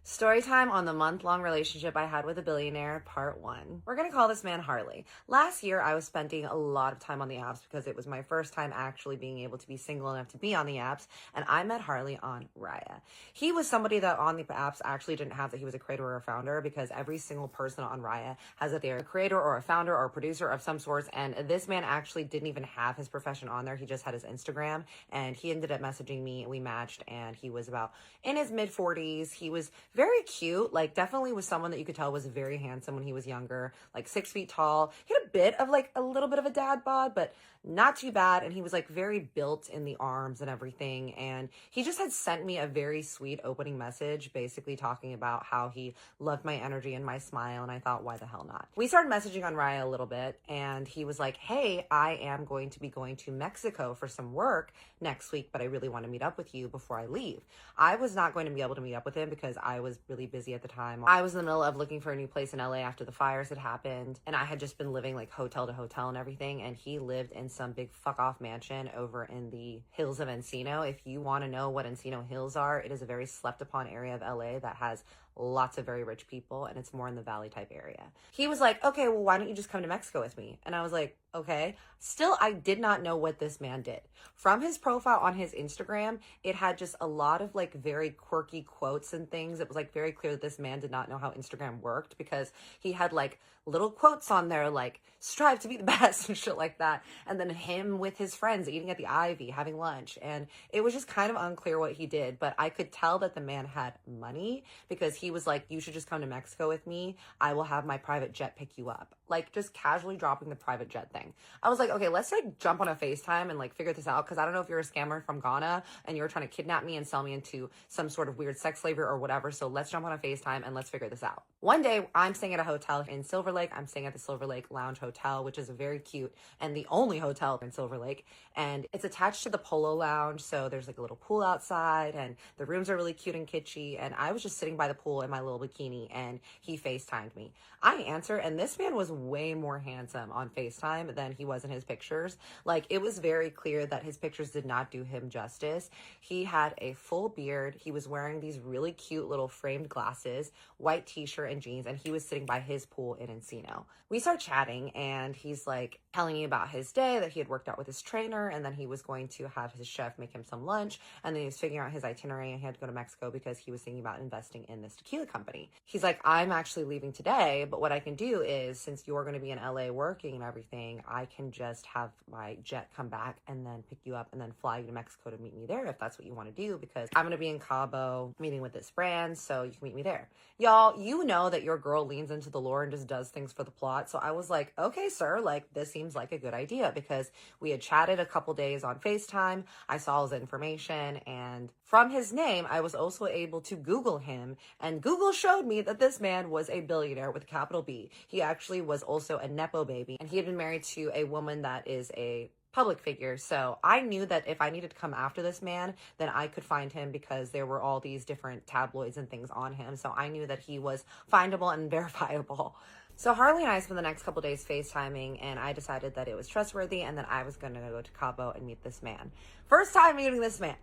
Story time on the month-long relationship I had with a billionaire, part one. We're gonna call this man Harley. Last year, I was spending a lot of time on the apps because it was my first time actually being able to be single enough to be on the apps, and I met Harley on Raya. He was somebody that on the apps actually didn't have that he was a creator or a founder, because every single person on Raya has that they're a creator or a founder or a producer of some sorts, and this man actually didn't even have his profession on there. He just had his Instagram, and he ended up messaging me, and we matched, and he was about in his mid-40s. He was very cute, like definitely was someone that you could tell was very handsome when he was younger, like 6 feet tall. He had a bit of like a little bit of a dad bod, but not too bad. And he was like very built in the arms and everything. And he just had sent me a very sweet opening message, basically talking about how he loved my energy and my smile. And I thought, why the hell not? We started messaging on Raya a little bit, and he was like, hey, I am going to be going to Mexico for some work next week, but I really want to meet up with you before I leave. I was not going to be able to meet up with him because I was really busy at the time. I was in the middle of looking for a new place in LA after the fires had happened, and I had just been living like hotel to hotel and everything, and he lived in some big fuck off mansion over in the hills of Encino. If you want to know what Encino Hills are, it is a very slept upon area of LA that has lots of very rich people, and it's more in the valley type area. He was like, okay, well, why don't you just come to Mexico with me? And I was like, okay. Still, I did not know what this man did. From his profile on his Instagram, it had just a lot of like very quirky quotes and things. It was like very clear that this man did not know how Instagram worked, because he had like little quotes on there like strive to be the best and shit like that. And then him with his friends eating at the Ivy, having lunch. And it was just kind of unclear what he did, but I could tell that the man had money, because he was like, you should just come to Mexico with me. I will have my private jet pick you up. Like just casually dropping the private jet thing. I was like, okay, let's like jump on a FaceTime and like figure this out, because I don't know if you're a scammer from Ghana and you're trying to kidnap me and sell me into some sort of weird sex slavery or whatever. So let's jump on a FaceTime and let's figure this out. One day I'm staying at a hotel in Silver Lake. I'm staying at the Silver Lake Lounge Hotel, which is a very cute and the only hotel in Silver Lake. And it's attached to the Polo Lounge. So there's like a little pool outside, and the rooms are really cute and kitschy. And I was just sitting by the pool in my little bikini, and he FaceTimed me. I answer, and this man was way more handsome on FaceTime than he was in his pictures. Like, it was very clear that his pictures did not do him justice. He had a full beard. He was wearing these really cute little framed glasses, white t-shirt and jeans, and he was sitting by his pool in Encino. We start chatting, and he's like telling me about his day, that he had worked out with his trainer, and then he was going to have his chef make him some lunch, and then he was figuring out his itinerary, and he had to go to Mexico because he was thinking about investing in this tequila company. He's like, I'm actually leaving today, but what I can do is, since you're going to be in LA working and everything, I can just have my jet come back and then pick you up and then fly you to Mexico to meet me there if that's what you want to do, because I'm going to be in Cabo meeting with this brand, so you can meet me there. Y'all, you know that your girl leans into the lore and just does things for the plot. So I was like, okay, sir, like this seems like a good idea, because we had chatted a couple days on FaceTime. I saw his information, and from his name, I was also able to Google him, and Google showed me that this man was a billionaire with a capital B. He actually was also a Nepo baby, and he had been married to a woman that is a public figure. So I knew that if I needed to come after this man, then I could find him, because there were all these different tabloids and things on him. So I knew that he was findable and verifiable. So Harley and I spent the next couple days FaceTiming, and I decided that it was trustworthy and that I was going to go to Cabo and meet this man. First time meeting this man.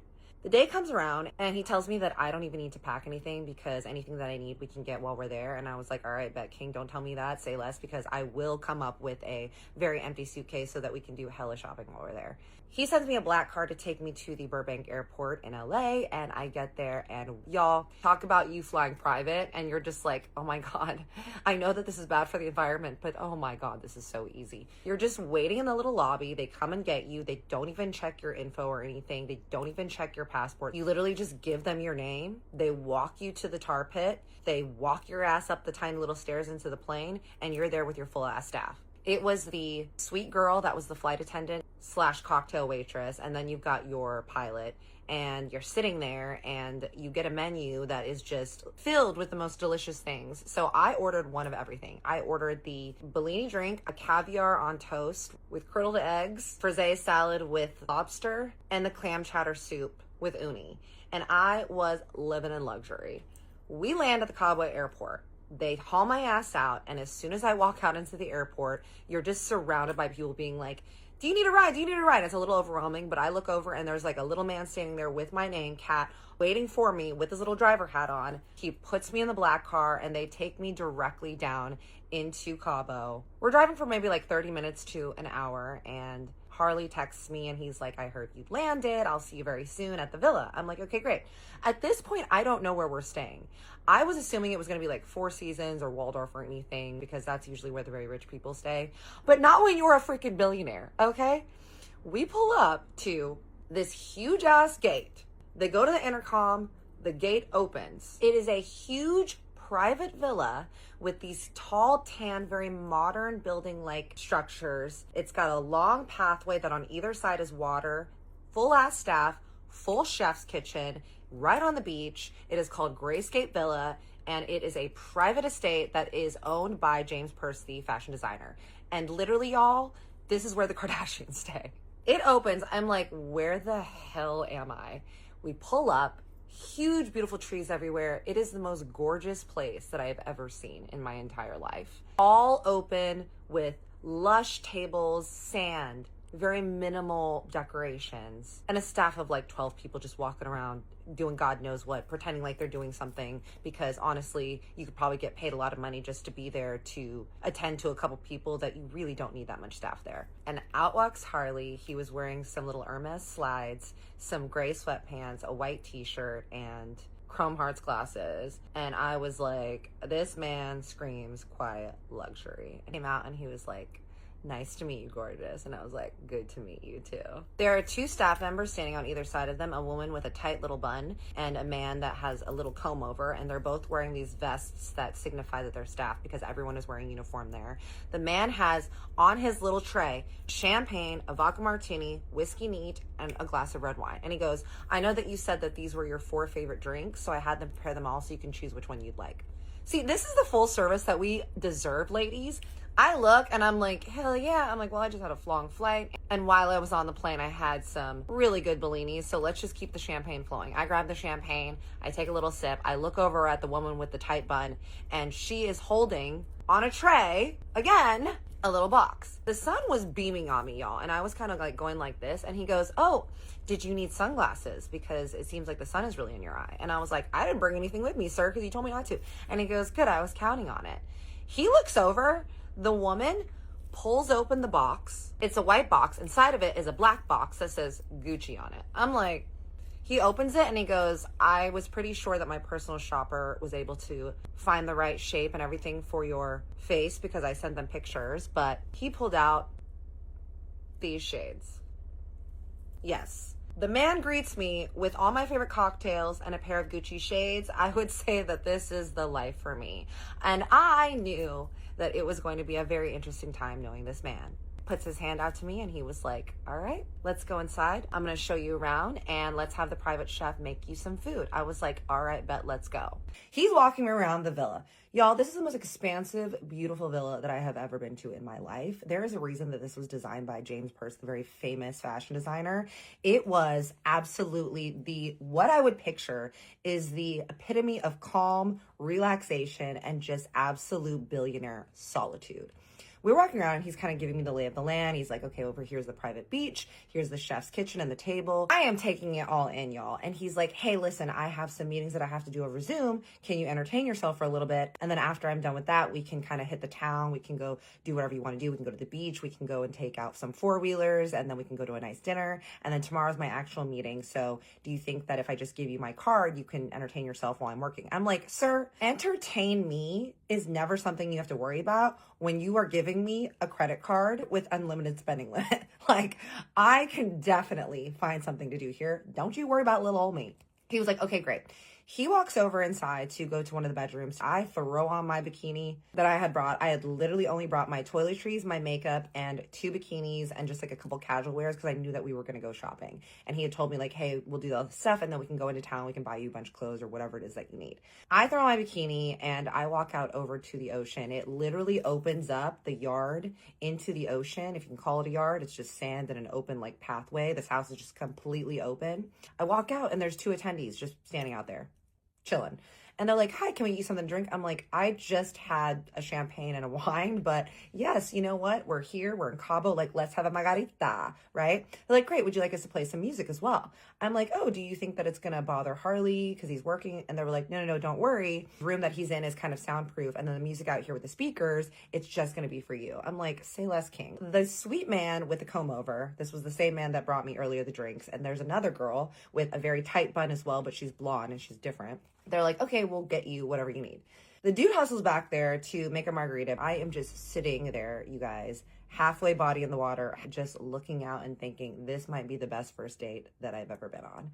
The day comes around, and he tells me that I don't even need to pack anything, because anything that I need we can get while we're there. And I was like, all right, bet King, don't tell me that, say less, because I will come up with a very empty suitcase so that we can do hella shopping while we're there. He sends me a black card to take me to the Burbank airport in LA, and I get there, and y'all, talk about you flying private, and you're just like, oh my God, I know that this is bad for the environment, but oh my God, this is so easy. You're just waiting in the little lobby. They come and get you. They don't even check your info or anything. They don't even check your passport. You literally just give them your name. They walk you to the tar pit. They walk your ass up the tiny little stairs into the plane, and you're there with your full ass staff. It was the sweet girl that was the flight attendant / cocktail waitress, and then you've got your pilot, and you're sitting there, and you get a menu that is just filled with the most delicious things. So I ordered one of everything. I ordered the Bellini drink, a caviar on toast with curdled eggs, frisee salad with lobster, and the clam chowder soup with uni. And I was living in luxury. We land at the Cabo airport. They haul my ass out, and as soon as I walk out into the airport, you're just surrounded by people being like, do you need a ride? Do you need a ride? It's a little overwhelming, but I look over and there's like a little man standing there with my name, Kat, waiting for me with his little driver hat on. He puts me in the black car and they take me directly down into Cabo. We're driving for maybe like 30 minutes to an hour, and Harley texts me and he's like, I heard you landed. I'll see you very soon at the villa. I'm like, okay, great. At this point, I don't know where we're staying. I was assuming it was going to be like Four Seasons or Waldorf or anything, because that's usually where the very rich people stay. But not when you're a freaking billionaire, okay? We pull up to this huge ass gate. They go to the intercom. The gate opens. It is a huge private villa with these tall, tan, very modern building-like structures. It's got a long pathway that on either side is water, full-ass staff, full chef's kitchen, right on the beach. It is called Grayscape Villa, and it is a private estate that is owned by James Purse, the fashion designer. And literally, y'all, this is where the Kardashians stay. It opens. I'm like, where the hell am I? We pull up. Huge, beautiful trees everywhere. It is the most gorgeous place that I have ever seen in my entire life. All open with lush tables, sand, very minimal decorations, and a staff of like 12 people just walking around doing God knows what, pretending like they're doing something, because honestly, you could probably get paid a lot of money just to be there to attend to a couple people that you really don't need that much staff there. And out walks Harley. He was wearing some little Hermes slides, some gray sweatpants, a white t-shirt, and chrome hearts glasses. And I was like, this man screams quiet luxury. I came out and he was like, nice to meet you, gorgeous. And I was like, good to meet you too. There are two staff members standing on either side of them, a woman with a tight little bun and a man that has a little comb over, and they're both wearing these vests that signify that they're staff, because everyone is wearing uniform there. The man has on his little tray champagne, a vodka martini, whiskey neat, and a glass of red wine. And he goes, I know that you said that these were your 4 favorite drinks, so I had them prepare them all so you can choose which one you'd like. See, this is the full service that we deserve, ladies. I look and I'm like, hell yeah. I'm like, well, I just had a long flight. And while I was on the plane, I had some really good Bellinis. So let's just keep the champagne flowing. I grab the champagne. I take a little sip. I look over at the woman with the tight bun, and she is holding on a tray, again, a little box. The sun was beaming on me, y'all. And I was kind of like going like this. And he goes, oh, did you need sunglasses? Because it seems like the sun is really in your eye. And I was like, I didn't bring anything with me, sir, because you told me not to. And he goes, good, I was counting on it. He looks over. The woman pulls open the box. It's a white box. Inside of it is a black box that says Gucci on it. I'm like, he opens it and he goes, I was pretty sure that my personal shopper was able to find the right shape and everything for your face because I sent them pictures, but he pulled out these shades. Yes. The man greets me with all my favorite cocktails and a pair of Gucci shades. I would say that this is the life for me. And I knew that it was going to be a very interesting time knowing this man. Puts his hand out to me and he was like, all right, let's go inside. I'm going to show you around and let's have the private chef make you some food. I was like, all right, bet, let's go. He's walking me around the villa. Y'all, this is the most expansive, beautiful villa that I have ever been to in my life. There is a reason that this was designed by James Purse, the very famous fashion designer. It was absolutely what I would picture is the epitome of calm, relaxation, and just absolute billionaire solitude. We're walking around and he's kind of giving me the lay of the land. He's like, okay, over here's the private beach. Here's the chef's kitchen and the table. I am taking it all in, y'all. And he's like, hey, listen, I have some meetings that I have to do over Zoom. Can you entertain yourself for a little bit? And then after I'm done with that, we can kind of hit the town. We can go do whatever you want to do. We can go to the beach. We can go and take out some four-wheelers, and then we can go to a nice dinner. And then tomorrow's my actual meeting. So do you think that if I just give you my card, you can entertain yourself while I'm working? I'm like, sir, entertain me is never something you have to worry about when you are giving me a credit card with unlimited spending limit. Like, I can definitely find something to do here. Don't you worry about little old me. He was like, okay, great. He walks over inside to go to one of the bedrooms. I throw on my bikini that I had brought. I had literally only brought my toiletries, my makeup, and 2 bikinis and just like a couple casual wears because I knew that we were going to go shopping. And he had told me like, hey, we'll do all the stuff and then we can go into town. We can buy you a bunch of clothes or whatever it is that you need. I throw on my bikini and I walk out over to the ocean. It literally opens up the yard into the ocean. If you can call it a yard, it's just sand and an open like pathway. This house is just completely open. I walk out and there's 2 attendees just standing out there, chilling. And they're like, hi, can we eat something to drink? I'm like, I just had a champagne and a wine, but yes, you know what? We're here, we're in Cabo, like, let's have a margarita, right? They're like, great, would you like us to play some music as well? I'm like, oh, do you think that it's gonna bother Harley because he's working? And they were like, no, don't worry. The room that he's in is kind of soundproof, and then the music out here with the speakers, it's just gonna be for you. I'm like, say less, king. The sweet man with the comb over, this was the same man that brought me earlier the drinks, and there's another girl with a very tight bun as well, but she's blonde and she's different. They're like, okay, we'll get you whatever you need. The dude hustles back there to make a margarita. I am just sitting there, you guys, halfway body in the water, just looking out and thinking this might be the best first date that I've ever been on.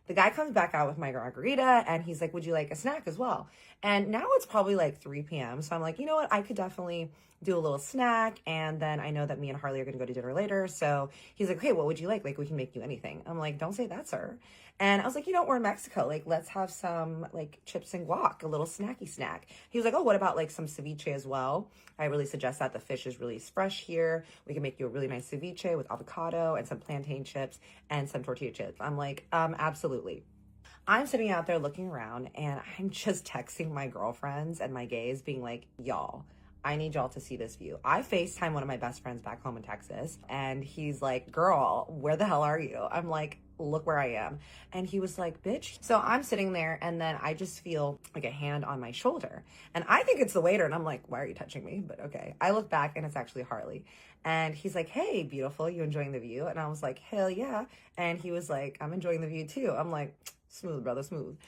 The guy comes back out with my margarita and he's like, would you like a snack as well? And now it's probably like 3 p.m. So I'm like, you know what? I could definitely do a little snack. And then I know that me and Harley are going to go to dinner later. So he's like, hey, what would you like? Like, we can make you anything. I'm like, don't say that, sir. And I was like, you know, we're in Mexico. Like, let's have some like chips and guac, a little snacky snack. He was like, oh, what about like some ceviche as well? I really suggest that. The fish is really fresh here. We can make you a really nice ceviche with avocado and some plantain chips and some tortilla chips. I'm like, absolutely. I'm sitting out there looking around and I'm just texting my girlfriends and my gays being like, y'all, I need y'all to see this view. I FaceTime one of my best friends back home in Texas and he's like, girl, where the hell are you? I'm like, look where I am. And he was like, bitch. So I'm sitting there and then I just feel like a hand on my shoulder. And I think it's the waiter. And I'm like, why are you touching me? But okay. I look back and it's actually Harley. And he's like, hey, beautiful, you enjoying the view? And I was like, hell yeah. And he was like, I'm enjoying the view too. I'm like, smooth, brother, smooth.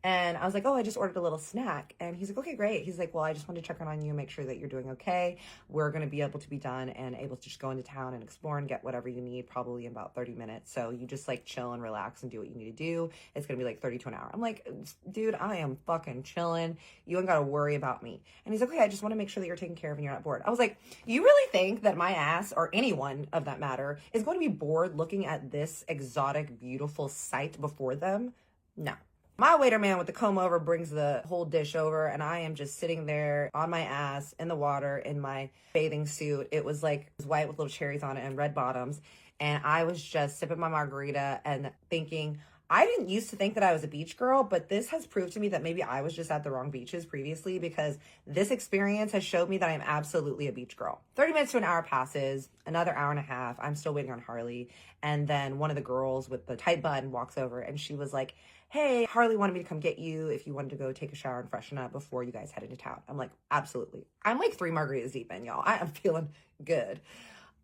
And I was like, oh, I just ordered a little snack. And he's like, okay, great. He's like, well, I just wanted to check in on you, make sure that you're doing okay. We're going to be able to be done and able to just go into town and explore and get whatever you need probably in about 30 minutes. So you just like chill and relax and do what you need to do. It's going to be like 30 to an hour. I'm like, dude, I am fucking chilling. You ain't got to worry about me. And he's like, okay, I just want to make sure that you're taken care of and you're not bored. I was like, you really think that my ass or anyone of that matter is going to be bored looking at this exotic, beautiful sight before them? No. My waiter man with the comb over brings the whole dish over and I am just sitting there on my ass in the water in my bathing suit. It was like white with little cherries on it and red bottoms. And I was just sipping my margarita and thinking, I didn't used to think that I was a beach girl, but this has proved to me that maybe I was just at the wrong beaches previously because this experience has showed me that I'm absolutely a beach girl. 30 minutes to an hour passes, another hour and a half. I'm still waiting on Harley. And then one of the girls with the tight bun walks over and she was like, hey, Harley wanted me to come get you if you wanted to go take a shower and freshen up before you guys head into town. I'm like, absolutely. I'm like 3 margaritas deep in, y'all. I am feeling good.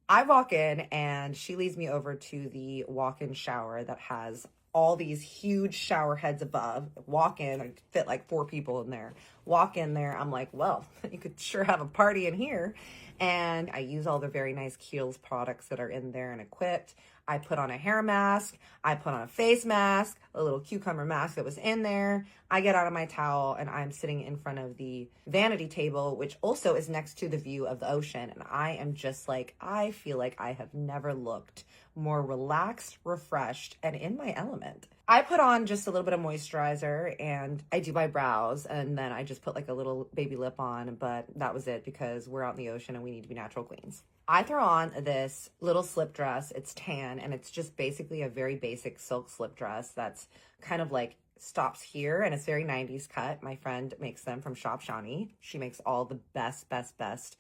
I walk in and she leads me over to the walk-in shower that has all these huge shower heads above. Walk in, I fit like 4 people in there. Walk in there, I'm like, well, you could sure have a party in here. And I use all the very nice Kiehl's products that are in there and equipped. I put on a hair mask. I put on a face mask, a little cucumber mask that was in there. I get out of my towel and I'm sitting in front of the vanity table, which also is next to the view of the ocean. And I am just like, I feel like I have never looked more relaxed, refreshed, and in my element. I put on just a little bit of moisturizer and I do my brows and then I just put like a little baby lip on, but that was it because we're out in the ocean and we need to be natural queens. I throw on this little slip dress. It's tan and it's just basically a very basic silk slip dress that's kind of like stops here and it's very 90s cut. My friend makes them from Shop Shawnee. She makes all the best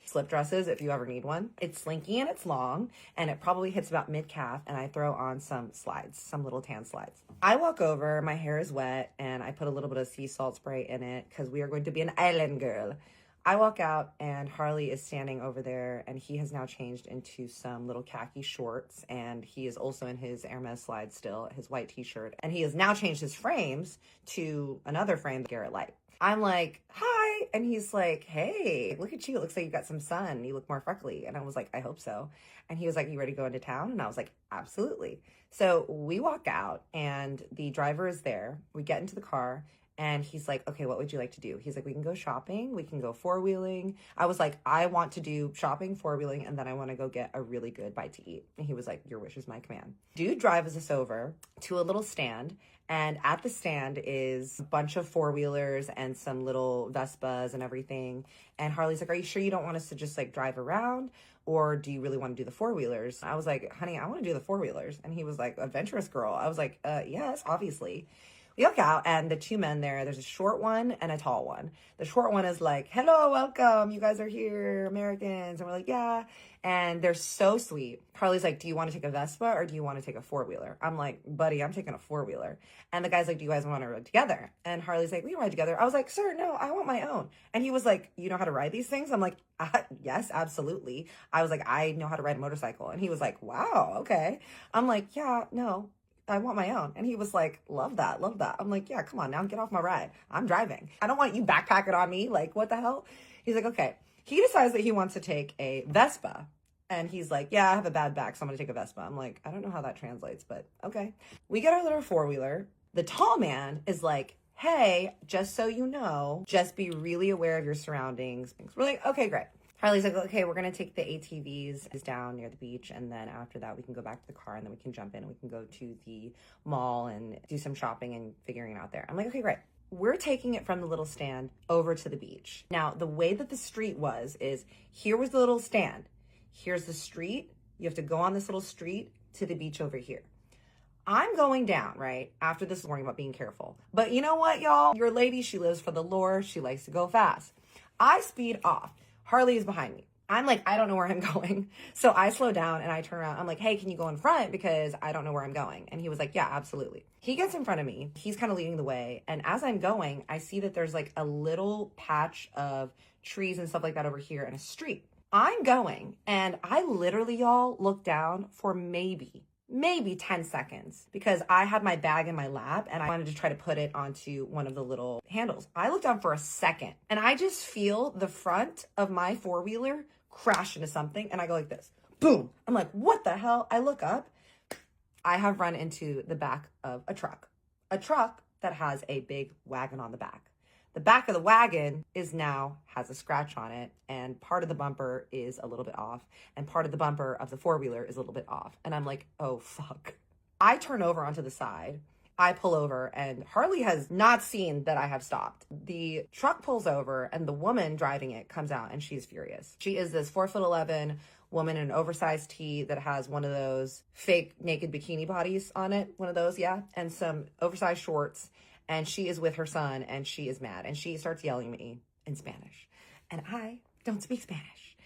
slip dresses if you ever need one. It's slinky and it's long and it probably hits about mid-calf and I throw on some slides, some little tan slides. I walk over, my hair is wet and I put a little bit of sea salt spray in it because we are going to be an island girl. I walk out and Harley is standing over there and he has now changed into some little khaki shorts and he is also in his Hermes slide still, his white t-shirt. And he has now changed his frames to another frame, Garrett Light. I'm like, hi. And he's like, hey, look at you. It looks like you got some sun. You look more freckly. And I was like, I hope so. And he was like, you ready to go into town? And I was like, absolutely. So we walk out and the driver is there. We get into the car. And he's like, okay, what would you like to do? He's like, we can go shopping. We can go 4-wheeling. I was like, I want to do shopping, 4-wheeling, and then I want to go get a really good bite to eat. And he was like, your wish is my command. Dude drives us over to a little stand. And at the stand is a bunch of 4-wheelers and some little Vespas and everything. And Harley's like, are you sure you don't want us to just like drive around? Or do you really want to do the 4-wheelers? I was like, honey, I want to do the 4-wheelers. And he was like, adventurous girl. I was like, yes, obviously. We look out and the two men there's a short one and a tall one. The short one is like, hello, welcome. You guys are here, Americans. And we're like, yeah. And they're so sweet. Harley's like, do you want to take a Vespa or do you want to take a four-wheeler? I'm like, buddy, I'm taking a four-wheeler. And the guy's like, do you guys want to ride together? And Harley's like, we can ride together. I was like, sir, no, I want my own. And he was like, you know how to ride these things? I'm like, yes, absolutely. I was like, I know how to ride a motorcycle. And he was like, wow, okay. I'm like, yeah, no, I want my own. And he was like, love that, love that. I'm like, yeah, come on now, get off my ride. I'm driving. I don't want you backpacking on me. Like, what the hell? He's like, okay. He decides that he wants to take a Vespa. And he's like, yeah, I have a bad back, so I'm going to take a Vespa. I'm like, I don't know how that translates, but okay. We get our little four-wheeler. The tall man is like, hey, just so you know, just be really aware of your surroundings. We're like, okay, great. Harley's like, okay, we're going to take the ATVs down near the beach. And then after that, we can go back to the car and then we can jump in and we can go to the mall and do some shopping and figuring it out there. I'm like, okay, great. We're taking it from the little stand over to the beach. Now, the way that the street is here was the little stand. Here's the street. You have to go on this little street to the beach over here. I'm going down, right? After this, worrying about being careful. But you know what, y'all? Your lady, she lives for the lure. She likes to go fast. I speed off. Harley is behind me. I'm like, I don't know where I'm going. So I slow down and I turn around. I'm like, hey, can you go in front? Because I don't know where I'm going. And he was like, yeah, absolutely. He gets in front of me. He's kind of leading the way. And as I'm going, I see that there's like a little patch of trees and stuff like that over here and a street. I'm going and I literally, y'all, look down for maybe 10 seconds because I had my bag in my lap and I wanted to try to put it onto one of the little handles. I looked down for a second and I just feel the front of my four-wheeler crash into something and I go like this, boom. I'm like, what the hell? I look up. I have run into the back of a truck that has a big wagon on the back. The back of the wagon has a scratch on it and part of the bumper is a little bit off and part of the bumper of the four-wheeler is a little bit off. And I'm like, oh, fuck. I turn over onto the side. I pull over and Harley has not seen that I have stopped. The truck pulls over and the woman driving it comes out and she's furious. She is this 4'11" woman in an oversized tee that has one of those fake naked bikini bodies on it. One of those, yeah. And some oversized shorts. And she is with her son and she is mad and she starts yelling at me in Spanish. And I don't speak Spanish.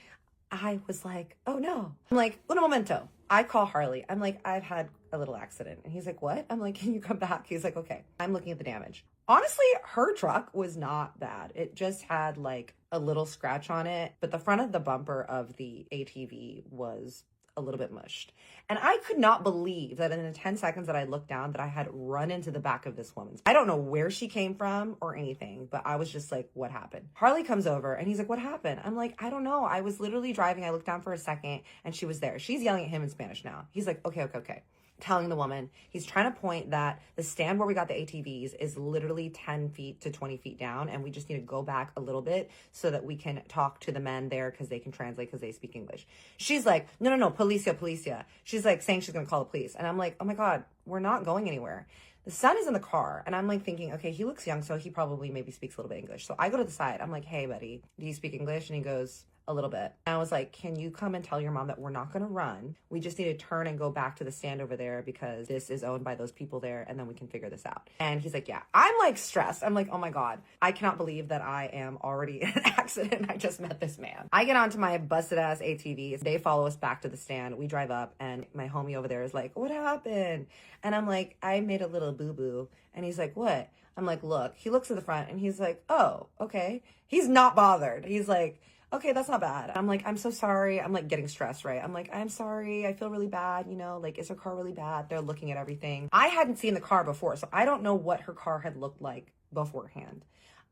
I was like, oh no. I'm like, un momento. I call Harley. I'm like, I've had a little accident. And he's like, what? I'm like, can you come back? He's like, okay. I'm looking at the damage. Honestly, her truck was not bad. It just had like a little scratch on it. But the front of the bumper of the ATV was a little bit mushed. And I could not believe that in the 10 seconds that I looked down that I had run into the back of this woman's. I don't know where she came from or anything, but I was just like, what happened? Harley comes over and he's like, what happened? I'm like, I don't know. I was literally driving. I looked down for a second and she was there. She's yelling at him in Spanish now. He's like, okay. Telling the woman, he's trying to point that the stand where we got the ATVs is literally 10 feet to 20 feet down. And we just need to go back a little bit so that we can talk to the men there because they can translate because they speak English. She's like, no, policia. She's like saying she's going to call the police. And I'm like, oh my God, we're not going anywhere. The son is in the car. And I'm like thinking, okay, he looks young. So he probably maybe speaks a little bit English. So I go to the side. I'm like, hey, buddy, do you speak English? And he goes, a little bit. And I was like, can you come and tell your mom that we're not going to run? We just need to turn and go back to the stand over there because this is owned by those people there and then we can figure this out. And he's like, yeah. I'm like stressed. I'm like, oh my God, I cannot believe that I am already in an accident. I just met this man. I get onto my busted ass ATV. They follow us back to the stand. We drive up and my homie over there is like, what happened? And I'm like, I made a little boo-boo. And he's like, what? I'm like, look. He looks at the front and he's like, oh, okay. He's not bothered. He's like, okay, that's not bad. I'm like, I'm so sorry. I'm like getting stressed, right? I'm like, I'm sorry. I feel really bad. You know, like, is her car really bad? They're looking at everything. I hadn't seen the car before, so I don't know what her car had looked like beforehand.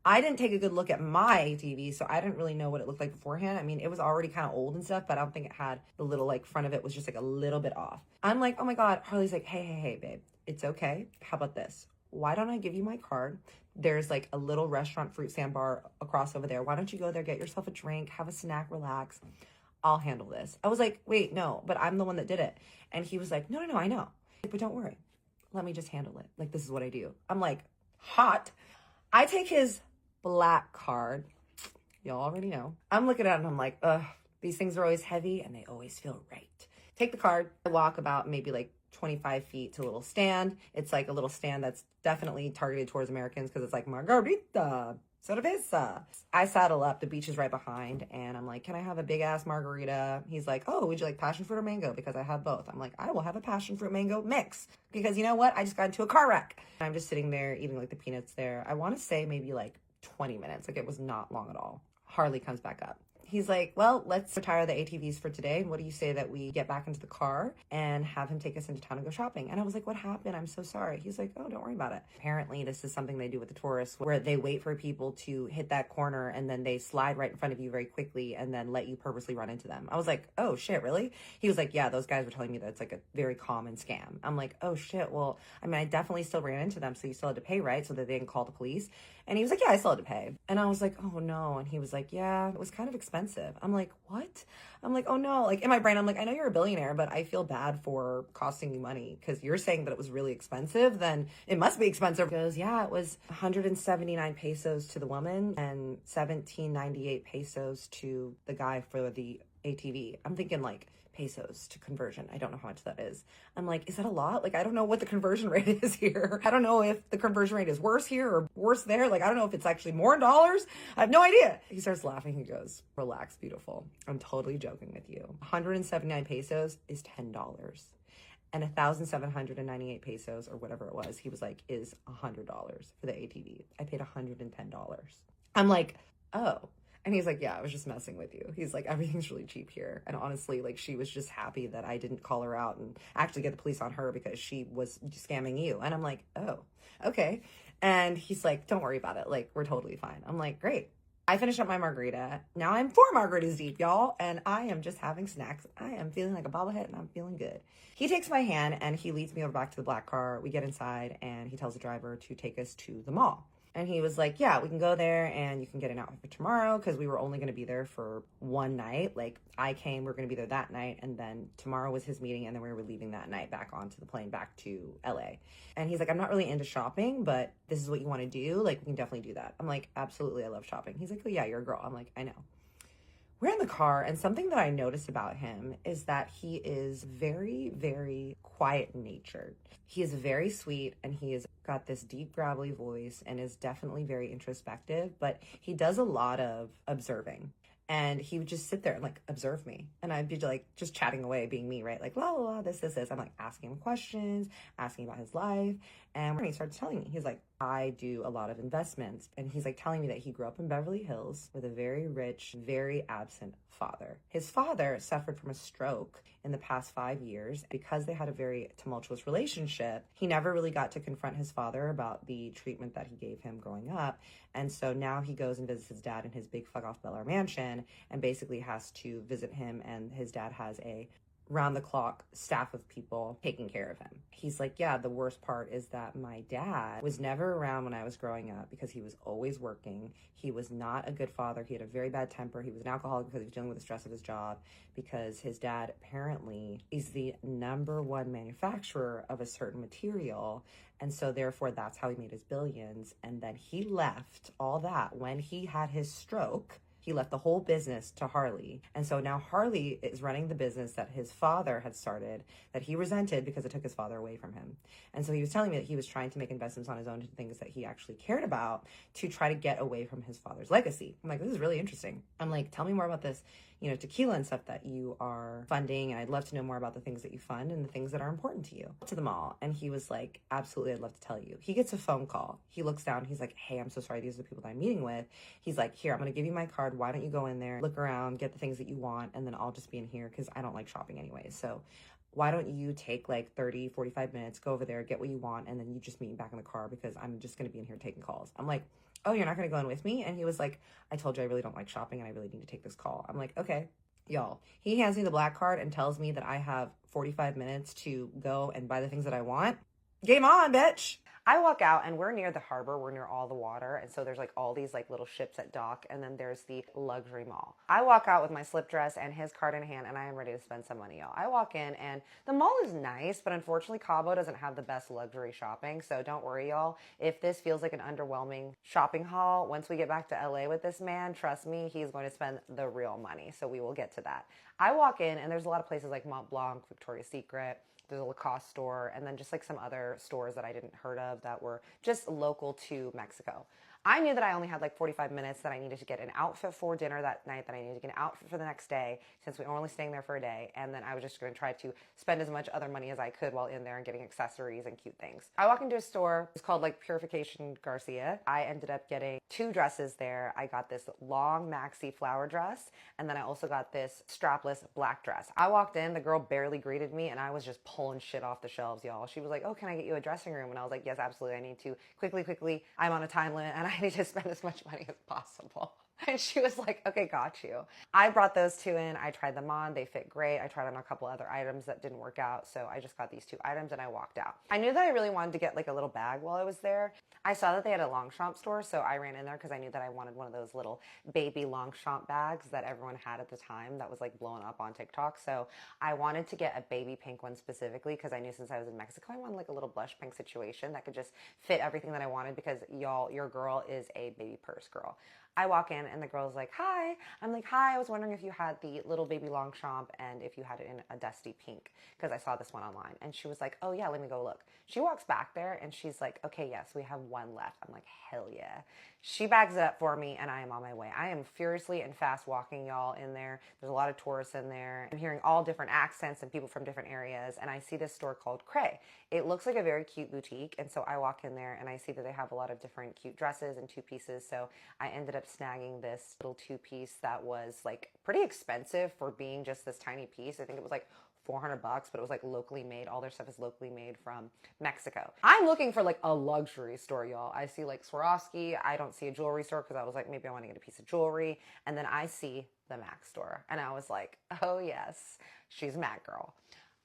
I didn't take a good look at my ATV, so I didn't really know what it looked like beforehand. I mean, it was already kind of old and stuff, but I don't think it had the little like front of it was just like a little bit off. I'm like, oh my God. Harley's like, hey, babe, it's okay. How about this? Why don't I give you my card? There's like a little restaurant fruit stand bar across over there. Why don't you go there, get yourself a drink, have a snack, relax. I'll handle this. I was like, wait, no, but I'm the one that did it. And he was like, no, I know. But don't worry. Let me just handle it. Like, this is what I do. I'm like, hot. I take his black card. Y'all already know. I'm looking at it and I'm like, ugh, these things are always heavy and they always feel right. Take the card. I walk about maybe like 25 feet to a little stand. It's like a little stand that's definitely targeted towards Americans because it's like margarita, cerveza. I saddle up, the beach is right behind, and I'm like, can I have a big ass margarita? He's like, oh, would you like passion fruit or mango? Because I have both. I'm like, I will have a passion fruit mango mix because you know what? I just got into a car wreck. I'm just sitting there eating like the peanuts there. I want to say maybe like 20 minutes. Like it was not long at all. Harley comes back up. He's like, well, let's retire the ATVs for today. What do you say that we get back into the car and have him take us into town and go shopping? And I was like, what happened? I'm so sorry. He's like, oh, don't worry about it. Apparently, this is something they do with the tourists where they wait for people to hit that corner and then they slide right in front of you very quickly and then let you purposely run into them. I was like, oh, shit, really? He was like, yeah, those guys were telling me that it's like a very common scam. I'm like, oh, shit. Well, I mean, I definitely still ran into them. So you still had to pay, right? So that they can call the police. And he was like, yeah, I still had to pay. And I was like, oh no. And he was like, yeah, it was kind of expensive. I'm like, what? I'm like, oh no. Like in my brain, I'm like, I know you're a billionaire, but I feel bad for costing you money because you're saying that it was really expensive. Then it must be expensive. He goes, yeah, it was 179 pesos to the woman and 1798 pesos to the guy for the ATV. I'm thinking like pesos to conversion. I don't know how much that is. I'm like, is that a lot? Like, I don't know what the conversion rate is here. I don't know if the conversion rate is worse here or worse there. Like, I don't know if it's actually more in dollars. I have no idea. He starts laughing. He goes, relax, beautiful. I'm totally joking with you. 179 pesos is $10. And 1,798 pesos or whatever it was, he was like, is $100 for the ATV. I paid $110. I'm like, oh. And he's like, yeah, I was just messing with you. He's like, everything's really cheap here. And honestly, like, she was just happy that I didn't call her out and actually get the police on her because she was scamming you. And I'm like, oh, okay. And he's like, don't worry about it. Like, we're totally fine. I'm like, great. I finished up my margarita. Now I'm 4 margaritas deep, y'all. And I am just having snacks. I am feeling like a bobblehead and I'm feeling good. He takes my hand and he leads me over back to the black car. We get inside and he tells the driver to take us to the mall. And he was like, yeah, we can go there and you can get an outfit for tomorrow because we were only going to be there for one night. Like I came, we were going to be there that night. And then tomorrow was his meeting. And then we were leaving that night back onto the plane back to LA. And he's like, I'm not really into shopping, but this is what you want to do. Like, we can definitely do that. I'm like, absolutely. I love shopping. He's like, oh yeah, you're a girl. I'm like, I know. We're in the car, and something that I noticed about him is that he is very, very quiet-natured. He is very sweet, and he has got this deep, gravelly voice and is definitely very introspective, but he does a lot of observing. And he would just sit there and like observe me. And I'd be like just chatting away, being me, right? Like, la, la, la, this. I'm like asking him questions, asking about his life. And when he started telling me, he's like, I do a lot of investments. And he's like telling me that he grew up in Beverly Hills with a very rich, very absent father. His father suffered from a stroke in the past 5 years. Because they had a very tumultuous relationship, he never really got to confront his father about the treatment that he gave him growing up. And so now he goes and visits his dad in his big fuck off Bel Air mansion and basically has to visit him. And his dad has a round the clock staff of people taking care of him. He's like, yeah, the worst part is that my dad was never around when I was growing up because he was always working. He was not a good father. He had a very bad temper. He was an alcoholic because he was dealing with the stress of his job because his dad apparently is the #1 manufacturer of a certain material. And so therefore that's how he made his billions. And then he left all that when he had his stroke. He left the whole business to Harley. And so now Harley is running the business that his father had started that he resented because it took his father away from him. And so he was telling me that he was trying to make investments on his own into things that he actually cared about to try to get away from his father's legacy. I'm like, this is really interesting. I'm like, tell me more about this, tequila and stuff that you are funding. And I'd love to know more about the things that you fund and the things that are important to you. To the mall. And he was like, absolutely, I'd love to tell you. He gets a phone call. He looks down. He's like, hey, I'm so sorry. These are the people that I'm meeting with. He's like, here, I'm going to give you my card. Why don't you go in there, look around, get the things that you want, and then I'll just be in here because I don't like shopping anyway. So why don't you take like 30, 45 minutes, go over there, get what you want, and then you just meet me back in the car because I'm just going to be in here taking calls. I'm like, oh, you're not going to go in with me? And he was like, I told you I really don't like shopping and I really need to take this call. I'm like, okay. Y'all, he hands me the black card and tells me that I have 45 minutes to go and buy the things that I want. Game on, bitch. I walk out and we're near the harbor. We're near all the water. And so there's like all these like little ships at dock. And then there's the luxury mall. I walk out with my slip dress and his card in hand and I am ready to spend some money, y'all. I walk in and the mall is nice, but unfortunately Cabo doesn't have the best luxury shopping. So don't worry, y'all. If this feels like an underwhelming shopping haul, once we get back to LA with this man, trust me, he's going to spend the real money. So we will get to that. I walk in and there's a lot of places like Mont Blanc, Victoria's Secret, there's a Lacoste store, and then just like some other stores that I didn't heard of that were just local to Mexico. I knew that I only had like 45 minutes, that I needed to get an outfit for dinner that night, that I needed to get an outfit for the next day, since we were only staying there for a day. And then I was just going to try to spend as much other money as I could while in there and getting accessories and cute things. I walk into a store, it's called like Purification Garcia. I ended up getting 2 dresses there. I got this long maxi flower dress, and then I also got this strapless black dress. I walked in, the girl barely greeted me, and I was just pulling shit off the shelves, y'all. She was like, oh, can I get you a dressing room? And I was like, yes, absolutely. I need to quickly. I'm on a time limit and I need to spend as much money as possible. And she was like, okay, got you. I brought those 2 in. I tried them on. They fit great. I tried on a couple other items that didn't work out. So I just got these 2 items and I walked out. I knew that I really wanted to get like a little bag while I was there. I saw that they had a Longchamp store. So I ran in there because I knew that I wanted one of those little baby Longchamp bags that everyone had at the time that was like blowing up on TikTok. So I wanted to get a baby pink one specifically because I knew since I was in Mexico, I wanted like a little blush pink situation that could just fit everything that I wanted, because y'all, your girl is a baby purse girl. I walk in and the girl's like, hi. I'm like, hi, I was wondering if you had the little baby Longchamp and if you had it in a dusty pink, because I saw this one online. And she was like, oh yeah, let me go look. She walks back there and she's like, okay, yes, we have one left. I'm like, hell yeah. She bags it up for me and I am on my way. I am furiously and fast walking, y'all, in there. There's a lot of tourists in there. I'm hearing all different accents and people from different areas. And I see this store called Cray. It looks like a very cute boutique. And so I walk in there and I see that they have a lot of different cute dresses and 2 pieces. So I ended up snagging this little 2-piece that was like pretty expensive for being just this tiny piece. I think it was like $400, but it was like locally made. All their stuff is locally made from Mexico. I'm looking for like a luxury store, y'all. I see like Swarovski. I don't see a jewelry store because I was like, maybe I want to get a piece of jewelry. And then I see the MAC store and I was like, oh yes, she's a MAC girl.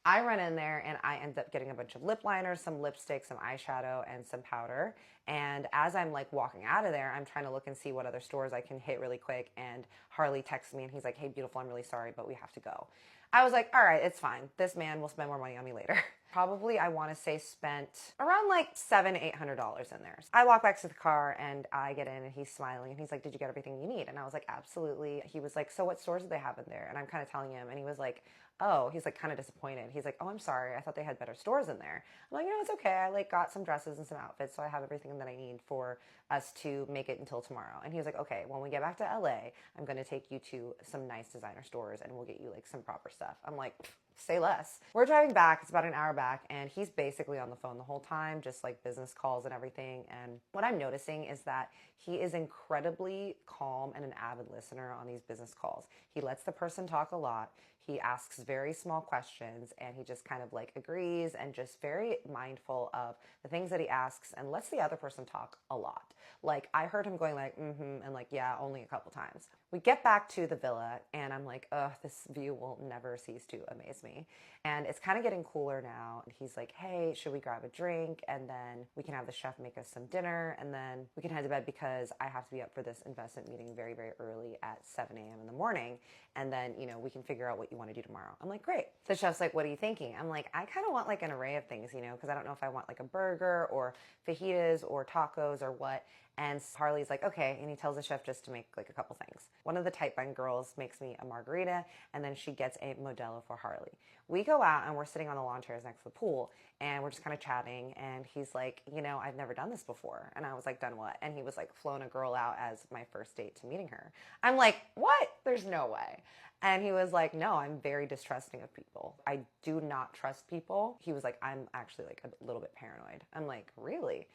I run in there and I end up getting a bunch of lip liners, some lipstick, some eyeshadow, and some powder. And as I'm like walking out of there, I'm trying to look and see what other stores I can hit really quick. And Harley texts me and he's like, hey, beautiful, I'm really sorry, but we have to go. I was like, all right, it's fine. This man will spend more money on me later. Probably, I want to say, spent around like $700, $800 in there. I walk back to the car and I get in and he's smiling and he's like, did you get everything you need? And I was like, absolutely. He was like, so what stores do they have in there? And I'm kind of telling him and he was like, oh, he's like kind of disappointed. He's like, oh, I'm sorry. I thought they had better stores in there. I'm like, it's okay. I like got some dresses and some outfits. So I have everything that I need for us to make it until tomorrow. And he was like, okay, when we get back to LA, I'm going to take you to some nice designer stores and we'll get you like some proper stuff. I'm like, say less. We're driving back. It's about an hour back and he's basically on the phone the whole time, just like business calls and everything. And what I'm noticing is that he is incredibly calm and an avid listener on these business calls. He lets the person talk a lot. He asks very small questions and he just kind of like agrees and just very mindful of the things that he asks and lets the other person talk a lot. Like I heard him going like, and like, yeah, only a couple times. We get back to the villa and I'm like, ugh, this view will never cease to amaze me. And it's kind of getting cooler now. And he's like, hey, should we grab a drink? And then we can have the chef make us some dinner. And then we can head to bed because I have to be up for this investment meeting very, very early at 7 a.m. in the morning. And then, we can figure out what you want to do tomorrow. I'm like, great. The chef's like, what are you thinking? I'm like, I kind of want like an array of things, because I don't know if I want like a burger or fajitas or tacos or what. And Harley's like, okay. And he tells the chef just to make like a couple things. One of the tight bun girls makes me a margarita and then she gets a Modelo for Harley. We go out and we're sitting on the lawn chairs next to the pool and we're just kind of chatting. And he's like, I've never done this before. And I was like, done what? And he was like, flown a girl out as my first date to meeting her. I'm like, what? There's no way. And he was like, no, I'm very distrusting of people. I do not trust people. He was like, I'm actually like a little bit paranoid. I'm like, really?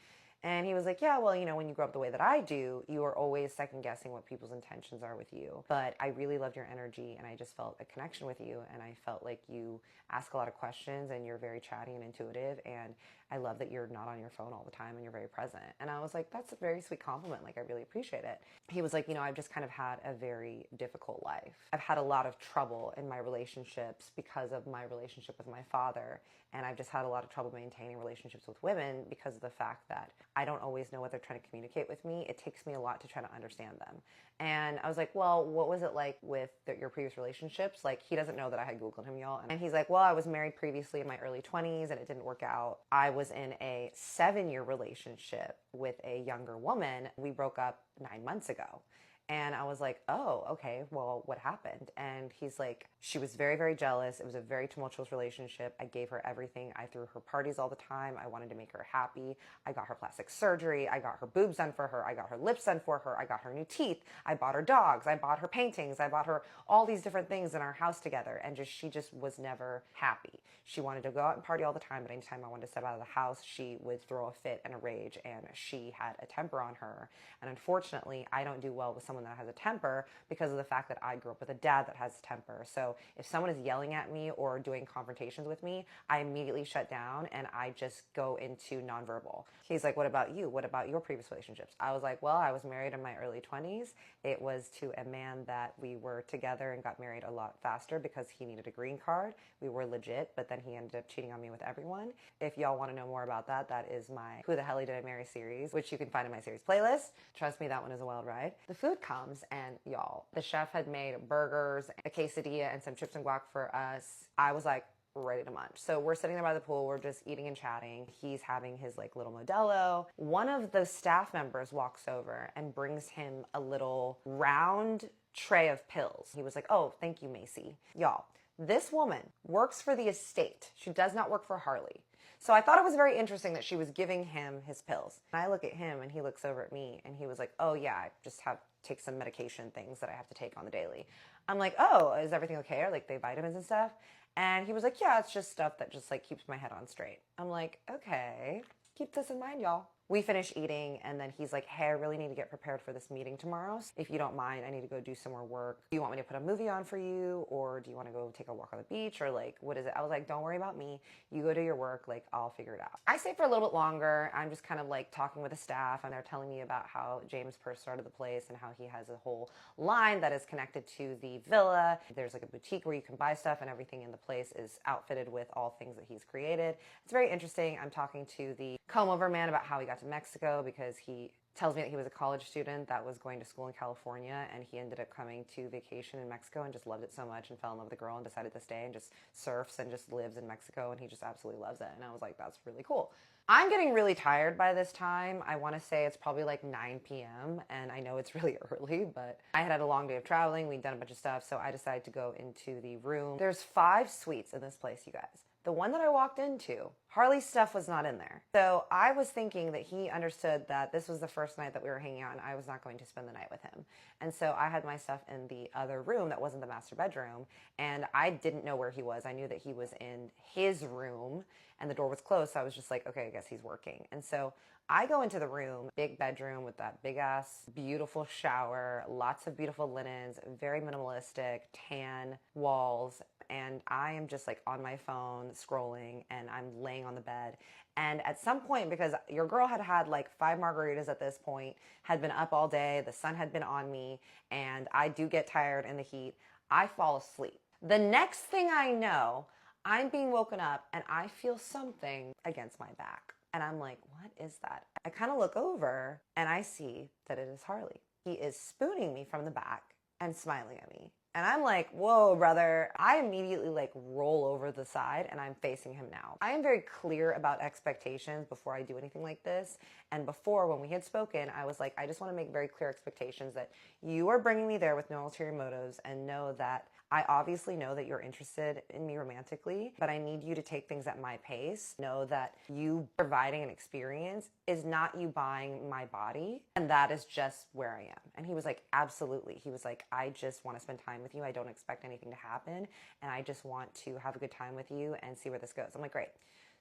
And he was like, yeah, well, when you grow up the way that I do, you are always second guessing what people's intentions are with you. But I really loved your energy and I just felt a connection with you. And I felt like you ask a lot of questions and you're very chatty and intuitive. And I love that you're not on your phone all the time and you're very present. And I was like, that's a very sweet compliment. Like, I really appreciate it. He was like, I've just kind of had a very difficult life. I've had a lot of trouble in my relationships because of my relationship with my father. And I've just had a lot of trouble maintaining relationships with women because of the fact that I don't always know what they're trying to communicate with me. It takes me a lot to try to understand them. And I was like, well, what was it like with your previous relationships? Like, he doesn't know that I had Googled him, y'all. And he's like, well, I was married previously in my early 20s and it didn't work out. I was in a 7-year relationship with a younger woman. We broke up 9 months ago. And I was like, oh, okay, well, what happened? And he's like, she was very, very jealous. It was a very tumultuous relationship. I gave her everything. I threw her parties all the time. I wanted to make her happy. I got her plastic surgery. I got her boobs done for her. I got her lips done for her. I got her new teeth. I bought her dogs. I bought her paintings. I bought her all these different things in our house together. And she just was never happy. She wanted to go out and party all the time, but anytime I wanted to step out of the house, she would throw a fit and a rage, and she had a temper on her. And unfortunately, I don't do well with someone that has a temper because of the fact that I grew up with a dad that has a temper. So if someone is yelling at me or doing confrontations with me, I immediately shut down and I just go into nonverbal. He's like, what about you? What about your previous relationships? I was like, well, I was married in my early 20s. It was to a man that we were together and got married a lot faster because he needed a green card. We were legit, but then he ended up cheating on me with everyone. If y'all want to know more about that, that is my Who the Hell Did I Marry series, which you can find in my series playlist. Trust me, that one is a wild ride. The food comes, and y'all, the chef had made burgers, a quesadilla, and some chips and guac for us. I was like, ready to munch. So we're sitting there by the pool, we're just eating and chatting. He's having his like little Modelo. One of the staff members walks over and brings him a little round tray of pills. He was like, oh, thank you, Macy. Y'all, this woman works for the estate. She does not work for Harley. So I thought it was very interesting that she was giving him his pills. And I look at him and he looks over at me and he was like, oh yeah, I just have to take some medication things that I have to take on the daily. I'm like, oh, is everything okay? Are like they vitamins and stuff? And he was like, yeah, it's just stuff that just like keeps my head on straight. I'm like, okay, keep this in mind, y'all. We finish eating and then he's like, hey, I really need to get prepared for this meeting tomorrow. If you don't mind, I need to go do some more work. Do you want me to put a movie on for you? Or do you want to go take a walk on the beach? Or like, what is it? I was like, don't worry about me. You go do your work. Like, I'll figure it out. I stayed for a little bit longer. I'm just kind of like talking with the staff and they're telling me about how James first started the place and how he has a whole line that is connected to the villa. There's like a boutique where you can buy stuff and everything in the place is outfitted with all things that he's created. It's very interesting. I'm talking to the comb-over man about how he got to Mexico because he tells me that he was a college student that was going to school in California and he ended up coming to vacation in Mexico and just loved it so much and fell in love with the girl and decided to stay and just surfs and just lives in Mexico and he just absolutely loves it. And I was like, that's really cool. I'm getting really tired by this time. I want to say it's probably like 9 p.m. and I know it's really early, but I had a long day of traveling. We'd done a bunch of stuff, so I decided to go into the room. There's 5 suites in this place, you guys. The one that I walked into, Harley's stuff was not in there. So I was thinking that he understood that this was the first night that we were hanging out and I was not going to spend the night with him. And so I had my stuff in the other room that wasn't the master bedroom and I didn't know where he was. I knew that he was in his room and the door was closed. So I was just like, okay, I guess he's working. And so I go into the room, big bedroom with that big ass, beautiful shower, lots of beautiful linens, very minimalistic, tan walls. And I am just like on my phone scrolling and I'm laying on the bed. And at some point, because your girl had had like 5 margaritas at this point, had been up all day, the sun had been on me, and I do get tired in the heat, I fall asleep. The next thing I know, I'm being woken up and I feel something against my back. And I'm like, what is that? I kind of look over and I see that it is Harley. He is spooning me from the back and smiling at me. And I'm like, whoa, brother. I immediately like roll over the side and I'm facing him now. I am very clear about expectations before I do anything like this. And before, when we had spoken, I was like, I just want to make very clear expectations that you are bringing me there with no ulterior motives and know that I obviously know that you're interested in me romantically, but I need you to take things at my pace. Know that you providing an experience is not you buying my body, and that is just where I am. And he was like, absolutely. He was like, I just want to spend time with you. I don't expect anything to happen, and I just want to have a good time with you and see where this goes. I'm like, great.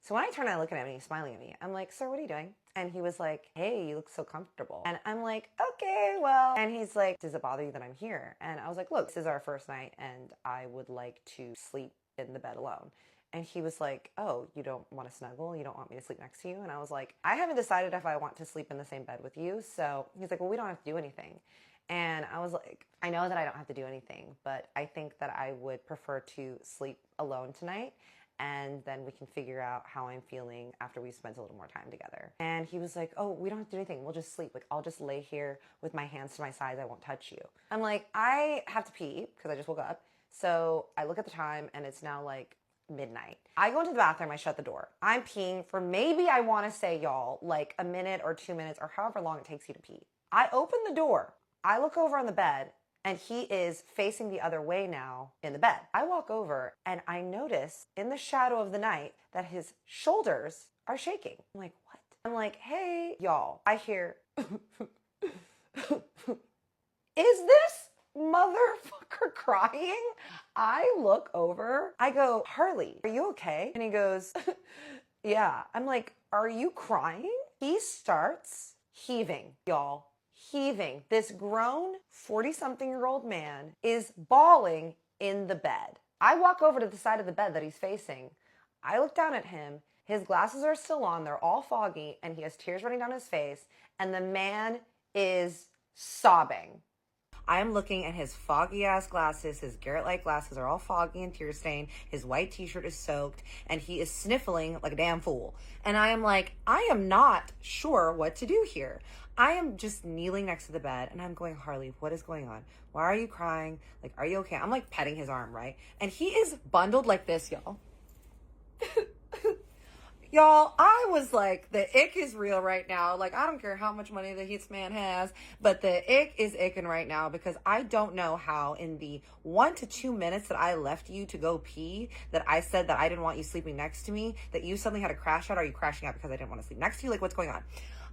So when I turn and I look at him and he's smiling at me, I'm like, sir, what are you doing? And he was like, hey, you look so comfortable. And I'm like, okay, well. And he's like, does it bother you that I'm here? And I was like, look, this is our first night and I would like to sleep in the bed alone. And he was like, oh, you don't want to snuggle? You don't want me to sleep next to you? And I was like, I haven't decided if I want to sleep in the same bed with you. So he's like, well, we don't have to do anything. And I was like, I know that I don't have to do anything, but I think that I would prefer to sleep alone tonight. And then we can figure out how I'm feeling after we spent a little more time together. And he was like, oh, we don't have to do anything. We'll just sleep. Like, I'll just lay here with my hands to my sides. I won't touch you. I'm like, I have to pee because I just woke up. So I look at the time and it's now like midnight. I go into the bathroom. I shut the door. I'm peeing for maybe, I want to say, y'all, like a minute or 2 minutes or however long it takes you to pee. I open the door. I look over on the bed and he is facing the other way now in the bed. I walk over and I notice in the shadow of the night that his shoulders are shaking. I'm like, what? I'm like, hey, y'all. I hear, is this motherfucker crying? I look over. I go, Harley, are you okay? And he goes, yeah. I'm like, are you crying? He starts heaving, y'all. Heaving. This grown 40-something-year-old man is bawling in the bed. I walk over to the side of the bed that he's facing. I look down at him. His glasses are still on. They're all foggy, and he has tears running down his face, and the man is sobbing. I'm looking at his foggy ass glasses. His Garrett light glasses are all foggy and tear stained. His white t-shirt is soaked and he is sniffling like a damn fool. And I am like, I am not sure what to do here. I am just kneeling next to the bed and I'm going, Harley, what is going on? Why are you crying? Like, are you okay? I'm like petting his arm, right? And he is bundled like this, y'all. Y'all, I was like, the ick is real right now. Like, I don't care how much money the Heats man has, but the ick is icking right now because I don't know how in the 1 to 2 minutes that I left you to go pee, that I said that I didn't want you sleeping next to me, that you suddenly had a crash out. Are you crashing out because I didn't want to sleep next to you? Like, what's going on?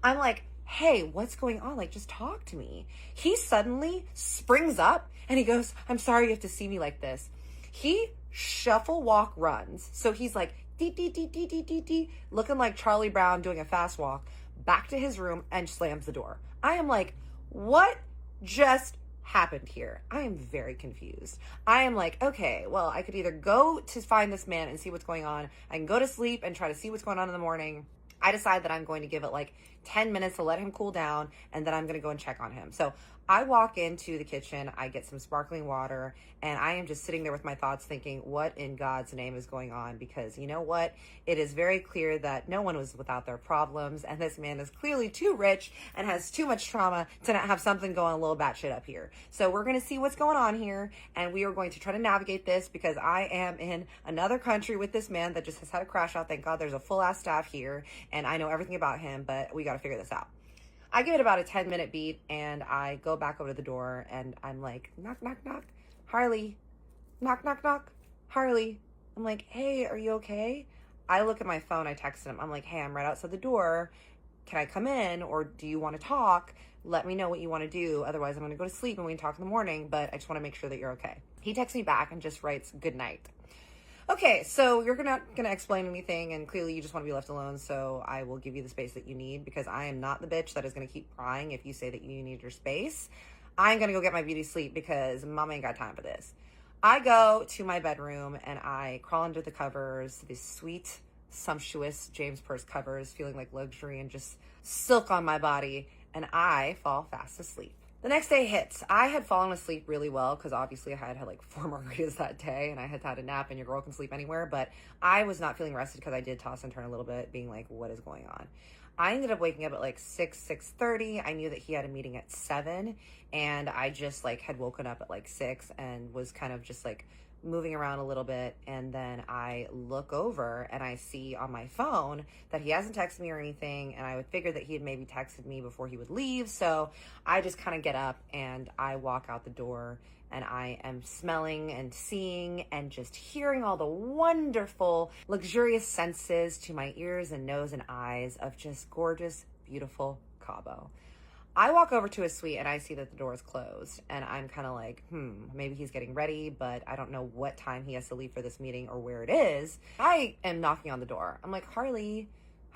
I'm like, hey, what's going on? Like, just talk to me. He suddenly springs up and he goes, I'm sorry you have to see me like this. He shuffle walk runs. So he's like, looking like Charlie Brown doing a fast walk back to his room and slams the door. I am like, what just happened here? I am very confused. I am like, okay, well, I could either go to find this man and see what's going on. I can go to sleep and try to see what's going on in the morning. I decide that I'm going to give it like 10 minutes to let him cool down, and then I'm going to go and check on him. So I walk into the kitchen, I get some sparkling water, and I am just sitting there with my thoughts thinking, what in God's name is going on? Because you know what? It is very clear that no one was without their problems, and this man is clearly too rich and has too much trauma to not have something going a little batshit up here. So we're going to see what's going on here, and we are going to try to navigate this because I am in another country with this man that just has had a crash out. Thank God there's a full-ass staff here, and I know everything about him, but we got to figure this out. I give it about a 10-minute beat and I go back over to the door and I'm like, knock, knock, knock. Harley. Knock, knock, knock. Harley. I'm like, hey, are you okay? I look at my phone. I texted him. I'm like, hey, I'm right outside the door. Can I come in or do you want to talk? Let me know what you want to do. Otherwise, I'm going to go to sleep and we can talk in the morning, but I just want to make sure that you're okay. He texts me back and just writes, good night. Okay, so you're not going to explain anything, and clearly you just want to be left alone, so I will give you the space that you need, because I am not the bitch that is going to keep crying if you say that you need your space. I'm going to go get my beauty sleep, because mama ain't got time for this. I go to my bedroom, and I crawl under the covers, these sweet, sumptuous James Purse covers, feeling like luxury and just silk on my body, and I fall fast asleep. The next day hits. I had fallen asleep really well because obviously I had like 4 margaritas that day and I had had a nap and your girl can sleep anywhere, but I was not feeling rested because I did toss and turn a little bit, being like, what is going on? I ended up waking up at like 6:30. I knew that he had a meeting at 7 and I just like had woken up at like 6 and was kind of just like moving around a little bit, and then I look over and I see on my phone that he hasn't texted me or anything, and I would figure that he had maybe texted me before he would leave, so I just kind of get up and I walk out the door, and I am smelling and seeing and just hearing all the wonderful, luxurious senses to my ears and nose and eyes of just gorgeous, beautiful Cabo. I walk over to his suite and I see that the door is closed, and I'm kind of like, maybe he's getting ready, but I don't know what time he has to leave for this meeting or where it is. I am knocking on the door. I'm like, Harley,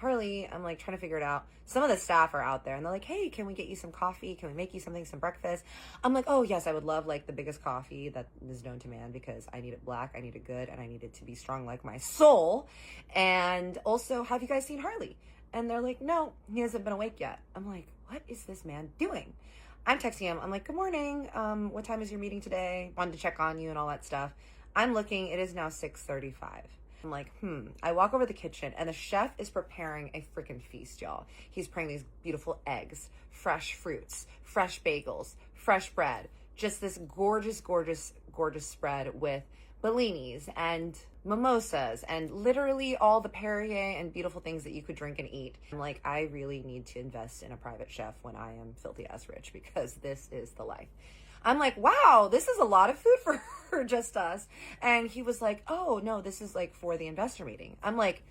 I'm like trying to figure it out. Some of the staff are out there and they're like, hey, can we get you some coffee? Can we make you something, some breakfast? I'm like, oh yes, I would love like the biggest coffee that is known to man, because I need it black, I need it good, and I need it to be strong like my soul. And also, have you guys seen Harley? And they're like, no, he hasn't been awake yet. I'm like, what is this man doing? I'm texting him. I'm like, good morning. What time is your meeting today? Wanted to check on you and all that stuff. I'm looking. It is now 6:35. I'm like, I walk over to the kitchen and the chef is preparing a freaking feast, y'all. He's preparing these beautiful eggs, fresh fruits, fresh bagels, fresh bread. Just this gorgeous, gorgeous, gorgeous spread with Bellinis and mimosas and literally all the Perrier and beautiful things that you could drink and eat. I'm like, I really need to invest in a private chef when I am filthy ass rich, because this is the life. I'm like, wow, this is a lot of food for just us. And he was like, oh no, this is like for the investor meeting. I'm like,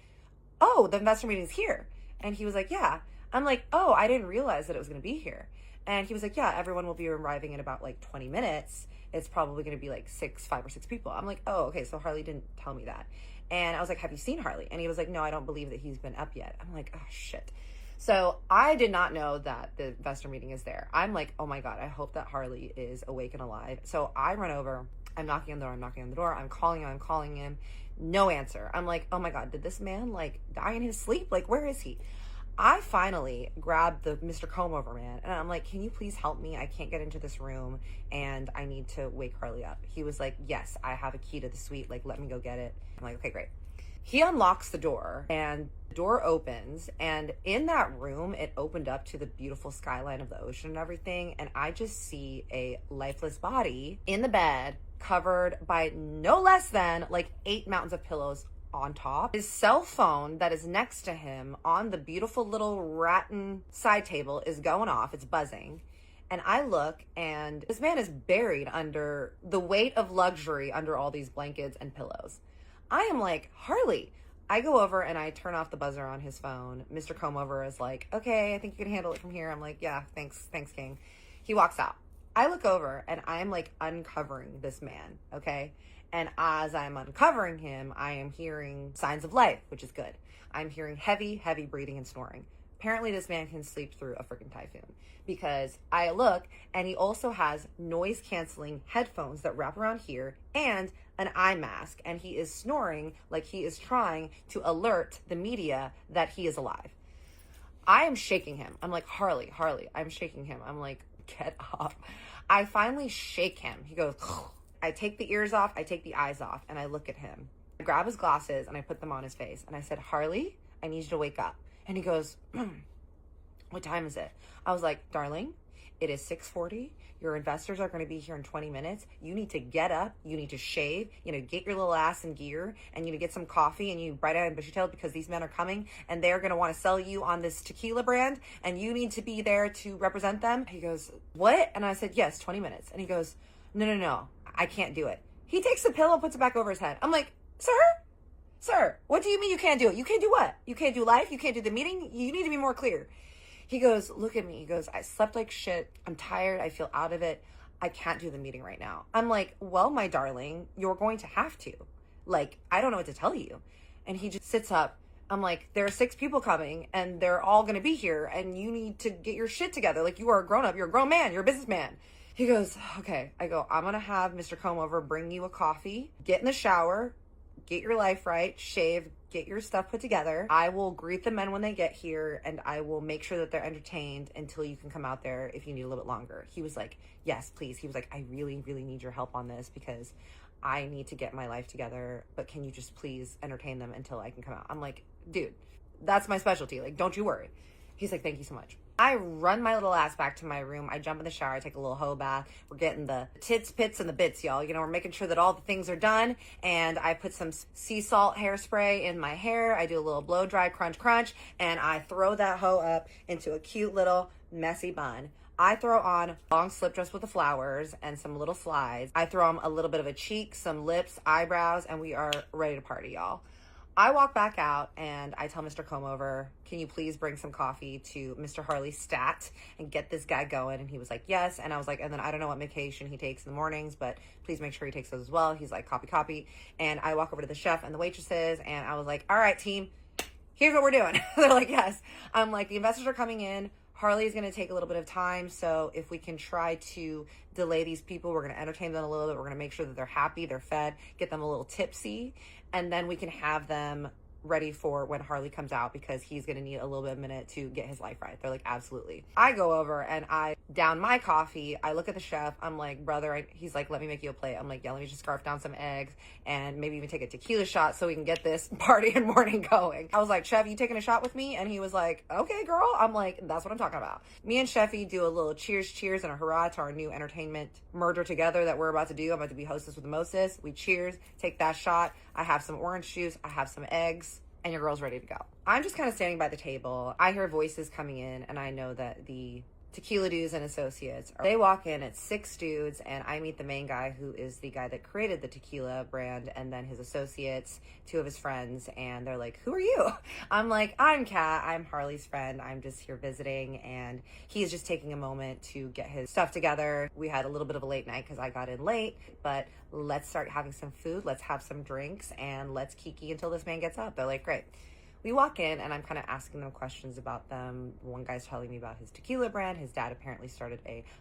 oh, the investor meeting's here. And he was like, yeah. I'm like, oh, I didn't realize that it was going to be here. And he was like, yeah, everyone will be arriving in about like 20 minutes. It's probably going to be like 5 or 6 people. I'm like, oh, okay. So Harley didn't tell me that. And I was like, have you seen Harley? And he was like, no, I don't believe that he's been up yet. I'm like, oh shit. So I did not know that the investor meeting is there. I'm like, oh my God, I hope that Harley is awake and alive. So I run over, I'm knocking on the door, I'm calling him, no answer. I'm like, oh my God, did this man like die in his sleep? Like, where is he? I finally grabbed the Mr. Comb-Over man and I'm like, can you please help me? I can't get into this room and I need to wake Harley up. He was like, yes, I have a key to the suite. Like, let me go get it. I'm like, okay, great. He unlocks the door and the door opens, and in that room, it opened up to the beautiful skyline of the ocean and everything. And I just see a lifeless body in the bed covered by no less than like 8 mountains of pillows on top. His cell phone that is next to him on the beautiful little rattan side table is going off. It's buzzing. And I look, and this man is buried under the weight of luxury under all these blankets and pillows. I am like, Harley. I go over and I turn off the buzzer on his phone. Mr. Comb-Over is like, okay, I think you can handle it from here. I'm like, yeah, thanks, King. He walks out. I look over and I'm like uncovering this man, okay? And as I'm uncovering him, I am hearing signs of life, which is good. I'm hearing heavy, heavy breathing and snoring. Apparently this man can sleep through a freaking typhoon, because I look and he also has noise canceling headphones that wrap around here and an eye mask, and he is snoring like he is trying to alert the media that he is alive. I am shaking him. I'm like, Harley, I'm shaking him. I'm like, get up. I finally shake him. He goes, I take the ears off, I take the eyes off, and I look at him. I grab his glasses and I put them on his face. And I said, Harley, I need you to wake up. And he goes, what time is it? I was like, darling, it is 6:40. Your investors are going to be here in 20 minutes. You need to get up. You need to shave. Get your little ass in gear, and get some coffee, and you bright-eyed and bushy-tailed, because these men are coming and they're going to want to sell you on this tequila brand, and you need to be there to represent them. He goes, what? And I said, yes, 20 minutes. And he goes, no, I can't do it. He takes the pillow, puts it back over his head. I'm like, sir, what do you mean you can't do it? You can't do what? You can't do life? You can't do the meeting? You need to be more clear. He goes, look at me. He goes, I slept like shit. I'm tired. I feel out of it. I can't do the meeting right now. I'm like, well, my darling, you're going to have to. Like, I don't know what to tell you. And he just sits up. I'm like, there are 6 people coming and they're all going to be here, and you need to get your shit together. Like, you are a grown up. You're a grown man. You're a businessman. He goes, okay. I go, I'm going to have Mr. Comb-Over bring you a coffee, get in the shower, get your life right, shave, get your stuff put together. I will greet the men when they get here, and I will make sure that they're entertained until you can come out there if you need a little bit longer. He was like, yes, please. He was like, I really, really need your help on this, because I need to get my life together, but can you just please entertain them until I can come out? I'm like, dude, that's my specialty. Like, don't you worry. He's like, thank you so much. I run my little ass back to my room. I jump in the shower. I take a little hoe bath. We're getting the tits, pits, and the bits, y'all. We're making sure that all the things are done. And I put some sea salt hairspray in my hair. I do a little blow dry, crunch, and I throw that hoe up into a cute little messy bun. I throw on a long slip dress with the flowers and some little slides. I throw on a little bit of a cheek, some lips, eyebrows, and we are ready to party, y'all. I walk back out and I tell Mr. Comb-Over, can you please bring some coffee to Mr. Harley's stat and get this guy going? And he was like, yes. And I was like, and then I don't know what medication he takes in the mornings, but please make sure he takes those as well. He's like, copy. And I walk over to the chef and the waitresses, and I was like, all right, team, here's what we're doing. They're like, yes. I'm like, the investors are coming in. Harley is going to take a little bit of time. So if we can try to delay these people, we're going to entertain them a little bit. We're going to make sure that they're happy, they're fed, get them a little tipsy. And then we can have them ready for when Harley comes out because he's going to need a little bit of a minute to get his life right. They're like, absolutely. I go over and I down my coffee. I look at the chef. I'm like, brother, he's like, let me make you a plate. I'm like, yeah, let me just scarf down some eggs and maybe even take a tequila shot so we can get this party and morning going. I was like, chef, you taking a shot with me? And he was like, okay, girl. I'm like, that's what I'm talking about. Me and Chefy do a little cheers and a hurrah to our new entertainment merger together that we're about to do. I'm about to be hostess with the mostess. We cheers, take that shot. I have some orange juice. I have some eggs. And your girl's ready to go. I'm just kind of standing by the table. I hear voices coming in, and I know that the tequila dudes and associates, they walk in, it's 6 dudes, and I meet the main guy who is the guy that created the tequila brand, and then his associates, 2 of his friends, and they're like, who are you? I'm like, I'm Kat, I'm Harley's friend, I'm just here visiting, and he's just taking a moment to get his stuff together. We had a little bit of a late night because I got in late, but let's start having some food, let's have some drinks, and let's kiki until this man gets up. They're like, great. We walk in and I'm kind of asking them questions about them. One guy's telling me about his tequila brand. His dad apparently started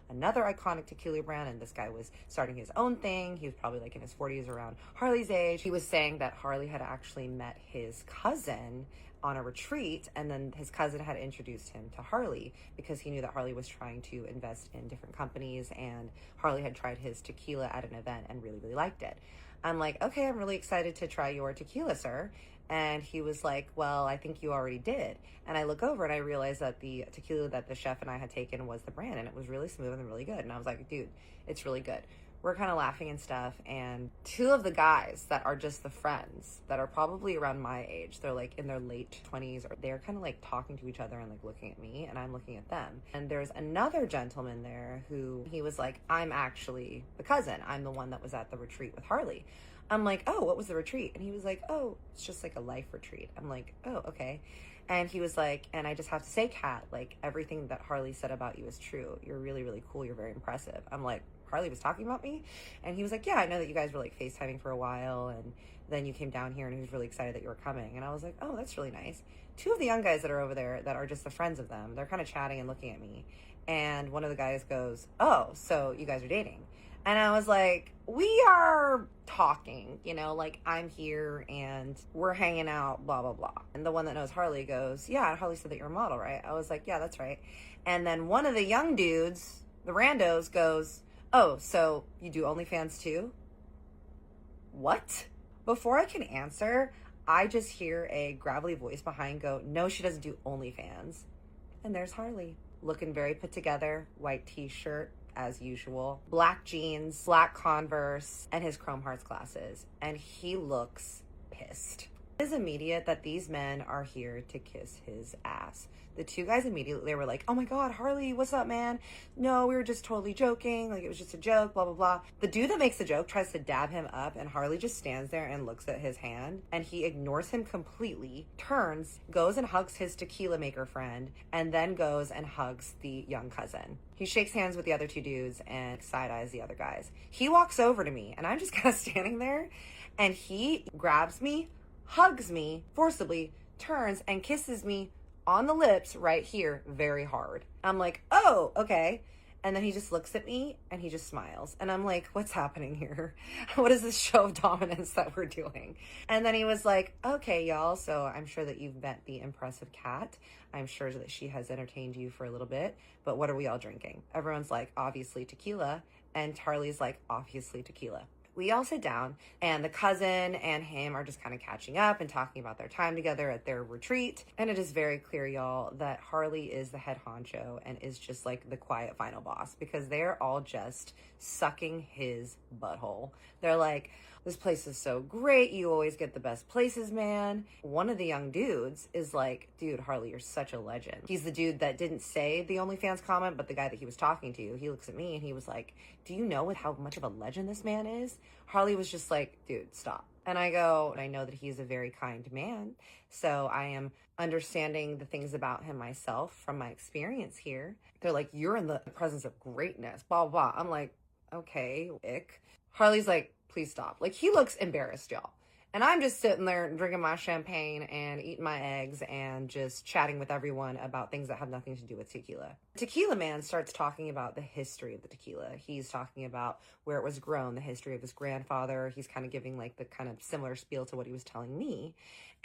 another iconic tequila brand, and this guy was starting his own thing. He was probably like in his 40s, around Harley's age. He was saying that Harley had actually met his cousin on a retreat, and then his cousin had introduced him to Harley because he knew that Harley was trying to invest in different companies, and Harley had tried his tequila at an event and really, really liked it. I'm like, okay, I'm really excited to try your tequila, sir. And he was like, well, I think you already did. And I look over and I realize that the tequila that the chef and I had taken was the brand, and it was really smooth and really good. And I was like, dude, it's really good. We're kind of laughing and stuff. And 2 of the guys that are just the friends that are probably around my age, they're like in their late 20s, or they're kind of like talking to each other and like looking at me, and I'm looking at them. And there's another gentleman there who he was like, I'm actually the cousin. I'm the one that was at the retreat with Harley. I'm like, oh, what was the retreat? And he was like, oh, it's just like a life retreat. I'm like, oh, okay. And he was like, and I just have to say, Kat, like everything that Harley said about you is true. You're really, really cool. You're very impressive. I'm like, Harley was talking about me? And he was like, yeah, I know that you guys were like FaceTiming for a while, and then you came down here and he was really excited that you were coming. And I was like, oh, that's really nice. 2 of the young guys that are over there that are just the friends of them, they're kind of chatting and looking at me. And one of the guys goes, oh, so you guys are dating? And I was like, we are talking, you know, like I'm here and we're hanging out, blah, blah, blah. And the one that knows Harley goes, yeah, Harley said that you're a model, right? I was like, yeah, that's right. And then one of the young dudes, the randos, goes, oh, so you do OnlyFans too? What? Before I can answer, I just hear a gravelly voice behind go, no, she doesn't do OnlyFans. And there's Harley, looking very put together, white t-shirt, as usual, black jeans, black Converse, and his Chrome Hearts glasses. And he looks pissed. It is immediate that these men are here to kiss his ass. The 2 guys immediately, they were like, oh my God, Harley, what's up, man? No, we were just totally joking. Like, it was just a joke, blah, blah, blah. The dude that makes the joke tries to dab him up, and Harley just stands there and looks at his hand, and he ignores him completely, turns, goes and hugs his tequila maker friend, and then goes and hugs the young cousin. He shakes hands with the other 2 dudes and side-eyes the other guys. He walks over to me, and I'm just kind of standing there, and he grabs me, hugs me forcibly, turns and kisses me on the lips right here very hard. I'm like, oh, okay. And then he just looks at me and he just smiles. And I'm like, what's happening here? What is this show of dominance that we're doing? And then he was like, okay, y'all. So I'm sure that you've met the impressive Kat. I'm sure that she has entertained you for a little bit. But what are we all drinking? Everyone's like, obviously tequila. And Charlie's like, obviously tequila. We all sit down, and the cousin and him are just kind of catching up and talking about their time together at their retreat. And it is very clear, y'all, that Harley is the head honcho and is just like the quiet final boss, because they're all just sucking his butthole. They're like, this place is so great. You always get the best places, man. One of the young dudes is like, dude, Harley, you're such a legend. He's the dude that didn't say the OnlyFans comment, but the guy that he was talking to, he looks at me and he was like, do you know how much of a legend this man is? Harley was just like, dude, stop. And I go, and I know that he's a very kind man. So I am understanding the things about him myself from my experience here. They're like, you're in the presence of greatness, blah, blah. I'm like, okay, ick. Harley's like, please stop. Like, he looks embarrassed, y'all. And I'm just sitting there drinking my champagne and eating my eggs and just chatting with everyone about things that have nothing to do with tequila. Tequila Man starts talking about the history of the tequila. He's talking about where it was grown, the history of his grandfather. He's kind of giving like the kind of similar spiel to what he was telling me.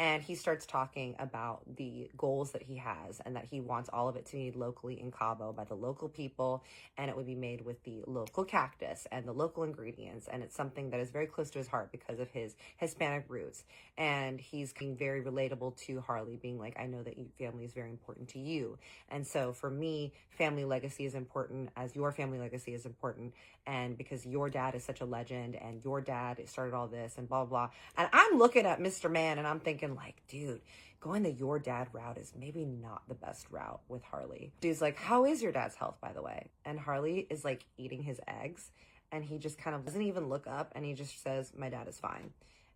And he starts talking about the goals that he has and that he wants all of it to be locally in Cabo by the local people. And it would be made with the local cactus and the local ingredients. And it's something that is very close to his heart because of his Hispanic roots. And he's being very relatable to Harley, being like, I know that family is very important to you. And so for me, family legacy is important as your family legacy is important. And because your dad is such a legend and your dad started all this and blah, blah, blah. And I'm looking at Mr. Man and I'm thinking like, dude, going the your dad route is maybe not the best route with Harley. Dude's like, how is your dad's health, by the way? And Harley is like eating his eggs and he just kind of doesn't even look up and he just says, my dad is fine.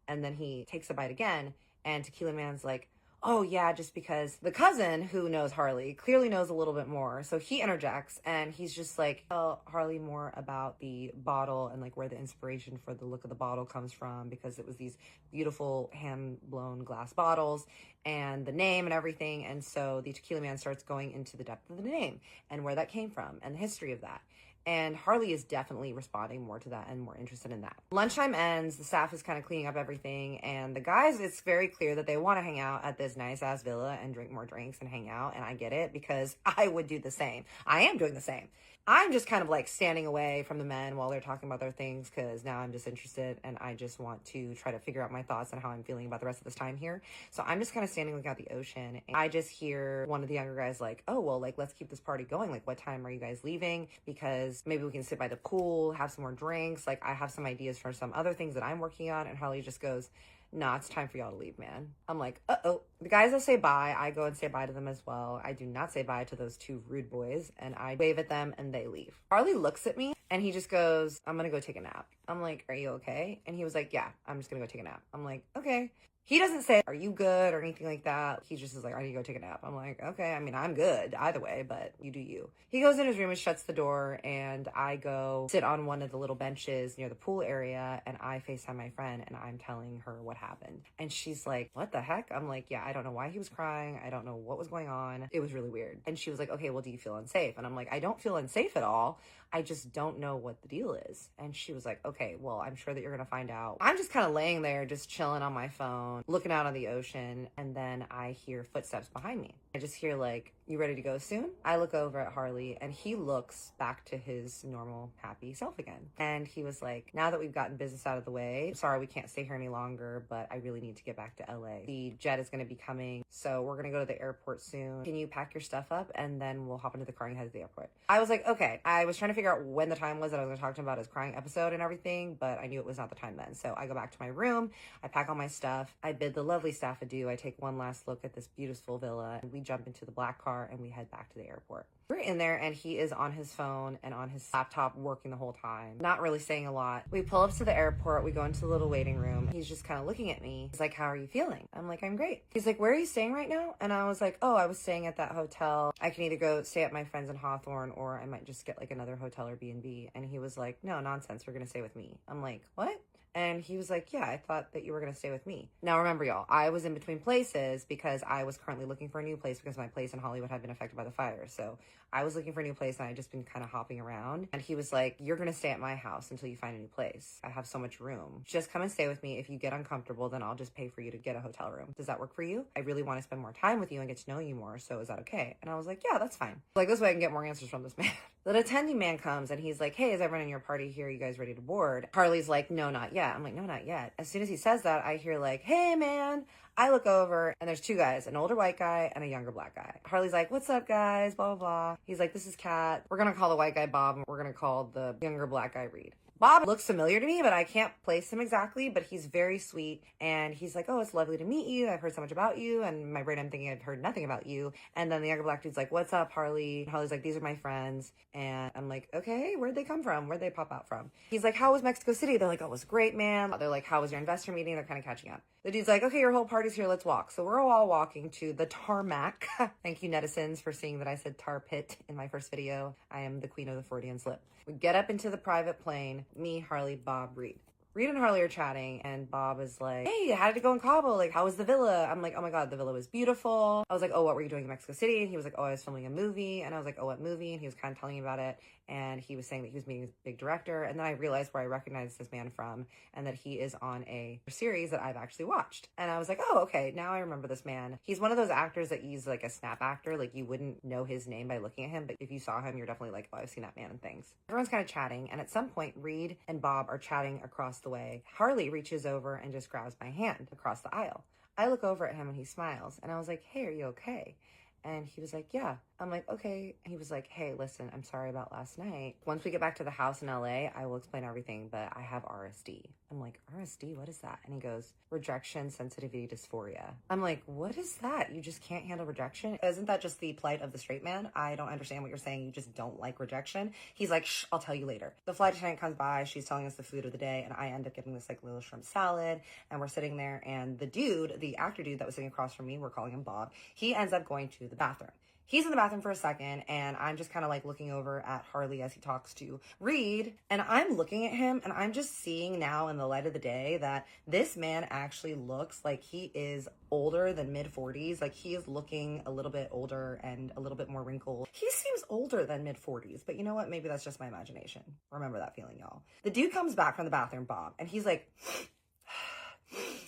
And then he takes a bite again and Tequila Man's like, oh yeah, just because the cousin who knows Harley clearly knows a little bit more. So he interjects and he's just like, tell Harley more about the bottle and like where the inspiration for the look of the bottle comes from, because it was these beautiful hand blown glass bottles and the name and everything. And so the Tequila Man starts going into the depth of the name and where that came from and the history of that. And Harley is definitely responding more to that and more interested in that. Lunchtime ends, the staff is kind of cleaning up everything, and the guys, it's very clear that they want to hang out at this nice-ass villa and drink more drinks and hang out, and I get it, because I would do the same. I am doing the same. I'm just kind of like standing away from the men while they're talking about their things, because now I'm just interested and I just want to try to figure out my thoughts and how I'm feeling about the rest of this time here. So I'm just kind of standing looking out the ocean. And I just hear one of the younger guys like, oh, well, like, let's keep this party going. Like, what time are you guys leaving? Because maybe we can sit by the pool, have some more drinks. Like, I have some ideas for some other things that I'm working on. And Harley just goes, nah, it's time for y'all to leave, man. I'm like, uh-oh. The guys that say bye, I go and say bye to them as well. I do not say bye to those two rude boys, and I wave at them and they leave. Harley looks at me and he just goes, I'm gonna go take a nap. I'm like, are you okay? And he was like, yeah, I'm just gonna go take a nap. I'm like, okay. He doesn't say, are you good or anything like that. He just is like, I need to go take a nap. I'm like, okay, I mean, I'm good either way, but you do you. He goes in his room and shuts the door, and I go sit on one of the little benches near the pool area, and I FaceTime my friend, and I'm telling her what happened. And she's like, what the heck? I'm like, yeah, I don't know why he was crying. I don't know what was going on. It was really weird. And she was like, okay, well, do you feel unsafe? And I'm like, I don't feel unsafe at all. I just don't know what the deal is. And she was like, okay, well, I'm sure that you're gonna find out. I'm just kind of laying there, just chilling on my phone, looking out on the ocean, and then I hear footsteps behind me. I just hear like, you ready to go soon? I look over at Harley and he looks back to his normal, happy self again. And he was like, now that we've gotten business out of the way, I'm sorry we can't stay here any longer, but I really need to get back to LA. The jet is gonna be coming, so we're gonna go to the airport soon. Can you pack your stuff up and then we'll hop into the car and head to the airport? I was like, okay. I was trying to figure out when the time was that I was gonna talk to him about his crying episode and everything, but I knew it was not the time then. So I go back to my room, I pack all my stuff, I bid the lovely staff adieu, I take one last look at this beautiful villa, and we jump into the black car and we head back to the airport. We're in there and he is on his phone and on his laptop working the whole time, not really saying a lot. We pull up to the airport, we go into the little waiting room. He's just kind of looking at me. He's like, how are you feeling? I'm like, I'm great. He's like, where are you staying right now? And I was like, oh, I was staying at that hotel. I can either go stay at my friends in Hawthorne or I might just get like another hotel or B&B. And he was like, no, nonsense, you're gonna stay with me. I'm like, what? And he was like, yeah, I thought that you were going to stay with me. Now, remember, y'all, I was in between places because I was currently looking for a new place because my place in Hollywood had been affected by the fire. So I was looking for a new place and I had just been kind of hopping around. And he was like, you're going to stay at my house until you find a new place. I have so much room. Just come and stay with me. If you get uncomfortable, then I'll just pay for you to get a hotel room. Does that work for you? I really want to spend more time with you and get to know you more. So is that okay? And I was like, yeah, that's fine. Like, this way I can get more answers from this man. The attending man comes and he's like, hey, is everyone in your party here? You guys ready to board? Harley's like, no, not yet. I'm like, no, not yet. As soon as he says that, I hear like, hey, man. I look over and there's two guys, an older white guy and a younger black guy. Harley's like, what's up, guys? Blah, blah, blah. He's like, this is Kat. We're going to call the white guy Bob and we're going to call the younger black guy Reed. Bob looks familiar to me, but I can't place him exactly, but he's very sweet. And he's like, oh, it's lovely to meet you. I've heard so much about you. And in my brain, I'm thinking I've heard nothing about you. And then the younger black dude's like, what's up, Harley? And Harley's like, these are my friends. And I'm like, okay, where'd they come from? Where'd they pop out from? He's like, how was Mexico City? They're like, oh, it was great, man. They're like, how was your investor meeting? They're kind of catching up. The dude's like, okay, your whole party's here. Let's walk. So we're all walking to the tarmac. Thank you, netizens, for seeing that I said tar pit in my first video. I am the queen of the Freudian slip. We get up into the private plane, me, Harley, Bob, Reed. Reed and Harley are chatting, and Bob is like, hey, how did it go in Cabo? Like, how was the villa? I'm like, oh my God, the villa was beautiful. I was like, oh, what were you doing in Mexico City? And he was like, oh, I was filming a movie. And I was like, oh, what movie? And he was kind of telling me about it. And he was saying that he was meeting this big director. And then I realized where I recognized this man from, and that he is on a series that I've actually watched. And I was like, oh, okay, now I remember this man. He's one of those actors that he's like a snap actor. Like, you wouldn't know his name by looking at him, but if you saw him, you're definitely like, oh, I've seen that man in things. Everyone's kind of chatting, and at some point, Reed and Bob are chatting across the way. Harley reaches over and just grabs my hand across the aisle. I look over at him and he smiles, and I was like, hey, are you okay? And he was like, yeah. I'm like, okay. And he was like, hey, listen, I'm sorry about last night. Once we get back to the house in LA, I will explain everything, but I have RSD. I'm like, RSD? What is that? And he goes, rejection sensitivity dysphoria. I'm like, what is that? You just can't handle rejection? Isn't that just the plight of the straight man? I don't understand what you're saying. You just don't like rejection. He's like, shh, I'll tell you later. The flight attendant comes by. She's telling us the food of the day, and I end up getting this like little shrimp salad, and we're sitting there, and the dude, the actor dude that was sitting across from me, we're calling him Bob, he ends up going to the bathroom. He's in the bathroom for a second, and I'm just kind of like looking over at Harley as he talks to Reed, and I'm looking at him, and I'm just seeing now in the light of the day that this man actually looks like he is older than mid-40s. Like, he is looking a little bit older and a little bit more wrinkled. He seems older than mid-40s, but you know what? Maybe that's just my imagination. Remember that feeling, y'all. The dude comes back from the bathroom, Bob, and he's like,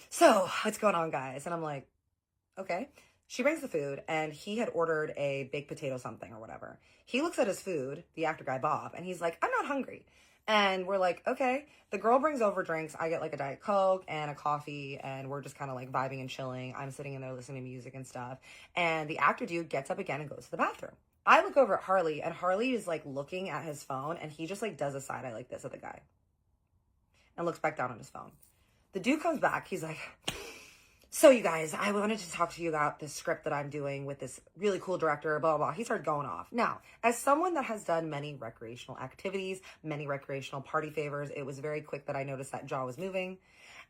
so, what's going on, guys? And I'm like, okay. She brings the food, and he had ordered a baked potato something or whatever. He looks at his food, the actor guy Bob, and he's like, I'm not hungry. And we're like, okay. The girl brings over drinks. I get like a Diet Coke and a coffee, and we're just kind of like vibing and chilling. I'm sitting in there listening to music and stuff. And the actor dude gets up again and goes to the bathroom. I look over at Harley, and Harley is like looking at his phone, and he just like does a side eye like this at the guy and looks back down on his phone. The dude comes back. He's like, so you guys, I wanted to talk to you about this script that I'm doing with this really cool director, blah, blah, blah. He started going off. Now, as someone that has done many recreational activities, many recreational party favors, it was very quick that I noticed that jaw was moving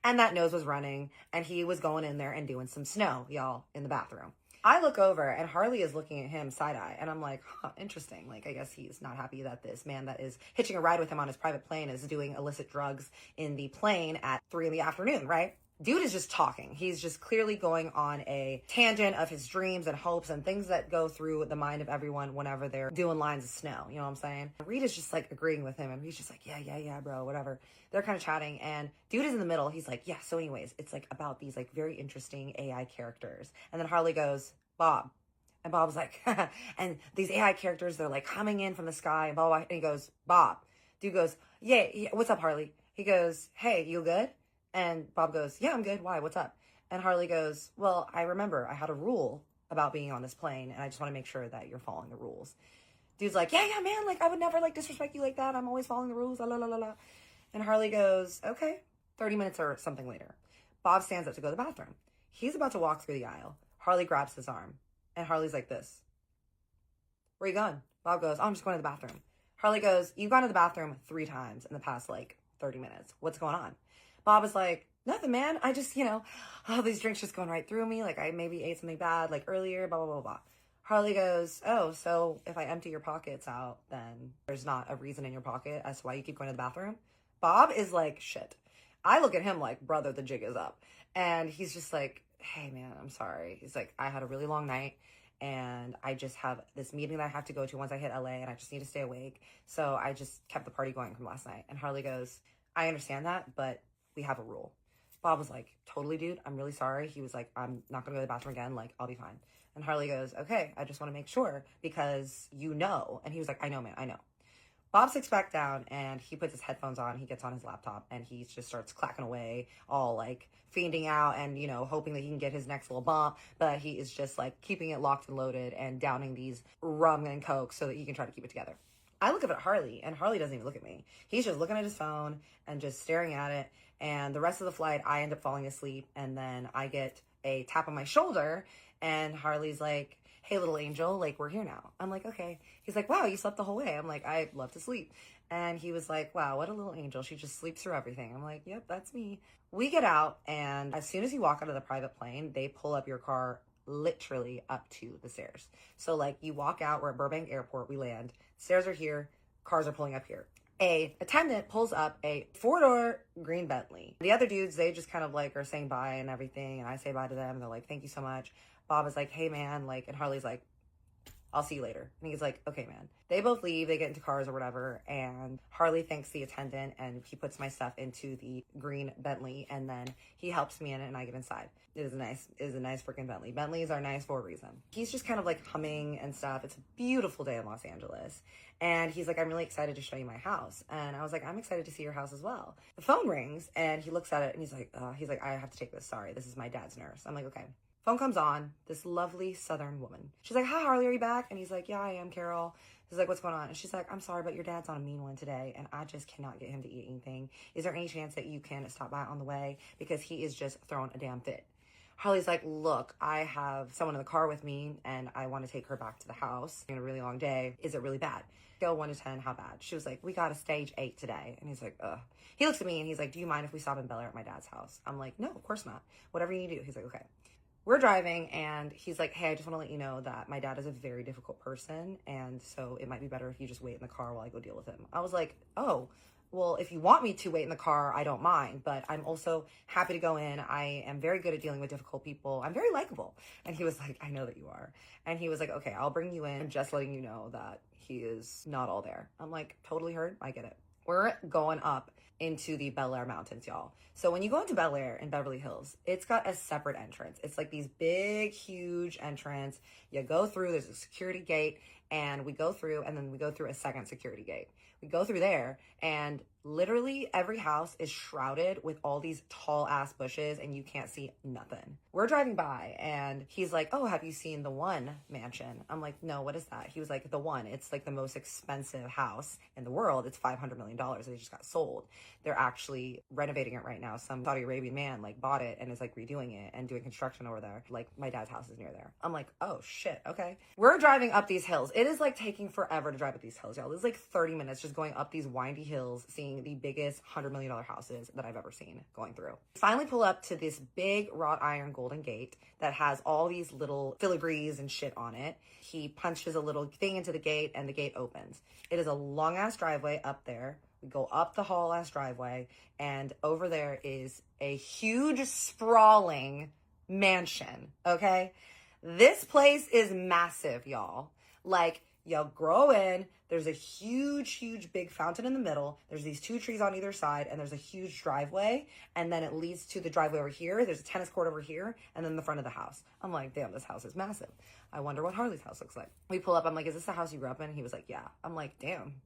and that nose was running, and he was going in there and doing some snow, y'all, in the bathroom. I look over, and Harley is looking at him side-eye, and I'm like, huh, interesting. Like, I guess he's not happy that this man that is hitching a ride with him on his private plane is doing illicit drugs in the plane at 3 p.m, right? Dude is just talking. He's just clearly going on a tangent of his dreams and hopes and things that go through the mind of everyone whenever they're doing lines of snow. You know what I'm saying? Reed is just like agreeing with him, and he's just like, yeah, bro, whatever. They're kind of chatting, and dude is in the middle. He's like, yeah, so anyways, it's like about these like very interesting AI characters. And then Harley goes, Bob. And Bob's like, and these AI characters, they're like coming in from the sky, and blah, blah, blah. And he goes, Bob. Dude goes, yeah, what's up, Harley? He goes, hey, you good? And Bob goes, yeah, I'm good. Why? What's up? And Harley goes, well, I remember I had a rule about being on this plane, and I just want to make sure that you're following the rules. Dude's like, yeah, man, like, I would never, like, disrespect you like that. I'm always following the rules, la, la, la, la. And Harley goes, okay. 30 minutes or something later, Bob stands up to go to the bathroom. He's about to walk through the aisle. Harley grabs his arm, and Harley's like this. Where you going? Bob goes, oh, I'm just going to the bathroom. Harley goes, you've gone to the bathroom 3 times in the past, like, 30 minutes. What's going on? Bob is like, nothing, man. I just, these drinks just going right through me. Like, I maybe ate something bad, like, earlier, blah, blah, blah, blah. Harley goes, oh, so if I empty your pockets out, then there's not a reason in your pocket as to why you keep going to the bathroom? Bob is like, shit. I look at him like, brother, the jig is up. And he's just like, hey, man, I'm sorry. He's like, I had a really long night, and I just have this meeting that I have to go to once I hit LA, and I just need to stay awake. So I just kept the party going from last night. And Harley goes, I understand that, but we have a rule. Bob was like, totally, dude. I'm really sorry. He was like, I'm not going to go to the bathroom again. Like, I'll be fine. And Harley goes, okay, I just want to make sure because you know. And he was like, I know, man, I know. Bob sits back down, and he puts his headphones on. He gets on his laptop, and he just starts clacking away, all like fiending out and, hoping that he can get his next little bump. But he is just like keeping it locked and loaded and downing these rum and coke so that he can try to keep it together. I look up at Harley, and Harley doesn't even look at me. He's just looking at his phone and just staring at it. And the rest of the flight, I end up falling asleep. And then I get a tap on my shoulder, and Harley's like, hey, little angel, like, we're here now. I'm like, okay. He's like, wow, you slept the whole way. I'm like, I love to sleep. And he was like, wow, what a little angel. She just sleeps through everything. I'm like, yep, that's me. We get out, and as soon as you walk out of the private plane, they pull up your car literally up to the stairs. So, like, you walk out, we're at Burbank Airport, we land, stairs are here, cars are pulling up here. a attendant pulls up a 4-door green Bentley. The other dudes, they just kind of like are saying bye and everything, and I say bye to them. They're like, thank you so much. Bob is like, hey man, like, and Harley's like, I'll see you later. And he's like, okay, man. They both leave, they get into cars or whatever, and Harley thanks the attendant, and he puts my stuff into the green Bentley, and then he helps me in it, and I get inside. It is a nice freaking Bentley. Bentleys are nice for a reason. He's just kind of like humming and stuff. It's a beautiful day in Los Angeles. And he's like, I'm really excited to show you my house. And I was like, I'm excited to see your house as well. The phone rings, and he looks at it, and he's like, I have to take this. Sorry, this is my dad's nurse. I'm like, okay. Phone comes on, this lovely Southern woman. She's like, hi, Harley, are you back? And he's like, yeah, I am, Carol. He's like, what's going on? And she's like, I'm sorry, but your dad's on a mean one today, and I just cannot get him to eat anything. Is there any chance that you can stop by on the way? Because he is just throwing a damn fit. Harley's like, look, I have someone in the car with me, and I want to take her back to the house. It's been a really long day. Is it really bad? Scale 1 to 10, how bad? She was like, we got a stage 8 today. And he's like, ugh. He looks at me, and he's like, do you mind if we stop in Bel Air at my dad's house? I'm like, no, of course not. Whatever you need to do. He's like, okay. We're driving, and he's like, hey, I just want to let you know that my dad is a very difficult person, and so it might be better if you just wait in the car while I go deal with him. I was like, oh, well, if you want me to wait in the car, I don't mind, but I'm also happy to go in. I am very good at dealing with difficult people. I'm very likable. And he was like, I know that you are. And he was like, okay, I'll bring you in. I'm just letting you know that he is not all there. I'm like, totally heard. I get it. We're going up into the Bel Air Mountains, y'all. So when you go into Bel Air in Beverly Hills, it's got a separate entrance. It's like these big, huge entrance. You go through, there's a security gate, and we go through, and then we go through a second security gate. We go through there, and literally every house is shrouded with all these tall ass bushes, and you can't see nothing. We're driving by, and he's like, oh, have you seen the One mansion? I'm like, no, what is that? He was like, the One. It's like the most expensive house in the world. It's $500 million. It just got sold. They're actually renovating it right now. Some Saudi Arabian man like bought it and is like redoing it and doing construction over there. Like my dad's house is near there. I'm like, oh shit, okay. We're driving up these hills. It is like taking forever to drive up these hills, y'all. This is like 30 minutes just going up these windy hills, seeing the biggest $100 million houses that I've ever seen going through. Finally pull up to this big wrought iron golden gate that has all these little filigrees and shit on it. He punches a little thing into the gate, and the gate opens. It is a long ass driveway up there. We go up the whole ass driveway, and over there is a huge sprawling mansion, okay? This place is massive, y'all. Like, you grow in, there's a huge big fountain in the middle. There's these 2 trees on either side, and there's a huge driveway, and then it leads to the driveway over here. There's a tennis court over here, and then the front of the house. I'm like, damn, this house is massive. I wonder what Harley's house looks like. We pull up, I'm like, is this the house you grew up in? He was like, yeah. I'm like, damn,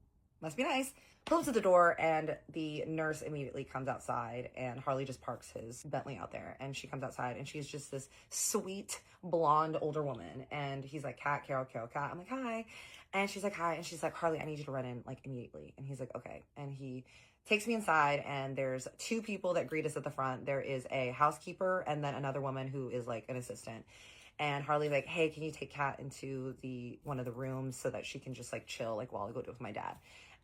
must be nice. Pull up to the door, and the nurse immediately comes outside, and Harley just parks his Bentley out there, and she comes outside, and she's just this sweet, blonde, older woman, and he's like, Carol, Kat. I'm like, hi. And she's like, hi. And she's like, Harley, I need you to run in, like, immediately. And he's like, okay. And he takes me inside, and there's 2 people that greet us at the front. There is a housekeeper and then another woman who is, like, an assistant. And Harley's like, hey, can you take Kat into one of the rooms so that she can just, like, chill, like, while I go do it with my dad?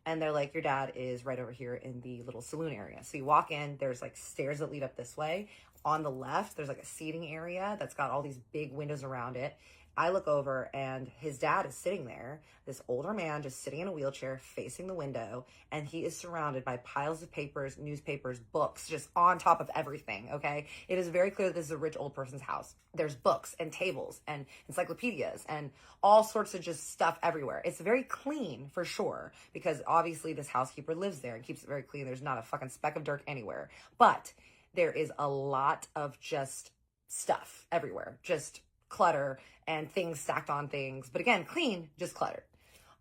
And they're like, your dad is right over here in the little saloon area. So you walk in, there's, like, stairs that lead up this way. On the left, there's, like, a seating area that's got all these big windows around it. I look over, and his dad is sitting there, this older man just sitting in a wheelchair facing the window, and he is surrounded by piles of papers, newspapers, books, just on top of everything, okay? It is very clear that this is a rich old person's house. There's books and tables and encyclopedias and all sorts of just stuff everywhere. It's very clean, for sure, because obviously this housekeeper lives there and keeps it very clean. There's not a fucking speck of dirt anywhere. But there is a lot of just stuff everywhere, just clutter and things stacked on things, but again, clean, just cluttered.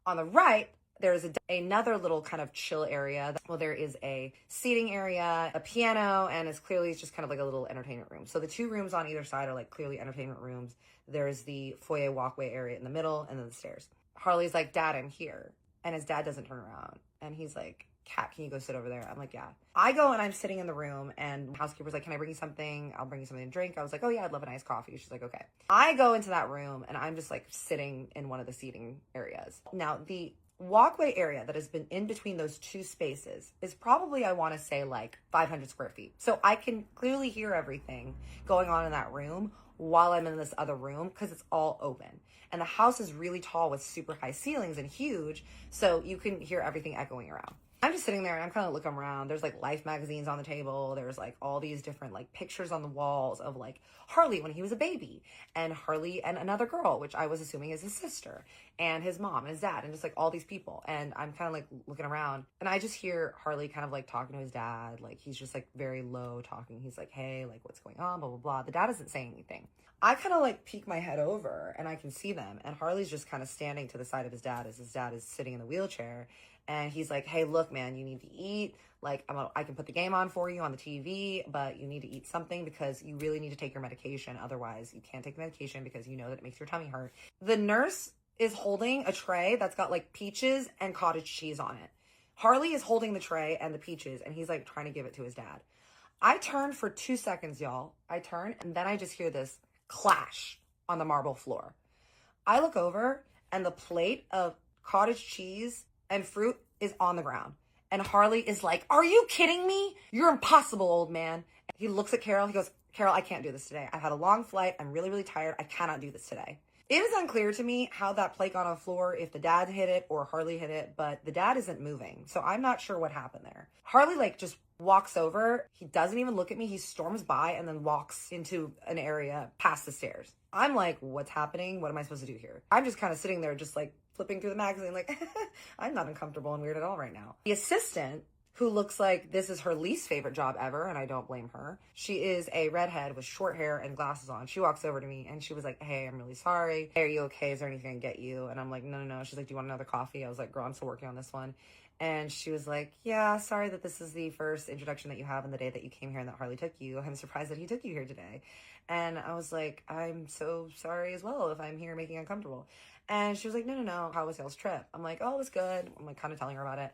On the right, there's another little kind of chill area. Well, there is a seating area, a piano, and it's just kind of like a little entertainment room. So the 2 rooms on either side are like clearly entertainment rooms. There's the foyer walkway area in the middle, and then the stairs. Harley's like, Dad, I'm here. And his dad doesn't turn around. And he's like, Kat, can you go sit over there? I'm like, yeah. I go, and I'm sitting in the room, and the housekeeper's like, can I bring you something? I'll bring you something to drink. I was like, oh yeah, I'd love a nice coffee. She's like, okay. I go into that room, and I'm just like sitting in one of the seating areas. Now, the walkway area that has been in between those 2 spaces is probably, I want to say, like 500 square feet. So I can clearly hear everything going on in that room while I'm in this other room, because it's all open. And the house is really tall with super high ceilings and huge, so you can hear everything echoing around. I'm just sitting there and I'm kind of looking around. There's like Life magazines on the table. There's like all these different like pictures on the walls of like Harley when he was a baby, and Harley and another girl, which I was assuming is his sister, and his mom and his dad, and just like all these people. And I'm kind of like looking around and I just hear Harley kind of like talking to his dad. Like he's just like very low talking. He's like, hey, like what's going on, blah, blah, blah. The dad isn't saying anything. I kind of like peek my head over and I can see them, and Harley's just kind of standing to the side of his dad as his dad is sitting in the wheelchair. And he's like, hey, look, man, you need to eat. Like, I can put the game on for you on the TV, but you need to eat something because you really need to take your medication. Otherwise, you can't take the medication because you know that it makes your tummy hurt. The nurse is holding a tray that's got like peaches and cottage cheese on it. Harley is holding the tray and the peaches, and he's like trying to give it to his dad. I turn for 2 seconds, y'all. I turn, and then I just hear this clash on the marble floor. I look over, and the plate of cottage cheese and fruit is on the ground. And Harley is like, are you kidding me? You're impossible, old man. And he looks at Carol. He goes, Carol, I can't do this today. I've had a long flight. I'm really, really tired. I cannot do this today. It is unclear to me how that plate got on the floor, if the dad hit it or Harley hit it, but the dad isn't moving. So I'm not sure what happened there. Harley like just walks over. He doesn't even look at me. He storms by and then walks into an area past the stairs. I'm like, what's happening? What am I supposed to do here? I'm just kind of sitting there just like flipping through the magazine like, I'm not uncomfortable and weird at all right now. The assistant, who looks like this is her least favorite job ever, and I don't blame her. She is a redhead with short hair and glasses on. She walks over to me and she was like, hey, I'm really sorry. Hey, are you okay? Is there anything I can get you? And I'm like, no, no, no. She's like, do you want another coffee? I was like, girl, I'm still working on this one. And she was like, yeah, sorry that this is the first introduction that you have in the day that you came here and that Harley took you. I'm surprised that he took you here today. And I was like, I'm so sorry as well if I'm here making you uncomfortable. And she was like, no, no, no. How was y'all's trip? I'm like, oh, it was good. I'm like kind of telling her about it.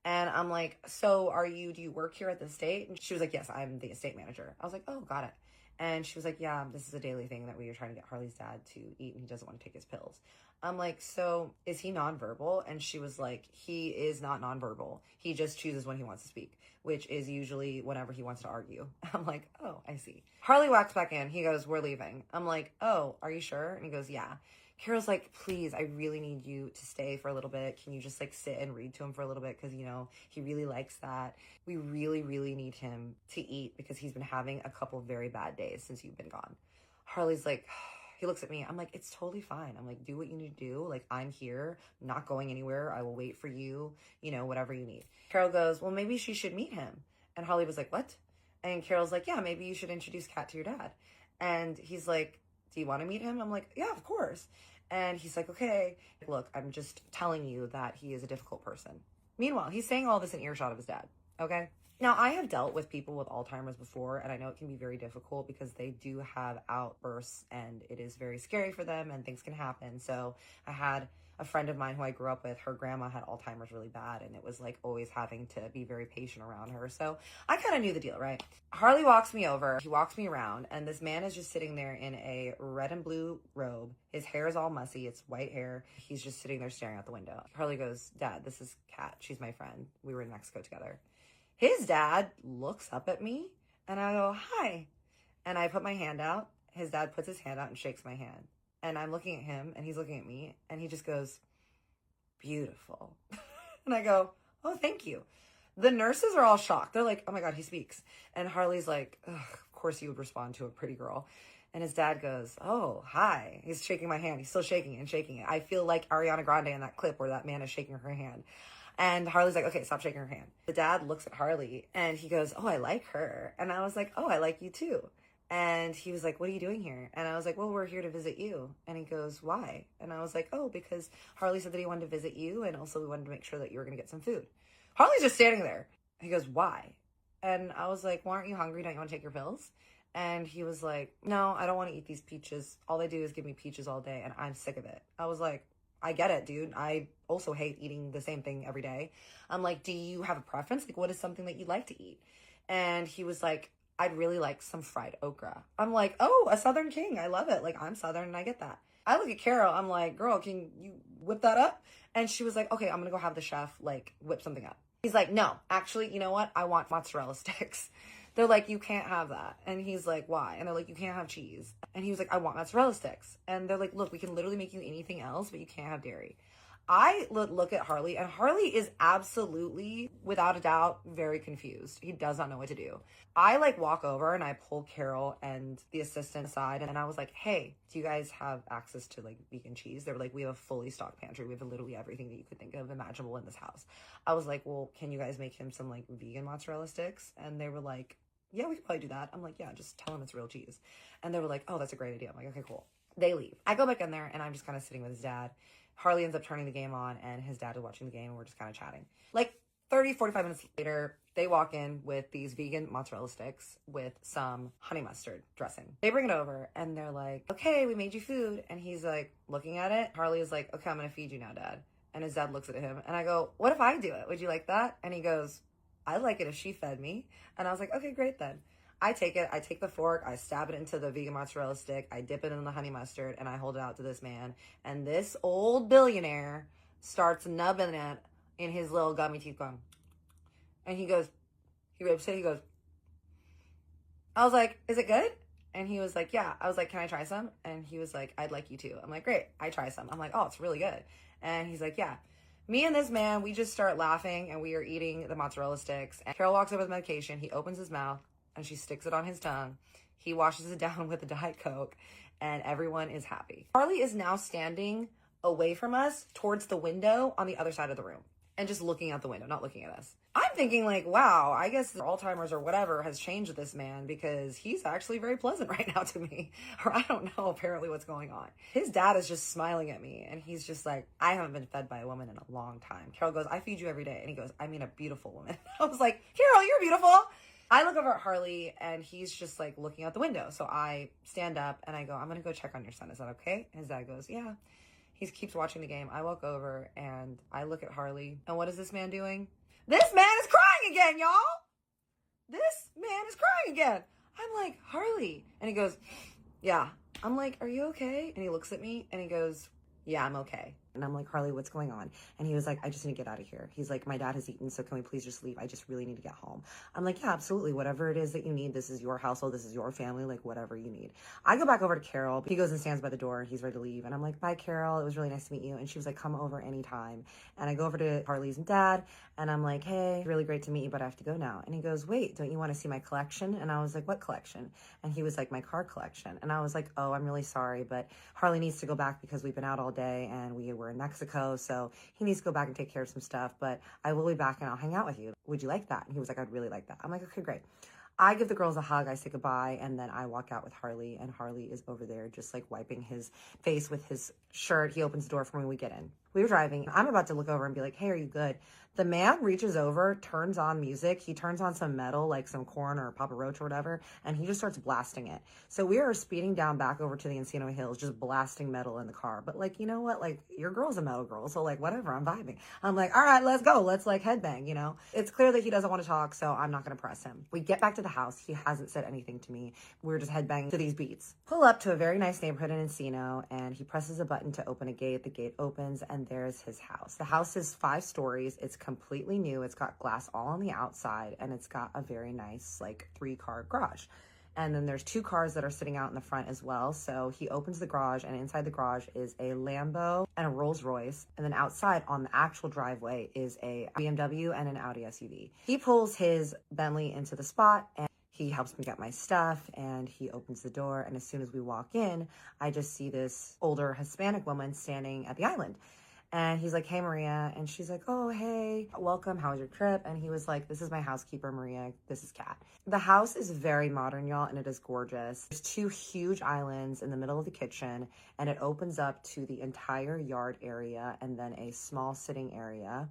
And I'm like, so do you work here at the estate? And she was like, yes, I'm the estate manager. I was like, oh, got it. And she was like, yeah, this is a daily thing that we are trying to get Harley's dad to eat, and he doesn't want to take his pills. I'm like, so is he nonverbal? And she was like, he is not nonverbal. He just chooses when he wants to speak, which is usually whenever he wants to argue. I'm like, oh, I see. Harley walks back in. He goes, we're leaving. I'm like, oh, are you sure? And he goes, yeah. Carol's like, please, I really need you to stay for a little bit. Can you just like sit and read to him for a little bit? Because, you know, he really likes that. We really, really need him to eat because he's been having a couple of very bad days since you've been gone. Harley's like, he looks at me. I'm like, it's totally fine. I'm like, do what you need to do. Like, I'm here, not going anywhere. I will wait for you, you know, whatever you need. Carol goes, well, maybe she should meet him. And Harley was like, what? And Carol's like, yeah, maybe you should introduce Kat to your dad. And he's like, do you want to meet him? I'm like, yeah, of course. And he's like, okay, look, I'm just telling you that he is a difficult person. Meanwhile, he's saying all this in earshot of his dad, okay? Now, I have dealt with people with Alzheimer's before, and I know it can be very difficult because they do have outbursts, and it is very scary for them, and things can happen. So I had a friend of mine who I grew up with, her grandma had Alzheimer's really bad, and it was like always having to be very patient around her. So I kind of knew the deal, right? Harley walks me over, he walks me around, and this man is just sitting there in a red and blue robe. His hair is all mussy, it's white hair. He's just sitting there staring out the window. Harley goes, Dad, this is Kat. She's my friend. We were in Mexico together. His dad looks up at me, and I go, hi. And I put my hand out. His dad puts his hand out and shakes my hand. And I'm looking at him, and he's looking at me, and he just goes, beautiful. And I go, oh, thank you. The nurses are all shocked. They're like, oh my God, he speaks. And Harley's like, of course you would respond to a pretty girl. And his dad goes, oh, hi. He's shaking my hand. He's still shaking it and shaking it. I feel like Ariana Grande in that clip where that man is shaking her hand. And Harley's like, okay, stop shaking her hand. The dad looks at Harley, and he goes, oh, I like her. And I was like, oh, I like you too. And he was like, what are you doing here? And I was like, well, we're here to visit you. And he goes, why? And I was like, oh, because Harley said that he wanted to visit you, and also we wanted to make sure that you were going to get some food. Harley's just standing there. He goes, why? And I was like, well, aren't you hungry? Don't you want to take your pills? And he was like, no, I don't want to eat these peaches. All they do is give me peaches all day, and I'm sick of it. I was like, I get it, dude. I also hate eating the same thing every day. I'm like, do you have a preference? Like, what is something that you like to eat? And he was like, I'd really like some fried okra. I'm like, oh, a Southern king. I love it. Like, I'm Southern and I get that. I look at Carol. I'm like, girl, can you whip that up? And she was like, okay, I'm going to go have the chef, like, whip something up. He's like, no, actually, you know what? I want mozzarella sticks. They're like, you can't have that. And he's like, why? And they're like, you can't have cheese. And he was like, I want mozzarella sticks. And they're like, look, we can literally make you anything else, but you can't have dairy. I look at Harley, and Harley is absolutely, without a doubt, very confused. He does not know what to do. I like walk over and I pull Carol and the assistant aside, and I was like, hey, do you guys have access to like vegan cheese? They were like, we have a fully stocked pantry. We have literally everything that you could think of imaginable in this house. I was like, well, can you guys make him some like vegan mozzarella sticks? And they were like, yeah, we could probably do that. I'm like, yeah, just tell him it's real cheese. And they were like, oh, that's a great idea. I'm like, okay, cool. They leave. I go back in there and I'm just kind of sitting with his dad. Harley ends up turning the game on and his dad is watching the game and we're just kind of chatting. Like 30, 45 minutes later, they walk in with these vegan mozzarella sticks with some honey mustard dressing. They bring it over and they're like, okay, we made you food. And he's like looking at it. Harley is like, okay, I'm going to feed you now, Dad. And his dad looks at him and I go, what if I do it? Would you like that? And he goes, I'd like it if she fed me. And I was like, okay, great then. I take it, I take the fork, I stab it into the vegan mozzarella stick, I dip it in the honey mustard, and I hold it out to this man. And this old billionaire starts nubbing it in his little gummy teeth going. And he goes, he rips it, he goes, I was like, is it good? And he was like, yeah. I was like, can I try some? And he was like, I'd like you to. I'm like, great, I try some. I'm like, oh, it's really good. And he's like, yeah. Me and this man, we just start laughing and we are eating the mozzarella sticks. And Carol walks over with medication, he opens his mouth, and she sticks it on his tongue. He washes it down with a Diet Coke, and everyone is happy. Harley is now standing away from us towards the window on the other side of the room and just looking out the window, not looking at us. I'm thinking like, wow, I guess Alzheimer's or whatever has changed this man because he's actually very pleasant right now to me. Or I don't know apparently what's going on. His dad is just smiling at me and he's just like, I haven't been fed by a woman in a long time. Carol goes, I feed you every day. And he goes, I mean a beautiful woman. I was like, Carol, you're beautiful. I look over at Harley and he's just like looking out the window. So I stand up and I go, I'm going to go check on your son. Is that okay? His dad goes, yeah. He keeps watching the game. I walk over and I look at Harley. And what is this man doing? This man is crying again, y'all. This man is crying again. I'm like, Harley. And he goes, yeah. I'm like, are you okay? And he looks at me and he goes, yeah, I'm okay. And I'm like, Harley, what's going on? And he was like, I just need to get out of here. He's like, my dad has eaten, so can we please just leave? I just really need to get home. I'm like, yeah, absolutely. Whatever it is that you need, this is your household, this is your family, like whatever you need. I go back over to Carol. He goes and stands by the door and he's ready to leave. And I'm like, bye, Carol. It was really nice to meet you. And she was like, come over anytime. And I go over to Harley's dad and I'm like, hey, really great to meet you, but I have to go now. And he goes, wait, don't you want to see my collection? And I was like, what collection? And he was like, my car collection. And I was like, oh, I'm really sorry, but Harley needs to go back because we've been out all day and we were in Mexico. So he needs to go back and take care of some stuff, but I will be back and I'll hang out with you. Would you like that? And he was like, I'd really like that. I'm like, okay, great. I give the girls a hug, I say goodbye, and then I walk out with Harley, and Harley is over there just like wiping his face with his shirt. He opens the door for me, we get in. We were driving. I'm about to look over and be like, hey, are you good? The man reaches over, turns on music. He turns on some metal, like some Korn or Papa Roach or whatever, and he just starts blasting it. So we are speeding down back over to the Encino Hills, just blasting metal in the car. But like, you know what? Like, your girl's a metal girl, so like, whatever, I'm vibing. I'm like, all right, let's go. Let's like headbang, you know? It's clear that he doesn't want to talk, so I'm not going to press him. We get back to the house. He hasn't said anything to me. We're just headbanging to these beats. Pull up to a very nice neighborhood in Encino, and he presses a button to open a gate. The gate opens, and there's his house. The house is 5 stories. It's completely new. It's got glass all on the outside, and it's got a very nice, like, 3-car garage. And then there's 2 cars that are sitting out in the front as well. So he opens the garage, and inside the garage is a Lambo and a Rolls Royce. And then outside on the actual driveway is a BMW and an Audi SUV. He pulls his Bentley into the spot, and he helps me get my stuff, and he opens the door. And as soon as we walk in, I just see this older Hispanic woman standing at the island. And he's like, hey, Maria. And she's like, oh, hey, welcome. How was your trip? And he was like, this is my housekeeper, Maria. This is Kat. The house is very modern, y'all, and it is gorgeous. There's 2 huge islands in the middle of the kitchen, and it opens up to the entire yard area and then a small sitting area.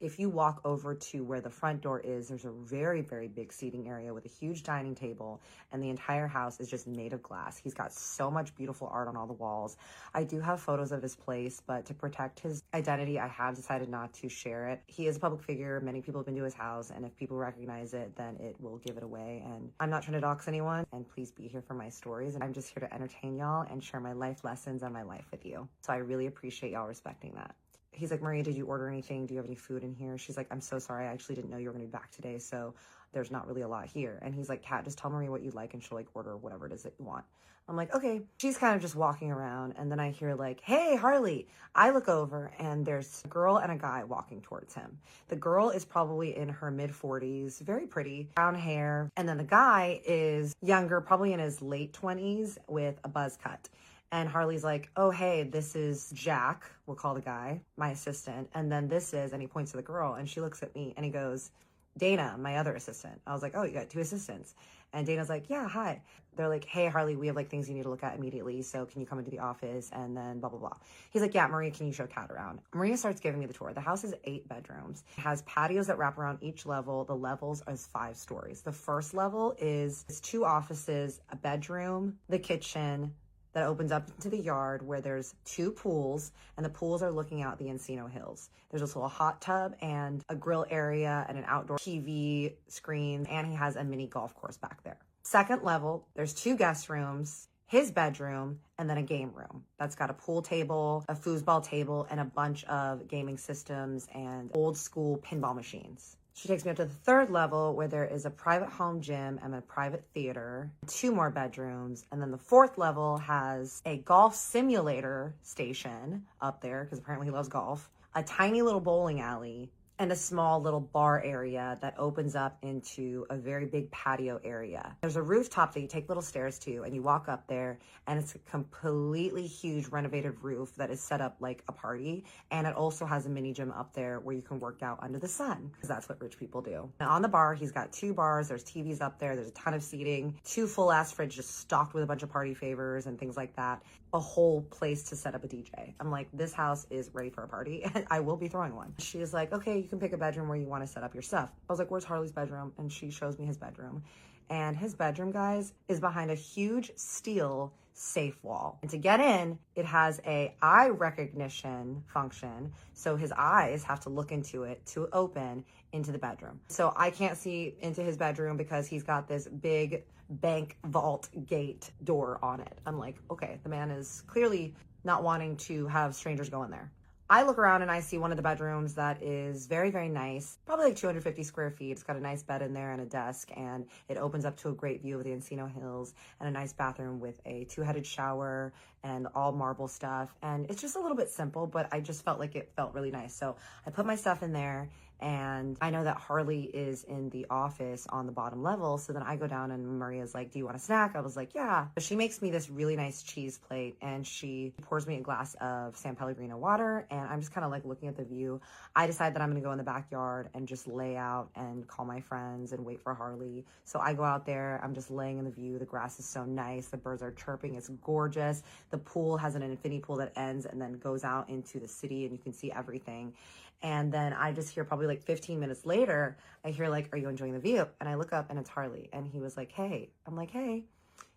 If you walk over to where the front door is, there's a very, very big seating area with a huge dining table, and the entire house is just made of glass. He's got so much beautiful art on all the walls. I do have photos of his place, but to protect his identity, I have decided not to share it. He is a public figure. Many people have been to his house, and if people recognize it, then it will give it away. And I'm not trying to dox anyone, and please be here for my stories. And I'm just here to entertain y'all and share my life lessons and my life with you. So I really appreciate y'all respecting that. he's like, Maria, did you order anything? Do you have any food in here? She's like, I'm so sorry. I actually didn't know you were going to be back today. So there's not really a lot here. And he's like, Kat, just tell Maria what you'd like and she'll like order whatever it is that you want. I'm like, okay. She's kind of just walking around and then I hear like, hey, Harley. I look over and there's a girl and a guy walking towards him. The girl is probably in her mid 40s, very pretty, brown hair. And then the guy is younger, probably in his late 20s with a buzz cut. And Harley's like, oh, hey, this is Jack, we'll call the guy, my assistant. And then this is, and he points to the girl and she looks at me and he goes, Dana, my other assistant. I was like, oh, you got two assistants. And Dana's like, yeah, hi. They're like, hey, Harley, we have like things you need to look at immediately. So can you come into the office? And then blah, blah, blah. He's like, yeah, Maria, can you show Kat around? Maria starts giving me the tour. The house is 8 bedrooms. It has patios that wrap around each level. The levels is 5 stories. The first level is 2 offices, a bedroom, the kitchen, that opens up into the yard where there's 2 pools and the pools are looking out the Encino Hills. There's also a hot tub and a grill area and an outdoor TV screen, and he has a mini golf course back there. Second level, there's 2 guest rooms, his bedroom, and then a game room that's got a pool table, a foosball table, and a bunch of gaming systems and old school pinball machines. She takes me up to the 3rd level where there is a private home gym and a private theater, 2 more bedrooms. And then the 4th level has a golf simulator station up there because apparently he loves golf, a tiny little bowling alley, and a small little bar area that opens up into a very big patio area. There's a rooftop that you take little stairs to and you walk up there and it's a completely huge renovated roof that is set up like a party. And it also has a mini gym up there where you can work out under the sun because that's what rich people do. Now on the bar, he's got 2 bars, there's TVs up there, there's a ton of seating, 2 full ass fridges just stocked with a bunch of party favors and things like that. A whole place to set up a DJ. I'm like, this house is ready for a party and I will be throwing one. She is like, okay, you can pick a bedroom where you want to set up your stuff. I was like, where's Harley's bedroom? And she shows me his bedroom. And his bedroom, guys, is behind a huge steel safe wall. And to get in, it has a eye recognition function. So his eyes have to look into it to open into the bedroom. So I can't see into his bedroom because he's got this big bank vault gate door on it. I'm like, okay, the man is clearly not wanting to have strangers go in there. I look around and I see one of the bedrooms that is very, very nice, probably like 250 square feet. It's got a nice bed in there and a desk, and it opens up to a great view of the Encino Hills and a nice bathroom with a 2-headed shower and all marble stuff. And it's just a little bit simple, but I just felt like it felt really nice. So I put my stuff in there. And I know that Harley is in the office on the bottom level. So then I go down and Maria's like, do you want a snack? I was like, yeah. So she makes me this really nice cheese plate and she pours me a glass of San Pellegrino water. And I'm just kind of like looking at the view. I decide that I'm going to go in the backyard and just lay out and call my friends and wait for Harley. So I go out there. I'm just laying in the view. The grass is so nice. The birds are chirping. It's gorgeous. The pool has an infinity pool that ends and then goes out into the city and you can see everything. And then I just hear probably like 15 minutes later, I hear like, are you enjoying the view? And I look up and it's Harley. And he was like, hey. I'm like, hey.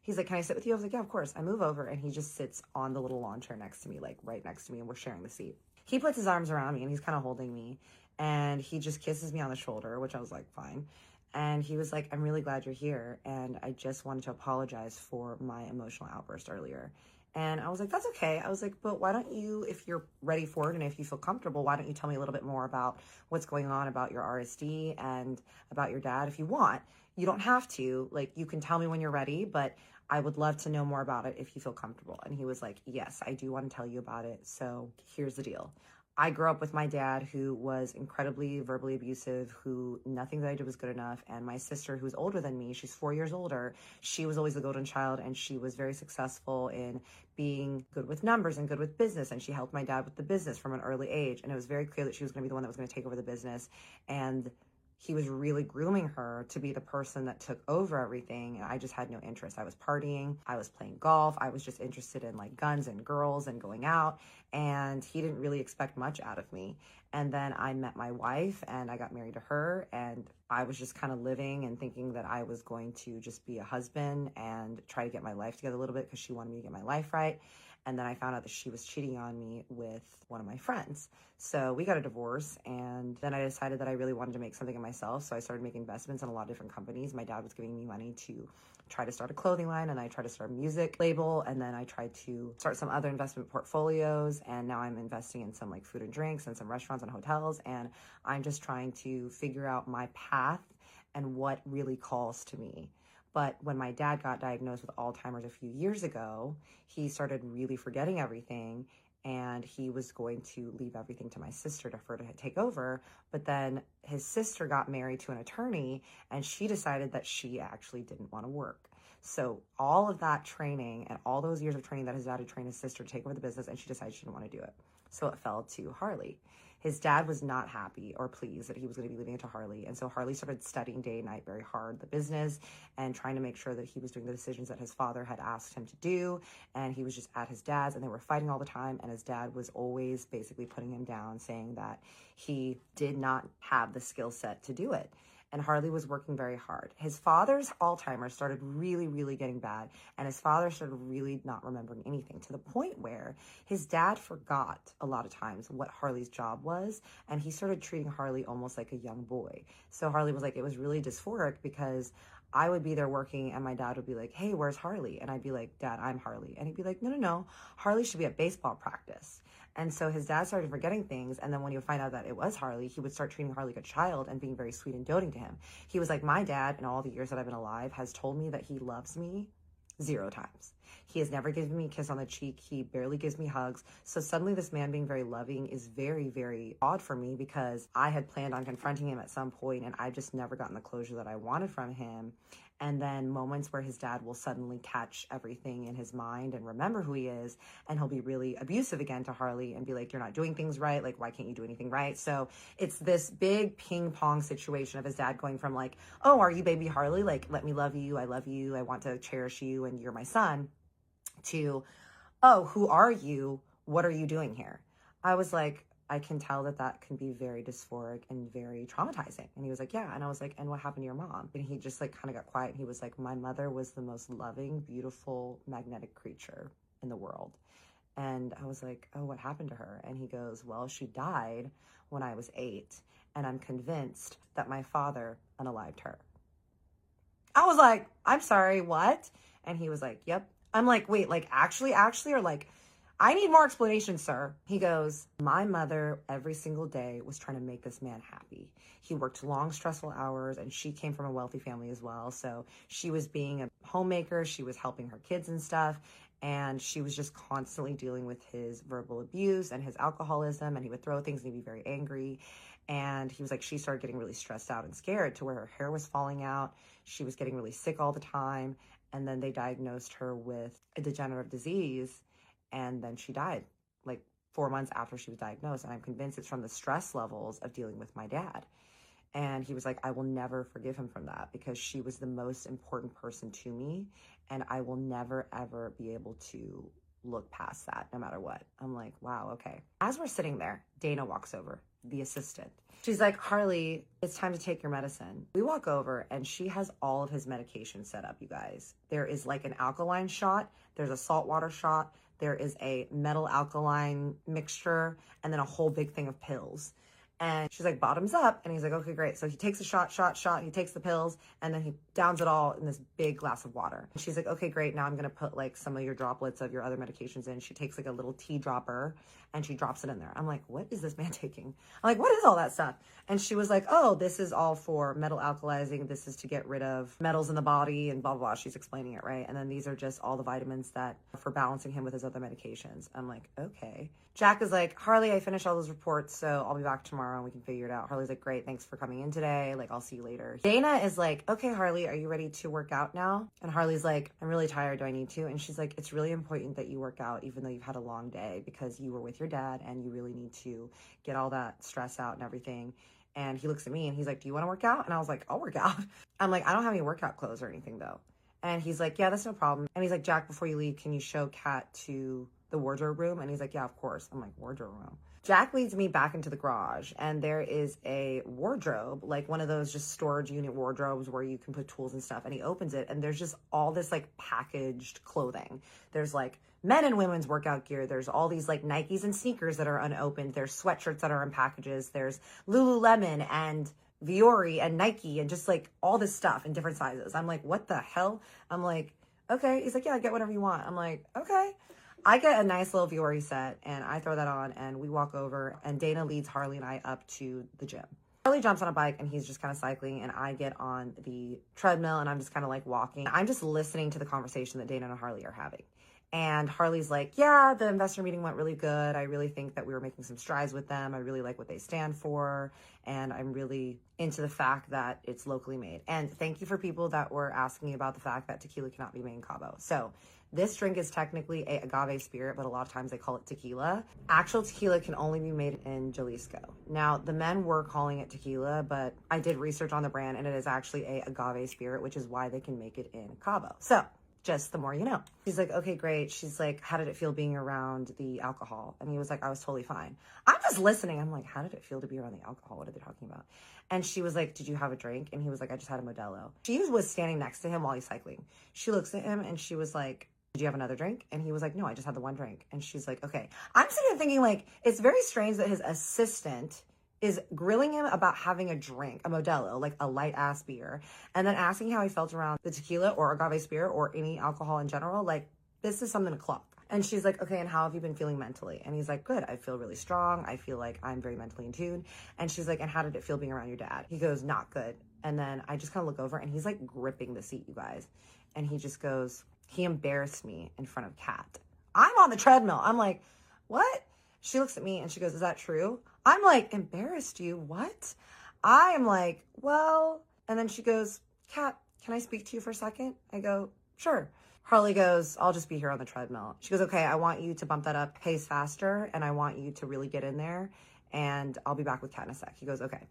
He's like, can I sit with you? I was like, yeah, of course. I move over and he just sits on the little lawn chair next to me, like right next to me, and we're sharing the seat. He puts his arms around me and he's kind of holding me. And he just kisses me on the shoulder, which I was like, fine. And he was like, I'm really glad you're here. And I just wanted to apologize for my emotional outburst earlier. And I was like, that's okay. I was like, but why don't you, if you're ready for it and if you feel comfortable, why don't you tell me a little bit more about what's going on about your RSD and about your dad if you want? You don't have to. Like, you can tell me when you're ready, but I would love to know more about it if you feel comfortable. And he was like, yes, I do want to tell you about it. So here's the deal. I grew up with my dad, who was incredibly verbally abusive, who nothing that I did was good enough. And my sister, who's older than me, she's 4 years older. She was always the golden child, and she was very successful in being good with numbers and good with business. And she helped my dad with the business from an early age. And it was very clear that she was going to be the one that was going to take over the business. And he was really grooming her to be the person that took over everything. And I just had no interest. I was partying. I was playing golf. I was just interested in like guns and girls and going out. And he didn't really expect much out of me. And then I met my wife and I got married to her. And I was just kind of living and thinking that I was going to just be a husband and try to get my life together a little bit because she wanted me to get my life right. And then I found out that she was cheating on me with one of my friends. So we got a divorce, and then I decided that I really wanted to make something of myself. So I started making investments in a lot of different companies. My dad was giving me money to try to start a clothing line, and I tried to start a music label, and then I tried to start some other investment portfolios, and now I'm investing in some like food and drinks and some restaurants and hotels, and I'm just trying to figure out my path and what really calls to me. But when my dad got diagnosed with Alzheimer's a few years ago, he started really forgetting everything, and he was going to leave everything to my sister for her to take over. But then his sister got married to an attorney, and she decided that she actually didn't want to work. So all of that training and all those years of training that his dad had trained his sister to take over the business, and she decided she didn't want to do it. So it fell to Harley. His dad was not happy or pleased that he was going to be leaving it to Harley. And so Harley started studying day and night very hard the business and trying to make sure that he was doing the decisions that his father had asked him to do. And he was just at his dad's, and they were fighting all the time. And his dad was always basically putting him down, saying that he did not have the skill set to do it. And Harley was working very hard. His father's Alzheimer's started really, really getting bad, and his father started really not remembering anything, to the point where his dad forgot a lot of times what Harley's job was, and he started treating Harley almost like a young boy. So Harley was like, it was really dysphoric because I would be there working and my dad would be like, hey, where's Harley? And I'd be like, Dad, I'm Harley. And he'd be like, no, Harley should be at baseball practice. And so his dad started forgetting things. And then when he would find out that it was Harley, he would start treating Harley like a child and being very sweet and doting to him. He was like, my dad, in all the years that I've been alive, has told me that he loves me 0 times. He has never given me a kiss on the cheek. He barely gives me hugs. So suddenly this man being very loving is very, very odd for me, because I had planned on confronting him at some point and I've just never gotten the closure that I wanted from him. And then moments where his dad will suddenly catch everything in his mind and remember who he is, and he'll be really abusive again to Harley and be like, you're not doing things right. Like, why can't you do anything right? So it's this big ping pong situation of his dad going from like, oh, are you baby Harley? Like, let me love you. I love you. I want to cherish you and you're my son, to, oh, who are you? What are you doing here? I was like, I can tell that that can be very dysphoric and very traumatizing. And he was like, yeah. And I was like, and what happened to your mom? And he just like kind of got quiet. And he was like, my mother was the most loving, beautiful, magnetic creature in the world. And I was like, oh, what happened to her? And he goes, well, she died when I was 8. And I'm convinced that my father unalived her. I was like, I'm sorry, what? And he was like, yep. I'm like, wait, like actually, or like, I need more explanation, sir. He goes, my mother every single day was trying to make this man happy. He worked long, stressful hours, and she came from a wealthy family as well. So she was being a homemaker. She was helping her kids and stuff. And she was just constantly dealing with his verbal abuse and his alcoholism. And he would throw things and he'd be very angry. And he was like, she started getting really stressed out and scared to where her hair was falling out. She was getting really sick all the time. And then they diagnosed her with a degenerative disease. And then she died like 4 months after she was diagnosed. And I'm convinced it's from the stress levels of dealing with my dad. And he was like, I will never forgive him from that, because she was the most important person to me. And I will never, ever be able to look past that no matter what. I'm like, wow, okay. As we're sitting there, Dana walks over, the assistant. She's like, Harley, it's time to take your medicine. We walk over and she has all of his medication set up, you guys. There is like an alkaline shot. There's a saltwater shot. There is a metal alkaline mixture, and then a whole big thing of pills. And she's like, bottoms up. And he's like, okay, great. So he takes a shot. He takes the pills, and then he downs it all in this big glass of water. And she's like, okay, great. Now I'm going to put like some of your droplets of your other medications in. She takes like a little tea dropper and she drops it in there. I'm like, what is this man taking? I'm like, what is all that stuff? And she was like, oh, this is all for metal alkalizing. This is to get rid of metals in the body and blah, blah, blah. She's explaining it, right? And then these are just all the vitamins that for balancing him with his other medications. I'm like, okay. Jack is like, Harley, I finished all those reports, so I'll be back tomorrow and we can figure it out. Harley's like, great, thanks for coming in today. Like, I'll see you later. Dana is like, okay, Harley, are you ready to work out now? And Harley's like, I'm really tired. Do I need to? And she's like, it's really important that you work out even though you've had a long day, because you were with your dad and you really need to get all that stress out and everything. And he looks at me and he's like, do you want to work out? And I was like, I'll work out. I'm like, I don't have any workout clothes or anything though. And he's like, yeah, that's no problem. And he's like, Jack, before you leave, can you show Kat to the wardrobe room? And he's like, yeah, of course. I'm like, wardrobe room? Jack leads me back into the garage, and there is a wardrobe, like one of those just storage unit wardrobes where you can put tools and stuff. And he opens it, and there's just all this like packaged clothing. There's like men and women's workout gear. There's all these like Nikes and sneakers that are unopened. There's sweatshirts that are in packages. There's Lululemon and Viore and Nike and just like all this stuff in different sizes. I'm like, what the hell? I'm like, okay. He's like, yeah, get whatever you want. I'm like, okay. I get a nice little Viore set and I throw that on and we walk over and Dana leads Harley and I up to the gym. Harley jumps on a bike and he's just kind of cycling and I get on the treadmill and I'm just kind of like walking. I'm just listening to the conversation that Dana and Harley are having. And Harley's like, yeah, the investor meeting went really good. I really think that we were making some strides with them. I really like what they stand for. And I'm really into the fact that it's locally made. And thank you for people that were asking about the fact that tequila cannot be made in Cabo. So this drink is technically a agave spirit, but a lot of times they call it tequila. Actual tequila can only be made in Jalisco. Now, the men were calling it tequila, but I did research on the brand and it is actually a agave spirit, which is why they can make it in Cabo. So just the more you know. She's like, okay, great. She's like, how did it feel being around the alcohol? And he was like, I was totally fine. I'm just listening. I'm like, how did it feel to be around the alcohol? What are they talking about? And she was like, did you have a drink? And he was like, I just had a Modelo. She was standing next to him while he's cycling. She looks at him and she was like, did you have another drink? And he was like, no, I just had the one drink. And she's like, okay. I'm sitting there thinking like, it's very strange that his assistant is grilling him about having a drink, a Modelo, like a light ass beer, and then asking how he felt around the tequila or agave spirit or any alcohol in general. Like, this is something to clock. And she's like, okay, and how have you been feeling mentally? And he's like, good. I feel really strong. I feel like I'm very mentally in tune. And she's like, and how did it feel being around your dad? He goes, not good. And then I just kind of look over and he's like gripping the seat, you guys. And he just goes, he embarrassed me in front of Kat. I'm on the treadmill. I'm like, what? She looks at me and she goes, is that true? I'm like, embarrassed you? What? I am like, well, and then she goes, Kat, can I speak to you for a second? I go, sure. Harley goes, I'll just be here on the treadmill. She goes, okay, I want you to bump that up pace faster and I want you to really get in there and I'll be back with Kat in a sec. He goes, okay.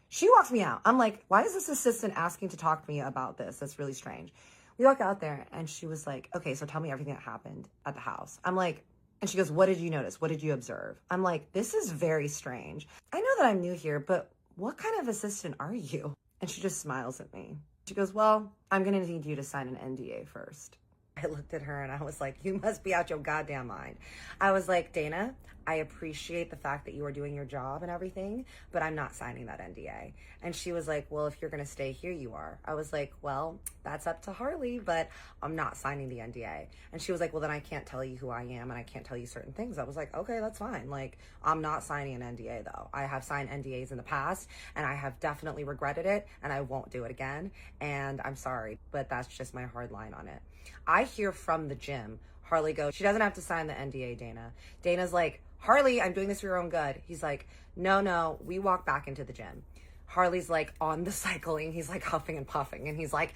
She walks me out. I'm like, why is this assistant asking to talk to me about this? That's really strange. We walk out there and she was like, okay, so tell me everything that happened at the house. I'm like, and she goes, what did you notice? What did you observe? I'm like, this is very strange. I know that I'm new here, but what kind of assistant are you? And she just smiles at me. She goes, well, I'm going to need you to sign an NDA first. I looked at her and I was like, you must be out your goddamn mind. I was like, Dana, I appreciate the fact that you are doing your job and everything, but I'm not signing that NDA. And she was like, well, if you're going to stay here, you are. I was like, well, that's up to Harley, but I'm not signing the NDA. And she was like, well, then I can't tell you who I am and I can't tell you certain things. I was like, okay, that's fine. Like, I'm not signing an NDA though. I have signed NDAs in the past and I have definitely regretted it and I won't do it again. And I'm sorry, but that's just my hard line on it. I hear from the gym, Harley goes, she doesn't have to sign the NDA, Dana. Dana's like, Harley, I'm doing this for your own good. He's like, no, we walk back into the gym. Harley's like on the cycling. He's like huffing and puffing. And he's like,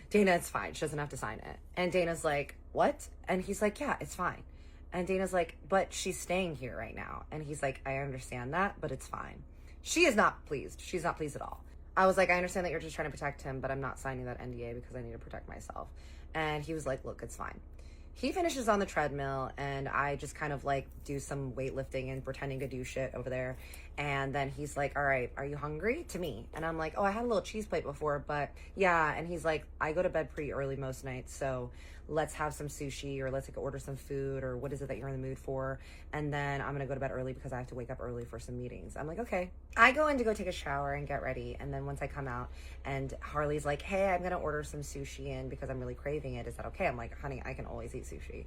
Dana, it's fine. She doesn't have to sign it. And Dana's like, what? And he's like, yeah, it's fine. And Dana's like, but she's staying here right now. And he's like, I understand that, but it's fine. She is not pleased. She's not pleased at all. I was like, I understand that you're just trying to protect him, but I'm not signing that NDA because I need to protect myself. And he was like, look, it's fine. He finishes on the treadmill and I just kind of like do some weightlifting and pretending to do shit over there. And then he's like, all right, are you hungry? To me. And I'm like, oh, I had a little cheese plate before, but yeah. And he's like, I go to bed pretty early most nights. So let's have some sushi or let's like order some food or what is it that you're in the mood for? And then I'm going to go to bed early because I have to wake up early for some meetings. I'm like, okay. I go in to go take a shower and get ready. And then once I come out and Harley's like, hey, I'm going to order some sushi in because I'm really craving it. Is that okay? I'm like, honey, I can always eat sushi.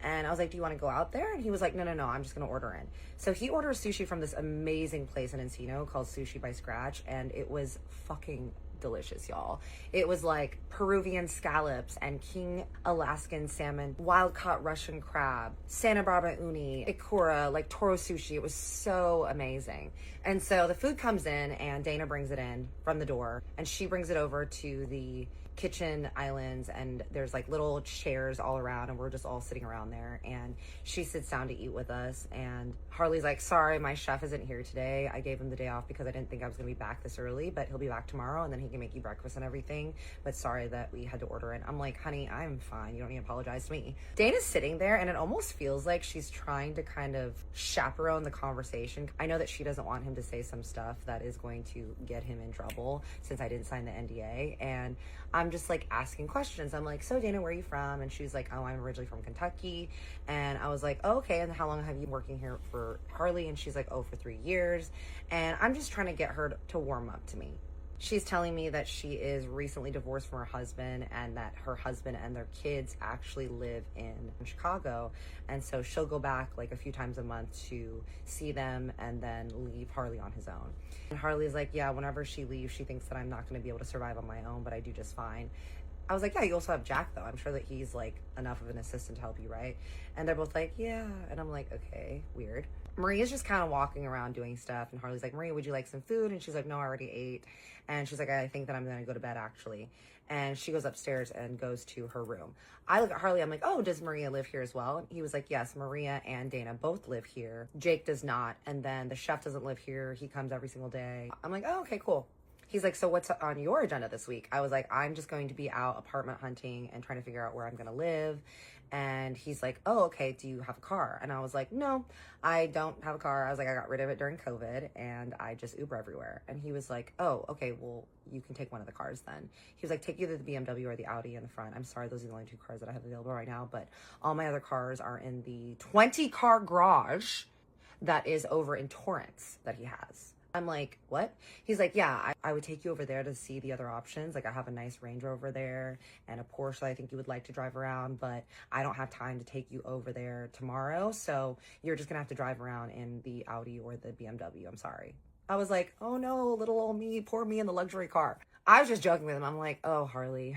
And I was like, do you want to go out there? And he was like, no, I'm just going to order in. So he orders sushi from this amazing place in Encino called Sushi by Scratch. And it was fucking delicious, y'all. It was like Peruvian scallops and king Alaskan salmon, wild caught Russian crab, Santa Barbara uni, ikura, like toro sushi. It was so amazing. And so the food comes in and Dana brings it in from the door and she brings it over to the kitchen islands, and there's like little chairs all around, and we're just all sitting around there, and she sits down to eat with us, and Harley's like, sorry, my chef isn't here today. I gave him the day off because I didn't think I was gonna be back this early, but he'll be back tomorrow, and then he can make you breakfast and everything, but sorry that we had to order it. I'm like, honey, I'm fine, you don't need to apologize to me. Dana's sitting there, and it almost feels like she's trying to kind of chaperone the conversation. I know that she doesn't want him to say some stuff that is going to get him in trouble, since I didn't sign the NDA, and I'm just like asking questions. I'm like, so Dana, where are you from? And she's like, oh, I'm originally from Kentucky. And I was like, oh, okay, and how long have you been working here for Harley? And she's like, oh, for 3 years. And I'm just trying to get her to warm up to me. She's telling me that she is recently divorced from her husband, and that her husband and their kids actually live in Chicago. And so she'll go back like a few times a month to see them and then leave Harley on his own. And Harley's like, yeah, whenever she leaves, she thinks that I'm not going to be able to survive on my own, but I do just fine. I was like, yeah, you also have Jack, though. I'm sure that he's like enough of an assistant to help you, right? And they're both like, yeah. And I'm like, okay, weird. Maria's just kind of walking around doing stuff. And Harley's like, Maria, would you like some food? And she's like, no, I already ate. And she's like, I think that I'm going to go to bed, actually. And she goes upstairs and goes to her room. I look at Harley. I'm like, oh, does Maria live here as well? And he was like, yes, Maria and Dana both live here. Jake does not. And then the chef doesn't live here. He comes every single day. I'm like, oh, okay, cool. He's like, so what's on your agenda this week? I was like, I'm just going to be out apartment hunting and trying to figure out where I'm going to live. And he's like, oh, okay, do you have a car? And I was like, no, I don't have a car. I was like, I got rid of it during COVID and I just Uber everywhere. And he was like, oh, okay, well, you can take one of the cars then. He was like, take either the BMW or the Audi in the front. I'm sorry, those are the only 2 cars that I have available right now, but all my other cars are in the 20-car garage that is over in Torrance that he has. I'm like, what? He's like, yeah, I would take you over there to see the other options. Like, I have a nice Range Rover there and a Porsche that I think you would like to drive around, but I don't have time to take you over there tomorrow. So you're just gonna have to drive around in the Audi or the BMW. I'm sorry. I was like, oh no, little old me, poor me in the luxury car. I was just joking with him. I'm like, oh, Harley,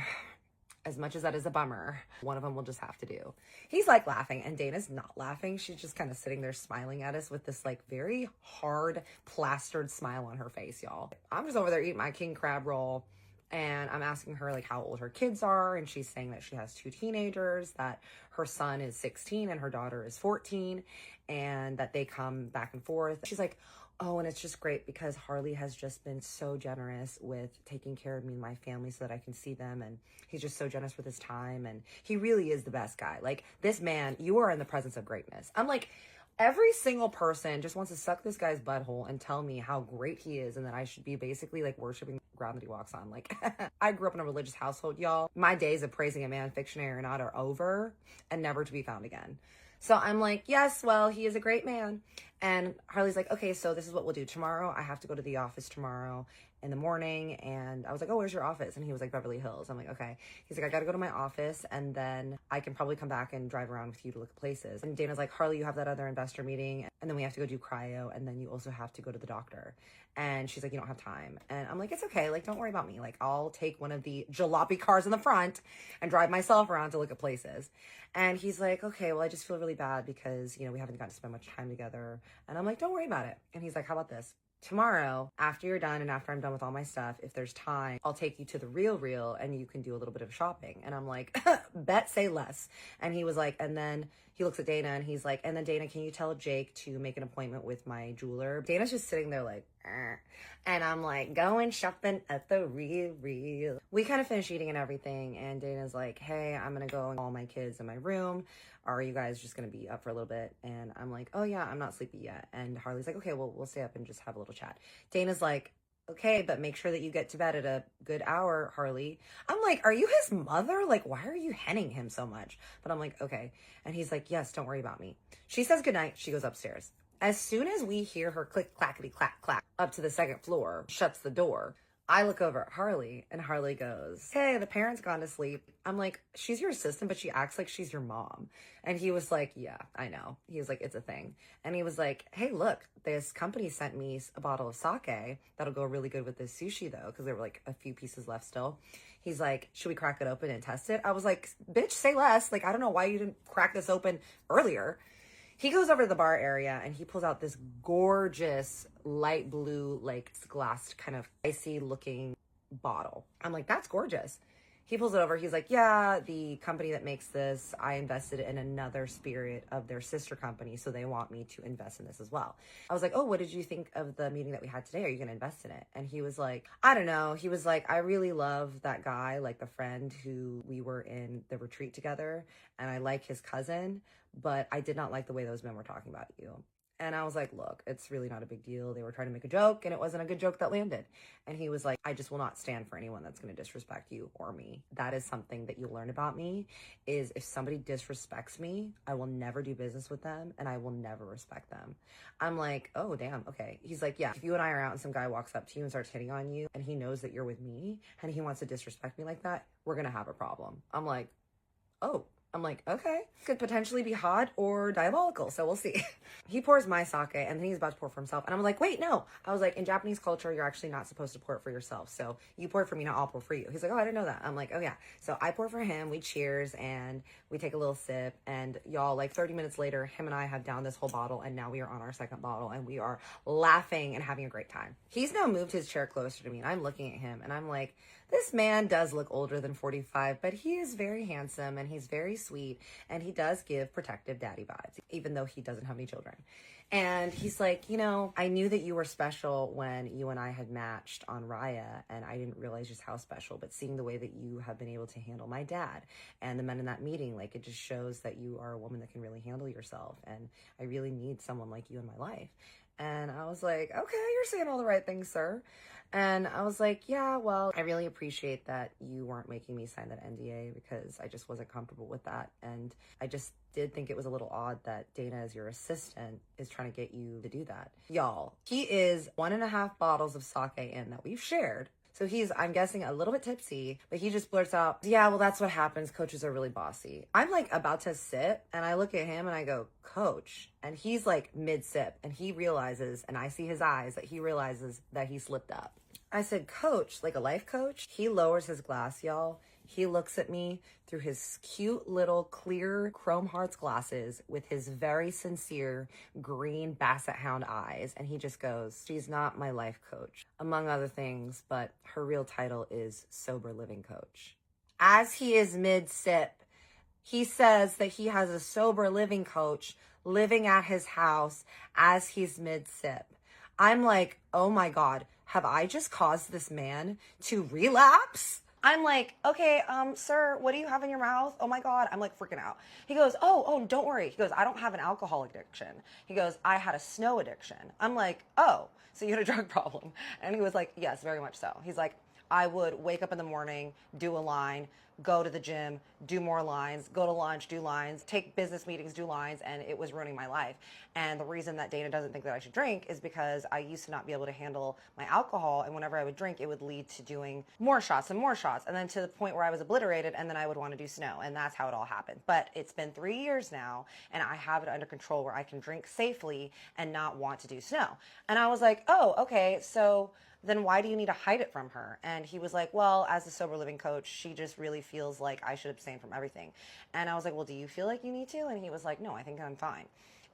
as much as that is a bummer, one of them will just have to do. He's like laughing, and Dana's not laughing. She's just kind of sitting there smiling at us with this like very hard plastered smile on her face, y'all. I'm just over there eating my king crab roll, and I'm asking her like how old her kids are, and she's saying that she has 2 teenagers, that her son is 16 and her daughter is 14, and that they come back and forth. She's like, oh, and it's just great because Harley has just been so generous with taking care of me and my family so that I can see them. And he's just so generous with his time. And he really is the best guy. Like, this man, you are in the presence of greatness. I'm like, every single person just wants to suck this guy's butthole and tell me how great he is and that I should be basically like worshiping the ground that he walks on. Like, I grew up in a religious household, y'all. My days of praising a man, fictionary or not, are over and never to be found again. So I'm like, yes, well, he is a great man. And Harley's like, okay, so this is what we'll do. Tomorrow, I have to go to the office tomorrow in the morning. And I was like, oh, where's your office? And he was like, Beverly Hills. I'm like, okay. He's like, I got to go to my office, and then I can probably come back and drive around with you to look at places. And Dana's like, Harley, you have that other investor meeting, and then we have to go do cryo, and then you also have to go to the doctor. And she's like, you don't have time. And I'm like, it's okay. Like, don't worry about me. Like, I'll take one of the jalopy cars in the front and drive myself around to look at places. And he's like, okay, well, I just feel really bad because, you know, we haven't gotten to spend much time together. And I'm like, don't worry about it. And he's like, how about this? Tomorrow, after you're done and after I'm done with all my stuff, if there's time, I'll take you to the Real and you can do a little bit of shopping. And I'm like, bet, say less. And he was like, and then he looks at Dana and he's like, and then Dana, can you tell Jake to make an appointment with my jeweler? Dana's just sitting there like, and I'm like, going shopping at the Real. We kind of finished eating and everything. And Dana's like, hey, I'm going to go and call my kids in my room. Are you guys just going to be up for a little bit? And I'm like, oh yeah, I'm not sleepy yet. And Harley's like, okay, well, we'll stay up and just have a little chat. Dana's like, okay, but make sure that you get to bed at a good hour, Harley. I'm like, are you his mother? Like, why are you henning him so much? But I'm like, okay. And he's like, yes, don't worry about me. She says goodnight. She goes upstairs. As soon as we hear her click, clackety, clack, clack up to the second floor, shuts the door, I look over at Harley, and Harley goes, hey, the parents gone to sleep. I'm like, she's your assistant, but she acts like she's your mom. And he was like, yeah, I know. He was like, it's a thing. And he was like, hey, look, this company sent me a bottle of sake. That'll go really good with this sushi, though, because there were like a few pieces left still. He's like, should we crack it open and test it? I was like, bitch, say less. Like, I don't know why you didn't crack this open earlier. He goes over to the bar area and he pulls out this gorgeous light blue, like glassed kind of icy looking bottle. I'm like, that's gorgeous. He pulls it over. He's like, yeah, the company that makes this, I invested in another spirit of their sister company, so they want me to invest in this as well. I was like, oh, what did you think of the meeting that we had today? Are you going to invest in it? And he was like, I don't know. He was like, I really love that guy, like the friend who we were in the retreat together, and I like his cousin, but I did not like the way those men were talking about you. And I was like, look, it's really not a big deal. They were trying to make a joke, and it wasn't a good joke that landed. And he was like, I just will not stand for anyone that's going to disrespect you or me. That is something that you'll learn about me, is if somebody disrespects me, I will never do business with them, and I will never respect them. I'm like, oh, damn, okay. He's like, yeah, if you and I are out and some guy walks up to you and starts hitting on you, and he knows that you're with me, and he wants to disrespect me like that, we're going to have a problem. I'm like, oh. I'm like, okay, could potentially be hot or diabolical, so we'll see. He pours my sake, and then he's about to pour for himself, and I'm like, wait, no. I was like, in Japanese culture, you're actually not supposed to pour it for yourself, so you pour it for me, now I'll pour for you. He's like, oh, I didn't know that. I'm like, oh yeah. So I pour for him, we cheers, and we take a little sip, and y'all, like 30 minutes later, him and I have downed this whole bottle, and now we are on our second bottle, and we are laughing and having a great time. He's now moved his chair closer to me, and I'm looking at him, and I'm like, this man does look older than 45, but he is very handsome, and he's very sweet, and he does give protective daddy vibes, even though he doesn't have any children. And he's like, you know, I knew that you were special when you and I had matched on Raya, and I didn't realize just how special, but seeing the way that you have been able to handle my dad and the men in that meeting, like, it just shows that you are a woman that can really handle yourself, and I really need someone like you in my life. And I was like, okay, you're saying all the right things, sir. And I was like, yeah, well, I really appreciate that you weren't making me sign that NDA, because I just wasn't comfortable with that. And I just did think it was a little odd that Dana, as your assistant, is trying to get you to do that. Y'all, he is 1.5 bottles of sake in that we've shared. So he's, I'm guessing, a little bit tipsy, but he just blurts out, yeah, well, that's what happens. Coaches are really bossy. I'm like about to sip, and I look at him and I go, coach. And he's like mid-sip, and he realizes, and I see his eyes, that he realizes that he slipped up. I said, coach, like a life coach? He lowers his glass, y'all. He looks at me through his cute little clear chrome hearts glasses with his very sincere green basset hound eyes. And he just goes, she's not my life coach, among other things, but her real title is sober living coach. As he is mid-sip, he says that he has a sober living coach living at his house as he's mid-sip. I'm like, oh my God, have I just caused this man to relapse? I'm like, okay, sir, what do you have in your mouth? Oh my God, I'm like freaking out. He goes, oh, don't worry. He goes, I don't have an alcohol addiction. He goes, I had a snow addiction. I'm like, oh, so you had a drug problem? And he was like, yes, very much so. He's like, I would wake up in the morning, do a line, go to the gym, do more lines, go to lunch, do lines, take business meetings, do lines, and it was ruining my life. And the reason that Dana doesn't think that I should drink is because I used to not be able to handle my alcohol, and whenever I would drink, it would lead to doing more shots and more shots, and then to the point where I was obliterated, and then I would want to do snow, and that's how it all happened. But it's been 3 years now, and I have it under control where I can drink safely and not want to do snow. And I was like, oh, okay, so then why do you need to hide it from her? And he was like, well, as a sober living coach, she just really feels like I should abstain from everything. And I was like, well, do you feel like you need to? And he was like, no, I think I'm fine.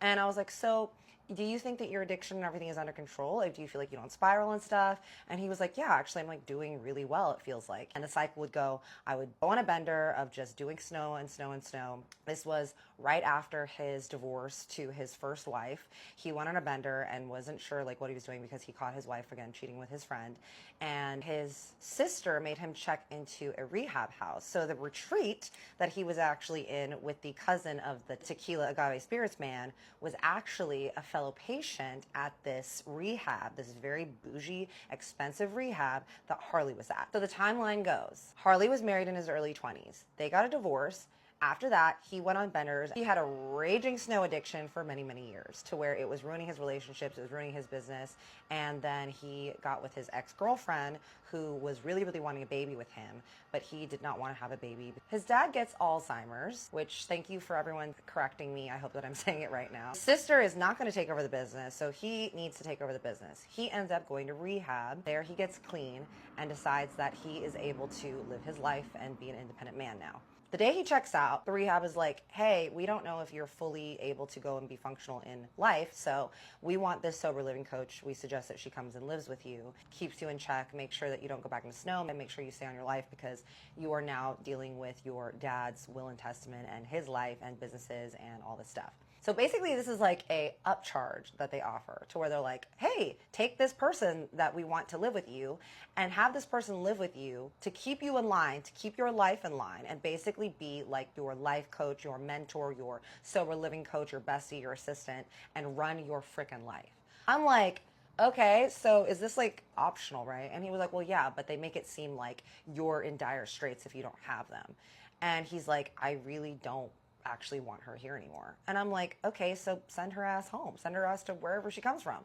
And I was like, so do you think that your addiction and everything is under control? Like, do you feel like you don't spiral and stuff? And he was like, yeah, actually, I'm like doing really well, it feels like. And the cycle would go, I would go on a bender of just doing snow and snow and snow. This was right after his divorce to his first wife. He went on a bender and wasn't sure like what he was doing because he caught his wife again cheating with his friend. And his sister made him check into a rehab house. So the retreat that he was actually in with the cousin of the tequila agave spirits man was actually a fellow patient at this rehab, this very bougie, expensive rehab that Harley was at. So the timeline goes, Harley was married in his early 20s. They got a divorce. After that, he went on benders. He had a raging snow addiction for many, many years to where it was ruining his relationships, it was ruining his business. And then he got with his ex-girlfriend who was really, really wanting a baby with him, but he did not want to have a baby. His dad gets Alzheimer's, which thank you for everyone correcting me. I hope that I'm saying it right now. His sister is not going to take over the business, so he needs to take over the business. He ends up going to rehab. There he gets clean and decides that he is able to live his life and be an independent man now. The day he checks out, the rehab is like, hey, we don't know if you're fully able to go and be functional in life, so we want this sober living coach. We suggest that she comes and lives with you, keeps you in check, make sure that you don't go back into snow, and make sure you stay on your life because you are now dealing with your dad's will and testament and his life and businesses and all this stuff. So basically this is like a upcharge that they offer to where they're like, hey, take this person that we want to live with you and have this person live with you to keep you in line, to keep your life in line, and basically be like your life coach, your mentor, your sober living coach, your bestie, your assistant, and run your freaking life. I'm like, okay, so is this like optional, right? And he was like, well, yeah, but they make it seem like you're in dire straits if you don't have them. And he's like, I really don't actually want her here anymore. And I'm like, okay, so send her ass home. Send her ass to wherever she comes from.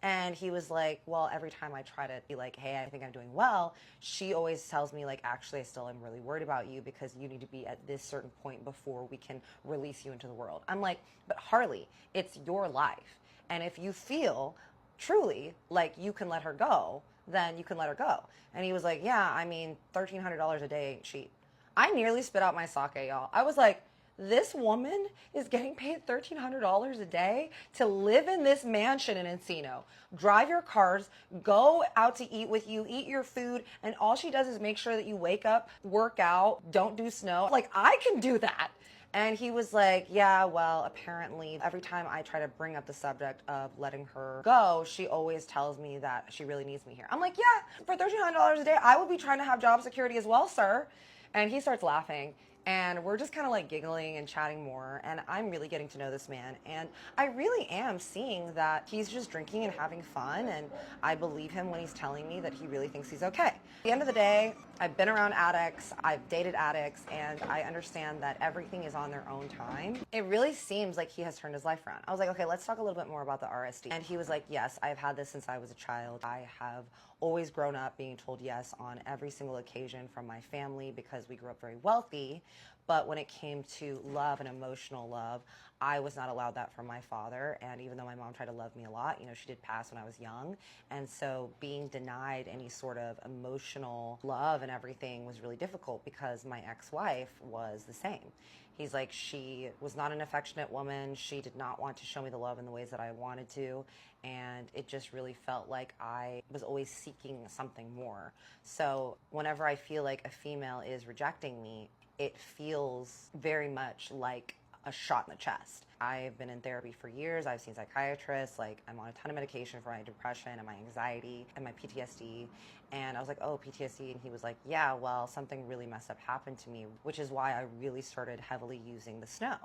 And he was like, well, every time I try to be like, hey, I think I'm doing well, she always tells me like, actually, I still am really worried about you because you need to be at this certain point before we can release you into the world. I'm like, but Harley, it's your life. And if you feel truly like you can let her go, then you can let her go. And he was like, yeah, I mean, $1,300 a day ain't cheap. I nearly spit out my sake, y'all. I was like, this woman is getting paid $1,300 a day to live in this mansion in Encino, drive your cars, go out to eat with you, eat your food, and all she does is make sure that you wake up, work out, don't do snow. Like, I can do that. And he was like, yeah, well, apparently every time I try to bring up the subject of letting her go, she always tells me that she really needs me here. I'm like, yeah, for $1,300 a day, I would be trying to have job security as well, sir. And he starts laughing. And we're just kind of like giggling and chatting more. And I'm really getting to know this man. And I really am seeing that he's just drinking and having fun. And I believe him when he's telling me that he really thinks he's okay. At the end of the day, I've been around addicts, I've dated addicts, and I understand that everything is on their own time. It really seems like he has turned his life around. I was like, okay, let's talk a little bit more about the RSD. And he was like, yes, I've had this since I was a child. I have always grown up being told yes on every single occasion from my family because we grew up very wealthy. But when it came to love and emotional love, I was not allowed that from my father. And even though my mom tried to love me a lot, you know, she did pass when I was young. And so being denied any sort of emotional love and everything was really difficult because my ex-wife was the same. He's like, she was not an affectionate woman. She did not want to show me the love in the ways that I wanted to. And it just really felt like I was always seeking something more. So whenever I feel like a female is rejecting me, it feels very much like a shot in the chest. I've been in therapy for years. I've seen psychiatrists. Like, I'm on a ton of medication for my depression and my anxiety and my PTSD. And I was like, oh, PTSD. And he was like, yeah, well, something really messed up happened to me, which is why I really started heavily using the snow.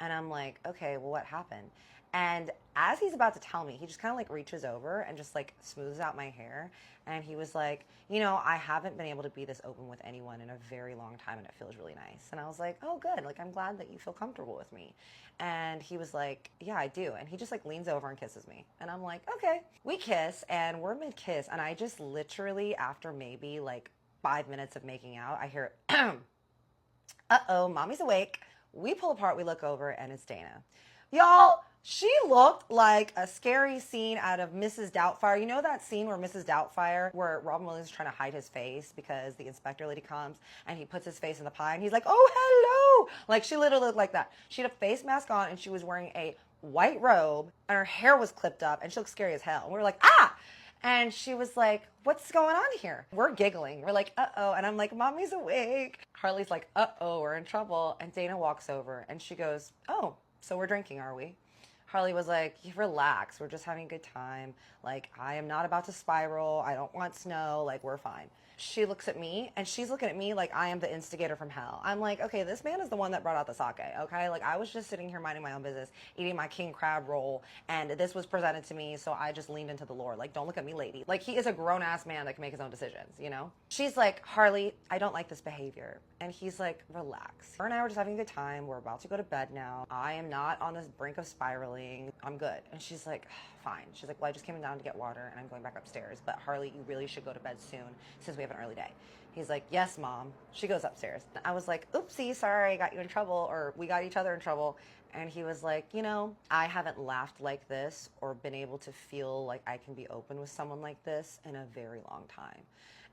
And I'm like, okay, well, what happened? And as he's about to tell me, he just kind of like reaches over and just like smooths out my hair. And he was like, you know, I haven't been able to be this open with anyone in a very long time and it feels really nice. And I was like, oh, good. Like, I'm glad that you feel comfortable with me. And he was like, yeah, I do. And he just like leans over and kisses me. And I'm like, okay. We kiss and we're mid-kiss. And I just literally, after maybe like 5 minutes of making out, I hear, uh-oh, mommy's awake. We pull apart, we look over, and it's Dana. Y'all, she looked like a scary scene out of Mrs. Doubtfire. You know that scene where Mrs. Doubtfire, where Robin Williams is trying to hide his face because the inspector lady comes and he puts his face in the pie and he's like, oh, hello. Like, she literally looked like that. She had a face mask on and she was wearing a white robe and her hair was clipped up and she looked scary as hell. And we were like, ah! And she was like, what's going on here? We're giggling. We're like, uh-oh. And I'm like, mommy's awake. Harley's like, uh-oh, we're in trouble. And Dana walks over and she goes, oh, so we're drinking, are we? Harley was like, relax. We're just having a good time. Like, I am not about to spiral. I don't want snow. Like, we're fine. She looks at me and she's looking at me like I am the instigator from hell. I'm like, okay, this man is the one that brought out the sake, okay? Like, I was just sitting here minding my own business, eating my king crab roll, and this was presented to me, so I just leaned into the lore. Like, don't look at me, lady. Like, he is a grown-ass man that can make his own decisions, you know? She's like, Harley, I don't like this behavior. And he's like, relax. Her and I were just having a good time. We're about to go to bed now. I am not on the brink of spiraling. I'm good. And she's like, fine. She's like, well, I just came down to get water and I'm going back upstairs. But Harley, you really should go to bed soon since we have an early day. He's like, yes, mom. She goes upstairs. I was like, oopsie, sorry, I got you in trouble, or we got each other in trouble. And he was like, you know, I haven't laughed like this or been able to feel like I can be open with someone like this in a very long time.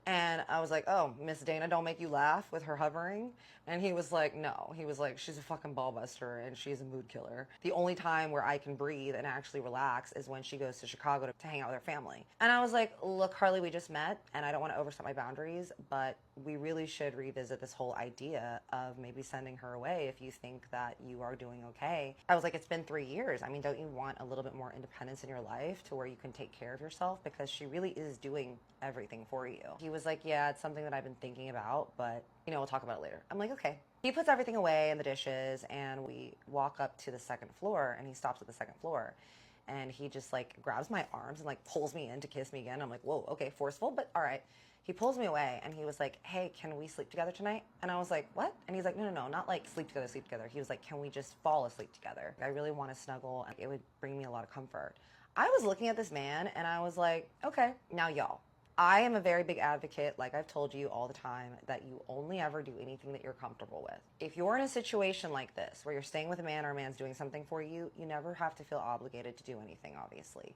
And I was like, oh, Miss Dana don't make you laugh with her hovering? And he was like, no. He was like, she's a fucking ball buster and she's a mood killer. The only time where I can breathe and actually relax is when she goes to Chicago to hang out with her family. And I was like, look, Harley, we just met and I don't want to overstep my boundaries, but we really should revisit this whole idea of maybe sending her away if you think that you are doing okay. I was like, it's been 3 years. I mean, don't you want a little bit more independence in your life to where you can take care of yourself? Because she really is doing everything for you. He was like, yeah, it's something that I've been thinking about, but we'll talk about it later. I'm like, okay. He puts everything away in the dishes and we walk up to the second floor and he stops at the second floor and he just like grabs my arms and like pulls me in to kiss me again. I'm like, whoa, okay, forceful, but all right. He pulls me away and he was like, hey, can we sleep together tonight? And I was like, what? And he's like, no, not like sleep together, sleep together. He was like, can we just fall asleep together? I really want to snuggle and it would bring me a lot of comfort. I was looking at this man and I was like, okay, now y'all. I am a very big advocate, like I've told you all the time, that you only ever do anything that you're comfortable with. If you're in a situation like this, where you're staying with a man or a man's doing something for you, you never have to feel obligated to do anything, obviously.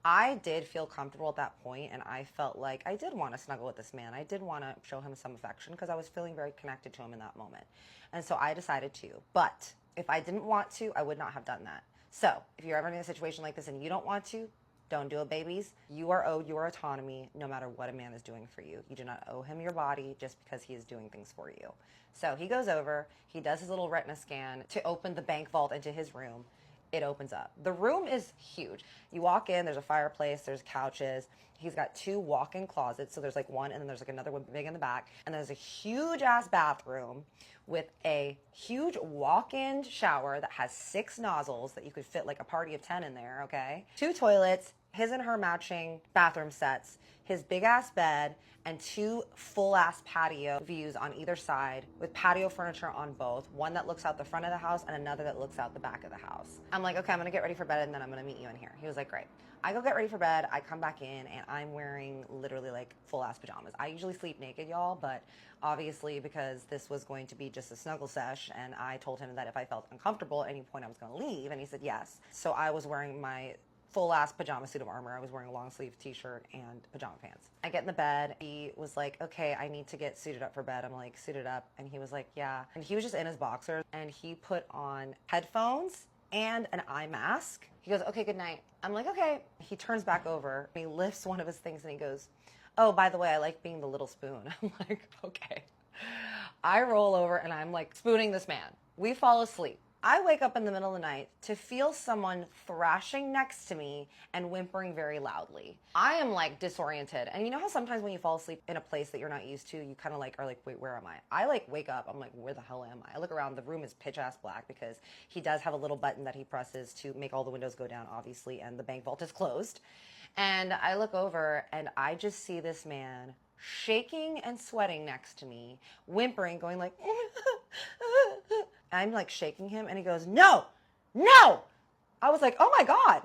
I did feel comfortable at that point, and I felt like I did want to snuggle with this man. I did want to show him some affection because I was feeling very connected to him in that moment. And so I decided to. But if I didn't want to, I would not have done that. So if you're ever in a situation like this and you don't want to, don't do it, babies. You are owed your autonomy no matter what a man is doing for you. You do not owe him your body just because he is doing things for you. So he goes over, he does his little retina scan to open the bank vault into his room. It opens up. The room is huge. You walk in, there's a fireplace, there's couches. He's got 2 walk-in closets. So there's like one and then there's like another one big in the back. And there's a huge ass bathroom with a huge walk-in shower that has 6 nozzles that you could fit like a party of 10 in there, okay? 2 toilets, his and her matching bathroom sets, his big ass bed, and 2 full ass patio views on either side with patio furniture on both. One that looks out the front of the house and another that looks out the back of the house. I'm like, okay, I'm gonna get ready for bed and then I'm gonna meet you in here. He was like, great. I go get ready for bed, I come back in and I'm wearing literally like full ass pajamas. I usually sleep naked, y'all, but obviously because this was going to be just a snuggle sesh and I told him that if I felt uncomfortable at any point I was gonna leave and he said yes. So I was wearing my full ass pajama suit of armor. I was wearing a long sleeve t-shirt and pajama pants. I get in the bed. He was like, okay, I need to get suited up for bed. I'm like, suited up? And he was like, yeah. And he was just in his boxers and he put on headphones and an eye mask. He goes, okay, good night. I'm like, okay. He turns back over. He lifts one of his things and he goes, oh, by the way, I like being the little spoon. I'm like, okay. I roll over and I'm like spooning this man. We fall asleep. I wake up in the middle of the night to feel someone thrashing next to me and whimpering very loudly. I am like disoriented. And you know how sometimes when you fall asleep in a place that you're not used to, you kind of like are like, wait, where am I? I like wake up. I'm like, where the hell am I? I look around. The room is pitch ass black because he does have a little button that he presses to make all the windows go down, obviously, and the bank vault is closed. And I look over and I just see this man shaking and sweating next to me, whimpering, going like, I'm like shaking him and he goes, no. I was like, oh my God,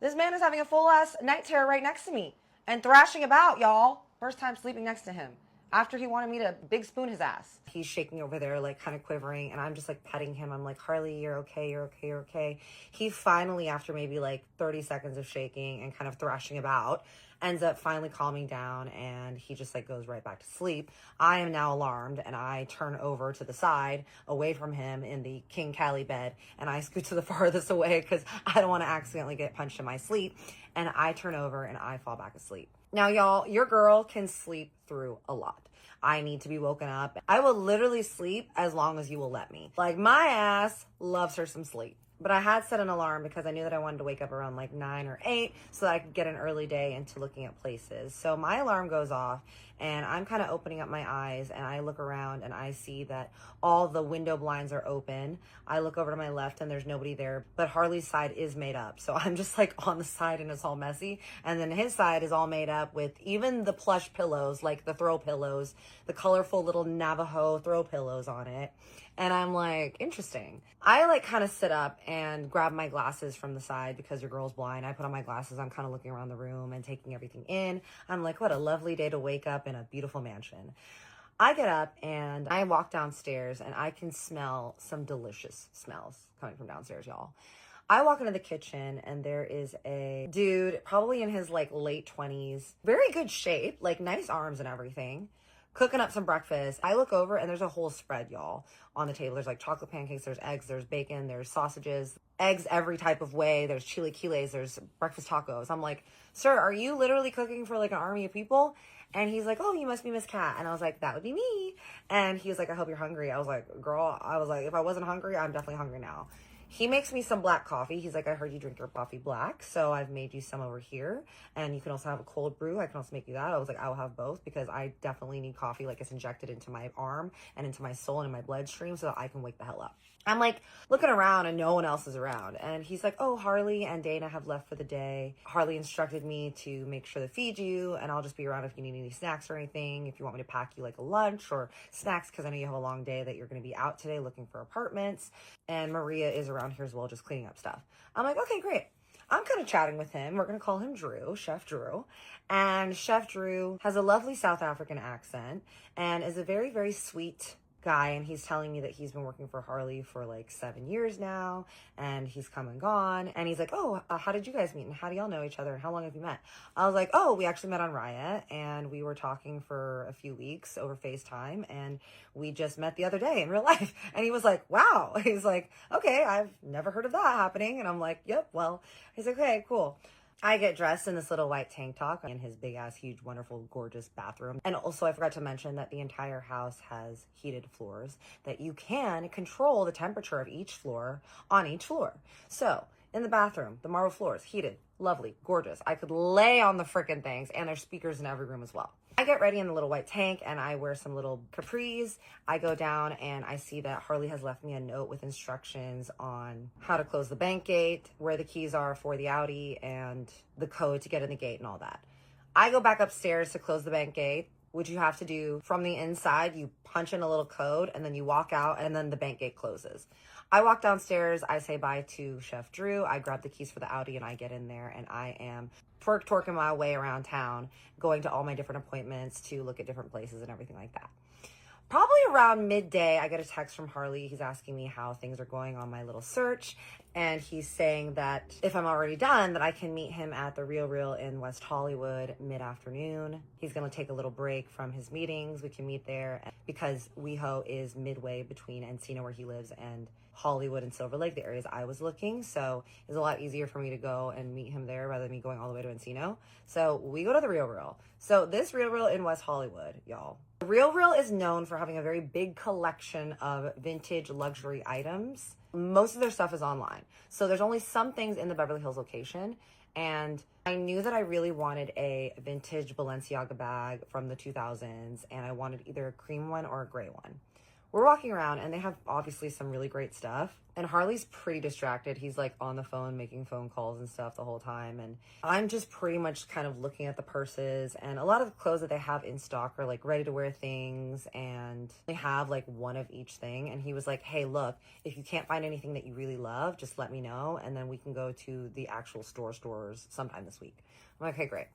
this man is having a full ass night terror right next to me and thrashing about, y'all. First time sleeping next to him after he wanted me to big spoon his ass. He's shaking over there, like kind of quivering, and I'm just like petting him. I'm like, Harley, you're okay, you're okay, you're okay. He finally, after maybe like 30 seconds of shaking and kind of thrashing about, ends up finally calming down and he just like goes right back to sleep. I am now alarmed and I turn over to the side away from him in the King Cali bed and I scoot to the farthest away because I don't want to accidentally get punched in my sleep. And I turn over and I fall back asleep. Now, y'all, your girl can sleep through a lot. I need to be woken up. I will literally sleep as long as you will let me. Like, my ass loves her some sleep. But I had set an alarm because I knew that I wanted to wake up around like 9 or 8 so that I could get an early day into looking at places. So my alarm goes off and I'm kind of opening up my eyes and I look around and I see that all the window blinds are open. I look over to my left and there's nobody there, but Harley's side is made up. So I'm just like on the side and it's all messy. And then his side is all made up with even the plush pillows, like the throw pillows, the colorful little Navajo throw pillows on it. And I'm like, interesting. I like kind of sit up and grab my glasses from the side because your girl's blind. I put on my glasses. I'm kind of looking around the room and taking everything in. I'm like, what a lovely day to wake up in a beautiful mansion. I get up and I walk downstairs and I can smell some delicious smells coming from downstairs, y'all. I walk into the kitchen and there is a dude, probably in his like late 20s, very good shape, like nice arms and everything, cooking up some breakfast. I look over and there's a whole spread, y'all, on the table. There's like chocolate pancakes, there's eggs, there's bacon, there's sausages, eggs every type of way. There's chilaquiles, there's breakfast tacos. I'm like, sir, are you literally cooking for like an army of people? And he's like, oh, you must be Miss Cat. And I was like, that would be me. And he was like, I hope you're hungry. I was like, girl, I was like, if I wasn't hungry, I'm definitely hungry now. He makes me some black coffee. He's like, I heard you drink your coffee black, so I've made you some over here. And you can also have a cold brew. I can also make you that. I was like, I will have both because I definitely need coffee. Like, it's injected into my arm and into my soul and in my bloodstream so that I can wake the hell up. I'm like looking around and no one else is around. And he's like, oh, Harley and Dana have left for the day. Harley instructed me to make sure to feed you, and I'll just be around if you need any snacks or anything. If you want me to pack you like a lunch or snacks, because I know you have a long day that you're going to be out today looking for apartments. And Maria is around here as well, just cleaning up stuff. I'm like, okay, great. I'm kind of chatting with him. We're going to call him Drew, Chef Drew. And Chef Drew has a lovely South African accent and is a very, very sweet guy. And he's telling me that he's been working for Harley for like 7 years now, and he's come and gone. And he's like, oh, how did you guys meet? And how do y'all know each other? And how long have you met? I was like, oh, we actually met on Riot, and we were talking for a few weeks over FaceTime, and we just met the other day in real life. And he was like, wow. He's like, okay, I've never heard of that happening. And I'm like, yep, well, he's like, okay, cool. I get dressed in this little white tank top in his big ass, huge, wonderful, gorgeous bathroom. And also I forgot to mention that the entire house has heated floors, that you can control the temperature of each floor on each floor. So in the bathroom, the marble floors, heated, lovely, gorgeous. I could lay on the frickin' things, and there's speakers in every room as well. I get ready in the little white tank and I wear some little capris. I go down and I see that Harley has left me a note with instructions on how to close the bank gate, where the keys are for the Audi, and the code to get in the gate and all that. I go back upstairs to close the bank gate, which you have to do from the inside. You punch in a little code and then you walk out and then the bank gate closes. I walk downstairs, I say bye to Chef Drew, I grab the keys for the Audi and I get in there, and I am twerking my way around town, going to all my different appointments to look at different places and everything like that. Probably around midday, I get a text from Harley. He's asking me how things are going on my little search. And he's saying that if I'm already done, that I can meet him at the Real Real in West Hollywood mid-afternoon. He's going to take a little break from his meetings. We can meet there because WeHo is midway between Encino, where he lives, and Hollywood and Silver Lake, the areas I was looking. So it's a lot easier for me to go and meet him there rather than me going all the way to Encino. So we go to the Real Real. So this Real Real in West Hollywood, y'all. The Real Real is known for having a very big collection of vintage luxury items. Most of their stuff is online. So there's only some things in the Beverly Hills location. And I knew that I really wanted a vintage Balenciaga bag from the 2000s. And I wanted either a cream one or a gray one. We're walking around and they have obviously some really great stuff. And Harley's pretty distracted. He's like on the phone making phone calls and stuff the whole time. And I'm just pretty much kind of looking at the purses. And a lot of the clothes that they have in stock are like ready to wear things. And they have like one of each thing. And he was like, hey, look, if you can't find anything that you really love, just let me know. And then we can go to the actual stores sometime this week. I'm like, okay, great.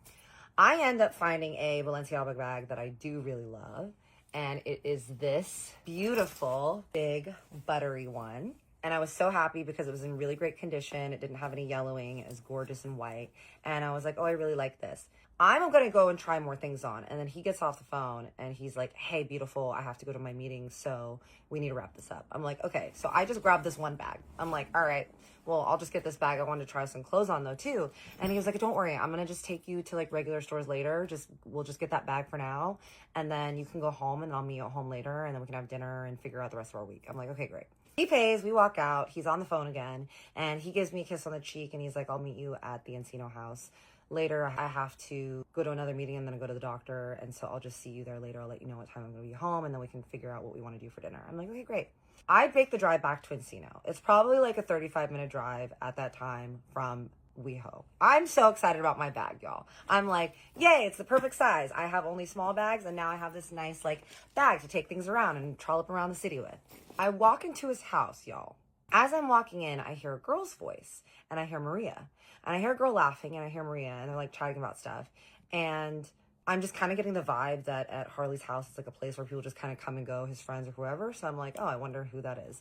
I end up finding a Balenciaga bag that I do really love. And it is this beautiful, big, buttery one. And I was so happy because it was in really great condition. It didn't have any yellowing. It was gorgeous and white. And I was like, oh, I really like this. I'm going to go and try more things on. And then he gets off the phone and he's like, hey, beautiful, I have to go to my meeting, so we need to wrap this up. I'm like, okay. So I just grabbed this one bag. I'm like, all right, well, I'll just get this bag. I wanted to try some clothes on though too. And he was like, don't worry, I'm going to just take you to like regular stores later. We'll just get that bag for now. And then you can go home and I'll meet you at home later. And then we can have dinner and figure out the rest of our week. I'm like, okay, great. He pays, we walk out. He's on the phone again and he gives me a kiss on the cheek and he's like, I'll meet you at the Encino house. Later, I have to go to another meeting and then I go to the doctor. And so I'll just see you there later. I'll let you know what time I'm going to be home and then we can figure out what we want to do for dinner. I'm like, okay, great. I make the drive back to Encino. It's probably like a 35-minute drive at that time from WeHo. I'm so excited about my bag, y'all. I'm like, yay, it's the perfect size. I have only small bags and now I have this nice like bag to take things around and trollop around the city with. I walk into his house, y'all. As I'm walking in, I hear a girl's voice and I hear Maria. And I hear a girl laughing and I hear Maria and they're like chatting about stuff. And I'm just kind of getting the vibe that at Harley's house, it's like a place where people just kind of come and go, his friends or whoever. So I'm like, oh, I wonder who that is.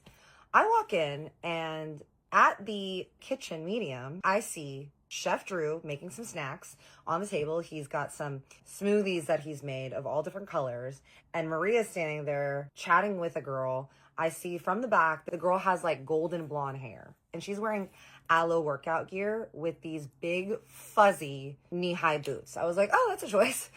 I walk in and At the kitchen medium, I see Chef Drew making some snacks on the table. He's got some smoothies that he's made of all different colors. And Maria's standing there chatting with a girl. I see from the back, the girl has like golden blonde hair. And she's wearing aloe workout gear with these big fuzzy knee-high boots. I was like, oh, that's a choice.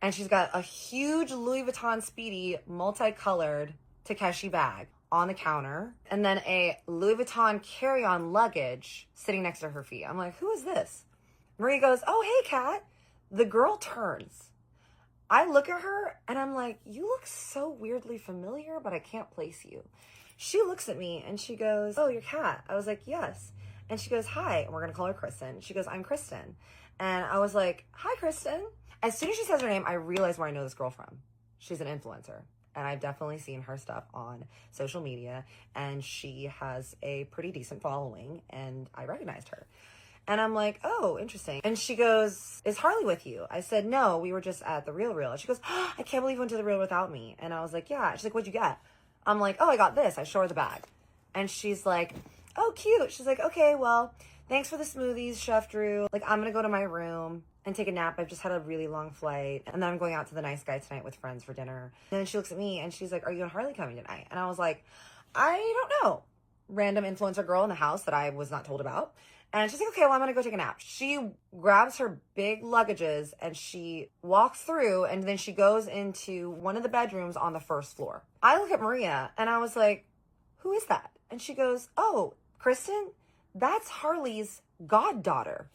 And she's got a huge Louis Vuitton Speedy multicolored Takeshi bag on the counter, and then a Louis Vuitton carry-on luggage sitting next to her feet. I'm like, who is this? Maria goes, oh, hey, Kat. The girl turns. I look at her, and I'm like, you look so weirdly familiar, but I can't place you. She looks at me, and she goes, oh, you're Kat. I was like, yes. And she goes, hi, and we're going to call her Kristen. She goes, I'm Kristen. And I was like, hi, Kristen. As soon as she says her name, I realize where I know this girl from. She's an influencer. And I've definitely seen her stuff on social media, and she has a pretty decent following, and I recognized her. And I'm like, oh, interesting. And she goes, is Harley with you? I said, no, we were just at the Real Real. And she goes, oh, I can't believe you went to the Real without me. And I was like, yeah. She's like, what'd you get? I'm like, oh, I got this. I show her the bag. And she's like, oh, cute. She's like, okay, well, thanks for the smoothies, Chef Drew. Like, I'm going to go to my room and take a nap. I've just had a really long flight. And then I'm going out to the Nice Guy tonight with friends for dinner. And then she looks at me and she's like, are you and Harley coming tonight? And I was like, I don't know. Random influencer girl in the house that I was not told about. And she's like, okay, well, I'm going to go take a nap. She grabs her big luggages and she walks through, and then she goes into one of the bedrooms on the first floor. I look at Maria and I was like, who is that? And she goes, oh, Kristen, that's Harley's goddaughter.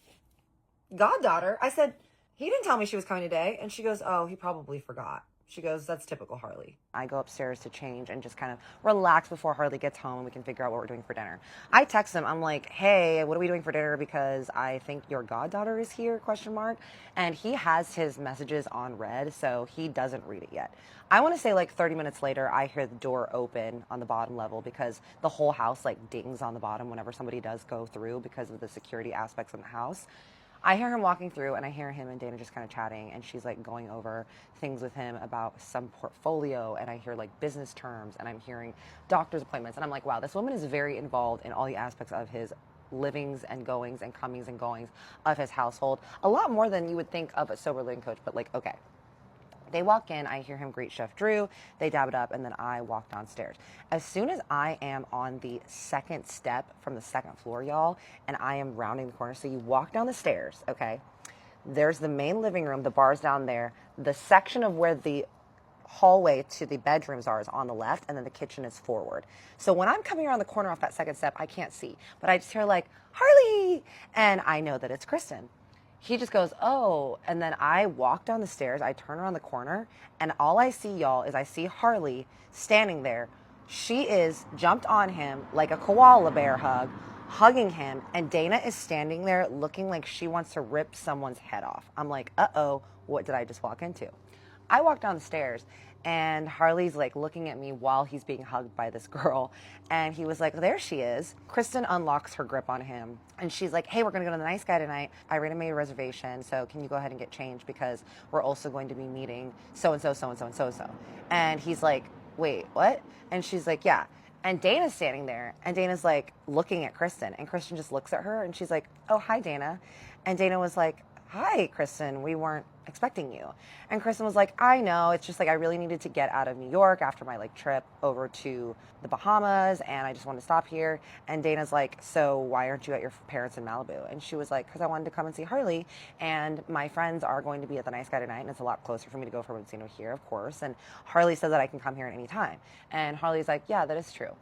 Goddaughter? I said, he didn't tell me she was coming today. And she goes, oh, he probably forgot. She goes, that's typical Harley. I go upstairs to change and just kind of relax before Harley gets home and we can figure out what we're doing for dinner. I text him, I'm like, hey, what are we doing for dinner? Because I think your goddaughter is here, question mark. And he has his messages on red, so he doesn't read it yet. I want to say like 30 minutes later, I hear the door open on the bottom level because the whole house like dings on the bottom whenever somebody does go through because of the security aspects of the house. I hear him walking through, and I hear him and Dana just kind of chatting, and she's like going over things with him about some portfolio, and I hear like business terms, and I'm hearing doctor's appointments, and I'm like, wow, this woman is very involved in all the aspects of his livings and goings and comings and goings of his household. A lot more than you would think of a sober living coach, but like, okay. They walk in, I hear him greet Chef Drew, they dab it up, and then I walk downstairs. As soon as I am on the second step from the second floor, y'all, and I am rounding the corner, so you walk down the stairs, okay? There's the main living room, the bar's down there. The section of where the hallway to the bedrooms are is on the left, and then the kitchen is forward. So when I'm coming around the corner off that second step, I can't see, but I just hear like, Harley! And I know that it's Kristen. He just goes, oh, and then I walk down the stairs, I turn around the corner, and all I see, y'all, is I see Harley standing there. She is jumped on him like a koala bear hug, hugging him, and Dana is standing there looking like she wants to rip someone's head off. I'm like, uh-oh, what did I just walk into? I walk down the stairs, and Harley's like looking at me while he's being hugged by this girl. And he was like, there she is. Kristen unlocks her grip on him. And she's like, hey, we're going to go to the Nice Guy tonight. I already made a reservation, so can you go ahead and get changed because we're also going to be meeting so-and-so, so-and-so, and so-and-so. And he's like, wait, what? And she's like, yeah. And Dana's standing there, and Dana's like looking at Kristen. And Kristen just looks at her, and she's like, oh, hi, Dana. And Dana was like, hi, Kristen, we weren't expecting you. And Kristen was like, I know, it's just like I really needed to get out of New York after my like trip over to the Bahamas, and I just want to stop here. And Dana's like, so why aren't you at your parents in Malibu? And she was like, because I wanted to come and see Harley, and my friends are going to be at the Nice Guy tonight, and it's a lot closer for me to go from Encino here, of course. And Harley said that I can come here at any time. And Harley's like, yeah, that is true.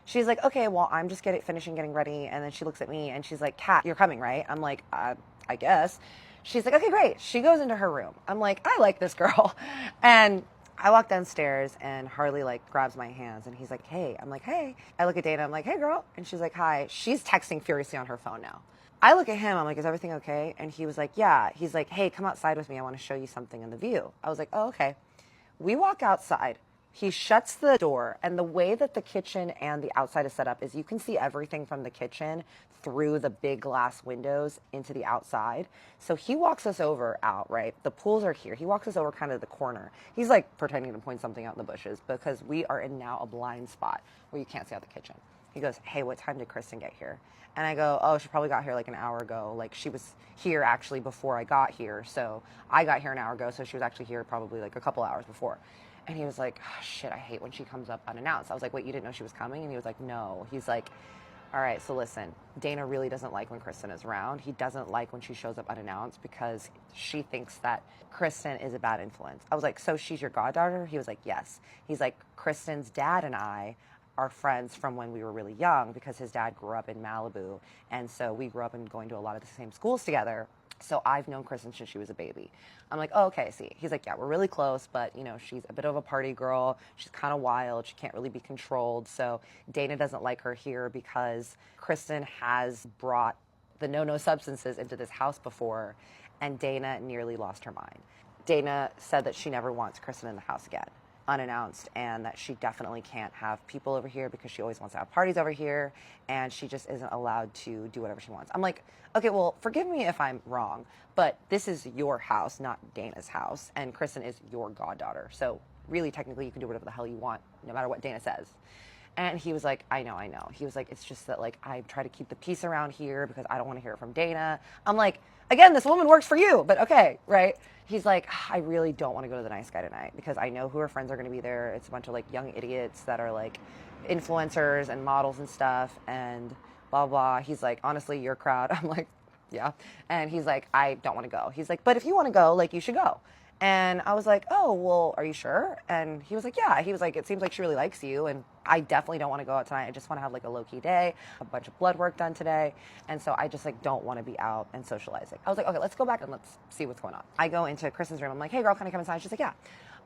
She's like, okay, well, I'm just finishing getting ready. And then she looks at me and she's like, Kat, you're coming, right? I'm like, I guess. She's like, okay, great. She goes into her room. I'm like, I like this girl. And I walk downstairs and Harley like grabs my hands and he's like, hey. I'm like, hey. I look at Dana. I'm like, hey, girl. And she's like, hi. She's texting furiously on her phone now. I look at him. I'm like, is everything okay? And he was like, yeah. He's like, hey, come outside with me. I want to show you something in the view. I was like, oh, okay. We walk outside. He shuts the door, and the way that the kitchen and the outside is set up is you can see everything from the kitchen through the big glass windows into the outside. So he walks us over out, right? The pools are here. He walks us over kind of the corner. He's like pretending to point something out in the bushes because we are in now a blind spot where you can't see out the kitchen. He goes, hey, what time did Kristen get here? And I go, oh, she probably got here like an hour ago. Like, she was here actually before I got here. So I got here an hour ago, so she was actually here probably like a couple hours before. And he was like, oh, shit, I hate when she comes up unannounced. I was like, wait, you didn't know she was coming? And he was like, no. He's like, all right, so listen, Dana really doesn't like when Kristen is around. He doesn't like when she shows up unannounced because she thinks that Kristen is a bad influence. I was like, so she's your goddaughter? He was like, yes. He's like, Kristen's dad and I are friends from when we were really young because his dad grew up in Malibu. And so we grew up and going to a lot of the same schools together. So I've known Kristen since she was a baby. I'm like, oh, okay, see. He's like, yeah, we're really close, but, you know, she's a bit of a party girl. She's kind of wild. She can't really be controlled. So Dana doesn't like her here because Kristen has brought the no substances into this house before, and Dana nearly lost her mind. Dana said that she never wants Kristen in the house again, unannounced, and that she definitely can't have people over here because she always wants to have parties over here, and she just isn't allowed to do whatever she wants. I'm like, okay, well, forgive me if I'm wrong, but this is your house, not Dana's house, and Kristen is your goddaughter. So really, technically, you can do whatever the hell you want, no matter what Dana says. And he was like, I know. He was like, it's just that, like, I try to keep the peace around here because I don't want to hear it from Dana. I'm like, again, this woman works for you, but okay, right? He's like, I really don't want to go to the nice guy tonight because I know who her friends are going to be there. It's a bunch of, like, young idiots that are, like, influencers and models and stuff and blah, blah. He's like, honestly, your crowd. I'm like, yeah. And he's like, I don't want to go. He's like, but if you want to go, like, you should go. And I was like, oh, well, are you sure? And he was like, yeah. He was like, it seems like she really likes you. And I definitely don't want to go out tonight. I just want to have like a low-key day, a bunch of blood work done today. And so I just like don't want to be out and socializing. I was like, okay, let's go back and let's see what's going on. I go into Kristen's room. I'm like, hey, girl, can I come inside? She's like, yeah.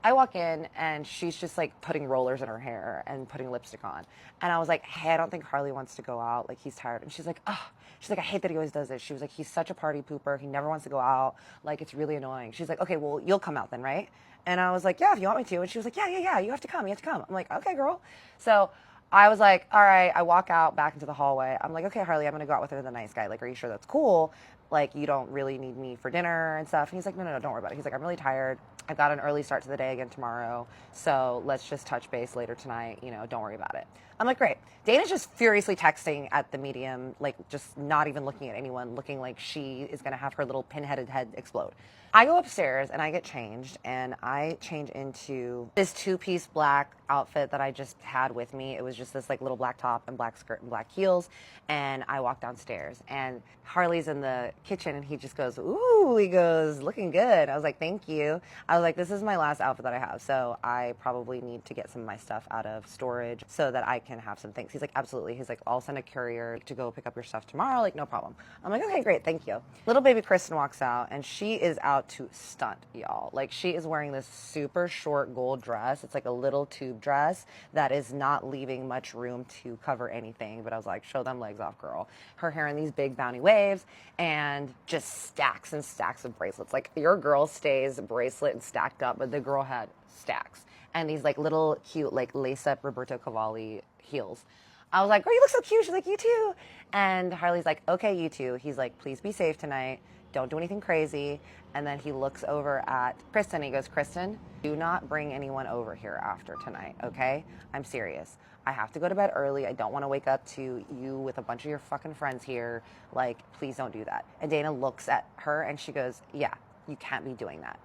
I walk in and she's just like putting rollers in her hair and putting lipstick on. And I was like, hey, I don't think Harley wants to go out. Like, he's tired. And she's like, oh, she's like, I hate that he always does this. She was like, he's such a party pooper. He never wants to go out. Like, it's really annoying. She's like, okay, well, you'll come out then, right? And I was like, yeah, if you want me to. And she was like, yeah, you have to come. I'm like, okay, girl. So I was like, all right. I walk out back into the hallway. I'm like, okay, Harley, I'm going to go out with her, the nice guy. Like, are you sure that's cool? Like, you don't really need me for dinner and stuff. And he's like, no, don't worry about it. He's like, I'm really tired. I've got an early start to the day again tomorrow. So let's just touch base later tonight. You know, don't worry about it. I'm like, great. Dana's just furiously texting at the medium, like just not even looking at anyone, looking like she is going to have her little pinheaded head explode. I go upstairs and I get changed, and I change into this two-piece black outfit that I just had with me. It was just this like little black top and black skirt and black heels. And I walk downstairs and Harley's in the kitchen and he just goes, ooh, he goes, looking good. I was like, thank you. I was like, this is my last outfit that I have. So I probably need to get some of my stuff out of storage so that I can have some things. He's like, absolutely. He's like, I'll send a courier to go pick up your stuff tomorrow. Like, no problem. I'm like, okay, great. Thank you. Little baby Kristen walks out and she is out to stunt, y'all. Like, she is wearing this super short gold dress. It's like a little tube dress that is not leaving much room to cover anything. But I was like, show them legs off, girl. Her hair in these big bounty waves and just stacks and stacks of bracelets. Like, your girl stays bracelet and stacked up, but the girl had stacks. And these like little cute like lace up Roberto Cavalli heels. I was like, girl, you look so cute. She's like, you too. And Harley's like, okay, you too. He's like, please be safe tonight. Don't do anything crazy. And then he looks over at Kristen. He goes, Kristen, do not bring anyone over here after tonight, okay? I'm serious. I have to go to bed early. I don't want to wake up to you with a bunch of your fucking friends here. Like, please don't do that. And Dana looks at her and she goes, yeah, you can't be doing that.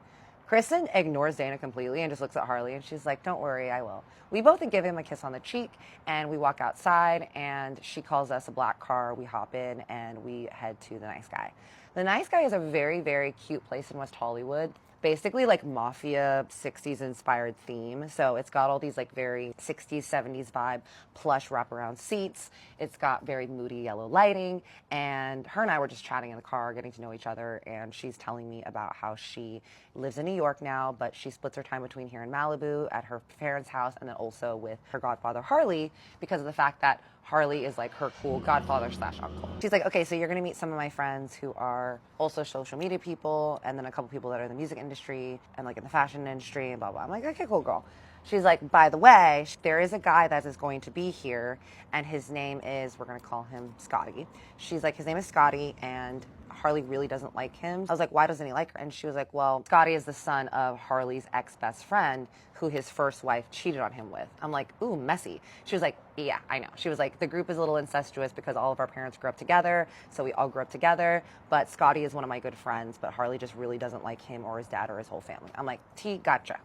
Kristen ignores Dana completely and just looks at Harley and she's like, don't worry, I will. We both give him a kiss on the cheek and we walk outside and she calls us a black car. We hop in and we head to the nice guy. The nice guy is a very, very cute place in West Hollywood. Basically like mafia 60s inspired theme. So it's got all these like very 60s, 70s vibe, plush wraparound seats. It's got very moody yellow lighting. And her and I were just chatting in the car, getting to know each other. And she's telling me about how she lives in New York now, but she splits her time between here in Malibu at her parents' house and then also with her godfather Harley because of the fact that Harley is like her cool godfather / uncle. She's like, okay, so you're going to meet some of my friends who are also social media people and then a couple people that are in the music industry and like in the fashion industry and blah, blah. I'm like, okay, cool, girl. She's like, by the way, there is a guy that is going to be here and his name is, we're going to call him Scotty. She's like, his name is Scotty and Harley really doesn't like him. I was like, why doesn't he like her? And she was like, well, Scotty is the son of Harley's ex-best friend who his first wife cheated on him with. I'm like, ooh, messy. She was like, yeah, I know. She was like, the group is a little incestuous because all of our parents grew up together, so we all grew up together, but Scotty is one of my good friends, but Harley just really doesn't like him or his dad or his whole family. I'm like, gotcha,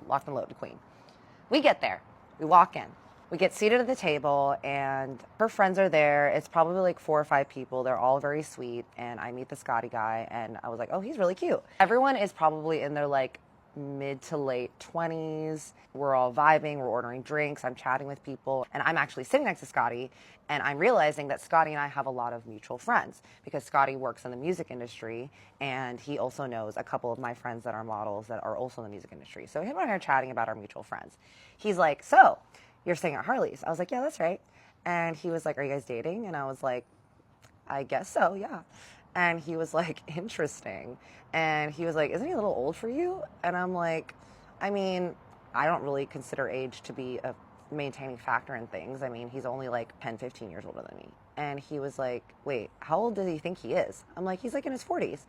locked and loaded, queen. We get there. We walk in. We get seated at the table, and her friends are there. It's probably like 4 or 5 people. They're all very sweet, and I meet the Scotty guy, and I was like, oh, he's really cute. Everyone is probably in their like mid to late 20s. We're all vibing. We're ordering drinks. I'm chatting with people, and I'm actually sitting next to Scotty, and I'm realizing that Scotty and I have a lot of mutual friends because Scotty works in the music industry, and he also knows a couple of my friends that are models that are also in the music industry. So him and I are chatting about our mutual friends. He's like, so you're staying at Harley's? I was like, yeah, that's right. And he was like, are you guys dating? And I was like, I guess so, yeah. And he was like, interesting. And he was like, isn't he a little old for you? And I'm like, I mean, I don't really consider age to be a maintaining factor in things. I mean, he's only like 10, 15 years older than me. And he was like, wait, how old does he think he is? I'm like, he's like in his 40s.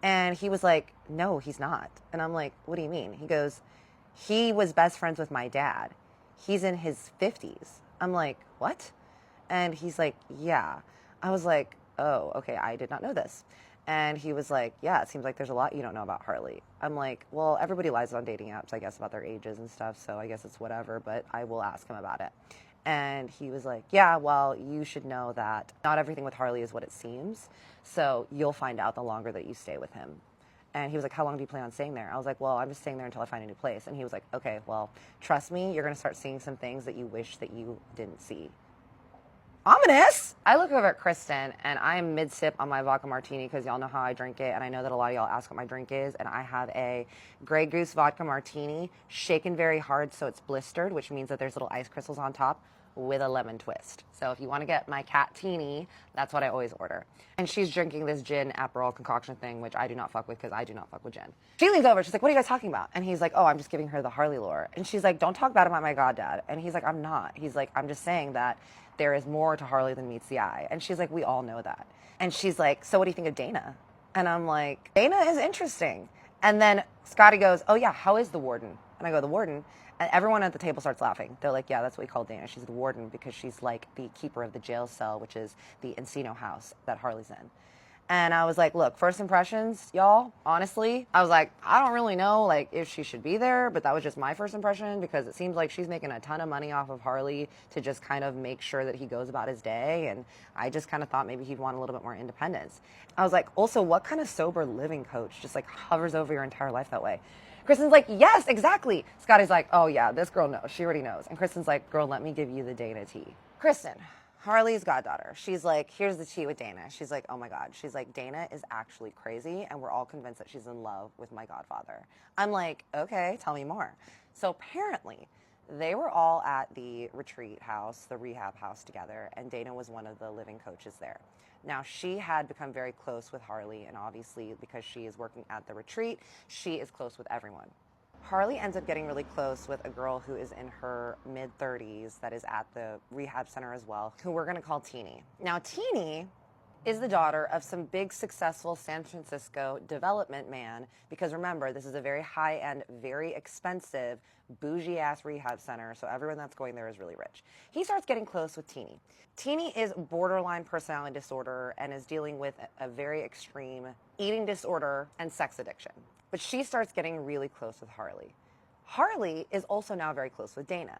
And he was like, no, he's not. And I'm like, what do you mean? He goes, he was best friends with my dad. He's in his 50s. I'm like, what? And he's like, yeah. I was like, oh, okay, I did not know this. And he was like, yeah, it seems like there's a lot you don't know about Harley. I'm like, well, everybody lies on dating apps, I guess, about their ages and stuff, so I guess it's whatever, but I will ask him about it. And he was like, yeah, well, you should know that not everything with Harley is what it seems, so you'll find out the longer that you stay with him. And he was like, how long do you plan on staying there? I was like, well, I'm just staying there until I find a new place. And he was like, okay, well, trust me, you're going to start seeing some things that you wish that you didn't see. Ominous. I look over at Kristen, and I'm mid-sip on my vodka martini because y'all know how I drink it, and I know that a lot of y'all ask what my drink is, and I have a Grey Goose vodka martini shaken very hard so it's blistered, which means that there's little ice crystals on top, with a lemon twist. So if you want to get my cat teeny, that's what I always order. And she's drinking this gin Aperol concoction thing, which I do not fuck with because I do not fuck with gin. She leans over, she's like, what are you guys talking about? And he's like, oh, I'm just giving her the Harley lore. And she's like, don't talk bad about my goddad. And he's like, I'm not. He's like, I'm just saying that there is more to Harley than meets the eye. And she's like, we all know that. And she's like, so what do you think of Dana? And I'm like, Dana is interesting. And then Scotty goes, oh yeah, how is the warden? And I go, the warden? And everyone at the table starts laughing. They're like, yeah, that's what we call Dana. She's the warden because she's like the keeper of the jail cell, which is the Encino house that Harley's in. And I was like, look, first impressions, y'all, honestly, I was like, I don't really know like if she should be there, but that was just my first impression because it seems like she's making a ton of money off of Harley to just kind of make sure that he goes about his day. And I just kind of thought maybe he'd want a little bit more independence. I was like, also, what kind of sober living coach just like hovers over your entire life that way? Kristen's like, yes, exactly. Scotty's like, oh yeah, this girl knows. She already knows. And Kristen's like, girl, let me give you the Dana tea. Kristen, Harley's goddaughter. She's like, here's the tea with Dana. She's like, oh my God. She's like, Dana is actually crazy, and we're all convinced that she's in love with my godfather. I'm like, okay, tell me more. So apparently, they were all at the retreat house, the rehab house together, and Dana was one of the living coaches there. Now, she had become very close with Harley, and obviously, because she is working at the retreat, she is close with everyone. Harley ends up getting really close with a girl who is in her mid-30s that is at the rehab center as well, who we're going to call Teeny. Now, Teeny is the daughter of some big, successful San Francisco development man, because remember, this is a very high-end, very expensive, bougie-ass rehab center, so everyone that's going there is really rich. He starts getting close with Teeny. Teeny is borderline personality disorder and is dealing with a very extreme eating disorder and sex addiction. But she starts getting really close with Harley. Harley is also now very close with Dana.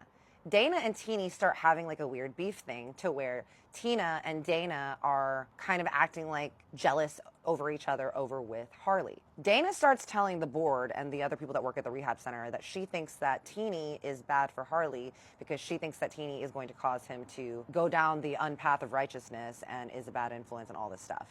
Dana and Teeny start having like a weird beef thing to where Tina and Dana are kind of acting like jealous over each other over with Harley. Dana starts telling the board and the other people that work at the rehab center that she thinks that Teeny is bad for Harley because she thinks that Teeny is going to cause him to go down the unpath of righteousness and is a bad influence and all this stuff.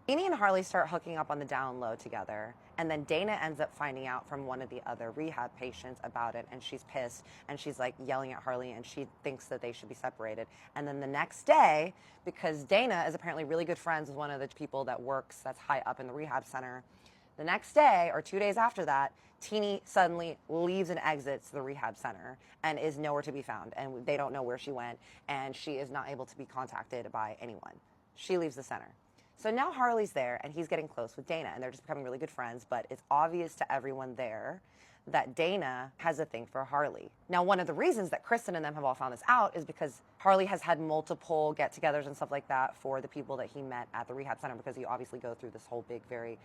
Teeny and Harley start hooking up on the down low together, and then Dana ends up finding out from one of the other rehab patients about it, and she's pissed, and she's like yelling at Harley, and she thinks that they should be separated. And then the next day, because Dana is apparently really good friends with one of the people that works that's high up in the rehab center, the next day, or 2 days after that, Teeny suddenly leaves and exits the rehab center and is nowhere to be found, and they don't know where she went, and she is not able to be contacted by anyone. She leaves the center. So now Harley's there, and he's getting close with Dana, and they're just becoming really good friends, but it's obvious to everyone there that Dana has a thing for Harley. Now, one of the reasons that Kristen and them have all found this out is because Harley has had multiple get-togethers and stuff like that for the people that he met at the rehab center, because you obviously go through this whole big, very,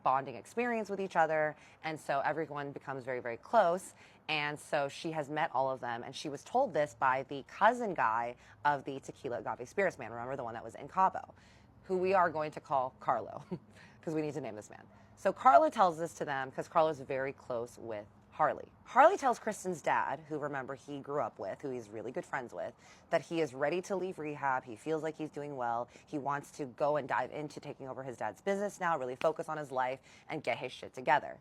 bonding experience with each other, and so everyone becomes very, very close, and so she has met all of them, and she was told this by the cousin guy of the Tequila Agave Spirits man, remember, the one that was in Cabo, who we are going to call Carlo, because we need to name this man. So Carla tells this to them because Carla's very close with Harley. Harley tells Kristen's dad, who remember he grew up with, who he's really good friends with, that he is ready to leave rehab. He feels like he's doing well. He wants to go and dive into taking over his dad's business now, really focus on his life and get his shit together.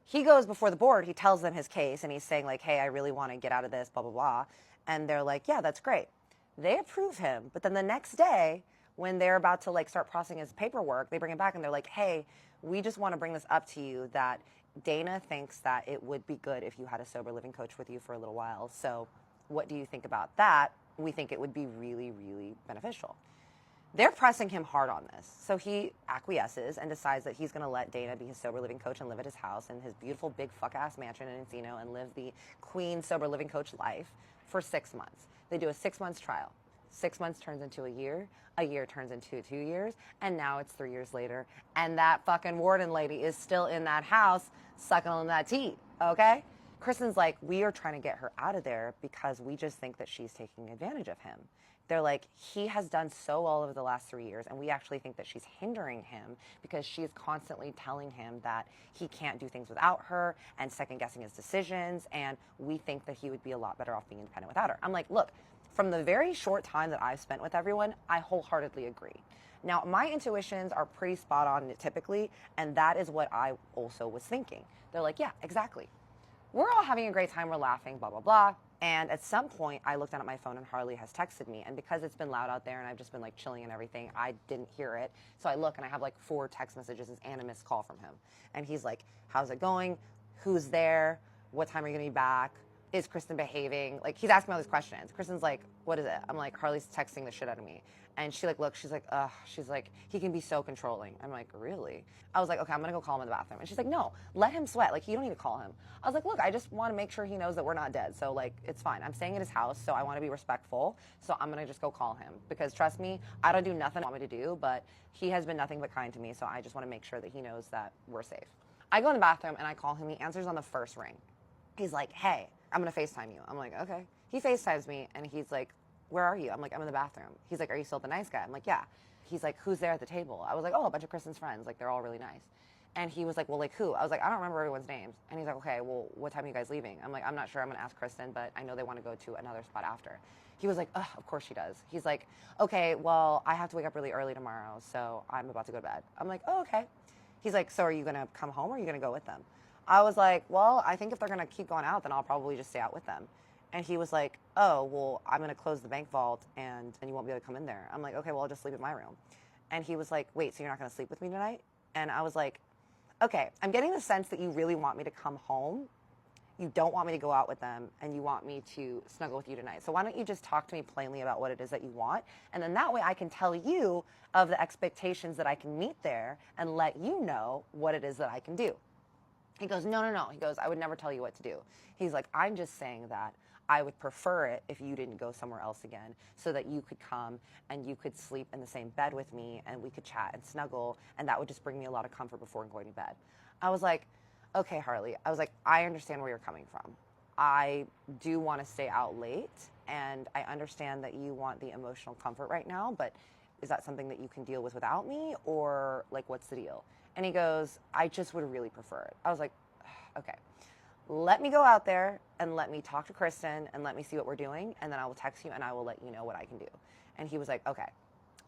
He goes before the board, he tells them his case, and he's saying like, hey, I really want to get out of this, blah, blah, blah. And they're like, yeah, that's great. They approve him, but then the next day, when they're about to start processing his paperwork, they bring him back and they're like, hey, we just want to bring this up to you that Dana thinks that it would be good if you had a sober living coach with you for a little while. So what do you think about that? We think it would be really, really beneficial. They're pressing him hard on this. So he acquiesces and decides that he's going to let Dana be his sober living coach and live at his house in his beautiful big fuck-ass mansion in Encino and live the queen sober living coach life for 6 months. They do a 6 months trial. 6 months turns into a year turns into 2 years, and now it's 3 years later, and that fucking warden lady is still in that house sucking on that teat, okay? Kristen's like, we are trying to get her out of there because we just think that she's taking advantage of him. They're like, he has done so well over the last 3 years, and we actually think that she's hindering him because she is constantly telling him that he can't do things without her and second-guessing his decisions, and we think that he would be a lot better off being independent without her. I'm like, look, from the very short time that I've spent with everyone, I wholeheartedly agree. Now, my intuitions are pretty spot on typically, and that is what I also was thinking. They're like, yeah, exactly. We're all having a great time, we're laughing, blah, blah, blah. And at some point, I looked down at my phone and Harley has texted me. And because it's been loud out there and I've just been chilling and everything, I didn't hear it. So I look and I have 4 text messages and a missed call from him. And he's like, how's it going? Who's there? What time are you going to be back? Is Kristen behaving? He's asking me all these questions. Kristen's like, what is it? I'm like, Harley's texting the shit out of me. And she looks, she's like, ugh. She's like, he can be so controlling. I'm like, really? I was like, okay, I'm gonna go call him in the bathroom. And she's like, no, let him sweat. You don't need to call him. I was like, look, I just want to make sure he knows that we're not dead. So it's fine. I'm staying at his house, so I want to be respectful. So I'm gonna just go call him because trust me, I don't do nothing I want me to do, but he has been nothing but kind to me. So I just want to make sure that he knows that we're safe. I go in the bathroom and I call him. He answers on the first ring. He's like, hey, I'm going to FaceTime you. I'm like, okay. He FaceTimes me, and he's like, where are you? I'm like, I'm in the bathroom. He's like, are you still the nice guy? I'm like, yeah. He's like, who's there at the table? I was like, oh, a bunch of Kristen's friends. They're all really nice. And he was like, well, who? I was like, I don't remember everyone's names. And he's like, okay, well, what time are you guys leaving? I'm like, I'm not sure. I'm going to ask Kristen, but I know they want to go to another spot after. He was like, ugh, of course she does. He's like, okay, well, I have to wake up really early tomorrow, so I'm about to go to bed. I'm like, oh, okay. He's like, so are you going to come home or are you going to go with them? I was like, well, I think if they're going to keep going out, then I'll probably just stay out with them. And he was like, oh, well, I'm going to close the bank vault and you won't be able to come in there. I'm like, okay, well, I'll just sleep in my room. And he was like, wait, so you're not going to sleep with me tonight? And I was like, okay, I'm getting the sense that you really want me to come home. You don't want me to go out with them and you want me to snuggle with you tonight. So why don't you just talk to me plainly about what it is that you want? And then that way I can tell you of the expectations that I can meet there and let you know what it is that I can do. He goes, no. He goes, I would never tell you what to do. He's like, I'm just saying that I would prefer it if you didn't go somewhere else again so that you could come and you could sleep in the same bed with me and we could chat and snuggle and that would just bring me a lot of comfort before going to bed. I was like, okay, Harley. I was like, I understand where you're coming from. I do want to stay out late and I understand that you want the emotional comfort right now, but is that something that you can deal with without me or what's the deal? And he goes, I just would really prefer it. I was like, okay, let me go out there and let me talk to Kristen and let me see what we're doing. And then I will text you and I will let you know what I can do. And he was like, okay.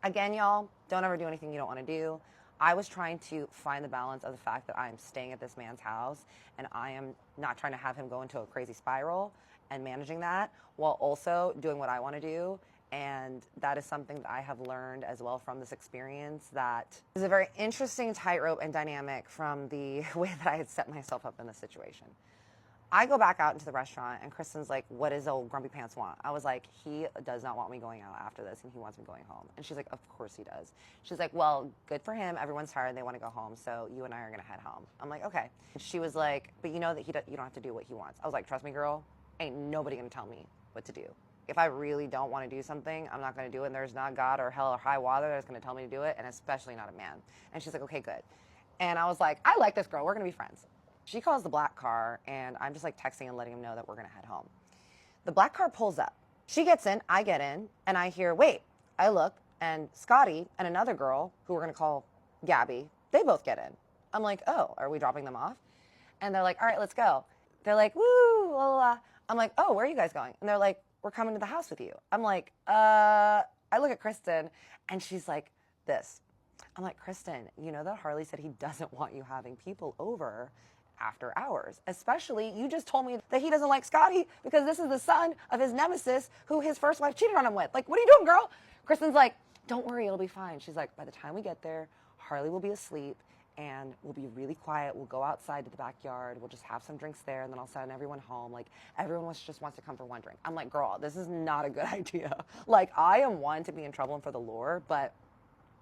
Again, y'all, don't ever do anything you don't want to do. I was trying to find the balance of the fact that I am staying at this man's house and I am not trying to have him go into a crazy spiral and managing that while also doing what I want to do. And that is something that I have learned as well from this experience that is a very interesting tightrope and dynamic from the way that I had set myself up in this situation. I go back out into the restaurant, and Kristen's like, what does old Grumpy Pants want? I was like, he does not want me going out after this, and he wants me going home. And she's like, of course he does. She's like, well, good for him. Everyone's tired. They want to go home, so you and I are going to head home. I'm like, okay. And she was like, but you know that you don't have to do what he wants. I was like, trust me, girl, ain't nobody going to tell me what to do. If I really don't want to do something, I'm not going to do it, and there's not God or hell or high water that's going to tell me to do it, and especially not a man. And she's like, okay, good. And I was like, I like this girl. We're going to be friends. She calls the black car, and I'm just like texting and letting him know that we're going to head home. The black car pulls up. She gets in, I get in, and I hear, wait. I look, and Scotty and another girl, who we're going to call Gabby, they both get in. I'm like, oh, are we dropping them off? And they're like, all right, let's go. They're like, woo, la, la, la. I'm like, oh, where are you guys going? And they're like, we're coming to the house with you. I'm like, I look at Kristen, and she's like, this. I'm like, Kristen, you know that Harley said he doesn't want you having people over after hours. Especially, you just told me that he doesn't like Scotty because this is the son of his nemesis who his first wife cheated on him with. Like, what are you doing, girl? Kristen's like, don't worry, it'll be fine. She's like, by the time we get there, Harley will be asleep, and we'll be really quiet. We'll go outside to the backyard. We'll just have some drinks there, and then I'll send everyone home. Like, everyone just wants to come for one drink. I'm like, girl, this is not a good idea. Like, I am one to be in trouble and for the lore, but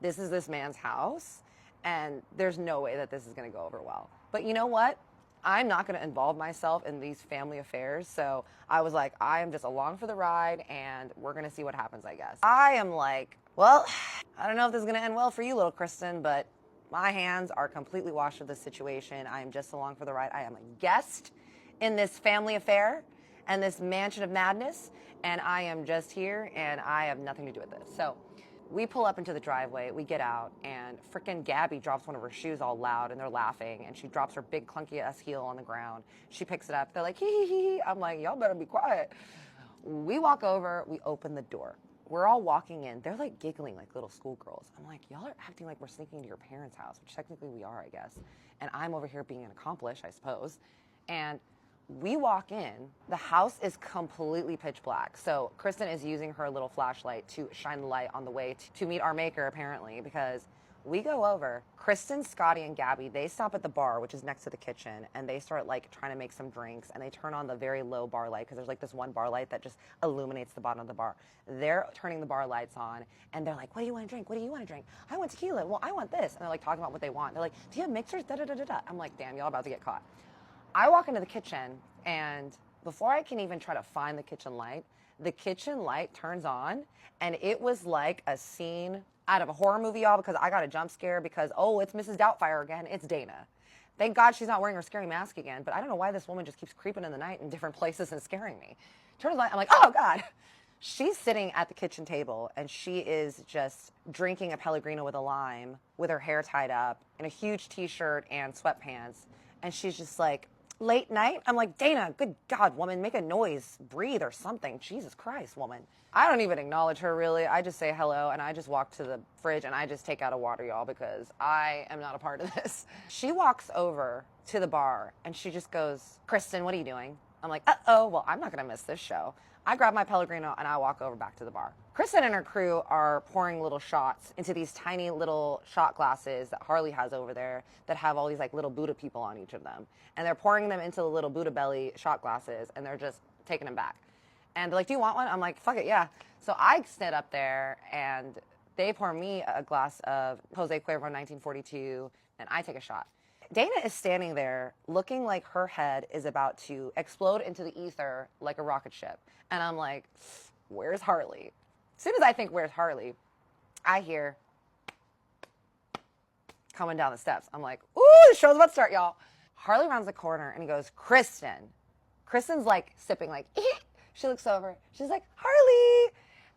this is this man's house, and there's no way that this is going to go over well. But you know what? I'm not going to involve myself in these family affairs, so I was like, I am just along for the ride, and we're going to see what happens, I guess. I am like, well, I don't know if this is going to end well for you, little Kristen, but my hands are completely washed of this situation. I am just along for the ride. I am a guest in this family affair and this mansion of madness, and I am just here, and I have nothing to do with this. So we pull up into the driveway, we get out, and frickin' Gabby drops one of her shoes all loud, and they're laughing, and she drops her big clunky-ass heel on the ground. She picks it up. They're like, hee, hee, hee, hee. I'm like, y'all better be quiet. We walk over, we open the door. We're all walking in. They're like giggling like little schoolgirls. I'm like, y'all are acting like we're sneaking into your parents' house, which technically we are, I guess. And I'm over here being an accomplice, I suppose. And we walk in, the house is completely pitch black. So Kristen is using her little flashlight to shine the light on the way to meet our maker, apparently, because we go over. Kristen, Scotty, and Gabby, they stop at the bar, which is next to the kitchen, and they start like trying to make some drinks, and they turn on the very low bar light because there's like this one bar light that just illuminates the bottom of the bar. They're turning the bar lights on, and they're like, what do you want to drink? What do you want to drink? I want tequila. Well, I want this. And they're like talking about what they want. They're like, do you have mixers? Da da da da da. I'm like, damn, y'all about to get caught. I walk into the kitchen, and before I can even try to find the kitchen light turns on, and it was like a scene out of a horror movie, y'all, because I got a jump scare because, oh, it's Mrs. Doubtfire again. It's Dana. Thank God she's not wearing her scary mask again, but I don't know why this woman just keeps creeping in the night in different places and scaring me. Turns on, I'm like, oh, God. She's sitting at the kitchen table, and she is just drinking a Pellegrino with a lime with her hair tied up in a huge T-shirt and sweatpants, and she's just like, late night? I'm like, Dana, good God, woman, make a noise, breathe or something. Jesus Christ, woman. I don't even acknowledge her, really. I just say hello, and I just walk to the fridge, and I just take out a water, y'all, because I am not a part of this. She walks over to the bar, and she just goes, Kristen, what are you doing? I'm like, uh-oh, well, I'm not going to miss this show. I grab my Pellegrino, and I walk over back to the bar. Kristen and her crew are pouring little shots into these tiny little shot glasses that Harley has over there that have all these like little Buddha people on each of them. And they're pouring them into the little Buddha belly shot glasses, and they're just taking them back. And they're like, do you want one? I'm like, fuck it, yeah. So I sit up there, and they pour me a glass of Jose Cuervo 1942, and I take a shot. Dana is standing there looking like her head is about to explode into the ether like a rocket ship. And I'm like, where's Harley? As soon as I think, where's Harley, I hear coming down the steps. I'm like, ooh, the show's about to start, y'all. Harley rounds the corner, and he goes, Kristen. Kristen's like sipping like, she looks over. She's like, Harley.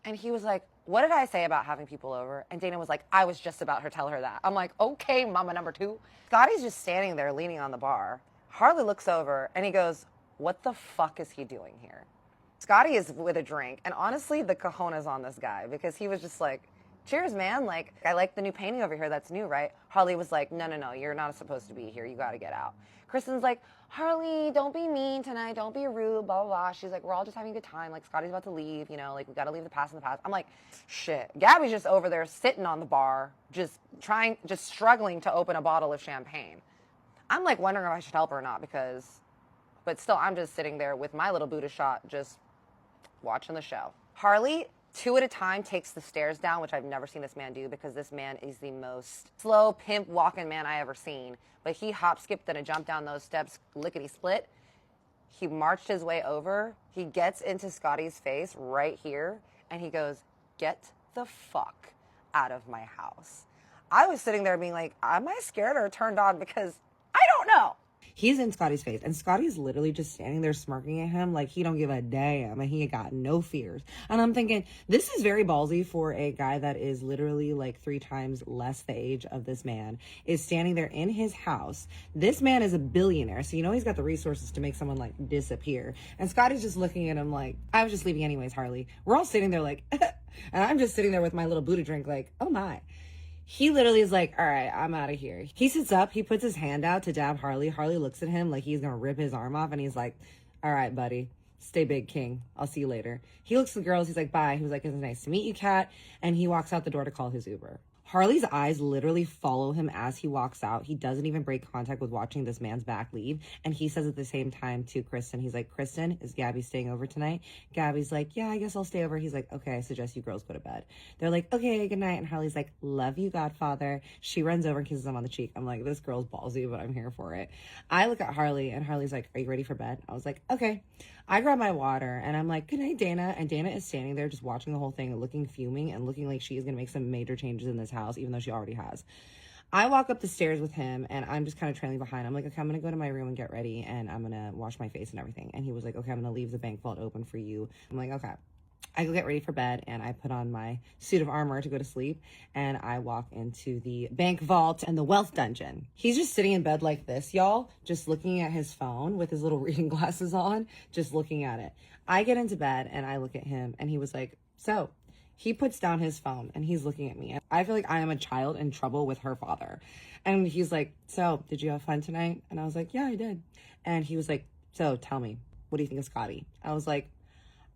And he was like, what did I say about having people over? And Dana was like, I was just about to tell her that. I'm like, okay, mama number two. Scotty's just standing there leaning on the bar. Harley looks over, and he goes, what the fuck is he doing here? Scotty is with a drink, and honestly, the cojones on this guy, because he was just like, cheers, man. Like, I like the new painting over here. That's new, right? Harley was like, no, you're not supposed to be here. You got to get out. Kristen's like, Harley, don't be mean tonight. Don't be rude, blah, blah, blah. She's like, we're all just having a good time. Like, Scotty's about to leave, you know, like, we got to leave the past in the past. I'm like, shit. Gabby's just over there sitting on the bar, just struggling to open a bottle of champagne. I'm like wondering if I should help her or not, because But still, I'm just sitting there with my little Buddha shot, just watching the show. Harley, 2 at a time, takes the stairs down, which I've never seen this man do because this man is the most slow pimp walking man I ever seen. But he hop, skipped, and a jump down those steps, lickety split. He marched his way over. He gets into Scotty's face right here, and he goes, "Get the fuck out of my house." I was sitting there being like, am I scared or turned on? Because I don't know. He's in Scotty's face, and Scotty's literally just standing there smirking at him like he don't give a damn, and he got no fears. And I'm thinking, this is very ballsy for a guy that is literally like 3 times less the age of this man, is standing there in his house. This man is a billionaire, so you know he's got the resources to make someone like disappear. And Scotty's just looking at him like, I was just leaving anyways, Harley. We're all sitting there like, and I'm just sitting there with my little Buddha drink like, oh my. He literally is like, all right, I'm out of here. He sits up, he puts his hand out to dab Harley. Harley looks at him like he's going to rip his arm off. And he's like, all right, buddy, stay big, king. I'll see you later. He looks at the girls. He's like, bye. He was like, it's nice to meet you, Kat. And he walks out the door to call his Uber. Harley's eyes literally follow him as he walks out. He doesn't even break contact with watching this man's back leave. And he says at the same time to Kristen, he's like, Kristen, is Gabby staying over tonight? Gabby's like, yeah, I guess I'll stay over. He's like, okay, I suggest you girls go to bed. They're like, okay, good night. And Harley's like, love you, Godfather. She runs over and kisses him on the cheek. I'm like, this girl's ballsy, but I'm here for it. I look at Harley and Harley's like, are you ready for bed? I was like, okay. I grab my water and I'm like, good night, Dana. And Dana is standing there just watching the whole thing and looking fuming and looking like she is going to make some major changes in this house, even though she already has. I walk up the stairs with him and I'm just kind of trailing behind. I'm like, okay, I'm going to go to my room and get ready and I'm going to wash my face and everything. And he was like, okay, I'm going to leave the bank vault open for you. I'm like, okay. I go get ready for bed and I put on my suit of armor to go to sleep and I walk into the bank vault and the wealth dungeon. He's just sitting in bed like this, y'all, just looking at his phone with his little reading glasses on, just looking at it. I get into bed and I look at him and he was like, so he puts down his phone and he's looking at me. I feel like I am a child in trouble with her father. And he's like, so did you have fun tonight? And I was like, yeah, I did. And he was like, so tell me, what do you think of Scotty? I was like,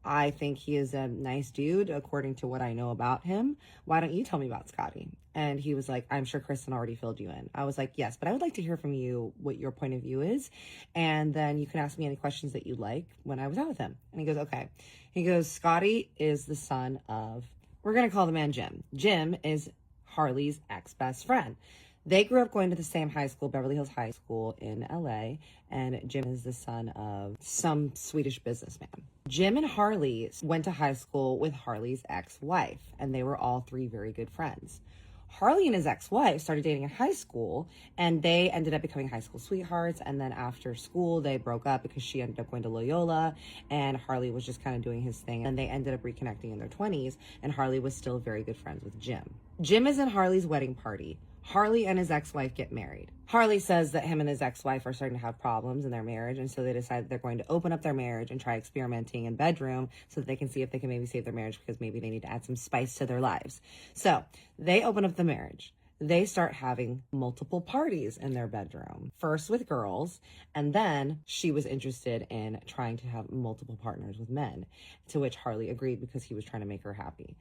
I think he is a nice dude, according to what I know about him. Why don't you tell me about Scotty? And he was like, I'm sure Kristen already filled you in. I was like, yes, but I would like to hear from you what your point of view is. And then you can ask me any questions that you like when I was out with him. And he goes, okay. He goes, Scotty is the son of, we're going to call the man Jim. Jim is Harley's ex-best friend. They grew up going to the same high school, Beverly Hills High School in LA, and Jim is the son of some Swedish businessman. Jim and Harley went to high school with Harley's ex-wife, and they were all 3 very good friends. Harley and his ex-wife started dating in high school, and they ended up becoming high school sweethearts, and then after school, they broke up because she ended up going to Loyola, and Harley was just kind of doing his thing, and they ended up reconnecting in their 20s, and Harley was still very good friends with Jim. Jim is in Harley's wedding party. Harley and his ex-wife get married. Harley says that him and his ex-wife are starting to have problems in their marriage, and so they decide they're going to open up their marriage and try experimenting in bedroom so that they can see if they can maybe save their marriage because maybe they need to add some spice to their lives. So they open up the marriage. They start having multiple parties in their bedroom, first with girls, and then she was interested in trying to have multiple partners with men, to which Harley agreed because he was trying to make her happy.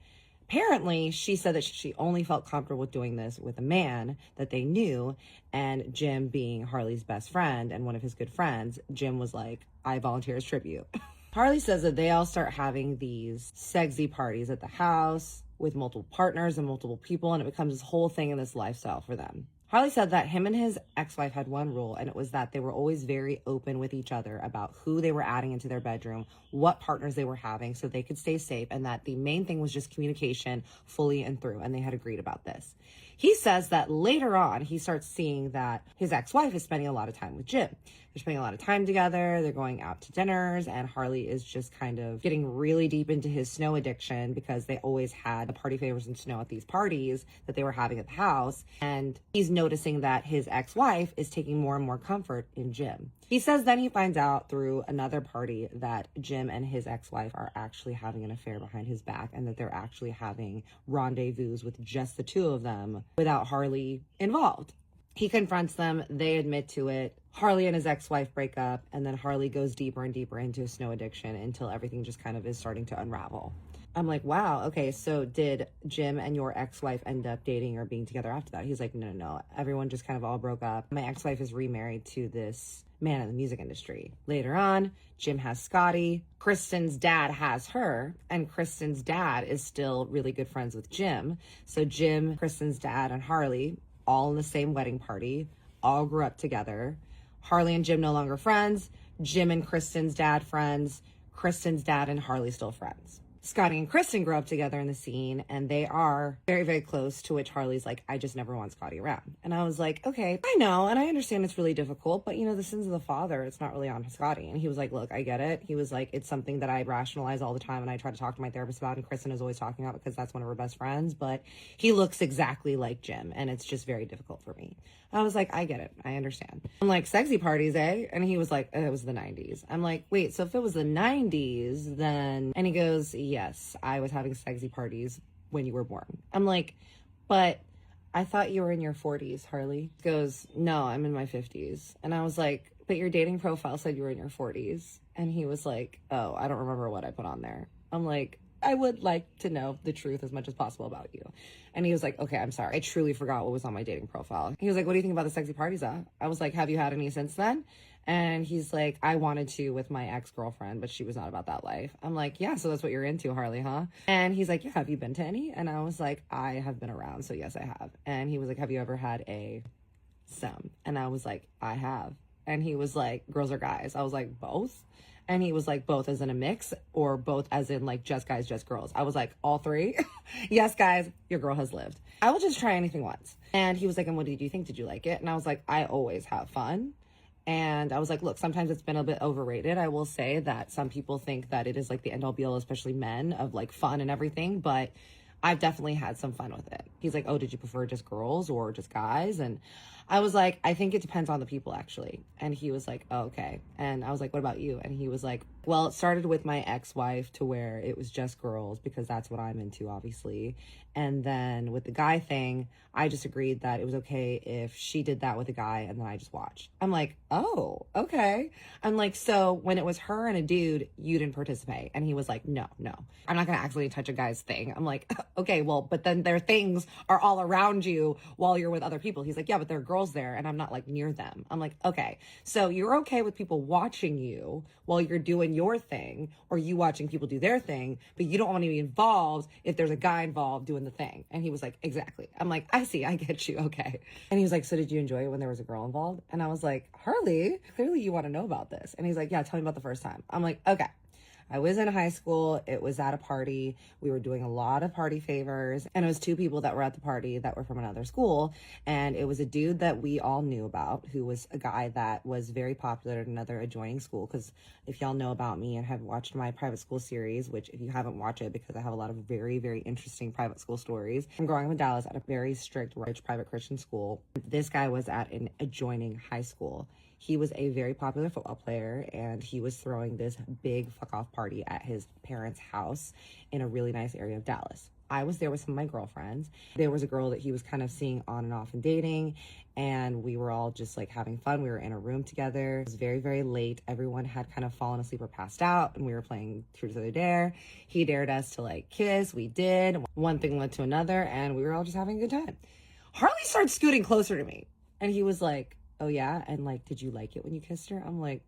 Apparently, she said that she only felt comfortable with doing this with a man that they knew, and Jim being Harley's best friend and one of his good friends, Jim was like, I volunteer as tribute. Harley says that they all start having these sexy parties at the house with multiple partners and multiple people, and it becomes this whole thing in this lifestyle for them. Harley said that him and his ex-wife had one rule, and it was that they were always very open with each other about who they were adding into their bedroom, what partners they were having, so they could stay safe, and that the main thing was just communication fully and through, and they had agreed about this. He says that later on, he starts seeing that his ex-wife is spending a lot of time with Jim. They're spending a lot of time together, they're going out to dinners, and Harley is just kind of getting really deep into his snow addiction because they always had party favors and snow at these parties that they were having at the house, and he's noticing that his ex-wife is taking more and more comfort in Jim. He says then he finds out through another party that Jim and his ex-wife are actually having an affair behind his back and that they're actually having rendezvous with just the 2 of them without Harley involved. He confronts them, they admit to it. Harley and his ex-wife break up, and then Harley goes deeper and deeper into his snow addiction until everything just kind of is starting to unravel. I'm like, wow, okay, so did Jim and your ex-wife end up dating or being together after that? He's like, no. Everyone just kind of all broke up. My ex-wife is remarried to this man in the music industry. Later on, Jim has Scotty. Kristen's dad has her, and Kristen's dad is still really good friends with Jim. So Jim, Kristen's dad, and Harley, all in the same wedding party, all grew up together. Harley and Jim no longer friends. Jim and Kristen's dad friends. Kristen's dad and Harley still friends. Scotty and Kristen grew up together in the scene, and they are very, very close, to which Harley's like, I just never want Scotty around. And I was like, okay, I know, and I understand it's really difficult, but, the sins of the father, it's not really on Scotty. And he was like, look, I get it. He was like, it's something that I rationalize all the time, and I try to talk to my therapist about, and Kristen is always talking about because that's one of her best friends, but he looks exactly like Jim, and it's just very difficult for me. I was like, I get it. I understand. I'm like, sexy parties, eh? And he was like, it was the 90s. I'm like, wait, so if it was the 90s, then... And he goes, yes, I was having sexy parties when you were born. I'm like, but I thought you were in your 40s, Harley. He goes, no, I'm in my 50s. And I was like, but your dating profile said you were in your 40s. And he was like, oh, I don't remember what I put on there. I'm like, I would like to know the truth as much as possible about you. And he was like, okay, I'm sorry. I truly forgot what was on my dating profile. He was like, what do you think about the sexy parties, I was like, have you had any since then? And he's like, I wanted to with my ex-girlfriend, but she was not about that life. I'm like, yeah, so that's what you're into, Harley, huh? And he's like, yeah, have you been to any? And I was like, I have been around, so yes, I have. And he was like, have you ever had some? And I was like, I have. And he was like, girls or guys? I was like, both. And he was like, both as in a mix, or both as in like just guys, just girls. I was like, all three. Yes, guys, your girl has lived. I will just try anything once. And he was like, and what did you think? Did you like it? And I was like, I always have fun. And I was like, look, sometimes it's been a bit overrated. I will say that some people think that it is like the end all be all, especially men, of like fun and everything. But I've definitely had some fun with it. He's like, oh, did you prefer just girls or just guys? And I was like, I think it depends on the people, actually. And he was like, oh, okay. And I was like, what about you? And he was like, well, it started with my ex-wife to where it was just girls because that's what I'm into, obviously. And then with the guy thing, I just agreed that it was okay if she did that with a guy and then I just watched. I'm like, oh, okay. I'm like, so when it was her and a dude, you didn't participate. And he was like, no, I'm not going to accidentally touch a guy's thing. I'm like, okay, well, but then their things are all around you while you're with other people. He's like, yeah, but there are girls there and I'm not like near them. I'm like, okay, so you're okay with people watching you while you're doing your thing, or you watching people do their thing, but you don't want to be involved if there's a guy involved doing the thing. And he was like, exactly. I'm like, I see, I get you, okay. And he was like, so did you enjoy it when there was a girl involved? And I was like, Harley, clearly you want to know about this. And he's like, yeah, tell me about the first time. I'm like, okay. I was in high school. It was at a party. We were doing a lot of party favors. And it was two people that were at the party that were from another school. And it was a dude that we all knew about, who was a guy that was very popular at another adjoining school. Because if y'all know about me and have watched my private school series, which if you haven't watched it, because I have a lot of very, very interesting private school stories. I'm growing up in Dallas at a very strict, rich private Christian school. This guy was at an adjoining high school. He was a very popular football player, and he was throwing this big fuck-off party at his parents' house in a really nice area of Dallas. I was there with some of my girlfriends. There was a girl that he was kind of seeing on and off and dating, and we were all just like having fun. We were in a room together. It was very, very late. Everyone had kind of fallen asleep or passed out, and we were playing Truth or Dare. He dared us to like kiss. We did. One thing led to another, and we were all just having a good time. Harley started scooting closer to me, and he was like, oh yeah, and like, did you like it when you kissed her? I'm like,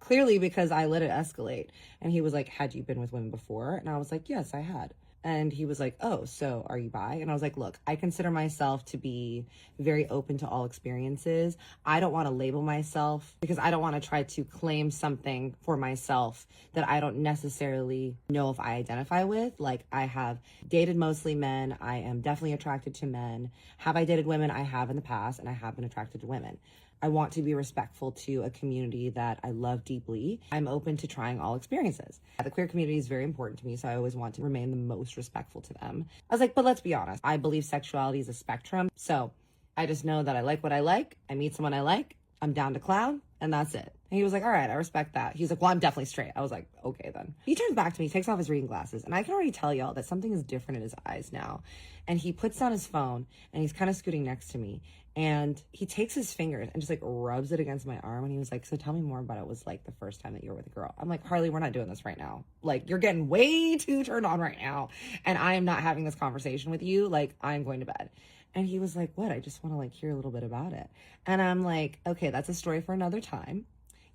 clearly, because I let it escalate. And he was like, had you been with women before? And I was like, yes, I had. And he was like, oh, so are you bi? And I was like, look, I consider myself to be very open to all experiences. I don't want to label myself because I don't want to try to claim something for myself that I don't necessarily know if I identify with. Like, I have dated mostly men. I am definitely attracted to men. Have I dated women? I have in the past, and I have been attracted to women. I want to be respectful to a community that I love deeply. I'm open to trying all experiences. The queer community is very important to me, so I always want to remain the most respectful to them. I was like, but let's be honest. I believe sexuality is a spectrum. So I just know that I like what I like. I meet someone I like. I'm down to clown, and that's it. And he was like, all right, I respect that. He's like, well, I'm definitely straight. I was like, okay, then. He turns back to me, takes off his reading glasses, and I can already tell y'all that something is different in his eyes now. And he puts down his phone, and he's kind of scooting next to me. And he takes his fingers and just like rubs it against my arm. And he was like, so tell me more about it. Was like the first time that you were with a girl. I'm like, Harley, we're not doing this right now. Like, you're getting way too turned on right now. And I am not having this conversation with you. Like, I'm going to bed. And he was like, what? I just want to like hear a little bit about it. And I'm like, okay, that's a story for another time.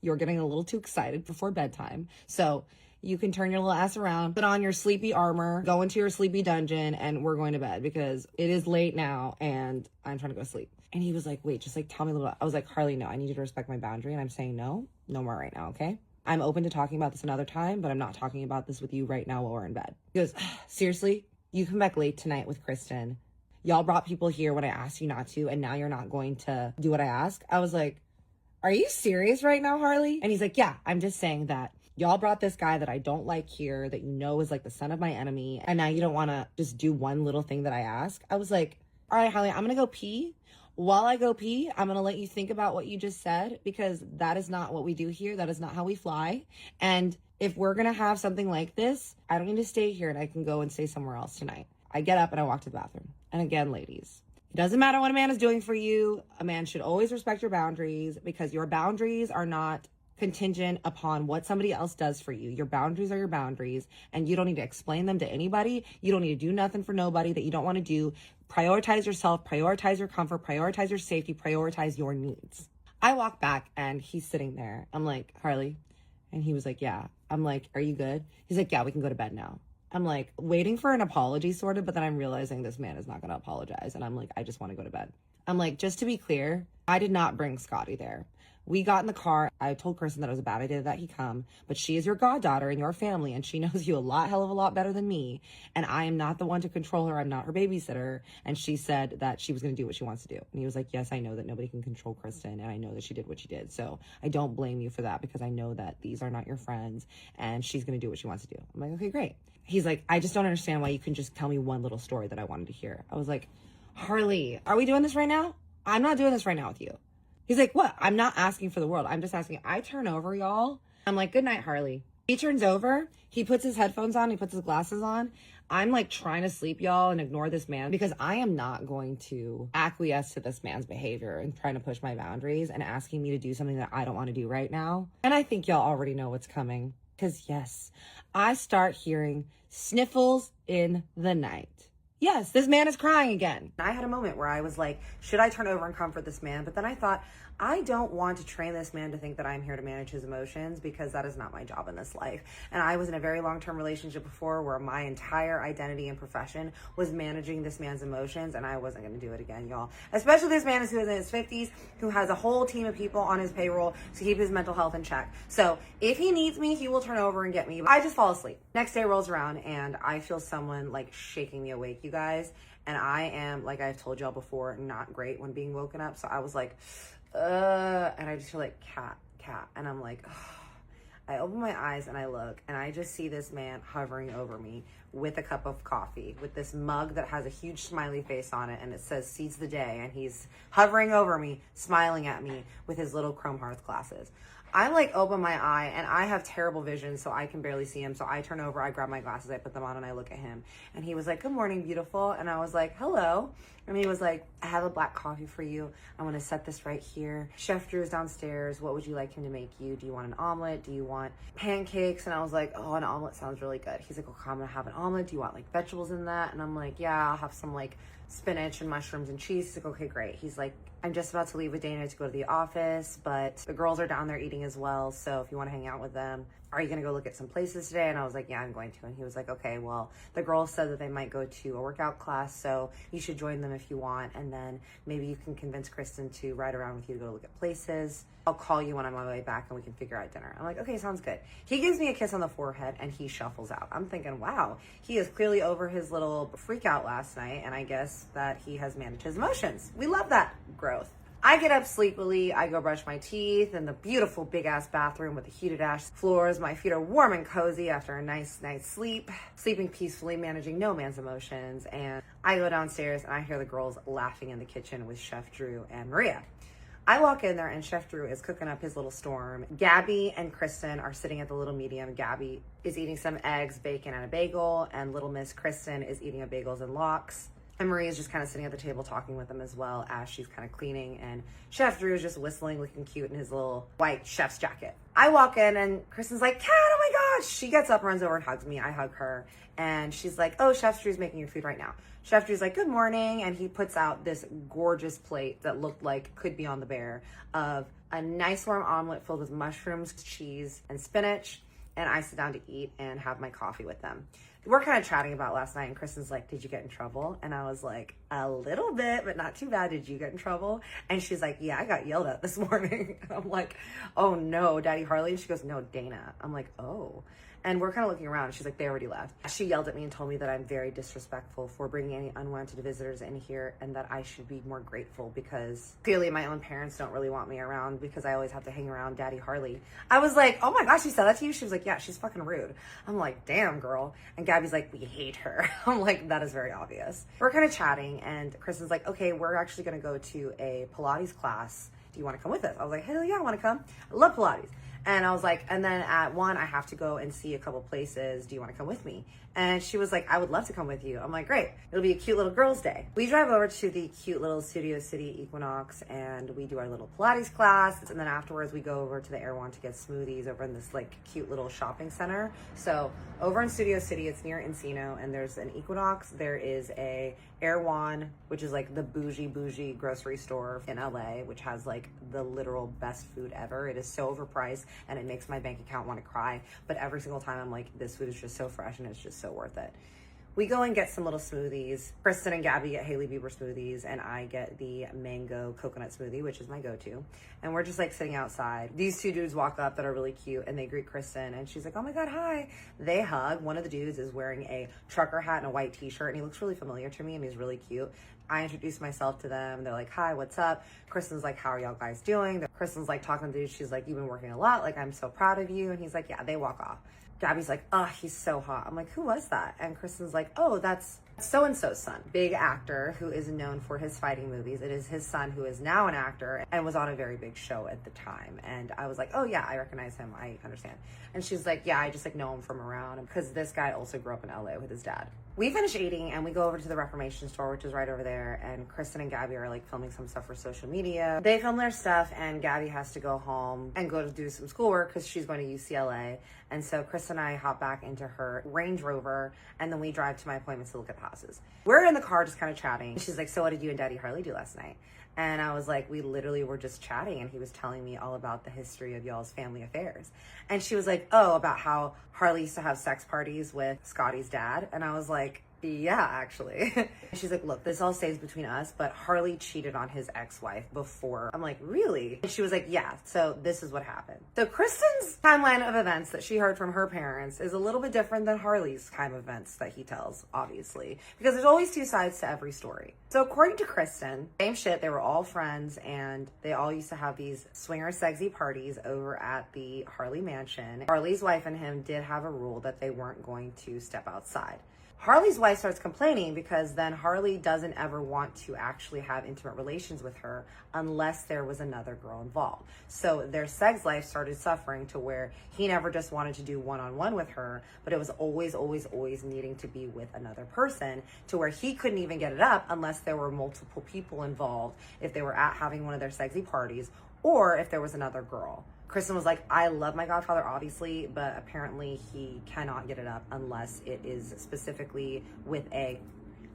You're getting a little too excited before bedtime. So you can turn your little ass around, put on your sleepy armor, go into your sleepy dungeon, and we're going to bed because it is late now and I'm trying to go to sleep. And he was like, wait, just like tell me a little bit. I was like, Harley, no, I need you to respect my boundary. And I'm saying no more right now, okay? I'm open to talking about this another time, but I'm not talking about this with you right now while we're in bed. He goes, seriously? You come back late tonight with Kristen. Y'all brought people here when I asked you not to, and now you're not going to do what I ask? I was like, are you serious right now, Harley? And he's like, yeah, I'm just saying that y'all brought this guy that I don't like here, that you know is like the son of my enemy, and now you don't want to just do one little thing that I ask. I was like, all right, Harley, I'm going to go pee. While I go pee, I'm going to let you think about what you just said, because that is not what we do here. That is not how we fly. And if we're going to have something like this, I don't need to stay here and I can go and stay somewhere else tonight. I get up and I walk to the bathroom. And again, ladies, it doesn't matter what a man is doing for you. A man should always respect your boundaries, because your boundaries are not contingent upon what somebody else does for you. Your boundaries are your boundaries, and you don't need to explain them to anybody. You don't need to do nothing for nobody that you don't want to do. Prioritize yourself, prioritize your comfort, prioritize your safety, prioritize your needs. I walk back and he's sitting there. I'm like, Harley? And he was like, yeah. I'm like, are you good? He's like, yeah, we can go to bed now. I'm like waiting for an apology sort of, but then I'm realizing this man is not going to apologize. And I'm like, I just want to go to bed. I'm like, just to be clear, I did not bring Scotty there. We got in the car. I told Kristen that it was a bad idea that he come, but she is your goddaughter in your family, and she knows you a hell of a lot better than me. And I am not the one to control her. I'm not her babysitter. And she said that she was going to do what she wants to do. And he was like, yes, I know that nobody can control Kristen, and I know that she did what she did. So I don't blame you for that, because I know that these are not your friends, and she's going to do what she wants to do. I'm like, okay, great. He's like, I just don't understand why you can just tell me one little story that I wanted to hear. I was like, Harley, are we doing this right now? I'm not doing this right now with you. He's like, what? I'm not asking for the world. I'm just asking. I turn over, y'all. I'm like, good night, Harley. He turns over. He puts his headphones on. He puts his glasses on. I'm like trying to sleep, y'all, and ignore this man, because I am not going to acquiesce to this man's behavior and trying to push my boundaries and asking me to do something that I don't want to do right now. And I think y'all already know what's coming, because yes, I start hearing sniffles in the night. Yes, this man is crying again. I had a moment where I was like, should I turn over and comfort this man? But then I thought, I don't want to train this man to think that I'm here to manage his emotions, because that is not my job in this life. And I was in a very long-term relationship before where my entire identity and profession was managing this man's emotions, and I wasn't going to do it again, y'all. Especially this man who is in his 50s, who has a whole team of people on his payroll to keep his mental health in check. So if he needs me, he will turn over and get me. I just fall asleep. Next day rolls around and I feel someone like shaking me awake, you guys. And I am, like I've told y'all before, not great when being woken up. So I was like, and I just feel like cat. And I'm like, ugh. I open my eyes and I look and I just see this man hovering over me with a cup of coffee, with this mug that has a huge smiley face on it and it says "Seize the Day," and he's hovering over me, smiling at me with his little chrome hearth glasses. I like open my eye and I have terrible vision, so I can barely see him. So I turn over, I grab my glasses, I put them on, and I look at him. And he was like, "Good morning, beautiful." And I was like, "Hello." And he was like, "I have a black coffee for you. I'm going to set this right here. Chef Drew is downstairs. What would you like him to make you? Do you want an omelet? Do you want pancakes?" And I was like, "Oh, an omelet sounds really good." He's like, "Okay, I'm going to have an omelet. Do you want like vegetables in that?" And I'm like, "Yeah, I'll have some like spinach and mushrooms and cheese." He's like, "Okay, great." He's like, "I'm just about to leave with Dana to go to the office, but the girls are down there eating as well. So if you want to hang out with them, are you going to go look at some places today?" And I was like, "Yeah, I'm going to." And he was like, "Okay, well, the girls said that they might go to a workout class, so you should join them if you want. And then maybe you can convince Kristen to ride around with you to go look at places. I'll call you when I'm on my way back and we can figure out dinner." I'm like, "Okay, sounds good." He gives me a kiss on the forehead and he shuffles out. I'm thinking, wow, he is clearly over his little freak out last night. And I guess that he has managed his emotions. We love that growth. I get up sleepily, I go brush my teeth in the beautiful big ass bathroom with the heated ash floors. My feet are warm and cozy after a nice night's sleep, sleeping peacefully, managing no man's emotions. And I go downstairs and I hear the girls laughing in the kitchen with Chef Drew and Maria. I walk in there and Chef Drew is cooking up his little storm. Gabby and Kristen are sitting at the little medium. Gabby is eating some eggs, bacon, and a bagel, and little Miss Kristen is eating a bagels and lox. And Marie is just kind of sitting at the table talking with them as well as she's kind of cleaning. And Chef Drew is just whistling, looking cute in his little white chef's jacket. I walk in and Kristen's like, Kat, oh my gosh. She gets up, runs over and hugs me. I hug her. And she's like, oh, Chef Drew's making your food right now. Chef Drew's like, good morning. And he puts out this gorgeous plate that looked like could be on the bear of a nice warm omelet filled with mushrooms, cheese, and spinach. And I sit down to eat and have my coffee with them. We're kind of chatting about last night, and Kristen's like, did you get in trouble? And I was like, a little bit, but not too bad. Did you get in trouble? And she's like, yeah, I got yelled at this morning. And I'm like, oh no, Daddy Harley? And she goes, no, Dana. I'm like, oh. And we're kind of looking around. She's like, they already left. She yelled at me and told me that I'm very disrespectful for bringing any unwanted visitors in here and that I should be more grateful because clearly my own parents don't really want me around because I always have to hang around Daddy Harley. I was like, oh my gosh, she said that to you? She was like, yeah, she's fucking rude. I'm like, damn, girl. And Gabby's like, we hate her. I'm like, that is very obvious. We're kind of chatting and Kristen's like, okay, we're actually going to go to a Pilates class. Do you want to come with us? I was like, hell yeah, I want to come. I love Pilates. And I was like, and then at 1, I have to go and see a couple places. Do you want to come with me? And she was like, I would love to come with you. I'm like, great. It'll be a cute little girls' day. We drive over to the cute little Studio City Equinox and we do our little Pilates class. And then afterwards we go over to the Erewhon to get smoothies over in this like cute little shopping center. So over in Studio City, it's near Encino and there's an Equinox. There is a Erewhon, which is like the bougie grocery store in LA, which has like the literal best food ever. It is so overpriced and it makes my bank account want to cry. But every single time I'm like, this food is just so fresh and it's just so worth it. We go and get some little smoothies. Kristen and Gabby get Hailey Bieber smoothies and I get the mango coconut smoothie, which is my go-to. And we're just like sitting outside. These 2 dudes walk up that are really cute and they greet Kristen and she's like, oh my God, hi. They hug. One of the dudes is wearing a trucker hat and a white t-shirt and he looks really familiar to me and he's really cute. I introduce myself to them. They're like, hi, what's up? Kristen's like, how are y'all guys doing? Kristen's like talking to the dude. She's like, you've been working a lot. Like, I'm so proud of you. And he's like, yeah, they walk off. Gabby's like, oh, he's so hot. I'm like, who was that? And Kristen's like, oh, that's so-and-so's son. Big actor who is known for his fighting movies. It is his son who is now an actor and was on a very big show at the time. And I was like, oh yeah, I recognize him. I understand. And she's like, yeah, I just like know him from around because this guy also grew up in LA with his dad. We finish eating and we go over to the Reformation store, which is right over there. And Kristen and Gabby are like filming some stuff for social media. They film their stuff and Gabby has to go home and go to do some schoolwork because she's going to UCLA. And so Kristen and I hop back into her Range Rover and then we drive to my appointments to look at the houses. We're in the car just kind of chatting. She's like, so what did you and Daddy Harley do last night? And I was like, we literally were just chatting and he was telling me all about the history of y'all's family affairs. And she was like, oh, about how Harley used to have sex parties with Scotty's dad. And I was like, yeah, actually. She's like, look, this all stays between us, but Harley cheated on his ex-wife before. I'm like, really? And she was like, yeah, so this is what happened. So Kristen's timeline of events that she heard from her parents is a little bit different than Harley's time events that he tells, obviously, because there's always 2 sides to every story. So according to Kristen, same shit, they were all friends and they all used to have these swinger sexy parties over at the Harley mansion. Harley's wife and him did have a rule that they weren't going to step outside. Harley's wife starts complaining because then Harley doesn't ever want to actually have intimate relations with her unless there was another girl involved. So their sex life started suffering to where he never just wanted to do one-on-one with her, but it was always needing to be with another person to where he couldn't even get it up unless there were multiple people involved, if they were at having one of their sexy parties or if there was another girl. Kristen was like, I love my godfather, obviously, but apparently he cannot get it up unless it is specifically with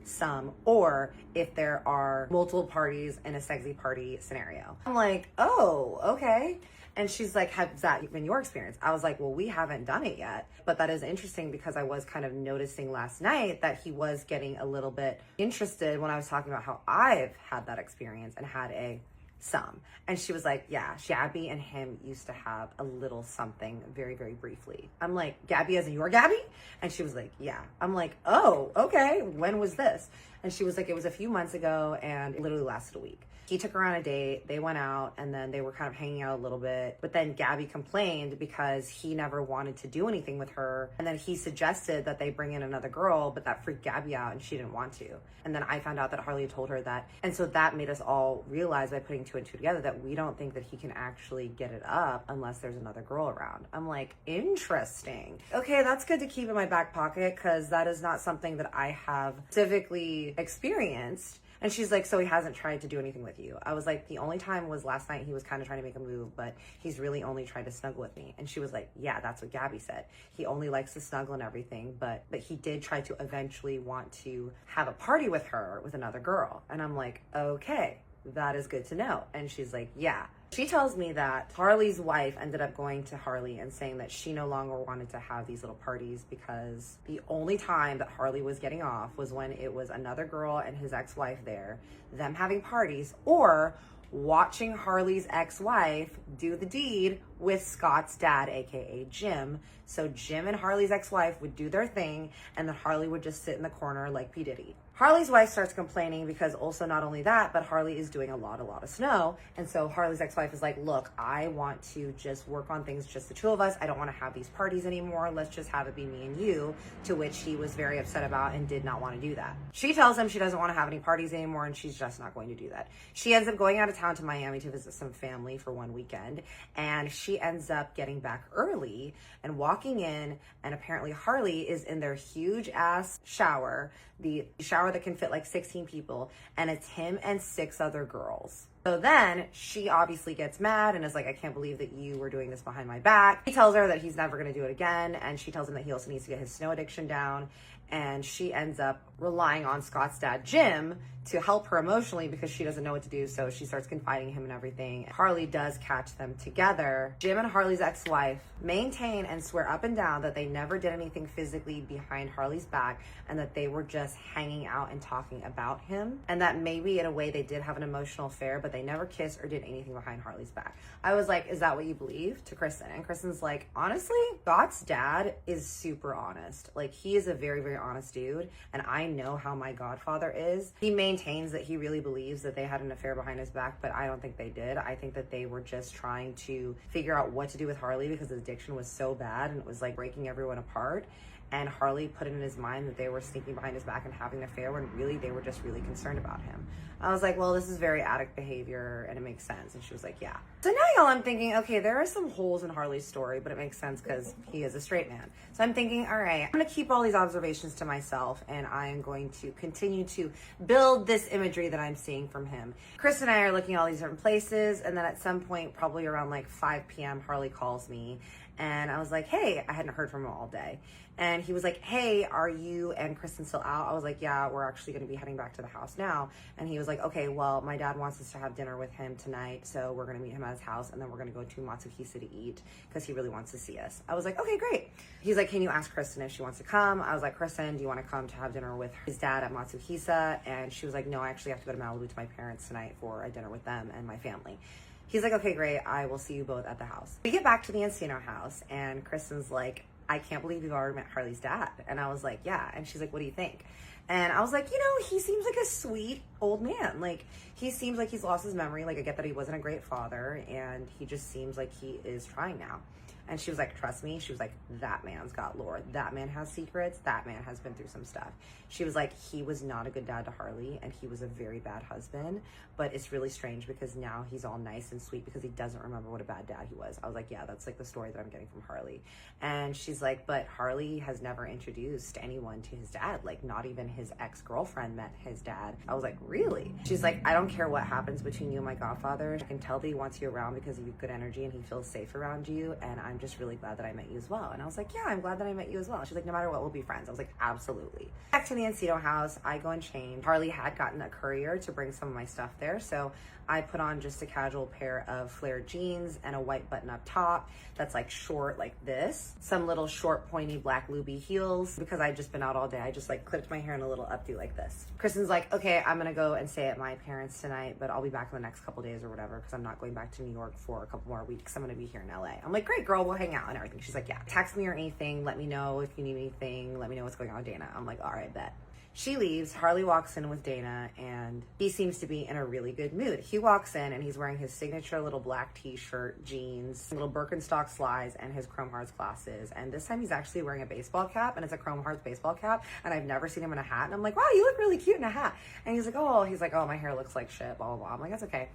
some, or if there are multiple parties in a sexy party scenario. I'm like, oh, okay. And she's like, has that been your experience? I was like, well, we haven't done it yet. But that is interesting because I was kind of noticing last night that he was getting a little bit interested when I was talking about how I've had that experience and had some. And she was like, yeah, Gabby and him used to have a little something very briefly. I'm like, Gabby as in your Gabby? And she was like, yeah. I'm like, oh, okay. When was this? And she was like, it was a few months ago and it literally lasted a week. He took her on a date, they went out, and then they were kind of hanging out a little bit. But then Gabby complained because he never wanted to do anything with her. And then he suggested that they bring in another girl, but that freaked Gabby out and she didn't want to. And then I found out that Harley told her that. And so that made us all realize by putting two and two together that we don't think that he can actually get it up unless there's another girl around. I'm like, interesting. Okay, that's good to keep in my back pocket because that is not something that I have specifically experienced. And she's like, so he hasn't tried to do anything with you? I was like, the only time was last night. He was kind of trying to make a move, but he's really only tried to snuggle with me. And she was like, yeah, that's what Gabby said. He only likes to snuggle and everything, but he did try to eventually want to have a party with her with another girl. And I'm like, okay, that is good to know. And she's like, yeah. She tells me that Harley's wife ended up going to Harley and saying that she no longer wanted to have these little parties because the only time that Harley was getting off was when it was another girl and his ex-wife there, them having parties, or watching Harley's ex-wife do the deed with Scott's dad, aka Jim. So Jim and Harley's ex-wife would do their thing and then Harley would just sit in the corner like P. Diddy. Harley's wife starts complaining because also not only that, but Harley is doing a lot of snow. And so Harley's ex-wife is like, look, I want to just work on things, just the two of us. I don't want to have these parties anymore. Let's just have it be me and you, to which he was very upset about and did not want to do that. She tells him she doesn't want to have any parties anymore and she's just not going to do that. She ends up going out of town to Miami to visit some family for one weekend. And she ends up getting back early and walking in, and apparently Harley is in their huge ass shower, the shower that can fit like 16 people, and it's him and 6 other girls. So then she obviously gets mad and is like, I can't believe that you were doing this behind my back. He tells her that he's never going to do it again, and she tells him that he also needs to get his snow addiction down. And she ends up relying on Scott's dad, Jim, to help her emotionally because she doesn't know what to do. So she starts confiding in him and everything. Harley does catch them together. Jim and Harley's ex-wife maintain and swear up and down that they never did anything physically behind Harley's back and that they were just hanging out and talking about him. And that maybe in a way they did have an emotional affair, but they never kissed or did anything behind Harley's back. I was like, is that what you believe? To Kristen. And Kristen's like, honestly, Scott's dad is super honest. Like, he is a very, very honest dude. And I know how my godfather is. He maintains that he really believes that they had an affair behind his back, but I don't think they did. I think that they were just trying to figure out what to do with Harley because his addiction was so bad and it was like breaking everyone apart. And Harley put it in his mind that they were sneaking behind his back and having an affair when really they were just really concerned about him. I was like, well, this is very addict behavior and it makes sense. And she was like, yeah. So now, y'all, I'm thinking, okay, there are some holes in Harley's story, but it makes sense because he is a straight man. So I'm thinking, all right, I'm going to keep all these observations to myself and I am going to continue to build this imagery that I'm seeing from him. Chris and I are looking at all these different places. And then at some point, probably around like 5 p.m., Harley calls me. And I was like, hey, I hadn't heard from him all day. And he was like, hey, are you and Kristen still out? I was like, yeah, we're actually going to be heading back to the house now. And he was like, okay, well, my dad wants us to have dinner with him tonight. So we're going to meet him at his house. And then we're going to go to Matsuhisa to eat because he really wants to see us. I was like, okay, great. He's like, can you ask Kristen if she wants to come? I was like, Kristen, do you want to come to have dinner with his dad at Matsuhisa? And she was like, no, I actually have to go to Malibu to my parents tonight for a dinner with them and my family. He's like, okay, great. I will see you both at the house. We get back to the Encino house and Kristen's like, I can't believe you've already met Harley's dad. And I was like, yeah. And she's like, what do you think? And I was like, you know, he seems like a sweet old man. Like, he seems like he's lost his memory. Like, I get that he wasn't a great father and he just seems like he is trying now. And she was like, trust me. She was like, that man's got lore. That man has secrets. That man has been through some stuff. She was like, he was not a good dad to Harley and he was a very bad husband. But it's really strange because now he's all nice and sweet because he doesn't remember what a bad dad he was. I was like, yeah, that's like the story that I'm getting from Harley. And she's like, but Harley has never introduced anyone to his dad. Like, not even his ex-girlfriend met his dad. I was like, really? She's like, I don't care what happens between you and my godfather. I can tell that he wants you around because you have good energy and he feels safe around you. And I'm just really glad that I met you as well. And I was like, yeah, I'm glad that I met you as well. She's like, no matter what, we'll be friends. I was like, absolutely. Back to the Encino house, I go and change. Harley had gotten a courier to bring some of my stuff there. So I put on just a casual pair of flared jeans and a white button-up top that's like short like this. Some little short pointy black Luby heels because I'd just been out all day. I just like clipped my hair in a little updo like this. Kristen's like, okay, I'm gonna go and stay at my parents tonight, but I'll be back in the next couple days or whatever because I'm not going back to New York for a couple more weeks. I'm gonna be here in LA. I'm like, great, girl, we'll hang out and everything. She's like, yeah, text me or anything. Let me know if you need anything. Let me know what's going on with Dana. I'm like, all right, bet. She leaves. Harley walks in with Dana, and he seems to be in a really good mood. He walks in, and he's wearing his signature little black t-shirt, jeans, little Birkenstock slides, and his Chrome Hearts glasses. And this time he's actually wearing a baseball cap, and it's a Chrome Hearts baseball cap, and I've never seen him in a hat. And I'm like, wow, you look really cute in a hat. And he's like, oh, my hair looks like shit, blah, blah, blah. I'm like, that's okay.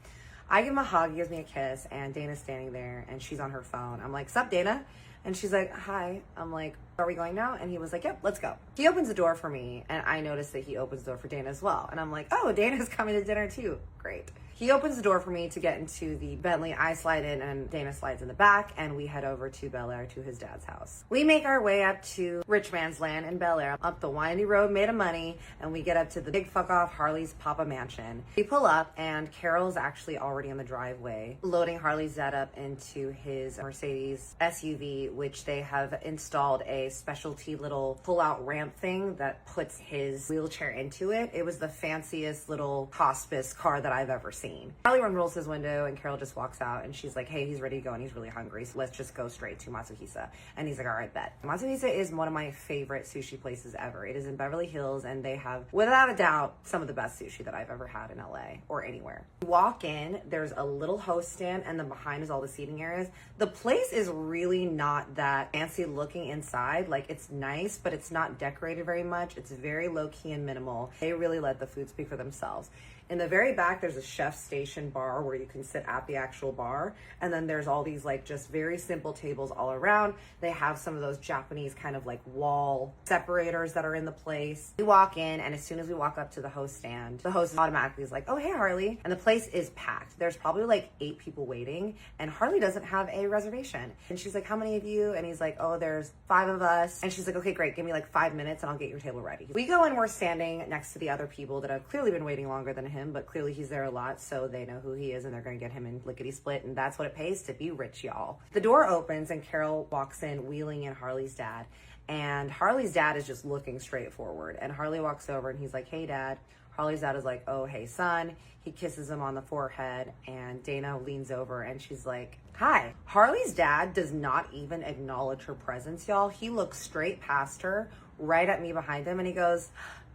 I give him a hug, he gives me a kiss, and Dana's standing there, and she's on her phone. I'm like, sup, Dana? And she's like, hi. I'm like, are we going now? And he was like, yep, let's go. He opens the door for me, and I notice that he opens the door for Dana as well. And I'm like, oh, Dana's coming to dinner too. Great. He opens the door for me to get into the Bentley. I slide in, and Dana slides in the back, and we head over to Bel Air to his dad's house. We make our way up to Rich Man's Land in Bel Air, up the windy road made of money, and we get up to the big fuck off Harley's Papa Mansion. We pull up, and Carol's actually already in the driveway, loading Harley's dad up into his Mercedes SUV, which they have installed a specialty little pull-out ramp thing that puts his wheelchair into it. It was the fanciest little hospice car that I've ever seen. Harley rolls his window, and Carol just walks out, and she's like, hey, he's ready to go, and he's really hungry, so let's just go straight to Matsuhisa. And he's like, all right, bet. Matsuhisa is one of my favorite sushi places ever. It is in Beverly Hills, and they have, without a doubt, some of the best sushi that I've ever had in LA or anywhere. You walk in, there's a little host stand, and then behind is all the seating areas. The place is really not that fancy looking inside. Like, it's nice, but it's not decorated very much. It's very low-key and minimal. They really let the food speak for themselves. In the very back, there's a chef station bar where you can sit at the actual bar. And then there's all these like just very simple tables all around. They have some of those Japanese kind of like wall separators that are in the place. We walk in, and as soon as we walk up to the host stand, the host automatically is like, oh, hey, Harley. And the place is packed. There's probably like 8 people waiting, and Harley doesn't have a reservation. And she's like, how many of you? And he's like, oh, there's 5 of us. And she's like, okay, great. Give me like 5 minutes and I'll get your table ready. We go and we're standing next to the other people that have clearly been waiting longer than him, but clearly he's there a lot, so they know who he is, and they're gonna get him in lickety split, and that's what it pays to be rich, y'all. The door opens, and Carol walks in, wheeling in Harley's dad, and Harley's dad is just looking straight forward, and Harley walks over, and he's like, hey, dad. Harley's dad is like, oh, hey, son. He kisses him on the forehead, and Dana leans over, and she's like, hi. Harley's dad does not even acknowledge her presence, y'all. He looks straight past her, right at me behind him, and he goes,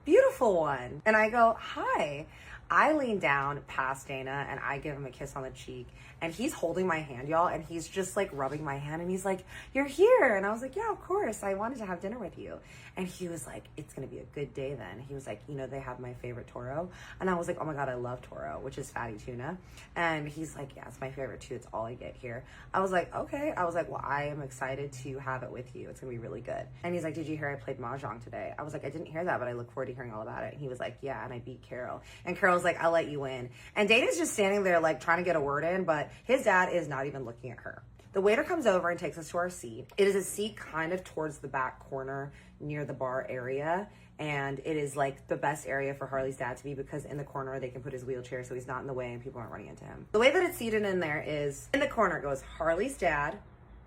beautiful one. And I go, hi. I lean down past Dana, and I give him a kiss on the cheek, and he's holding my hand, y'all, and he's just like rubbing my hand, and he's like, you're here. And I was like, yeah, of course. I wanted to have dinner with you. And he was like, it's going to be a good day then. He was like, you know, they have my favorite toro. And I was like, oh my God, I love toro, which is fatty tuna. And he's like, yeah, it's my favorite too. It's all I get here. I was like, okay. I was like, well, I am excited to have it with you. It's going to be really good. And he's like, did you hear I played Mahjong today? I was like, I didn't hear that, but I look forward to hearing all about it. And he was like, yeah, and I beat Carol. And Carol's like, I'll let you in. And Dana's just standing there like trying to get a word in, but his dad is not even looking at her. The waiter comes over and takes us to our seat. It is a seat kind of towards the back corner near the bar area. And it is like the best area for Harley's dad to be, because in the corner they can put his wheelchair so he's not in the way and people aren't running into him. The way that it's seated in there is in the corner goes Harley's dad,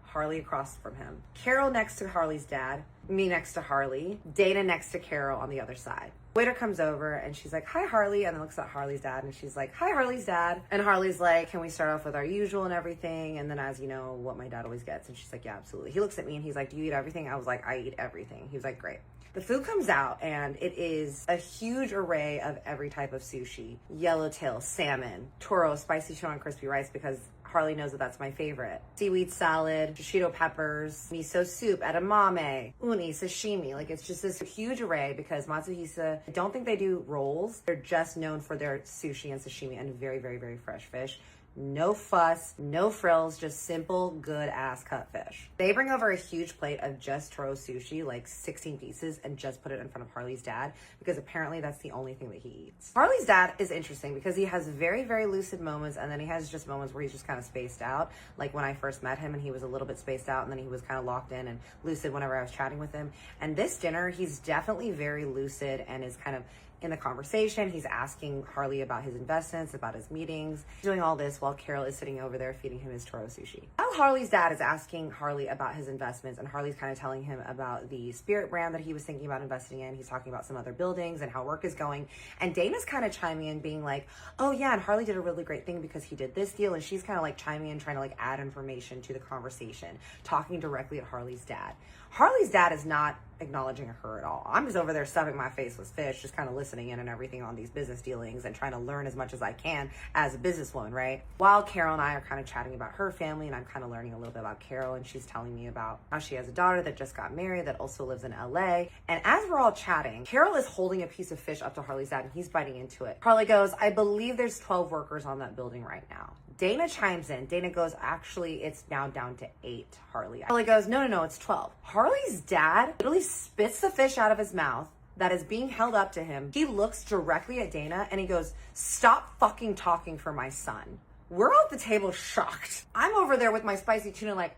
Harley across from him, Carol next to Harley's dad, me next to Harley, Dana next to Carol on the other side. Waiter comes over and she's like, hi, Harley, and then looks at Harley's dad and she's like, hi, Harley's dad. And Harley's like, can we start off with our usual and everything? And then, as you know, what my dad always gets. And she's like, yeah, absolutely. He looks at me and he's like, do you eat everything? I was like, I eat everything. He was like, great. The food comes out, and it is a huge array of every type of sushi. Yellowtail, salmon, toro, spicy shell and crispy rice, because Harley knows that that's my favorite. Seaweed salad, shishito peppers, miso soup, edamame, uni, sashimi. Like, it's just this huge array, because Matsuhisa, I don't think they do rolls. They're just known for their sushi and sashimi and very, very, very fresh fish. No fuss, no frills, just simple, good ass cut fish. They bring over a huge plate of just toro sushi, like 16 pieces, and just put it in front of Harley's dad, because apparently that's the only thing that he eats. Harley's dad is interesting because he has very, very lucid moments, and then he has just moments where he's just kind of spaced out. Like when I first met him and he was a little bit spaced out, and then he was kind of locked in and lucid whenever I was chatting with him. And this dinner, he's definitely very lucid and is kind of in the conversation. He's asking Harley about his investments, about his meetings, doing all this while Carol is sitting over there feeding him his toro sushi. While Harley's dad is asking Harley about his investments, and Harley's kind of telling him about the spirit brand that he was thinking about investing in. He's talking about some other buildings and how work is going. And Dana's kind of chiming in, being like, oh yeah, and Harley did a really great thing because he did this deal. And she's kind of like chiming in, trying to like add information to the conversation, talking directly at Harley's dad. Harley's dad is not acknowledging her at all. I'm just over there stuffing my face with fish, just kind of listening in and everything on these business dealings and trying to learn as much as I can as a businesswoman, right? While Carol and I are kind of chatting about her family, and I'm kind of learning a little bit about Carol, and she's telling me about how she has a daughter that just got married that also lives in LA. And as we're all chatting, Carol is holding a piece of fish up to Harley's dad and he's biting into it. Harley goes, I believe there's 12 workers on that building right now. Dana chimes in. Dana goes, actually, it's now down to 8, Harley. Harley goes, no, it's 12. Harley's dad literally spits the fish out of his mouth that is being held up to him. He looks directly at Dana and he goes, stop fucking talking for my son. We're all at the table shocked. I'm over there with my spicy tuna like,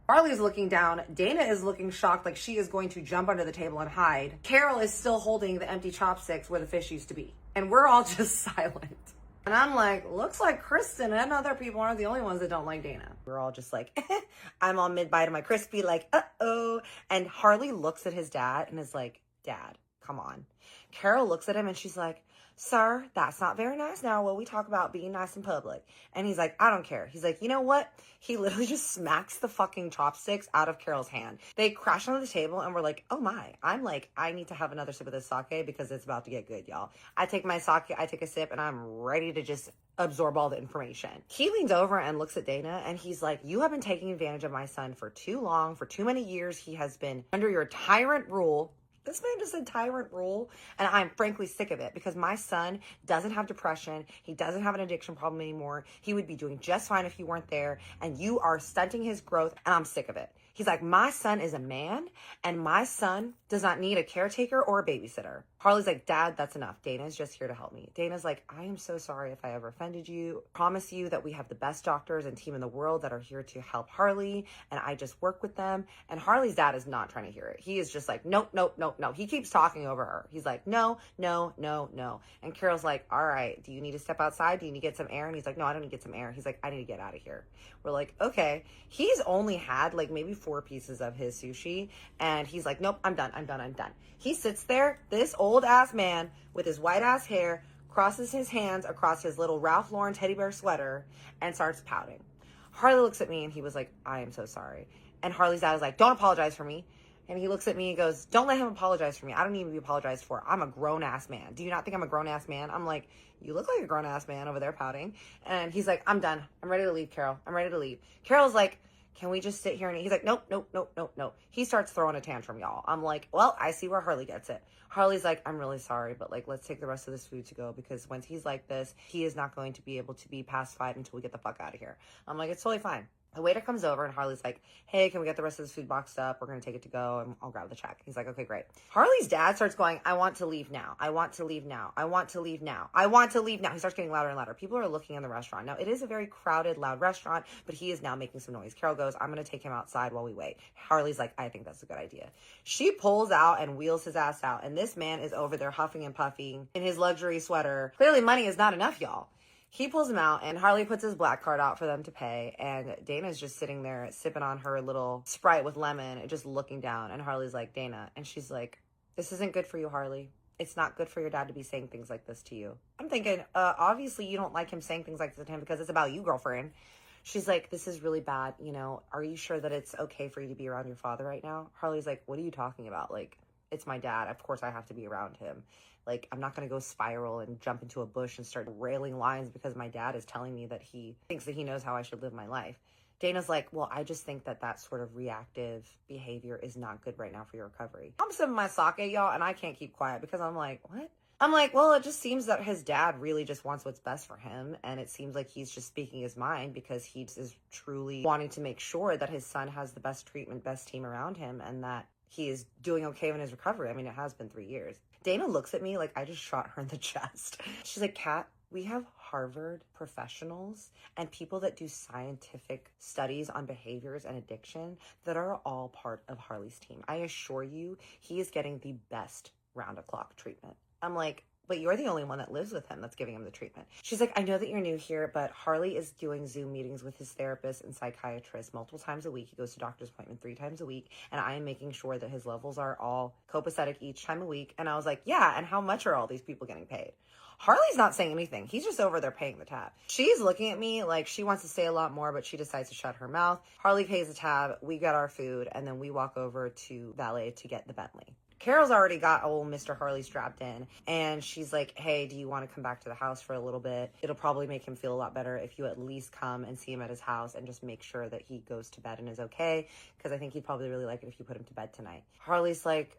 Harley's looking down. Dana is looking shocked like she is going to jump under the table and hide. Carol is still holding the empty chopsticks where the fish used to be. And we're all just silent. And I'm like, looks like Kristen and other people aren't the only ones that don't like Dana. We're all just like, I'm all mid-bite of my crispy, like, uh-oh. And Harley looks at his dad and is like, Dad, come on. Carol looks at him and she's like, sir, that's not very nice now. Well, we talk about being nice in public. And he's like, I don't care. He's like, you know what? He literally just smacks the fucking chopsticks out of Carol's hand. They crash onto the table and we're like, oh my. I'm like, I need to have another sip of this sake because it's about to get good, y'all. I take my sake, I take a sip, and I'm ready to just absorb all the information. He leans over and looks at Dana and he's like, you have been taking advantage of my son for too long. For too many years, he has been under your tyrant rule. This man just said tyrant rule, and I'm frankly sick of it because my son doesn't have depression. He doesn't have an addiction problem anymore. He would be doing just fine if you weren't there, and you are stunting his growth, and I'm sick of it. He's like, my son is a man, and my son does not need a caretaker or a babysitter. Harley's like, Dad, that's enough. Dana's just here to help me. Dana's like, I am so sorry if I ever offended you. Promise you that we have the best doctors and team in the world that are here to help Harley, and I just work with them. And Harley's dad is not trying to hear it. He is just like, nope. He keeps talking over her. He's like, no. And Carol's like, all right, do you need to step outside? Do you need to get some air? And he's like, no, I don't need to get some air. He's like, I need to get out of here. We're like, okay. He's only had like maybe 4 pieces of his sushi. And he's like, nope, I'm done. He sits there, this old ass man with his white ass hair, crosses his hands across his little Ralph Lauren teddy bear sweater and starts pouting. Harley looks at me and he was like, I am so sorry. And Harley's dad was like, don't apologize for me. And he looks at me and goes, don't let him apologize for me. I don't need to be apologized for. I'm a grown-ass man. Do you not think I'm a grown-ass man? I'm like, you look like a grown-ass man over there pouting. And he's like, I'm done. I'm ready to leave, Carol. I'm ready to leave. Carol's like, can we just sit here? And he's like, nope. He starts throwing a tantrum, y'all. I'm like, well, I see where Harley gets it. Harley's like, I'm really sorry, but like, let's take the rest of this food to go because once he's like this, he is not going to be able to be pacified until we get the fuck out of here. I'm like, it's totally fine. The waiter comes over and Harley's like, hey, can we get the rest of this food boxed up? We're going to take it to go and I'll grab the check. He's like, okay, great. Harley's dad starts going, I want to leave now. I want to leave now. I want to leave now. I want to leave now. He starts getting louder and louder. People are looking in the restaurant. Now, it is a very crowded, loud restaurant, but he is now making some noise. Carol goes, I'm going to take him outside while we wait. Harley's like, I think that's a good idea. She pulls out and wheels his ass out. And this man is over there huffing and puffing in his luxury sweater. Clearly money is not enough, y'all. He pulls him out and Harley puts his black card out for them to pay. And Dana's just sitting there sipping on her little Sprite with lemon and just looking down. And Harley's like, Dana. And she's like, this isn't good for you, Harley. It's not good for your dad to be saying things like this to you. I'm thinking, obviously you don't like him saying things like this to him because it's about you, girlfriend. She's like, this is really bad. You know, are you sure that it's okay for you to be around your father right now? Harley's like, what are you talking about? Like, it's my dad. Of course I have to be around him. Like, I'm not going to go spiral and jump into a bush and start railing lines because my dad is telling me that he thinks that he knows how I should live my life. Dana's like, well, I just think that that sort of reactive behavior is not good right now for your recovery. I'm sipping my sake, y'all, and I can't keep quiet because I'm like, what? I'm like, well, it just seems that his dad really just wants what's best for him. And it seems like he's just speaking his mind because he is truly wanting to make sure that his son has the best treatment, best team around him, and that he is doing okay in his recovery. I mean, it has been 3 years. Dana looks at me like I just shot her in the chest. She's like, Kat, we have Harvard professionals and people that do scientific studies on behaviors and addiction that are all part of Harley's team. I assure you, he is getting the best round-the-clock treatment. I'm like, but you're the only one that lives with him that's giving him the treatment. She's like, I know that you're new here, but Harley is doing Zoom meetings with his therapist and psychiatrist multiple times a week. He goes to doctor's appointment 3 times a week, and I am making sure that his levels are all copacetic each time a week. And I was like, yeah, and how much are all these people getting paid? Harley's not saying anything. He's just over there paying the tab. She's looking at me like she wants to say a lot more, but she decides to shut her mouth. Harley pays the tab. We get our food, and then we walk over to valet to get the Bentley. Carol's already got old Mr. Harley strapped in, and she's like, hey, do you want to come back to the house for a little bit? It'll probably make him feel a lot better if you at least come and see him at his house and just make sure that he goes to bed and is okay, because I think he'd probably really like it if you put him to bed tonight. Harley's like,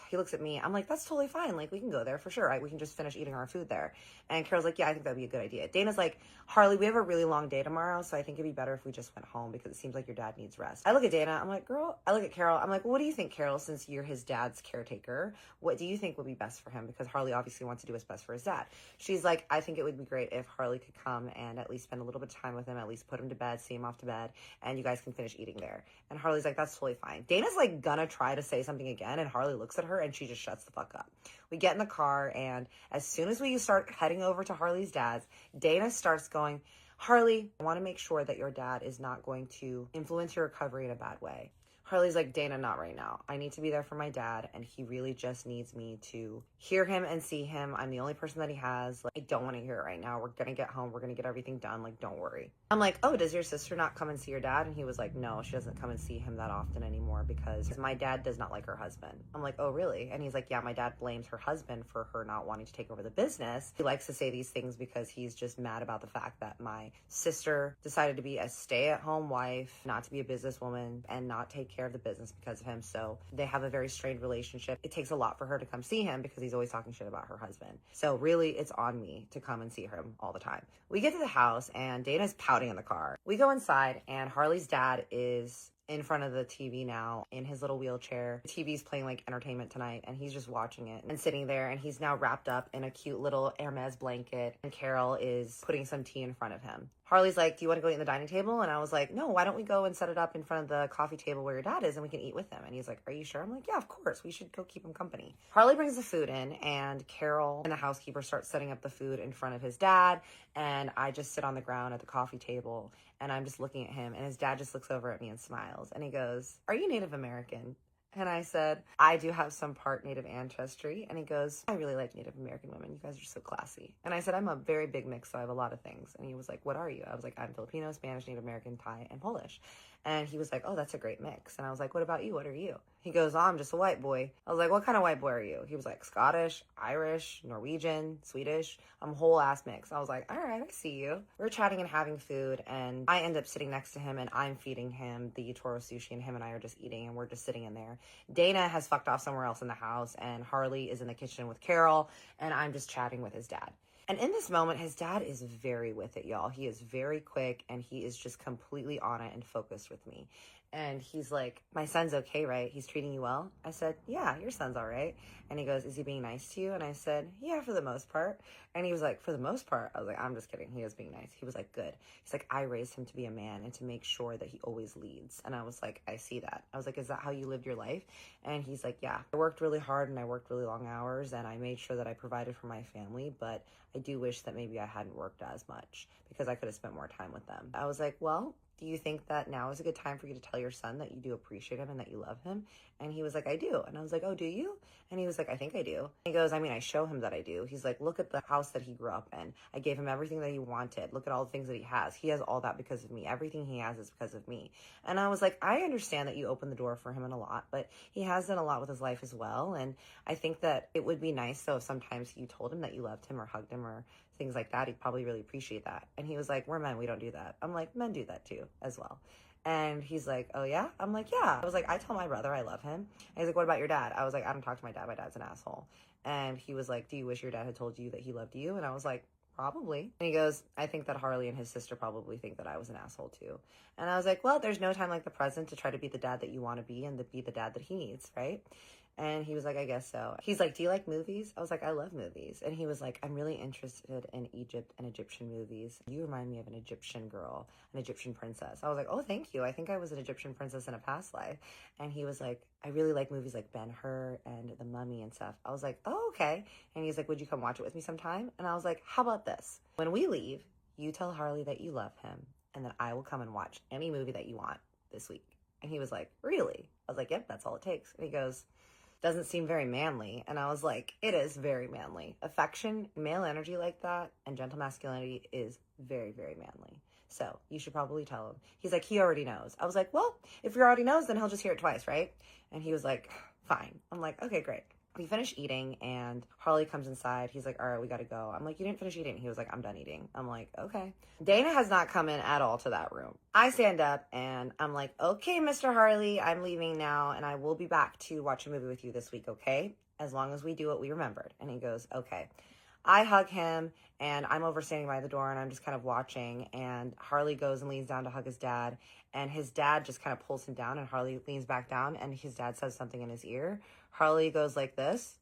he looks at me. I'm like, that's totally fine. Like, we can go there for sure. Right? We can just finish eating our food there. And Carol's like, yeah, I think that'd be a good idea. Dana's like, Harley, we have a really long day tomorrow, so I think it'd be better if we just went home because it seems like your dad needs rest. I look at Dana. I'm like, girl. I look at Carol. I'm like, well, what do you think, Carol, since you're his dad's caretaker? What do you think would be best for him? Because Harley obviously wants to do what's best for his dad. She's like, I think it would be great if Harley could come and at least spend a little bit of time with him, at least put him to bed, see him off to bed, and you guys can finish eating there. And Harley's like, that's totally fine. Dana's like gonna try to say something again, and Harley looks at her and she just shuts the fuck up. We get in the car, and as soon as we start heading over to Harley's dad's, Dana starts going, Harley, I want to make sure that your dad is not going to influence your recovery in a bad way. Harley's like, Dana, not right now. I need to be there for my dad, and he really just needs me to hear him and see him. I'm the only person that he has. Like, I don't want to hear it right now. We're going to get home. We're going to get everything done. Like, don't worry. I'm like, oh, does your sister not come and see your dad? And he was like, no, she doesn't come and see him that often anymore because my dad does not like her husband. I'm like, oh, really? And he's like, yeah, my dad blames her husband for her not wanting to take over the business. He likes to say these things because he's just mad about the fact that my sister decided to be a stay-at-home wife, not to be a businesswoman, and not take care of the business because of him. So they have a very strained relationship. It takes a lot for her to come see him because he's always talking shit about her husband. So really, it's on me to come and see him all the time. We get to the house and Dana's pouting in the car. We go inside and Harley's dad is in front of the TV now in his little wheelchair. The TV's playing like Entertainment Tonight and he's just watching it and sitting there, and he's now wrapped up in a cute little Hermes blanket, and Carol is putting some tea in front of him. Harley's like, do you want to go eat at the dining table? And I was like, no, why don't we go and set it up in front of the coffee table where your dad is and we can eat with him? And he's like, are you sure? I'm like, yeah, of course. We should go keep him company. Harley brings the food in, and Carol and the housekeeper start setting up the food in front of his dad. And I just sit on the ground at the coffee table and I'm just looking at him, and his dad just looks over at me and smiles. And he goes, are you Native American? And I said, I do have some part Native ancestry. And he goes, I really like Native American women. You guys are so classy. And I said, I'm a very big mix, so I have a lot of things. And he was like, what are you? I was like, I'm Filipino, Spanish, Native American, Thai, and Polish. And he was like, oh, that's a great mix. And I was like, what about you? What are you? He goes, oh, I'm just a white boy. I was like, what kind of white boy are you? He was like, Scottish, Irish, Norwegian, Swedish. I'm a whole ass mix. I was like, all right, I see you. We're chatting and having food, and I end up sitting next to him, and I'm feeding him the Toro sushi, and him and I are just eating, and we're just sitting in there. Dana has fucked off somewhere else in the house, and Harley is in the kitchen with Carol, and I'm just chatting with his dad. And in this moment, his dad is very with it, y'all. He is very quick, and he is just completely on it and focused with me. And he's like, my son's okay, right? He's treating you well? I said, yeah, your son's all right. And he goes, is he being nice to you? And I said, yeah, for the most part. And he was like, for the most part? I was like, I'm just kidding. He is being nice. He was like, good. He's like, I raised him to be a man and to make sure that he always leads. And I was like, I see that. I was like, is that how you lived your life? And he's like, yeah. I worked really hard and I worked really long hours and I made sure that I provided for my family, but I do wish that maybe I hadn't worked as much because I could have spent more time with them. I was like, well, do you think that now is a good time for you to tell your son that you do appreciate him and that you love him? And he was like, I do. And I was like, oh, do you? And he was like, I think I do. He goes, I mean, I show him that I do. He's like, look at the house that he grew up in. I gave him everything that he wanted. Look at all the things that he has. He has all that because of me. Everything he has is because of me. And I was like, I understand that you opened the door for him in a lot, but he has done a lot with his life as well. And I think that it would be nice, though, if sometimes you told him that you loved him or hugged him or things like that. He'd probably really appreciate that. And he was like, we're men. We don't do that. I'm like, men do that too, as well. And he's like, oh yeah? I'm like, yeah. I was like, I tell my brother I love him. And he's like, what about your dad? I was like, I don't talk to my dad. My dad's an asshole. And he was like, do you wish your dad had told you that he loved you? And I was like, probably. And he goes, I think that Harley and his sister probably think that I was an asshole too. And I was like, well, there's no time like the present to try to be the dad that you want to be and to be the dad that he needs, right? And he was like, I guess so. He's like, do you like movies? I was like, I love movies. And he was like, I'm really interested in Egypt and Egyptian movies. You remind me of an Egyptian girl, an Egyptian princess. I was like, oh, thank you. I think I was an Egyptian princess in a past life. And he was like, I really like movies like Ben-Hur and The Mummy and stuff. I was like, oh, okay. And he's like, would you come watch it with me sometime? And I was like, how about this? When we leave, you tell Harley that you love him, and then I will come and watch any movie that you want this week. And he was like, really? I was like, yep, that's all it takes. And he goes, doesn't seem very manly. And I was like, it is very manly. Affection, male energy like that, and gentle masculinity is very, very manly. So you should probably tell him. He's like, he already knows. I was like, well, if he already knows, then he'll just hear it twice, right? And he was like, fine. I'm like, okay, great. We finish eating and Harley comes inside. He's like, all right, we gotta go. I'm like, you didn't finish eating. He was like, I'm done eating. I'm like, okay. Dana has not come in at all to that room. I stand up and I'm like, okay, Mr. Harley, I'm leaving now and I will be back to watch a movie with you this week, okay? As long as we do what we remembered. And he goes, okay. I hug him and I'm over standing by the door and I'm just kind of watching, and Harley goes and leans down to hug his dad, and his dad just kind of pulls him down and Harley leans back down and his dad says something in his ear. Harley goes like this.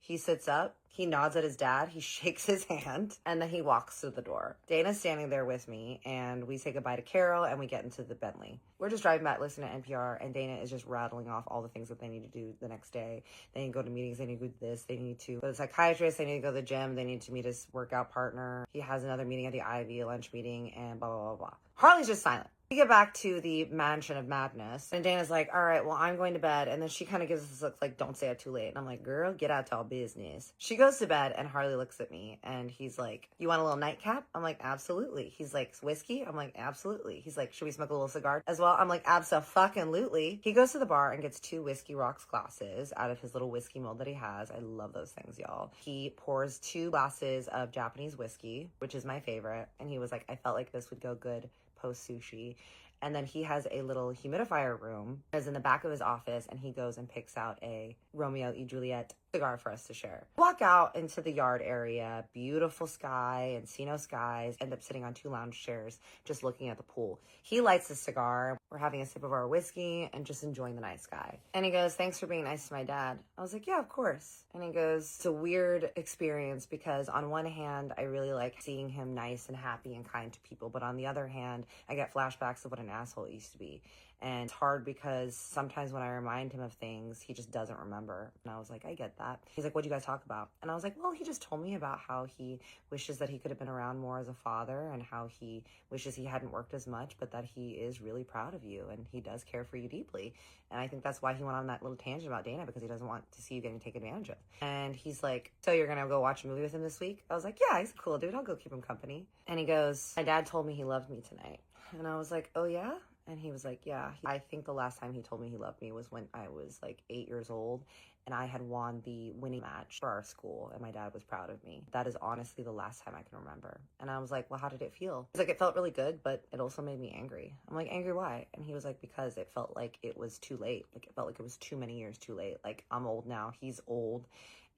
He sits up, he nods at his dad, he shakes his hand, and then he walks to the door. Dana's standing there with me, and we say goodbye to Carol, and we get into the Bentley. We're just driving back, listening to NPR, and Dana is just rattling off all the things that they need to do the next day. They need to go to meetings, they need to do this, they need to go to the psychiatrist, they need to go to the gym, they need to meet his workout partner. He has another meeting at the Ivy, a lunch meeting, and blah, blah, blah, blah. Harley's just silent. We get back to the mansion of madness, and Dana's like, all right, well, I'm going to bed. And then she kind of gives us this look like, don't stay up too late. And I'm like, girl, get out to all business. She goes to bed, and Harley looks at me, and he's like, you want a little nightcap? I'm like, absolutely. He's like, whiskey? I'm like, absolutely. He's like, should we smoke a little cigar as well? I'm like, abso-fucking-lutely. He goes to the bar and gets 2 Whiskey Rocks glasses out of his little whiskey mold that he has. I love those things, y'all. He pours 2 glasses of Japanese whiskey, which is my favorite. And he was like, I felt like this would go good post sushi. And then he has a little humidifier room that's in the back of his office, and he goes and picks out a Romeo y Juliet cigar for us to share. Walk out into the yard area, beautiful sky, Encino skies, end up sitting on 2 lounge chairs, just looking at the pool. He lights a cigar, we're having a sip of our whiskey and just enjoying the night sky. And he goes, thanks for being nice to my dad. I was like, yeah, of course. And he goes, it's a weird experience because on one hand, I really like seeing him nice and happy and kind to people. But on the other hand, I get flashbacks of what an asshole it used to be. And it's hard because sometimes when I remind him of things, he just doesn't remember. And I was like, I get that. He's like, what'd you guys talk about? And I was like, well, he just told me about how he wishes that he could have been around more as a father, and how he wishes he hadn't worked as much, but that he is really proud of you and he does care for you deeply. And I think that's why he went on that little tangent about Dana, because he doesn't want to see you getting taken advantage of. And he's like, so you're going to go watch a movie with him this week? I was like, yeah, he's a cool dude. I'll go keep him company. And he goes, my dad told me he loved me tonight. And I was like, oh yeah? And he was like, yeah. I think the last time he told me he loved me was when I was like 8 years old and I had won the winning match for our school and my dad was proud of me. That is honestly the last time I can remember. And I was like, well, how did it feel? He's like, it felt really good, but it also made me angry. I'm like, angry why? And he was like, because it felt like it was too late. Like it felt like it was too many years too late. Like I'm old now, he's old.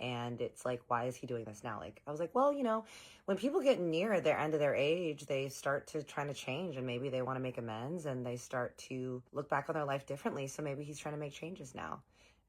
And it's like, why is he doing this now? Like, I was like, well, you know, when people get near their end of their age, they start to trying to change and maybe they want to make amends and they start to look back on their life differently. So maybe he's trying to make changes now.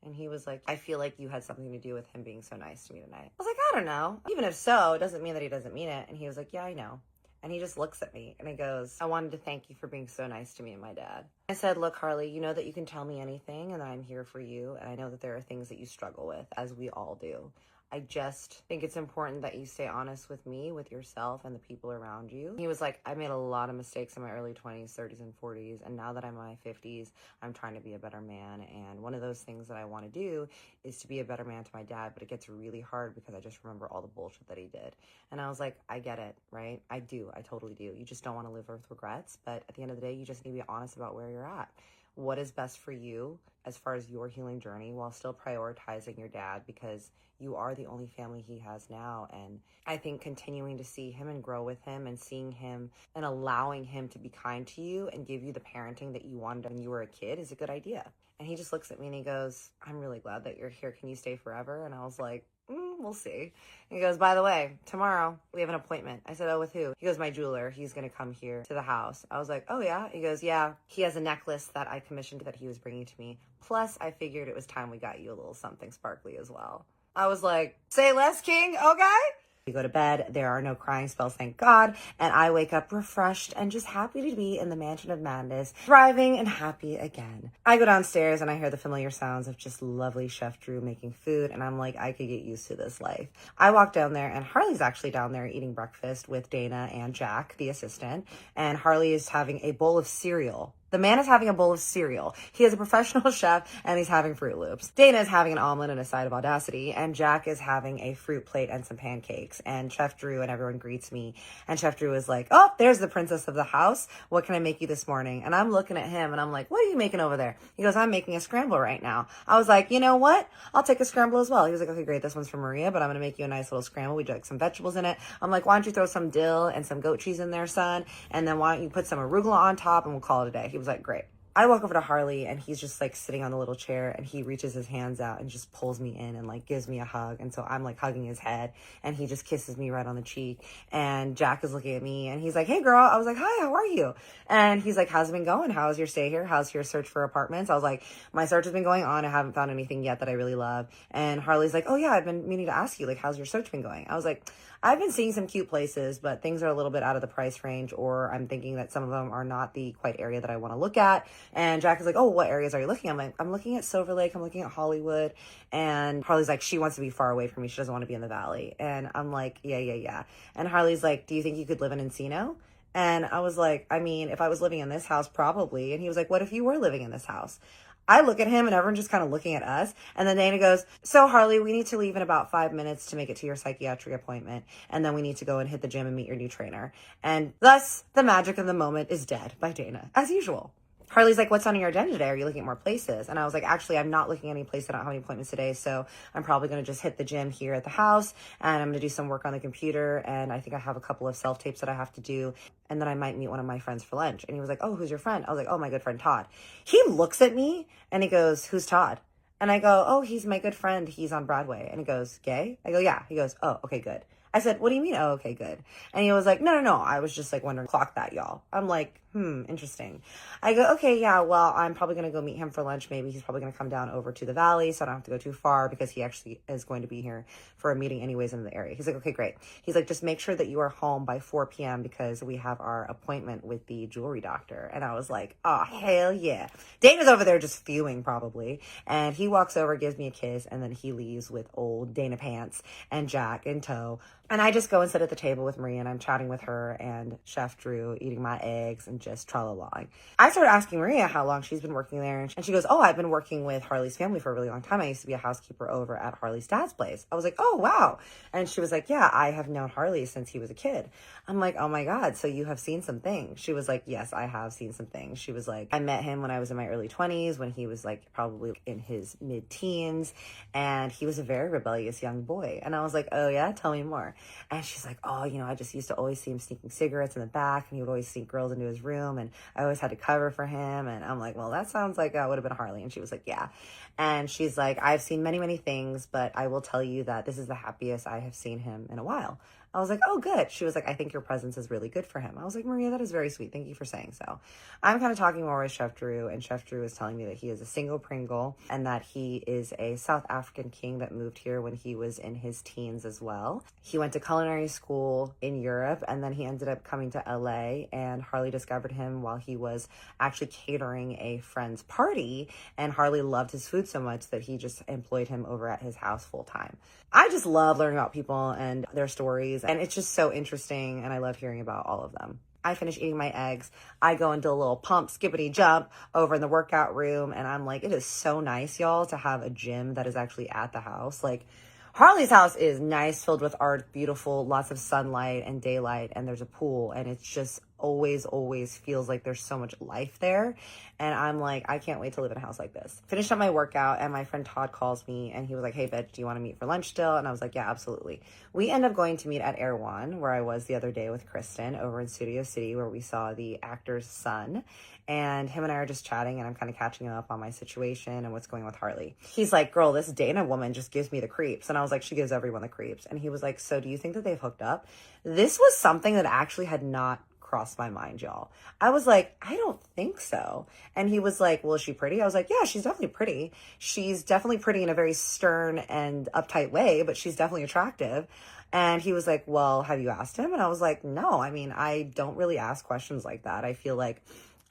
And he was like, I feel like you had something to do with him being so nice to me tonight. I was like, I don't know. Even if so, it doesn't mean that he doesn't mean it. And he was like, yeah, I know. And he just looks at me and he goes, I wanted to thank you for being so nice to me and my dad. I said, look, Harley, you know that you can tell me anything and that I'm here for you. And I know that there are things that you struggle with, as we all do. I just think it's important that you stay honest with me, with yourself, and the people around you. He was like, I made a lot of mistakes in my early 20s, 30s, and 40s, and now that I'm in my 50s, I'm trying to be a better man, and one of those things that I want to do is to be a better man to my dad, but it gets really hard because I just remember all the bullshit that he did. And I was like, I get it, right? I do. I totally do. You just don't want to live with regrets, but at the end of the day, you just need to be honest about where you're at. What is best for you as far as your healing journey while still prioritizing your dad, because you are the only family he has now. And I think continuing to see him and grow with him and seeing him and allowing him to be kind to you and give you the parenting that you wanted when you were a kid is a good idea. And he just looks at me and he goes, I'm really glad that you're here. Can you stay forever? And I was like, we'll see. And he goes, by the way, tomorrow we have an appointment. I said, oh, with who? He goes, my jeweler. He's going to come here to the house. I was like, oh yeah? He goes, yeah. He has a necklace that I commissioned that he was bringing to me. Plus, I figured it was time we got you a little something sparkly as well. I was like, say less, king, okay? We go to bed, there are no crying spells, thank God, and I wake up refreshed and just happy to be in the mansion of madness, thriving and happy again. I go downstairs and I hear the familiar sounds of just lovely Chef Drew making food, and I'm like, I could get used to this life. I walk down there, and Harley's actually down there eating breakfast with Dana and Jack, the assistant, and Harley is having a bowl of cereal The man is having a bowl of cereal. He is a professional chef and he's having Fruit Loops. Dana is having an omelet and a side of audacity, and Jack is having a fruit plate and some pancakes. And Chef Drew and everyone greets me. And Chef Drew is like, oh, there's the princess of the house. What can I make you this morning? And I'm looking at him and I'm like, what are you making over there? He goes, I'm making a scramble right now. I was like, you know what? I'll take a scramble as well. He was like, okay, great. This one's for Maria, but I'm going to make you a nice little scramble. We do like some vegetables in it. I'm like, why don't you throw some dill and some goat cheese in there, son? And then why don't you put some arugula on top and we'll call it a day. He was like, great. I walk over to Harley and he's just like sitting on the little chair and he reaches his hands out and just pulls me in and like gives me a hug. And so I'm like hugging his head and he just kisses me right on the cheek. And Jack is looking at me and he's like, hey girl. I was like, hi, how are you? And he's like, how's it been going? How's your stay here? How's your search for apartments? I was like, my search has been going on. I haven't found anything yet that I really love. And Harley's like, oh yeah, I've been meaning to ask you, like, how's your search been going? I was like, I've been seeing some cute places, but things are a little bit out of the price range, or I'm thinking that some of them are not the quite area that I want to look at. And Jack is like, oh, what areas are you looking at? I'm like, I'm looking at Silver Lake. I'm looking at Hollywood. And Harley's like, she wants to be far away from me. She doesn't want to be in the valley. And I'm like, yeah. And Harley's like, do you think you could live in Encino? And I was like, I mean, if I was living in this house, probably. And he was like, what if you were living in this house? I look at him and everyone's just kind of looking at us. And then Dana goes, so Harley, we need to leave in about 5 minutes to make it to your psychiatry appointment. And then we need to go and hit the gym and meet your new trainer. And thus, the magic of the moment is dead by Dana, as usual. Harley's like, what's on your agenda today? Are you looking at more places? And I was like, actually, I'm not looking at any place. I don't have any appointments today. So I'm probably going to just hit the gym here at the house. And I'm going to do some work on the computer. And I think I have a couple of self-tapes that I have to do. And then I might meet one of my friends for lunch. And he was like, oh, who's your friend? I was like, oh, my good friend, Todd. He looks at me and he goes, who's Todd? And I go, oh, he's my good friend. He's on Broadway. And he goes, gay? I go, yeah. He goes, oh, okay, good. I said, what do you mean? Oh, okay, good. And he was like, no. I was just like wondering, clock that, y'all. I'm like, interesting. I go, okay, yeah, well, I'm probably going to go meet him for lunch. Maybe he's probably going to come down over to the valley, so I don't have to go too far because he actually is going to be here for a meeting anyways in the area. He's like, okay, great. He's like, just make sure that you are home by 4 p.m. because we have our appointment with the jewelry doctor. And I was like, oh, hell yeah. Dana's over there just fuming probably. And he walks over, gives me a kiss, and then he leaves with old Dana Pants and Jack in tow. And I just go and sit at the table with Maria and I'm chatting with her and Chef Drew, eating my eggs and just tra-la-la. I started asking Maria how long she's been working there. And she goes, oh, I've been working with Harley's family for a really long time. I used to be a housekeeper over at Harley's dad's place. I was like, oh, wow. And she was like, yeah, I have known Harley since he was a kid. I'm like, oh my God, so you have seen some things. She was like, yes, I have seen some things. She was like, I met him when I was in my early 20s, when he was like probably in his mid-teens. And he was a very rebellious young boy. And I was like, oh yeah, tell me more. And she's like, oh, I just used to always see him sneaking cigarettes in the back and he would always sneak girls into his room and I always had to cover for him. And I'm like, well, that sounds like would have been Harley. And she was like, yeah. And she's like, I've seen many, many things, but I will tell you that this is the happiest I have seen him in a while. I was like, oh, good. She was like, I think your presence is really good for him. I was like, Maria, that is very sweet. Thank you for saying so. I'm kind of talking more with Chef Drew, and Chef Drew is telling me that he is a single Pringle and that he is a South African king that moved here when he was in his teens as well. He went to culinary school in Europe, and then he ended up coming to LA, and Harley discovered him while he was actually catering a friend's party, and Harley loved his food so much that he just employed him over at his house full time. I just love learning about people and their stories, and it's just so interesting, and I love hearing about all of them. I finish eating my eggs. I go into a little pump, skippity jump over in the workout room, and I'm like, it is so nice, y'all, to have a gym that is actually at the house. Like, Harley's house is nice, filled with art, beautiful, lots of sunlight and daylight, and there's a pool, and it's just always feels like there's so much life there. And I'm like, I can't wait to live in a house like this. Finished up my workout, and my friend Todd calls me, and he was like, hey, bitch, do you want to meet for lunch still? And I was like, yeah, absolutely. We end up going to meet at Erewhon, where I was the other day with Kristen over in Studio City, where we saw the actor's son. And him and I are just chatting, and I'm kind of catching him up on my situation and what's going on with Harley. He's like, girl, this Dana woman just gives me the creeps. And I was like, she gives everyone the creeps. And he was like, so do you think that they've hooked up? This was something that actually had not crossed my mind, y'all. I was like, I don't think so. And he was like, well, is she pretty? I was like, yeah, she's definitely pretty. She's definitely pretty in a very stern and uptight way, but she's definitely attractive. And he was like, well, have you asked him? And I was like, no, I mean, I don't really ask questions like that. I feel like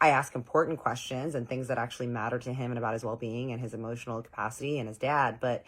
I ask important questions and things that actually matter to him and about his well-being and his emotional capacity and his dad, but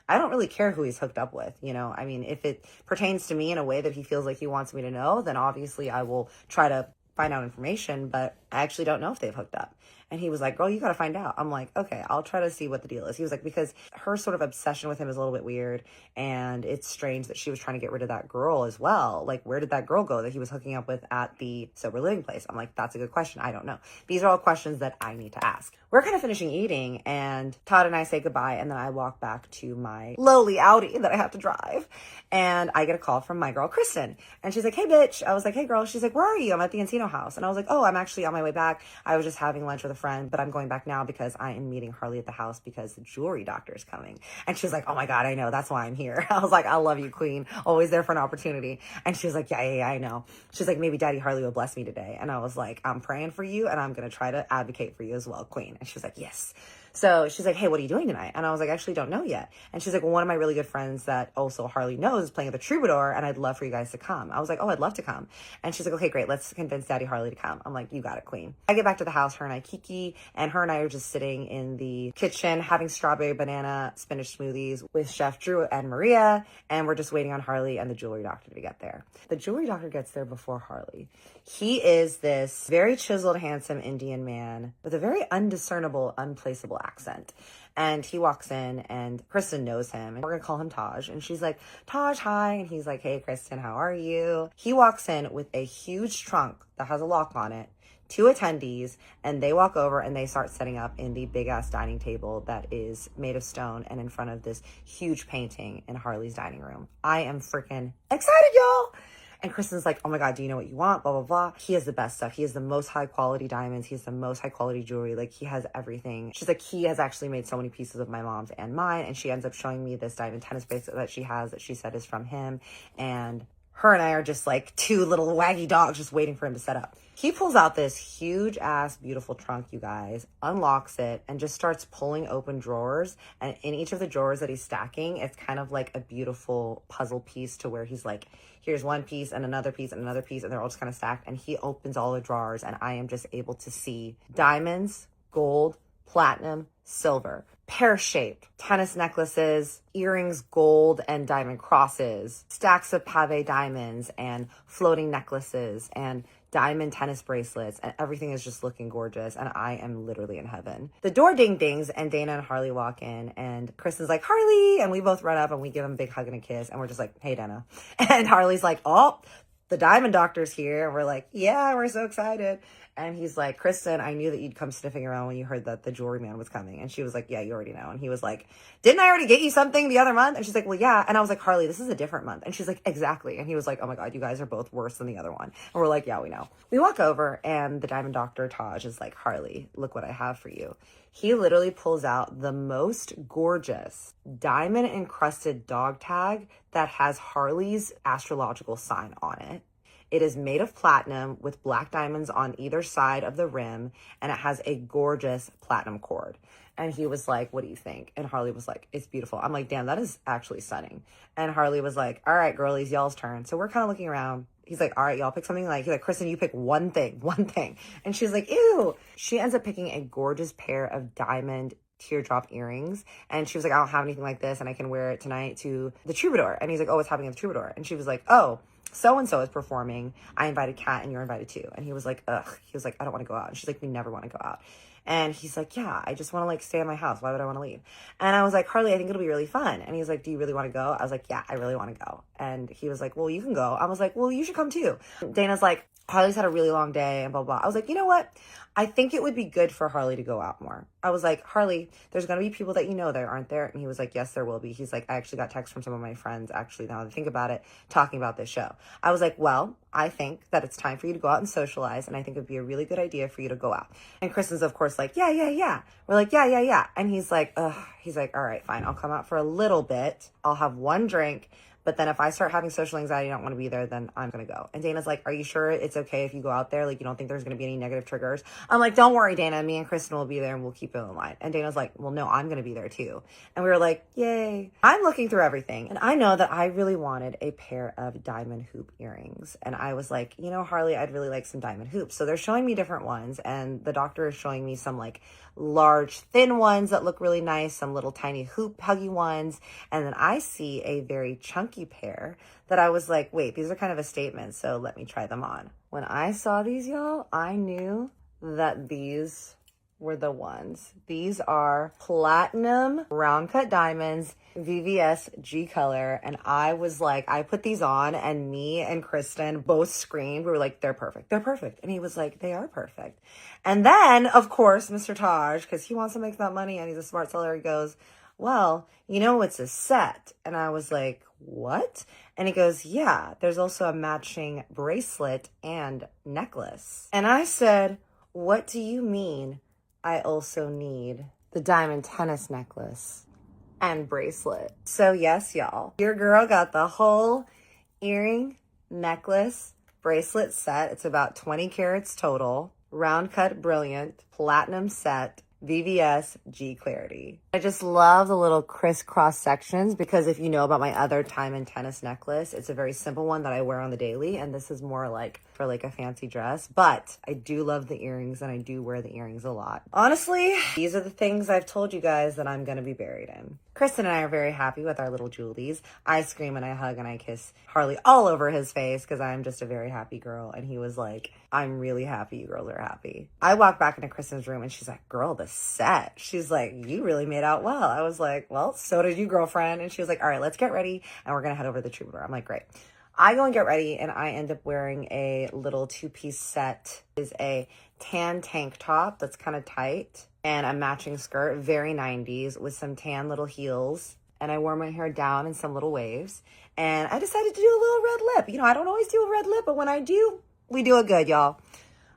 I don't really care who he's hooked up with, I mean, if it pertains to me in a way that he feels like he wants me to know, then obviously I will try to find out information, but I actually don't know if they've hooked up. And he was like, girl, you got to find out. I'm like, okay, I'll try to see what the deal is. He was like, because her sort of obsession with him is a little bit weird. And it's strange that she was trying to get rid of that girl as well. Like, where did that girl go that he was hooking up with at the sober living place? I'm like, that's a good question. I don't know. These are all questions that I need to ask. We're kind of finishing eating, and Todd and I say goodbye. And then I walk back to my lowly Audi that I have to drive. And I get a call from my girl, Kristen. And she's like, hey, bitch. I was like, hey, girl. She's like, where are you? I'm at the Encino house. And I was like, oh, I'm actually on my way back. I was just having lunch with a friend, but I'm going back now because I am meeting Harley at the house because the jewelry doctor is coming. And she was like, oh my God, I know. That's why I'm here. I was like, I love you, queen. Always there for an opportunity. And she was like, yeah, I know. She's like, maybe Daddy Harley will bless me today. And I was like, I'm praying for you and I'm going to try to advocate for you as well, queen. And she was like, yes. So she's like, hey, what are you doing tonight? And I was like, I actually don't know yet. And she's like, well, one of my really good friends that also Harley knows is playing at the Troubadour, and I'd love for you guys to come. I was like, oh, I'd love to come. And she's like, okay, great. Let's convince Daddy Harley to come. I'm like, you got it, queen. I get back to the house, her and I kiki, and her and I are just sitting in the kitchen having strawberry banana spinach smoothies with Chef Drew and Maria, and we're just waiting on Harley and the jewelry doctor to get there. The jewelry doctor gets there before Harley. He is this very chiseled, handsome Indian man with a very undiscernible, unplaceable accent. And he walks in, and Kristen knows him, and we're gonna call him Taj. And she's like, Taj, hi. And he's like, hey, Kristen, how are you? He walks in with a huge trunk that has a lock on it, 2 attendees, and they walk over and they start setting up in the big ass dining table that is made of stone and in front of this huge painting in Harley's dining room. I am freaking excited, y'all. And Kristen's like, oh my God, do you know what you want? Blah, blah, blah. He has the best stuff. He has the most high quality diamonds. He has the most high quality jewelry. Like, he has everything. She's like, he has actually made so many pieces of my mom's and mine. And she ends up showing me this diamond tennis bracelet that she has that she said is from him. And her and I are just like 2 little waggy dogs just waiting for him to set up. He pulls out this huge ass beautiful trunk, you guys, unlocks it, and just starts pulling open drawers. And in each of the drawers that he's stacking, it's kind of like a beautiful puzzle piece to where he's like, here's one piece and another piece and another piece, and they're all just kind of stacked. And he opens all the drawers, and I am just able to see diamonds, gold, platinum, silver, pear-shaped tennis necklaces, earrings, gold and diamond crosses, stacks of pave diamonds and floating necklaces and diamond tennis bracelets, and everything is just looking gorgeous, and I am literally in heaven. The door ding dings, and Dana and Harley walk in, and Kristen's like, Harley, and we both run up and we give him a big hug and a kiss, and we're just like, hey, Dana. And Harley's like, oh, the diamond doctor's here. And we're like, yeah, we're so excited. And he's like, Kristen, I knew that you'd come sniffing around when you heard that the jewelry man was coming. And she was like, yeah, you already know. And he was like, didn't I already get you something the other month? And she's like, well, yeah. And I was like, Harley, this is a different month. And she's like, exactly. And he was like, oh my God, you guys are both worse than the other one. And we're like, yeah, we know. We walk over, and the diamond doctor, Taj, is like, Harley, look what I have for you. He literally pulls out the most gorgeous diamond encrusted dog tag that has Harley's astrological sign on it. It is made of platinum with black diamonds on either side of the rim, and it has a gorgeous platinum cord. And he was like, what do you think? And Harley was like, it's beautiful. I'm like, damn, that is actually stunning. And Harley was like, all right, girlies, y'all's turn. So we're kind of looking around. He's like, all right, y'all pick something. He's like, Kristen, you pick one thing. And she's like, ew. She ends up picking a gorgeous pair of diamond teardrop earrings, and she was like, I don't have anything like this, and I can wear it tonight to the Troubadour. And he's like, oh, what's happening at the Troubadour? And she was like, oh, so-and-so is performing. I invited Kat, and you're invited too. And he was like, ugh. He was like, I don't want to go out. And she's like, we never want to go out. And he's like, yeah, I just want to like stay in my house. Why would I want to leave? And I was like, Harley, I think it'll be really fun. And he's like, do you really want to go? I was like, yeah, I really want to go. And he was like, well, you can go. I was like, well, you should come too. Dana's like, Harley's had a really long day and blah, blah. I was like, you know what? I think it would be good for Harley to go out more. I was like, Harley, there's going to be people that you know there, aren't there? And he was like, yes, there will be. He's like, I actually got texts from some of my friends, actually, now that I think about it, talking about this show. I was like, well, I think that it's time for you to go out and socialize, and I think it would be a really good idea for you to go out. And Kristen's, of course, like, yeah. We're like, yeah. And he's like, ugh. He's like, all right, fine. I'll come out for a little bit. I'll have one drink. But then if I start having social anxiety, I don't want to be there, then I'm going to go. And Dana's like, are you sure it's okay if you go out there? Like, you don't think there's going to be any negative triggers? I'm like, don't worry, Dana. Me and Kristen will be there, and we'll keep it in line. And Dana's like, well, no, I'm going to be there too. And we were like, yay. I'm looking through everything. And I know that I really wanted a pair of diamond hoop earrings. And I was like, you know, Harley, I'd really like some diamond hoops. So they're showing me different ones. And the doctor is showing me some like large, thin ones that look really nice, some little tiny hoop huggy ones. And then I see a very chunky pair that I was like, wait, these are kind of a statement, so let me try them on. When I saw these, y'all, I knew that these were the ones. These are platinum round cut diamonds, VVS G color. And I was like, I put these on and me and Kristen both screamed. We were like, they're perfect. They're perfect. And he was like, they are perfect. And then, of course, Mr. Taj, because he wants to make that money and he's a smart seller, he goes, well, you know, it's a set. And I was like, what? And he goes, yeah, there's also a matching bracelet and necklace. And I said, what do you mean? I also need the diamond tennis necklace and bracelet. So yes, y'all, your girl got the whole earring, necklace, bracelet set. It's about 20 carats total, round cut brilliant, platinum set, VVS G Clarity. I just love the little crisscross sections because if you know about my other diamond tennis necklace, it's a very simple one that I wear on the daily, and this is more like for like a fancy dress. But I do love the earrings and I do wear the earrings a lot. Honestly, these are the things I've told you guys that I'm gonna be buried in. Kristen and I are very happy with our little Julies. I scream and I hug and I kiss Harley all over his face because I'm just a very happy girl. And he was like, I'm really happy you girls are happy. I walked back into Kristen's room and she's like, girl, the set. She's like, you really made out well. I was like, well, so did you, girlfriend. And she was like, all right, let's get ready and we're gonna head over to the Troubadour. I'm like, great. I go and get ready and I end up wearing a little two-piece set. It is a tan tank top that's kind of tight and a matching skirt, very 90s, with some tan little heels. And I wore my hair down in some little waves. And I decided to do a little red lip. You know, I don't always do a red lip, but when I do, we do it good, y'all.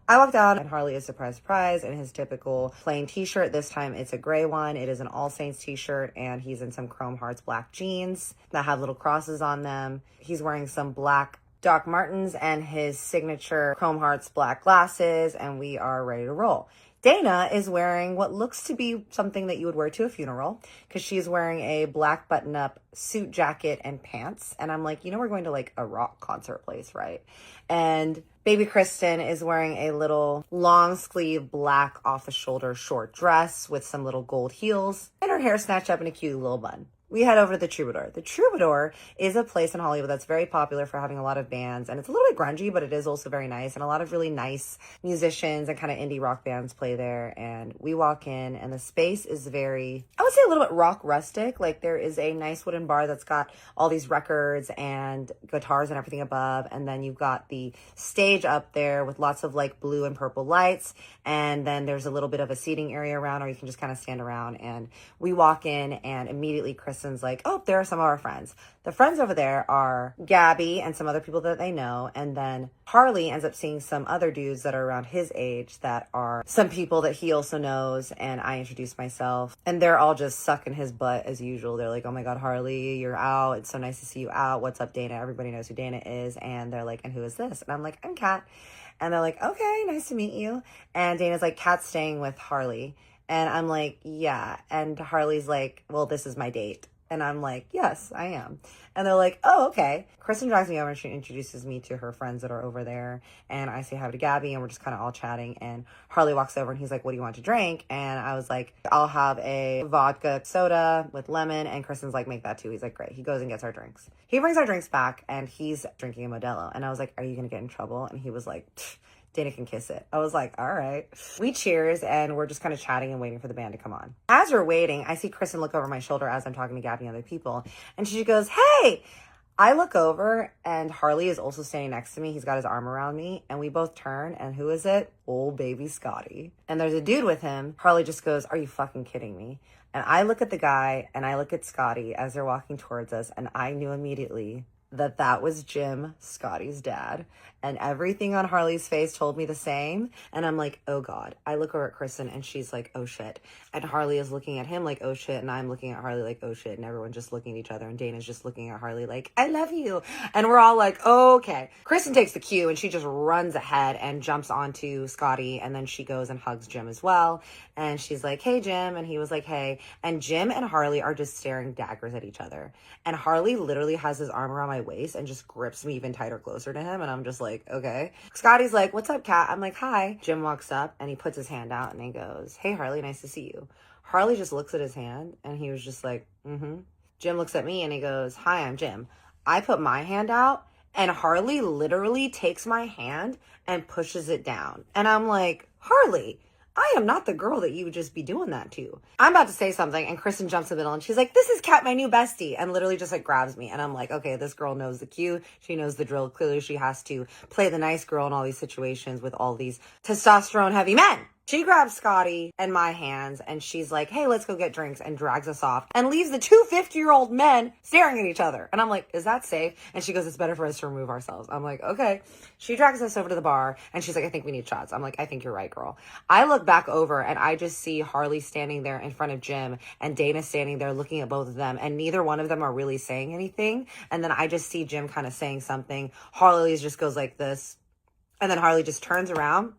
I walked out and Harley is surprise, in his typical plain t-shirt. This time it's a gray one. It is an All Saints t-shirt and he's in some Chrome Hearts black jeans that have little crosses on them. He's wearing some black Doc Martens and his signature Chrome Hearts black glasses, and we are ready to roll. Dana is wearing what looks to be something that you would wear to a funeral because she's wearing a black button-up suit jacket and pants. And I'm like, you know, we're going to like a rock concert place, right? And baby Kristen is wearing a little long sleeve black off the shoulder short dress with some little gold heels and her hair snatched up in a cute little bun. We head over to the Troubadour. The Troubadour is a place in Hollywood that's very popular for having a lot of bands, and it's a little bit grungy, but it is also very nice, and a lot of really nice musicians and kind of indie rock bands play there. And we walk in, and the space is very, I would say, a little bit rock rustic. Like, there is a nice wooden bar that's got all these records and guitars and everything above, and then you've got the stage up there with lots of like blue and purple lights, and then there's a little bit of a seating area around, or you can just kind of stand around. And we walk in, and immediately Kristen's like, oh, there are some of our friends. The friends over there are Gabby and some other people that they know. And then Harley ends up seeing some other dudes that are around his age that are some people that he also knows. And I introduce myself and they're all just sucking his butt as usual. They're like, oh my God, Harley, you're out. It's so nice to see you out. What's up, Dana? Everybody knows who Dana is. And they're like, and who is this? And I'm like, I'm Kat. And they're like, okay, nice to meet you. And Dana's like, Kat's staying with Harley. And I'm like, yeah. And Harley's like, well, this is my date. And I'm like, yes, I am. And they're like, oh, okay. Kristen drives me over and she introduces me to her friends that are over there. And I say hi to Gabby and we're just kind of all chatting. And Harley walks over and he's like, what do you want to drink? And I was like, I'll have a vodka soda with lemon. And Kristen's like, make that too. He's like, great. He goes and gets our drinks. He brings our drinks back and he's drinking a Modelo. And I was like, are you going to get in trouble? And he was like, Dana can kiss it. I was like, all right. We cheers and we're just kind of chatting and waiting for the band to come on. As we're waiting, I see Kristen look over my shoulder as I'm talking to Gabby and other people. And she goes, hey! I look over and Harley is also standing next to me. He's got his arm around me and we both turn and who is it? Old baby Scotty. And there's a dude with him. Harley just goes, are you fucking kidding me? And I look at the guy and I look at Scotty as they're walking towards us and I knew immediately that was Jim, Scotty's dad. And everything on Harley's face told me the same. And I'm like, oh God. I look over at Kristen and she's like, oh shit. And Harley is looking at him like, oh shit. And I'm looking at Harley like, oh shit. And everyone's just looking at each other. And Dana's just looking at Harley like, I love you. And we're all like, oh, okay. Kristen takes the cue and she just runs ahead and jumps onto Scotty. And then she goes and hugs Jim as well. And she's like, hey, Jim. And he was like, hey. And Jim and Harley are just staring daggers at each other. And Harley literally has his arm around my waist and just grips me even tighter, closer to him. And I'm just like, okay. Scotty's like, what's up, Kat? I'm like, hi. Jim walks up and he puts his hand out and he goes, hey, Harley, nice to see you. Harley just looks at his hand and he was just like, mm-hmm. Jim looks at me and he goes, hi, I'm Jim. I put my hand out and Harley literally takes my hand and pushes it down. And I'm like, Harley, I am not the girl that you would just be doing that to. I'm about to say something and Kristen jumps in the middle and she's like, this is Kat, my new bestie. And literally just like grabs me. And I'm like, okay, this girl knows the cue. She knows the drill. Clearly she has to play the nice girl in all these situations with all these testosterone heavy men. She grabs Scotty and my hands and she's like, hey, let's go get drinks, and drags us off and leaves the two 50-year-old men staring at each other. And I'm like, is that safe? And she goes, it's better for us to remove ourselves. I'm like, okay. She drags us over to the bar and she's like, I think we need shots. I'm like, I think you're right, girl. I look back over and I just see Harley standing there in front of Jim and Dana standing there looking at both of them, and neither one of them are really saying anything. And then I just see Jim kind of saying something. Harley just goes like this. And then Harley just turns around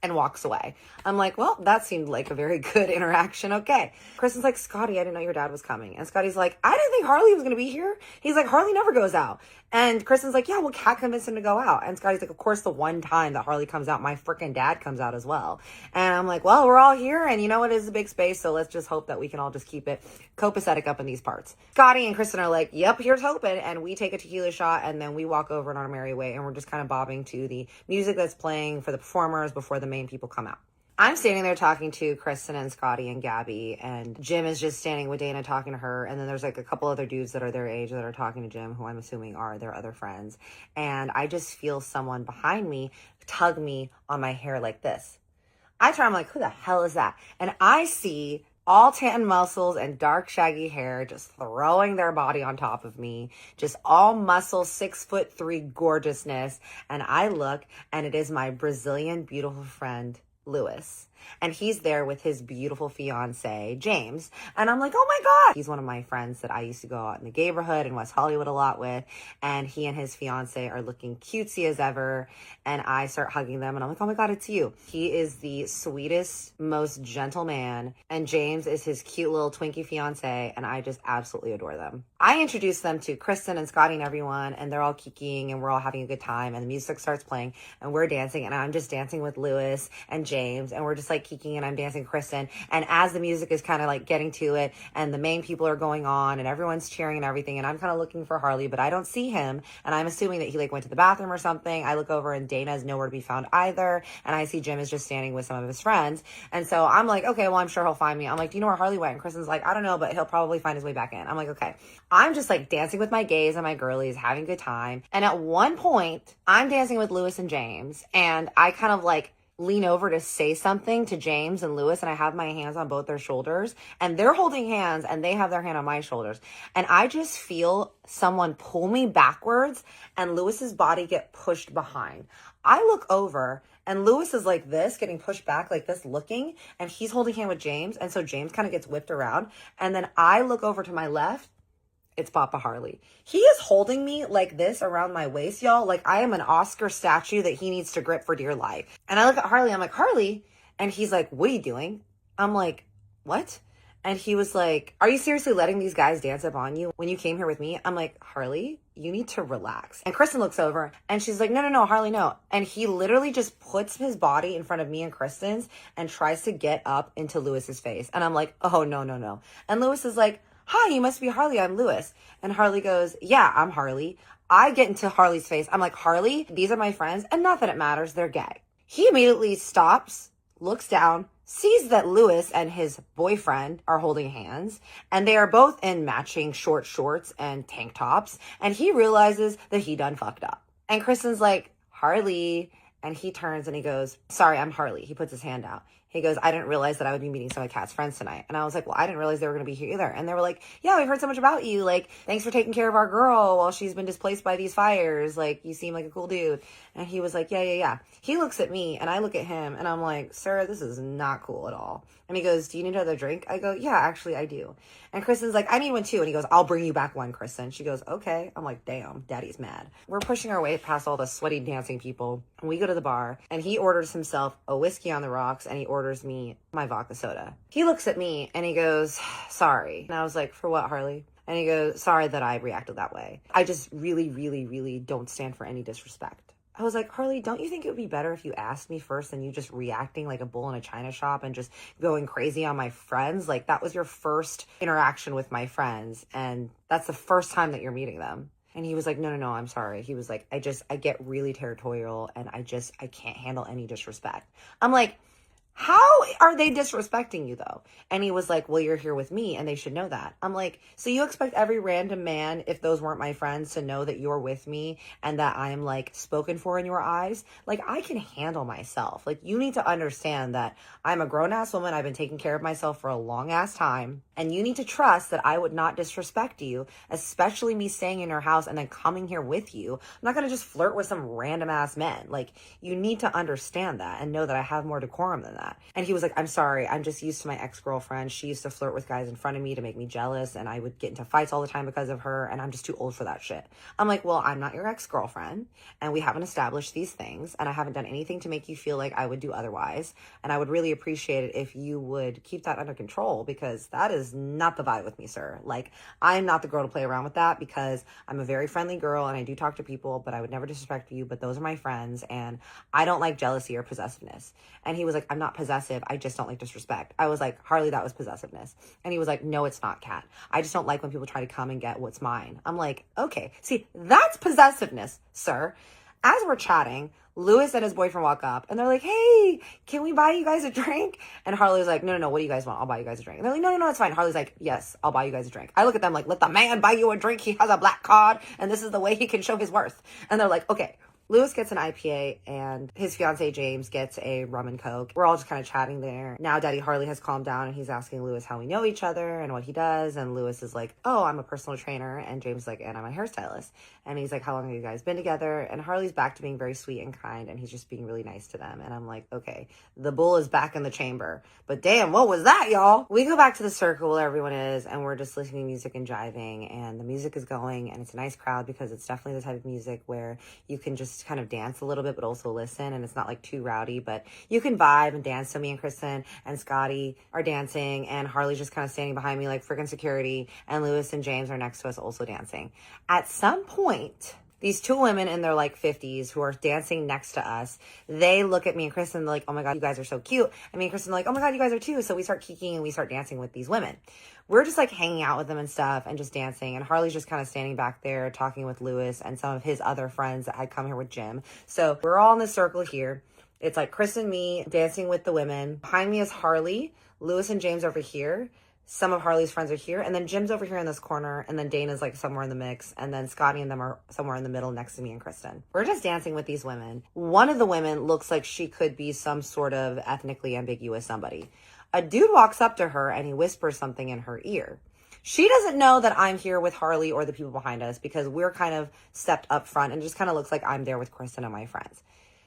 and walks away. I'm like, well, that seemed like a very good interaction. Okay. Kristen's like, Scotty, I didn't know your dad was coming. And Scotty's like, I didn't think Harley was going to be here. He's like, Harley never goes out. And Kristen's like, yeah, well, Kat convinced him to go out. And Scotty's like, of course, the one time that Harley comes out, my freaking dad comes out as well. And I'm like, well, we're all here. And you know, it is a big space. So let's just hope that we can all just keep it copacetic up in these parts. Scotty and Kristen are like, yep, here's hoping. And we take a tequila shot and then we walk over on our merry way. And we're just kind of bobbing to the music that's playing for the performers before the main people come out. I'm standing there talking to Kristen and Scotty and Gabby, and Jim is just standing with Dana talking to her. And then there's like a couple other dudes that are their age that are talking to Jim, who I'm assuming are their other friends. And I just feel someone behind me tug me on my hair like this. I turn, I'm like, who the hell is that? And I see all tan muscles and dark shaggy hair just throwing their body on top of me, just all muscle, 6'3" gorgeousness. And I look, and it is my Brazilian beautiful friend, Lewis. And he's there with his beautiful fiance, James. And I'm like, oh my God. He's one of my friends that I used to go out in the neighborhood in West Hollywood a lot with. And he and his fiance are looking cutesy as ever. And I start hugging them and I'm like, oh my God, it's you. He is the sweetest, most gentle man. And James is his cute little Twinkie fiance. And I just absolutely adore them. I introduce them to Kristen and Scotty and everyone. And they're all kikiing and we're all having a good time. And the music starts playing and we're dancing. And I'm just dancing with Lewis and James. And we're just like kikiing and I'm dancing Kristen. And as the music is kind of like getting to it and the main people are going on and everyone's cheering and everything, and I'm kind of looking for Harley, but I don't see him. And I'm assuming that he like went to the bathroom or something. I look over and Dana is nowhere to be found either. And I see Jim is just standing with some of his friends. And so I'm like, okay, well, I'm sure he'll find me. I'm like, do you know where Harley went? And Kristen's like, I don't know, but he'll probably find his way back in. I'm like, okay. I'm just like dancing with my gays and my girlies, having a good time. And at one point, I'm dancing with Lewis and James, and I kind of like lean over to say something to James and Lewis, and I have my hands on both their shoulders, and they're holding hands and they have their hand on my shoulders. And I just feel someone pull me backwards and Lewis's body get pushed behind. I look over and Lewis is like this, getting pushed back like this, looking, and he's holding hand with James. And so James kind of gets whipped around. And then I look over to my left. It's Papa Harley. He is holding me like this around my waist, y'all. Like I am an Oscar statue that he needs to grip for dear life. And I look at Harley. I'm like, Harley. And he's like, what are you doing? I'm like, what? And he was like, are you seriously letting these guys dance up on you when you came here with me? I'm like, Harley, you need to relax. And Kristen looks over and she's like, no, Harley, no. And he literally just puts his body in front of me and Kristen's and tries to get up into Lewis's face. And I'm like, oh, no. And Lewis is like, hi, you must be Harley. I'm Lewis. And Harley goes, yeah, I'm Harley. I get into Harley's face. I'm like, Harley, these are my friends. And not that it matters. They're gay. He immediately stops, looks down, sees that Lewis and his boyfriend are holding hands, and they are both in matching short shorts and tank tops, and he realizes that he done fucked up. And Kristen's like, Harley, and he turns and he goes, sorry, I'm Harley. He puts his hand out. He goes, I didn't realize that I would be meeting some of Kat's friends tonight. And I was like, well, I didn't realize they were going to be here either. And they were like, yeah, we've heard so much about you. Like, thanks for taking care of our girl while she's been displaced by these fires. Like, you seem like a cool dude. And he was like, yeah. He looks at me and I look at him and I'm like, sir, this is not cool at all. And he goes, do you need another drink? I go, yeah, actually I do. And Kristen's like, I need one too. And he goes, I'll bring you back one, Kristen. She goes, okay. I'm like, damn, daddy's mad. We're pushing our way past all the sweaty dancing people. And we go to the bar and he orders himself a whiskey on the rocks and he orders me my vodka soda. He looks at me and he goes, sorry. And I was like, for what, Harley? And he goes, sorry that I reacted that way. I just really don't stand for any disrespect. I was like, Harley, don't you think it would be better if you asked me first than you just reacting like a bull in a china shop and just going crazy on my friends? Like, that was your first interaction with my friends, and that's the first time that you're meeting them. And he was like, no, I'm sorry. He was like, I get really territorial and I can't handle any disrespect. I'm like, how are they disrespecting you though? And he was like, well, you're here with me and they should know that. I'm like, so you expect every random man, if those weren't my friends, to know that you're with me and that I'm like spoken for in your eyes? Like, I can handle myself. Like, you need to understand that I'm a grown ass woman. I've been taking care of myself for a long ass time. And you need to trust that I would not disrespect you, especially me staying in your house and then coming here with you. I'm not going to just flirt with some random ass men. Like, you need to understand that and know that I have more decorum than that. And he was like, I'm sorry, I'm just used to my ex-girlfriend. She used to flirt with guys in front of me to make me jealous, and I would get into fights all the time because of her, and I'm just too old for that shit. I'm like, well, I'm not your ex-girlfriend, and we haven't established these things, and I haven't done anything to make you feel like I would do otherwise, and I would really appreciate it if you would keep that under control, because that is not the vibe with me, sir. Like, I'm not the girl to play around with that, because I'm a very friendly girl, and I do talk to people, but I would never disrespect you, but those are my friends, and I don't like jealousy or possessiveness. And he was like, I'm not possessive, I just don't like disrespect. I was like, Harley, that was possessiveness. And he was like, no, it's not, Kat. I just don't like when people try to come and get what's mine. I'm like, okay, see, that's possessiveness, sir. As we're chatting, Lewis and his boyfriend walk up and they're like, hey, can we buy you guys a drink? And Harley's like, no, what do you guys want? I'll buy you guys a drink. And they're like, no, it's fine. Harley's like, yes, I'll buy you guys a drink. I look at them like, let the man buy you a drink. He has a black card and this is the way he can show his worth. And they're like, okay. Lewis gets an IPA and his fiance James gets a rum and coke. We're all just kind of chatting there. Now Daddy Harley has calmed down and he's asking Lewis how we know each other and what he does. And Lewis is like, oh, I'm a personal trainer. And James is like, and I'm a hairstylist. And he's like, how long have you guys been together? And Harley's back to being very sweet and kind and he's just being really nice to them. And I'm like, okay, the bull is back in the chamber. But damn, what was that, y'all? We go back to the circle where everyone is and we're just listening to music and jiving and the music is going and it's a nice crowd because it's definitely the type of music where you can just kind of dance a little bit but also listen, and it's not like too rowdy, but you can vibe and dance. So me and Kristen and Scotty are dancing and Harley's just kind of standing behind me like freaking security, and Lewis and James are next to us also dancing. At some point, these two women in their like 50s who are dancing next to us, they look at me and Kristen, they're like, oh my God, you guys are so cute. And me and Kristen are like, oh my God, you guys are too. So we start kikiing and we start dancing with these women. We're just like hanging out with them and stuff and just dancing. And Harley's just kind of standing back there talking with Lewis and some of his other friends that had come here with Jim. So we're all in this circle here. It's like Chris and me dancing with the women. Behind me is Harley, Lewis and James over here. Some of Harley's friends are here, and then Jim's over here in this corner, and then Dana's like somewhere in the mix, and then Scotty and them are somewhere in the middle next to me and Kristen. We're just dancing with these women. One of the women looks like she could be some sort of ethnically ambiguous somebody. A dude walks up to her and he whispers something in her ear. She doesn't know that I'm here with Harley or the people behind us because we're kind of stepped up front and it just kind of looks like I'm there with Kristen and my friends.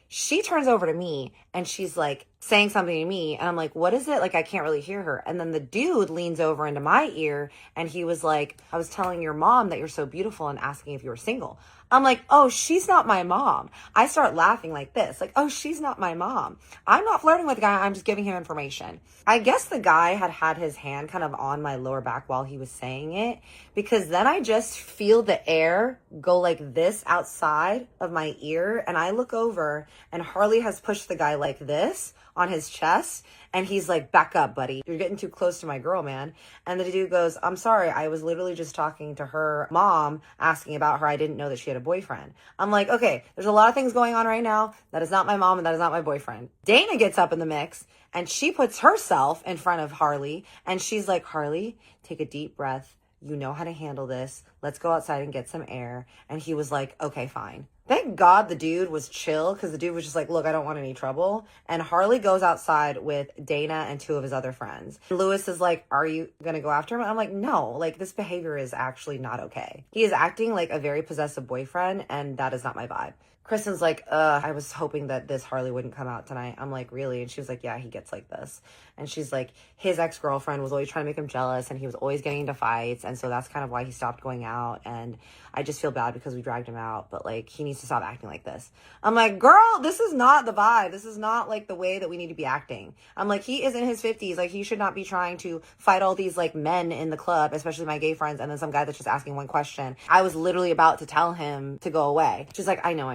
She turns over to me and she's like saying something to me and I'm like, what is it? Like, I can't really hear her. And then the dude leans over into my ear and he was like, I was telling your mom that you're so beautiful and asking if you were single. I'm like, oh, she's not my mom. I start laughing like this, like, oh, she's not my mom. I'm not flirting with the guy. I'm just giving him information. I guess the guy had his hand kind of on my lower back while he was saying it, because then I just feel the air go like this outside of my ear. And I look over and Harley has pushed the guy like this on his chest. And he's like, back up, buddy. You're getting too close to my girl, man. And the dude goes, I'm sorry. I was literally just talking to her mom, asking about her. I didn't know that she had a boyfriend. I'm like, okay, there's a lot of things going on right now. That is not my mom and that is not my boyfriend. Dana gets up in the mix and she puts herself in front of Harley. And she's like, Harley, take a deep breath. You know how to handle this. Let's go outside and get some air. And he was like, okay, fine. Thank God the dude was chill because the dude was just like, look, I don't want any trouble. And Harley goes outside with Dana and two of his other friends. Lewis is like, are you going to go after him? And I'm like, no, like this behavior is actually not okay. He is acting like a very possessive boyfriend and that is not my vibe. Kristen's like, I was hoping that this Harley wouldn't come out tonight. I'm like, really? And she was like, yeah, he gets like this. And she's like, his ex-girlfriend was always trying to make him jealous and he was always getting into fights. And so that's kind of why he stopped going out. And I just feel bad because we dragged him out, but like, he needs to stop acting like this. I'm like, girl, this is not the vibe. This is not like the way that we need to be acting. I'm like, he is in his 50s. Like, he should not be trying to fight all these like men in the club, especially my gay friends. And then some guy that's just asking one question. I was literally about to tell him to go away. She's like, I know.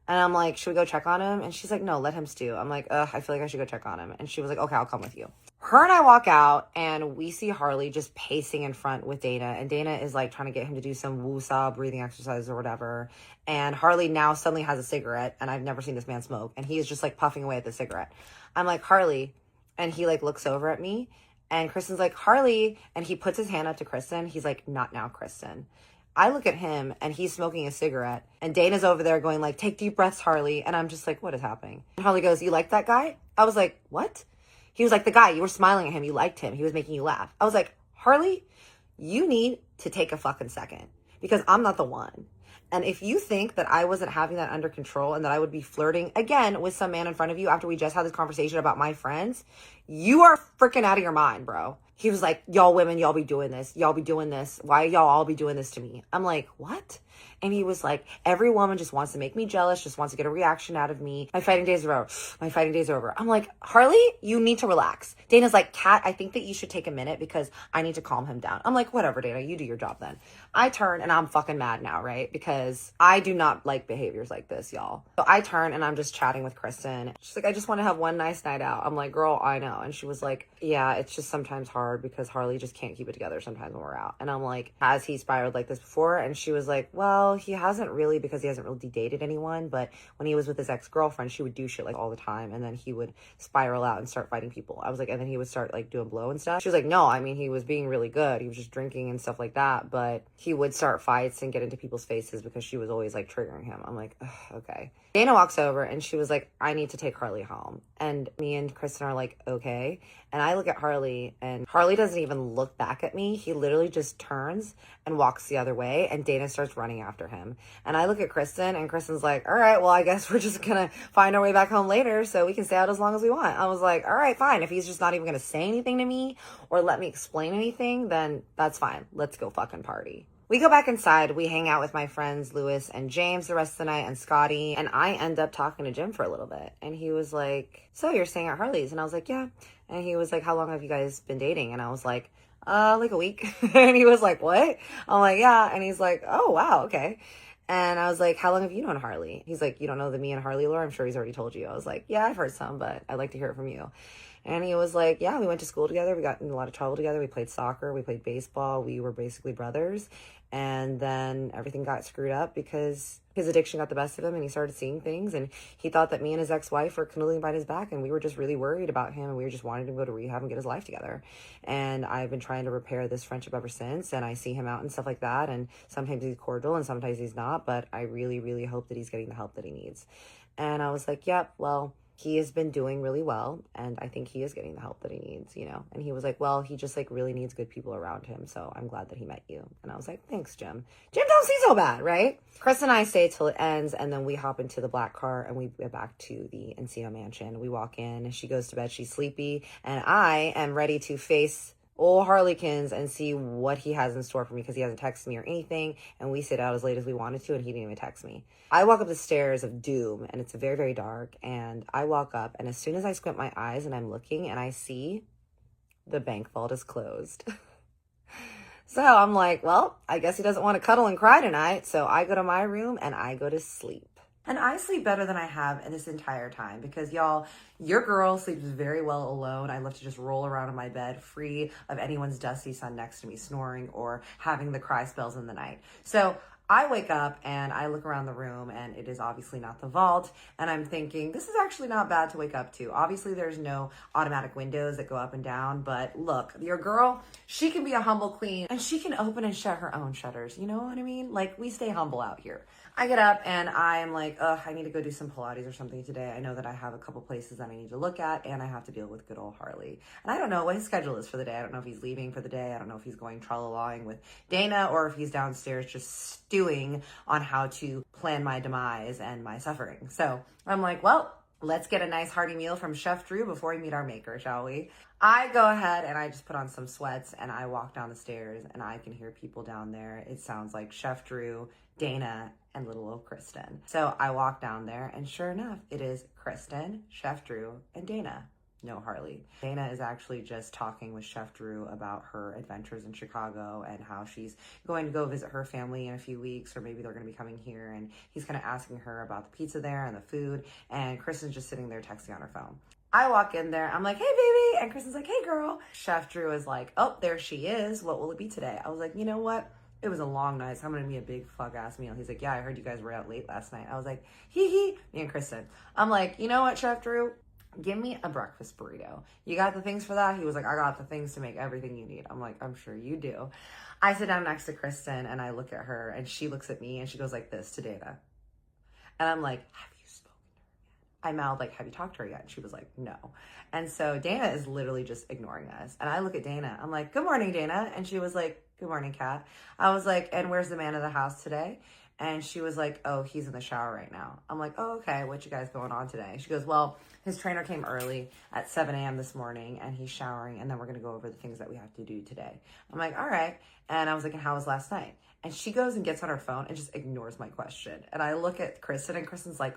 And I'm like, should we go check on him? And she's like, no, let him stew. I'm like, I feel like I should go check on him. And she was like, okay, I'll come with you. Her and I walk out and we see Harley just pacing in front with Dana. And Dana is like trying to get him to do some woo-saw breathing exercises or whatever. And Harley now suddenly has a cigarette. And I've never seen this man smoke. And he is just like puffing away at the cigarette. I'm like, Harley. And he like looks over at me. And Kristen's like, Harley. And he puts his hand up to Kristen. He's like, not now, Kristen. I look at him and he's smoking a cigarette. And Dana's over there going like, take deep breaths, Harley. And I'm just like, what is happening? And Harley goes, you like that guy? I was like, what? He was like, the guy, you were smiling at him. You liked him. He was making you laugh. I was like, Harley, you need to take a fucking second because I'm not the one. And if you think that I wasn't having that under control and that I would be flirting again with some man in front of you after we just had this conversation about my friends, you are freaking out of your mind, bro. He was like, y'all women, y'all be doing this. Y'all be doing this. Why y'all all be doing this to me? I'm like, what? And he was like, every woman just wants to make me jealous, just wants to get a reaction out of me. My fighting days are over. My fighting days are over. I'm like, Harley, you need to relax. Dana's like, Kat, I think that you should take a minute because I need to calm him down. I'm like, whatever, Dana, you do your job then. I turn and I'm fucking mad now, right? Because I do not like behaviors like this, y'all. So I turn and I'm just chatting with Kristen. She's like, I just want to have one nice night out. I'm like, girl, I know. And she was like, yeah, it's just sometimes hard because Harley just can't keep it together sometimes when we're out. And I'm like, has he spiraled like this before? And she was like, well, he hasn't really because he hasn't really dated anyone. But when he was with his ex-girlfriend, she would do shit like all the time. And then he would spiral out and start fighting people. I was like, and then he would start like doing blow and stuff. She was like, no, I mean, he was being really good. He was just drinking and stuff like that. But he would start fights and get into people's faces because she was always like triggering him. I'm like, okay. Dana walks over and she was like, I need to take Harley home. And me and Kristen are like, okay. And I look at Harley and Harley doesn't even look back at me. He literally just turns and walks the other way and Dana starts running after him. And I look at Kristen and Kristen's like, all right, well, I guess we're just gonna find our way back home later so we can stay out as long as we want. I was like, all right, fine. If he's just not even gonna say anything to me or let me explain anything, then that's fine. Let's go fucking party. We go back inside. We hang out with my friends, Lewis and James, the rest of the night, and Scotty. And I end up talking to Jim for a little bit. And he was like, so you're staying at Harley's? And I was like, yeah. And he was like, how long have you guys been dating? And I was like a week. And he was like, what? I'm like, yeah. And he's like, oh, wow, okay. And I was like, how long have you known Harley? He's like, you don't know the me and Harley lore? I'm sure he's already told you. I was like, yeah, I've heard some, but I'd like to hear it from you. And he was like, yeah, we went to school together. We got in a lot of trouble together. We played soccer. We played baseball. We were basically brothers. And then everything got screwed up because his addiction got the best of him and he started seeing things. And he thought that me and his ex-wife were canoodling behind his back. And we were just really worried about him. And we were just wanting to go to rehab and get his life together. And I've been trying to repair this friendship ever since. And I see him out and stuff like that. And sometimes he's cordial and sometimes he's not. But I really, really hope that he's getting the help that he needs. And I was like, yep, well, he has been doing really well, and I think he is getting the help that he needs, you know? And he was like, well, he just, like, really needs good people around him, so I'm glad that he met you. And I was like, thanks, Jim. Jim don't see so bad, right? Chris and I stay till it ends, and then we hop into the black car, and we get back to the Encino mansion. We walk in, she goes to bed, she's sleepy, and I am ready to face old Harleykins and see what he has in store for me because he hasn't texted me or anything, and we sit out as late as we wanted to, and he didn't even text me. I walk up the stairs of doom, and it's very, very dark, and I walk up, and as soon as I squint my eyes and I'm looking, and I see the bank vault is closed. So I'm like, well, I guess he doesn't want to cuddle and cry tonight, so I go to my room, and I go to sleep. And I sleep better than I have in this entire time because, y'all, your girl sleeps very well alone. I love to just roll around in my bed free of anyone's dusty son next to me snoring or having the cry spells in the night. So I wake up and I look around the room and it is obviously not the vault. And I'm thinking, this is actually not bad to wake up to. Obviously, there's no automatic windows that go up and down. But look, your girl, she can be a humble queen and she can open and shut her own shutters. You know what I mean? Like, we stay humble out here. I get up and I am like, I need to go do some Pilates or something today. I know that I have a couple places that I need to look at and I have to deal with good old Harley. And I don't know what his schedule is for the day. I don't know if he's leaving for the day. I don't know if he's going tra-la-laing with Dana or if he's downstairs just stewing on how to plan my demise and my suffering. So I'm like, well, let's get a nice hearty meal from Chef Drew before we meet our maker, shall we? I go ahead and I just put on some sweats and I walk down the stairs and I can hear people down there. It sounds like Chef Drew, Dana, and little old Kristen. So I walk down there and sure enough, it is Kristen, Chef Drew, and Dana. no Harley. Dana is actually just talking with Chef Drew about her adventures in Chicago and how she's going to go visit her family in a few weeks, or maybe they're going to be coming here. And he's kind of asking her about the pizza there and the food. And Kristen's just sitting there texting on her phone. I walk in there, I'm like, hey baby, and Kristen's like, hey girl. Chef Drew is like, oh, there she is. What will it be today? I was like, you know what? It was a long night, so I'm gonna be a big fuck ass meal. He's like, yeah, I heard you guys were out late last night. I was like, hee hee, me and Kristen. I'm like, you know what, Chef Drew? Give me a breakfast burrito. You got the things for that? He was like, I got the things to make everything you need. I'm like, I'm sure you do. I sit down next to Kristen and I look at her and she looks at me and she goes like this to Dana. And I'm like, have you spoken to her yet? I mouthed like, have you talked to her yet? And she was like, no. And so Dana is literally just ignoring us. And I look at Dana. I'm like, good morning, Dana. And she was like, good morning, Kat. I was like, and where's the man of the house today? And she was like, oh, he's in the shower right now. I'm like, oh, okay. What you guys going on today? She goes, well, his trainer came early at 7 a.m. this morning and he's showering. And then we're going to go over the things that we have to do today. I'm like, all right. And I was like, and how was last night? And she goes and gets on her phone and just ignores my question. And I look at Kristen and Kristen's like,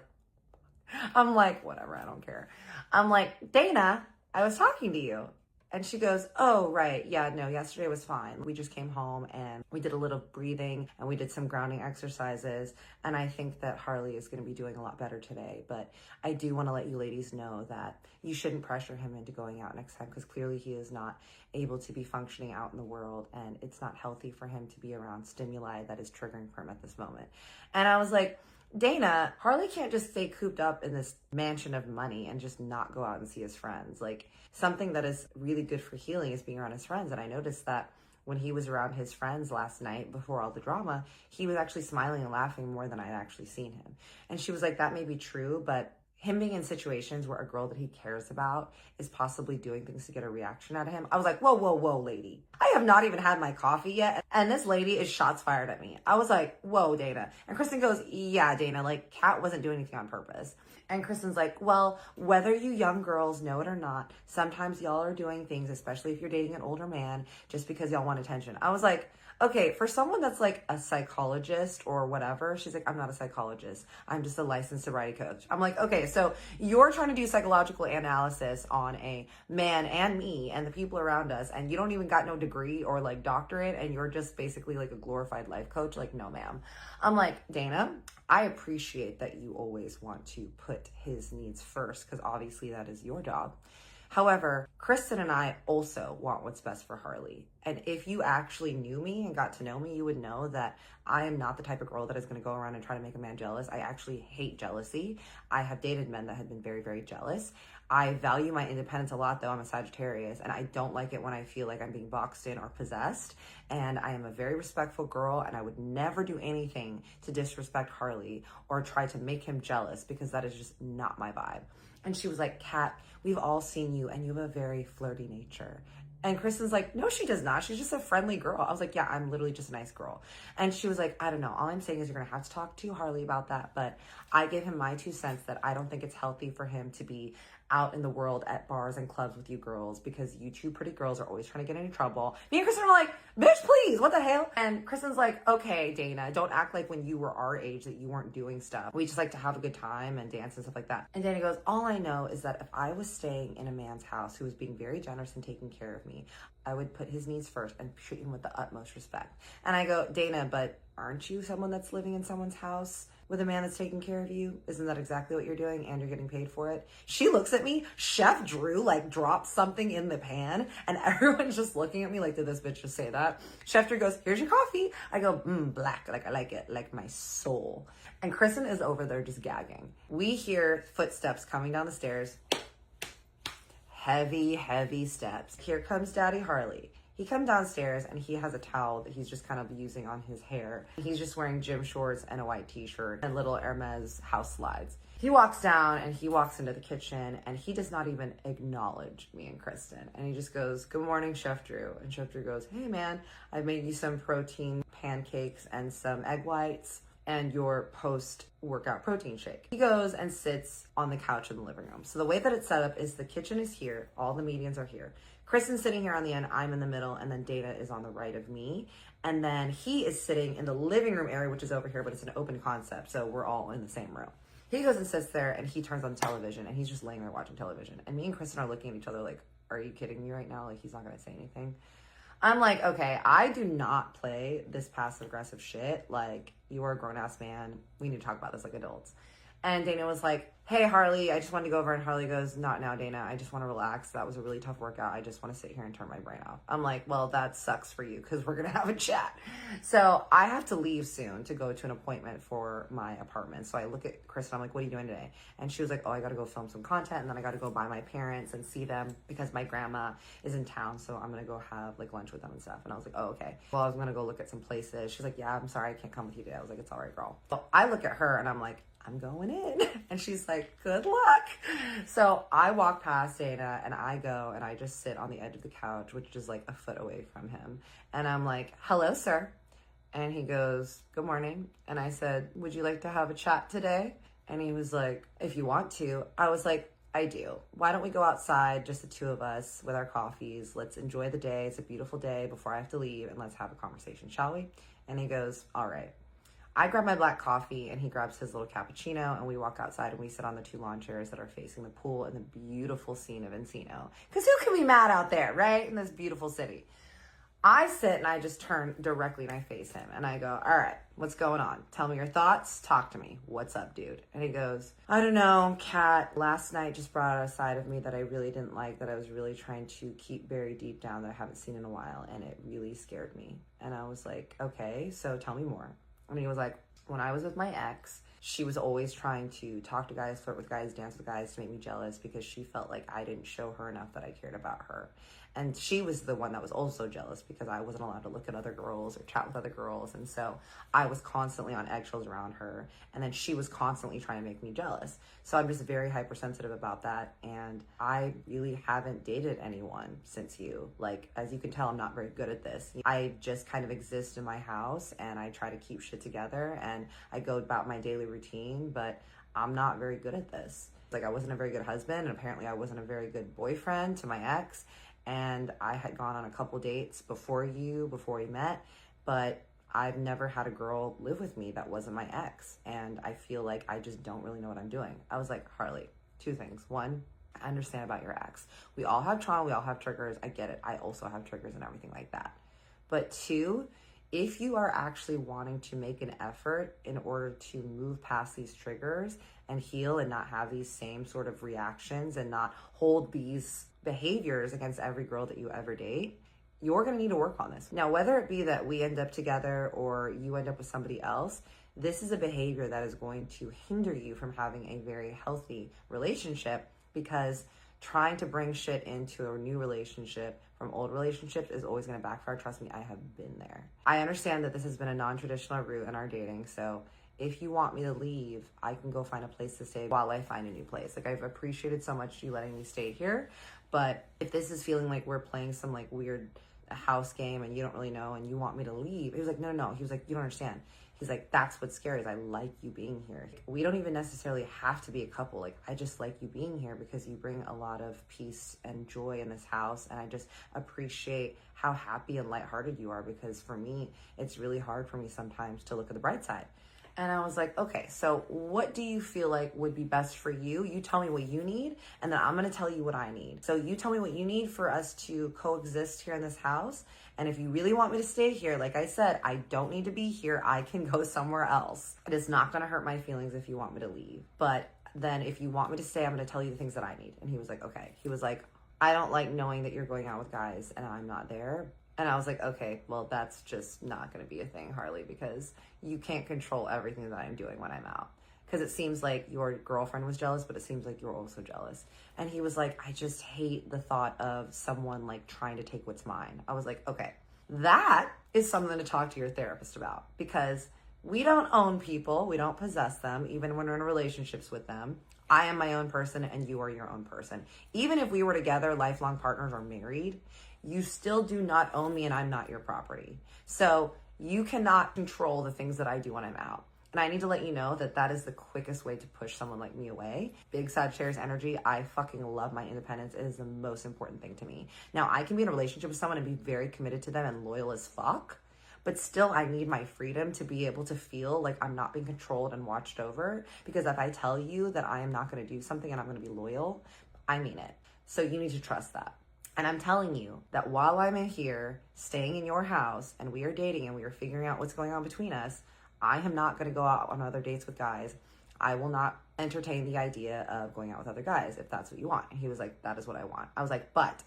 I'm like, whatever, I don't care. I'm like, Dana, I was talking to you. And she goes, oh, right. Yeah, no, yesterday was fine. We just came home and we did a little breathing and we did some grounding exercises. And I think that Harley is going to be doing a lot better today. But I do want to let you ladies know that you shouldn't pressure him into going out next time, because clearly he is not able to be functioning out in the world. And it's not healthy for him to be around stimuli that is triggering for him at this moment. And I was like, Dana, Harley can't just stay cooped up in this mansion of money and just not go out and see his friends. Like, something that is really good for healing is being around his friends. And I noticed that when he was around his friends last night before all the drama, he was actually smiling and laughing more than I'd actually seen him. And she was like, that may be true, but him being in situations where a girl that he cares about is possibly doing things to get a reaction out of him. I was like, whoa, whoa, whoa, lady. I have not even had my coffee yet. And this lady is shots fired at me. I was like, whoa, Dana. And Kristen goes, yeah, Dana, like Kat wasn't doing anything on purpose. And Kristen's like, well, whether you young girls know it or not, sometimes y'all are doing things, especially if you're dating an older man, just because y'all want attention. I was like, okay, for someone that's like a psychologist or whatever, she's like, I'm not a psychologist. I'm just a licensed sobriety coach. I'm like, okay, so you're trying to do psychological analysis on a man and me and the people around us, and you don't even got no degree or like doctorate, and you're just basically like a glorified life coach? Like, no, ma'am. I'm like, Dana, I appreciate that you always want to put his needs first, because obviously that is your job. However, Kristen and I also want what's best for Harley. And if you actually knew me and got to know me, you would know that I am not the type of girl that is going to go around and try to make a man jealous. I actually hate jealousy. I have dated men that have been very, very jealous. I value my independence a lot, though. I'm a Sagittarius, and I don't like it when I feel like I'm being boxed in or possessed. And I am a very respectful girl, and I would never do anything to disrespect Harley or try to make him jealous, because that is just not my vibe. And she was like, Kat, we've all seen you and you have a very flirty nature. And Kristen's like, no, she does not. She's just a friendly girl. I was like, yeah, I'm literally just a nice girl. And she was like, I don't know. All I'm saying is you're going to have to talk to Harley about that. But I gave him my 2 cents that I don't think it's healthy for him to be out in the world at bars and clubs with you girls, because you two pretty girls are always trying to get into trouble. Me and Kristen are like, bitch, please, what the hell? And Kristen's like, okay, Dana, don't act like when you were our age that you weren't doing stuff. We just like to have a good time and dance and stuff like that. And Dana goes, all I know is that if I was staying in a man's house who was being very generous and taking care of me, I would put his needs first and treat him with the utmost respect. And I go, Dana, but aren't you someone that's living in someone's house with a man that's taking care of you? Isn't that exactly what you're doing? And you're getting paid for it? She looks at me. Chef Drew like drops something in the pan, and everyone's just looking at me like, did this bitch just say that? Chef Drew goes, here's your coffee. I go, black, like I like it, like my soul. And Kristen is over there just gagging. We hear footsteps coming down the stairs. Heavy, heavy steps. Here comes Daddy Harley. He comes downstairs and he has a towel that he's just kind of using on his hair. He's just wearing gym shorts and a white t-shirt and little Hermes house slides. He walks down and he walks into the kitchen and he does not even acknowledge me and Kristen. And he just goes, good morning, Chef Drew. And Chef Drew goes, hey man, I made you some protein pancakes and some egg whites and your post-workout protein shake. He goes and sits on the couch in the living room. So the way that it's set up is the kitchen is here. All the medians are here. Kristen's sitting here on the end, I'm in the middle, and then Dana is on the right of me. And then he is sitting in the living room area, which is over here, but it's an open concept, so we're all in the same room. He goes and sits there and he turns on television and he's just laying there watching television. And me and Kristen are looking at each other like, are you kidding me right now? Like, he's not going to say anything. I'm like, okay, I do not play this passive aggressive shit. Like, you are a grown ass man. We need to talk about this like adults. And Dana was like, hey, Harley, I just wanted to go over. And Harley goes, not now, Dana. I just want to relax. That was a really tough workout. I just want to sit here and turn my brain off. I'm like, well, that sucks for you because we're going to have a chat. So I have to leave soon to go to an appointment for my apartment. So I look at Kristen. I'm like, what are you doing today? And she was like, oh, I got to go film some content. And then I got to go by my parents and see them because my grandma is in town. So I'm going to go have like lunch with them and stuff. And I was like, oh, okay. Well, I was going to go look at some places. She's like, yeah, I'm sorry. I can't come with you today. I was like, it's all right, girl. So I look at her and I'm like, I'm going in. And she's like, good luck. So I walk past Dana and I go and I just sit on the edge of the couch, which is like a foot away from him. And I'm like, hello, sir. And he goes, good morning. And I said, would you like to have a chat today? And he was like, if you want to. I was like, I do. Why don't we go outside, just the two of us with our coffees? Let's enjoy the day. It's a beautiful day before I have to leave. And let's have a conversation, shall we? And he goes, all right. I grab my black coffee and he grabs his little cappuccino and we walk outside and we sit on the two lawn chairs that are facing the pool and the beautiful scene of Encino. Because who can be mad out there, right? In this beautiful city. I sit and I just turn directly and I face him and I go, all right, what's going on? Tell me your thoughts. Talk to me. What's up, dude? And he goes, I don't know, Kat, last night just brought out a side of me that I really didn't like, that I was really trying to keep buried deep down that I haven't seen in a while. And it really scared me. And I was like, okay, so tell me more. And he was like, when I was with my ex, she was always trying to talk to guys, flirt with guys, dance with guys to make me jealous because she felt like I didn't show her enough that I cared about her. And she was the one that was also jealous because I wasn't allowed to look at other girls or chat with other girls. And so I was constantly on eggshells around her. And then she was constantly trying to make me jealous. So I'm just very hypersensitive about that. And I really haven't dated anyone since you. Like, as you can tell, I'm not very good at this. I just kind of exist in my house and I try to keep shit together and I go about my daily routine, but I'm not very good at this. Like, I wasn't a very good husband and apparently I wasn't a very good boyfriend to my ex. And I had gone on a couple dates before we met, but I've never had a girl live with me that wasn't my ex. And I feel like I just don't really know what I'm doing. I was like, Harley, two things. One, I understand about your ex. We all have trauma, we all have triggers. I get it. I also have triggers and everything like that. But two, if you are actually wanting to make an effort in order to move past these triggers and heal and not have these same sort of reactions and not hold these behaviors against every girl that you ever date, you're going to need to work on this. Now, whether it be that we end up together or you end up with somebody else, this is a behavior that is going to hinder you from having a very healthy relationship, because trying to bring shit into a new relationship from old relationships is always going to backfire. Trust me, I have been there. I understand that this has been a non-traditional route in our dating, so if you want me to leave, I can go find a place to stay while I find a new place. Like, I've appreciated so much you letting me stay here, but if this is feeling like we're playing some like weird house game and you don't really know and you want me to leave, he was like, no. He was like, you don't understand. He's like, that's what's scary, is I like you being here. We don't even necessarily have to be a couple. Like, I just like you being here because you bring a lot of peace and joy in this house. And I just appreciate how happy and lighthearted you are, because for me, it's really hard for me sometimes to look at the bright side. And I was like, okay, so what do you feel like would be best for you? You tell me what you need, and then I'm gonna tell you what I need. So you tell me what you need for us to coexist here in this house. And if you really want me to stay here, like I said, I don't need to be here. I can go somewhere else. It is not gonna hurt my feelings if you want me to leave. But then if you want me to stay, I'm gonna tell you the things that I need. And he was like, okay. He was like, I don't like knowing that you're going out with guys and I'm not there. And I was like, okay, well, that's just not going to be a thing, Harley, because you can't control everything that I'm doing when I'm out. Because it seems like your girlfriend was jealous, but it seems like you're also jealous. And he was like, I just hate the thought of someone like trying to take what's mine. I was like, okay, that is something to talk to your therapist about, because we don't own people. We don't possess them, even when we're in relationships with them. I am my own person and you are your own person. Even if we were together, lifelong partners, or married, you still do not own me and I'm not your property. So you cannot control the things that I do when I'm out. And I need to let you know that that is the quickest way to push someone like me away. Big Sagittarius energy. I fucking love my independence. It is the most important thing to me. Now, I can be in a relationship with someone and be very committed to them and loyal as fuck, but still I need my freedom to be able to feel like I'm not being controlled and watched over. Because if I tell you that I am not going to do something and I'm going to be loyal, I mean it. So you need to trust that. And I'm telling you that while I'm in here, staying in your house, and we are dating and we are figuring out what's going on between us, I am not going to go out on other dates with guys. I will not entertain the idea of going out with other guys if that's what you want. And he was like, that is what I want. I was like, but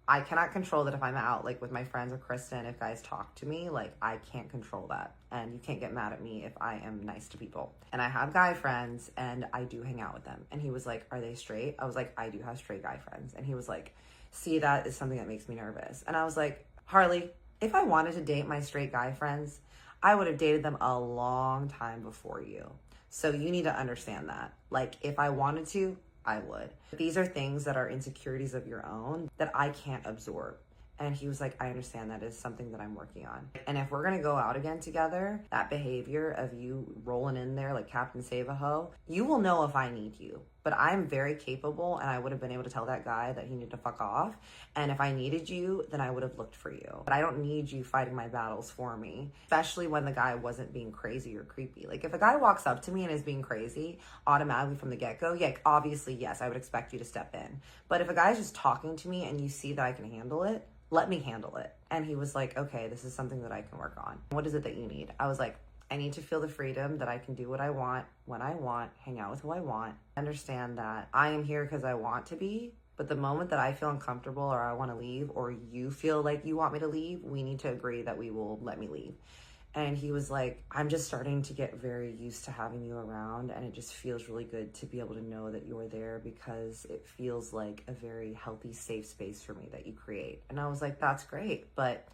I cannot control that if I'm out like with my friends or Kristen, if guys talk to me, like I can't control that. And you can't get mad at me if I am nice to people. And I have guy friends and I do hang out with them. And he was like, are they straight? I was like, I do have straight guy friends. And he was like, see, that is something that makes me nervous. And I was like, Harley, if I wanted to date my straight guy friends, I would have dated them a long time before you. So you need to understand that. Like, if I wanted to, I would. These are things that are insecurities of your own that I can't absorb. And he was like, I understand, that is something that I'm working on. And if we're gonna go out again together, that behavior of you rolling in there like Captain Save-A-Ho, you will know if I need you. But I'm very capable, and I would have been able to tell that guy that he needed to fuck off. And if I needed you, then I would have looked for you. But I don't need you fighting my battles for me, especially when the guy wasn't being crazy or creepy. Like, if a guy walks up to me and is being crazy automatically from the get-go, yeah, obviously, yes, I would expect you to step in. But if a guy's just talking to me and you see that I can handle it, let me handle it. And he was like, okay, this is something that I can work on. What is it that you need? I was like, I need to feel the freedom that I can do what I want, when I want, hang out with who I want. Understand that I am here because I want to be, but the moment that I feel uncomfortable or I want to leave, or you feel like you want me to leave, we need to agree that we will let me leave. And he was like, I'm just starting to get very used to having you around, and it just feels really good to be able to know that you're there, because it feels like a very healthy, safe space for me that you create. And I was like, that's great, but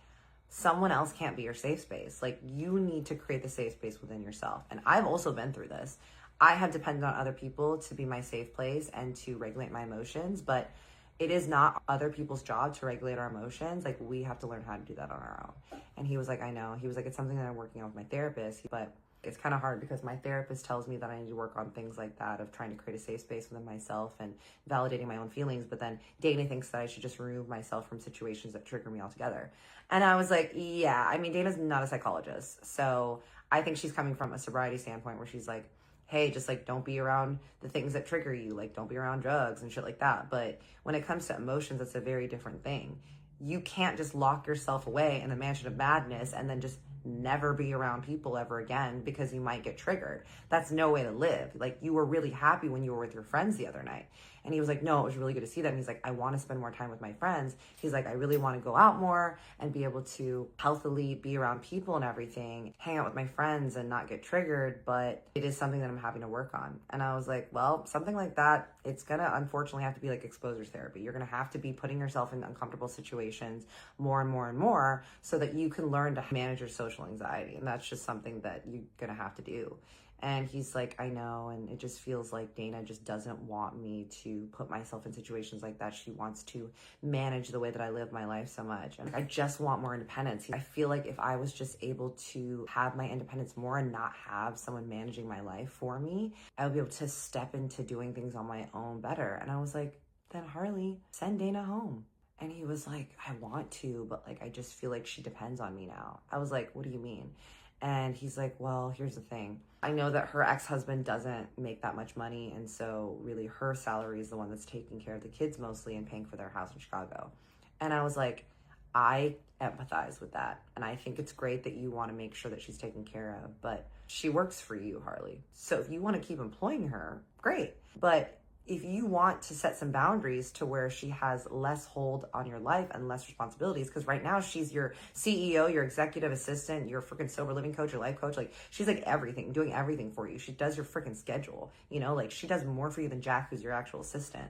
someone else can't be your safe space. Like, you need to create the safe space within yourself. And I've also been through this. I have depended on other people to be my safe place and to regulate my emotions, but it is not other people's job to regulate our emotions. Like, we have to learn how to do that on our own. And he was like, I know. He was like, it's something that I'm working on with my therapist, but it's kind of hard because my therapist tells me that I need to work on things like that, of trying to create a safe space within myself and validating my own feelings. But then Dana thinks that I should just remove myself from situations that trigger me altogether. And I was like, yeah, I mean, Dana's not a psychologist. So I think she's coming from a sobriety standpoint where she's like, hey, just like, don't be around the things that trigger you. Like, don't be around drugs and shit like that. But when it comes to emotions, it's a very different thing. You can't just lock yourself away in a mansion of madness and then just never be around people ever again because you might get triggered. That's no way to live. Like, you were really happy when you were with your friends the other night. And he was like, no, it was really good to see them. He's like, I want to spend more time with my friends. He's like, I really want to go out more and be able to healthily be around people and everything, hang out with my friends and not get triggered. But it is something that I'm having to work on. And I was like, well, something like that, it's going to unfortunately have to be like exposure therapy. You're going to have to be putting yourself in uncomfortable situations more and more and more so that you can learn to manage your social anxiety. And that's just something that you're going to have to do. And he's like, I know, and it just feels like Dana just doesn't want me to put myself in situations like that. She wants to manage the way that I live my life so much. And I just want more independence. I feel like if I was just able to have my independence more and not have someone managing my life for me, I would be able to step into doing things on my own better. And I was like, then Harley, send Dana home. And he was like, I want to, but like, I just feel like she depends on me now. I was like, what do you mean? And he's like, well, here's the thing. I know that her ex-husband doesn't make that much money, and so really her salary is the one that's taking care of the kids mostly and paying for their house in Chicago. And I was like, I empathize with that. And I think it's great that you want to make sure that she's taken care of, but she works for you, Harley. So if you want to keep employing her, great. But if you want to set some boundaries to where she has less hold on your life and less responsibilities, because right now she's your CEO, your executive assistant, your freaking sober living coach, your life coach, like she's like everything, doing everything for you. She does your freaking schedule, you know, like she does more for you than Jack, who's your actual assistant.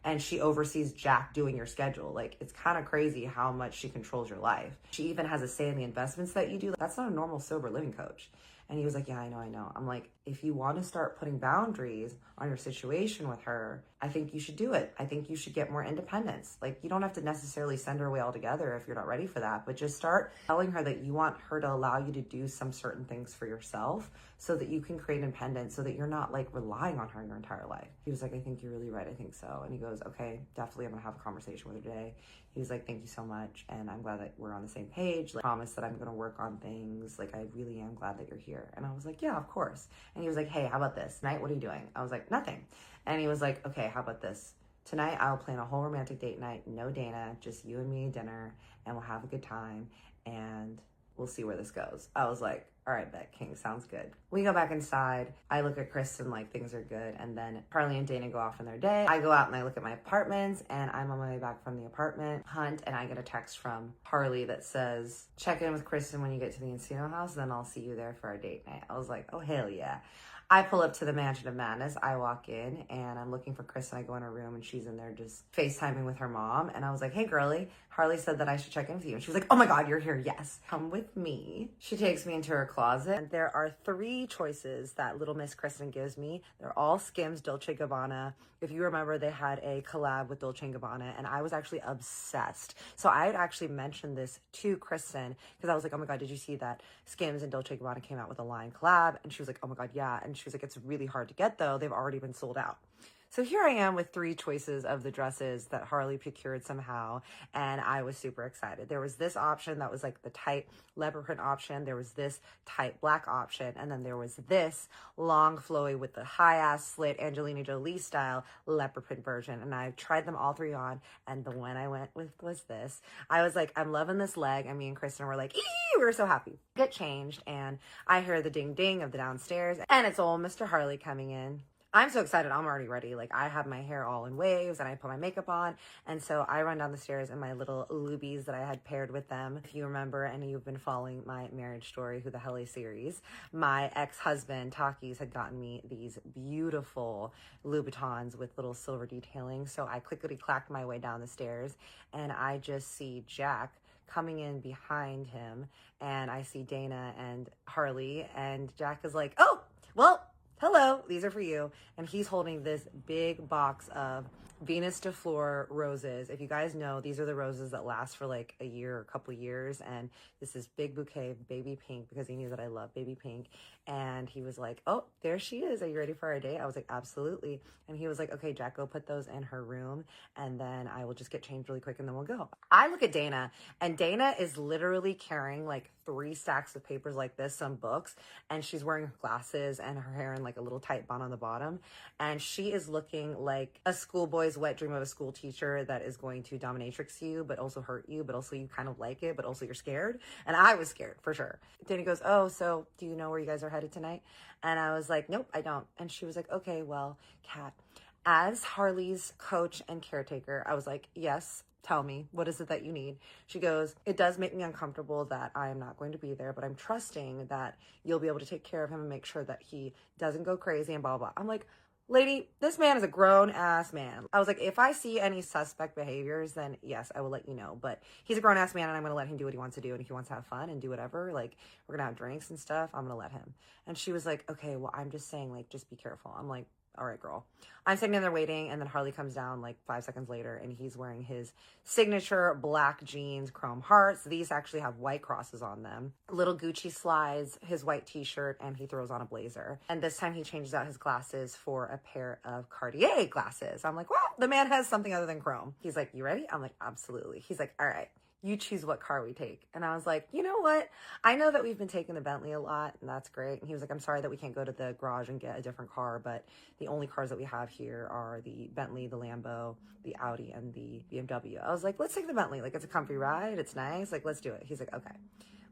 And she oversees Jack doing your schedule. Like, it's kind of crazy how much she controls your life. She even has a say in the investments that you do. That's not a normal sober living coach. And he was like, yeah, I know. I'm like, if you want to start putting boundaries on your situation with her, I think you should do it. I think you should get more independence. Like, you don't have to necessarily send her away altogether if you're not ready for that, but just start telling her that you want her to allow you to do some certain things for yourself so that you can create independence, so that you're not like relying on her your entire life. He was like, I think you're really right. I think so. And he goes, okay, definitely I'm gonna have a conversation with her today. He was like, thank you so much. And I'm glad that we're on the same page. Like, I promise that I'm going to work on things. Like, I really am glad that you're here. And I was like, yeah, of course. And he was like, hey, how about this? Tonight, what are you doing? I was like, nothing. And he was like, okay, how about this? Tonight, I'll plan a whole romantic date night. No Dana, just you and me dinner. And we'll have a good time. And we'll see where this goes. I was like, all right, bet, King, sounds good. We go back inside. I look at Kristen like things are good. And then Harley and Dana go off on their day. I go out and I look at my apartments, and I'm on my way back from the apartment hunt, and I get a text from Harley that says, check in with Kristen when you get to the Encino house, then I'll see you there for our date night. I was like, oh, hell yeah. I pull up to the Mansion of Madness. I walk in and I'm looking for Kristen. I go in her room and she's in there just FaceTiming with her mom. And I was like, hey, girly, Harley said that I should check in with you. And she was like, oh my God, you're here. Yes, come with me. She takes me into her closet. And there are 3 choices that little Miss Kristen gives me. They're all Skims Dolce & Gabbana. If you remember, they had a collab with Dolce & Gabbana, and I was actually obsessed. So I had actually mentioned this to Kristen because I was like, oh my God, did you see that Skims and Dolce & Gabbana came out with a line collab? And she was like, oh my God, yeah. And she was like, it's really hard to get though. They've already been sold out. So here I am with 3 choices of the dresses that Harley procured somehow, and I was super excited. There was this option that was like the tight leopard print option. There was this tight black option, and then there was this long flowy with the high ass slit Angelina Jolie style leopard print version. And I tried them all 3 on, and the one I went with was this. I was like, I'm loving this leg, and me and Kristen were like, ee, we were so happy. Get changed, and I hear the ding ding of the downstairs, and it's old Mr. Harley coming in. I'm so excited. I'm already ready. Like, I have my hair all in waves and I put my makeup on. And so I run down the stairs in my little lubies that I had paired with them. If you remember, and you've been following my Marriage Story, Who the Hell is series, my ex-husband, Takis, had gotten me these beautiful Louboutins with little silver detailing. So I clickety-clacked my way down the stairs, and I just see Jack coming in behind him, and I see Dana and Harley, and Jack is like, oh, well, hello, these are for you. And he's holding this big box of Venus de Fleur roses. If you guys know, these are the roses that last for like a year or a couple years. And this is big bouquet of baby pink, because he knew that I love baby pink. And he was like, oh, there she is. Are you ready for our date? I was like, absolutely. And he was like, okay, Jack, go put those in her room, and then I will just get changed really quick and then we'll go. I look at Dana, and Dana is literally carrying like 3 stacks of papers like this, some books, and she's wearing glasses and her hair in like a little tight bun on the bottom. And she is looking like a schoolboy's wet dream of a school teacher that is going to dominatrix you, but also hurt you, but also you kind of like it, but also you're scared. And I was scared for sure. Dana goes, oh, so do you know where you guys are headed tonight? And I was like, nope, I don't. And she was like, okay, well, Kat, as Harley's coach and caretaker, I was like, yes, tell me, what is it that you need? She goes, it does make me uncomfortable that I am not going to be there, but I'm trusting that you'll be able to take care of him and make sure that he doesn't go crazy and blah, blah. I'm like, lady, this man is a grown ass man. I was like, if I see any suspect behaviors, then yes, I will let you know. But he's a grown ass man, and I'm going to let him do what he wants to do. And if he wants to have fun and do whatever, like, we're going to have drinks and stuff, I'm going to let him. And she was like, okay, well, I'm just saying, like, just be careful. I'm like, all right, girl. I'm sitting in there waiting, and then Harley comes down like 5 seconds later, and he's wearing his signature black jeans, chrome hearts. These actually have white crosses on them. Little Gucci slides, his white t-shirt, and he throws on a blazer. And this time he changes out his glasses for a pair of Cartier glasses. I'm like, well, the man has something other than chrome. He's like, you ready? I'm like, absolutely. He's like, all right, you choose what car we take. And I was like, you know what? I know that we've been taking the Bentley a lot, and that's great. And he was like, I'm sorry that we can't go to the garage and get a different car, but the only cars that we have here are the Bentley, the Lambo, the Audi, and the BMW. I was like, let's take the Bentley. Like, it's a comfy ride. It's nice. Like, let's do it. He's like, okay.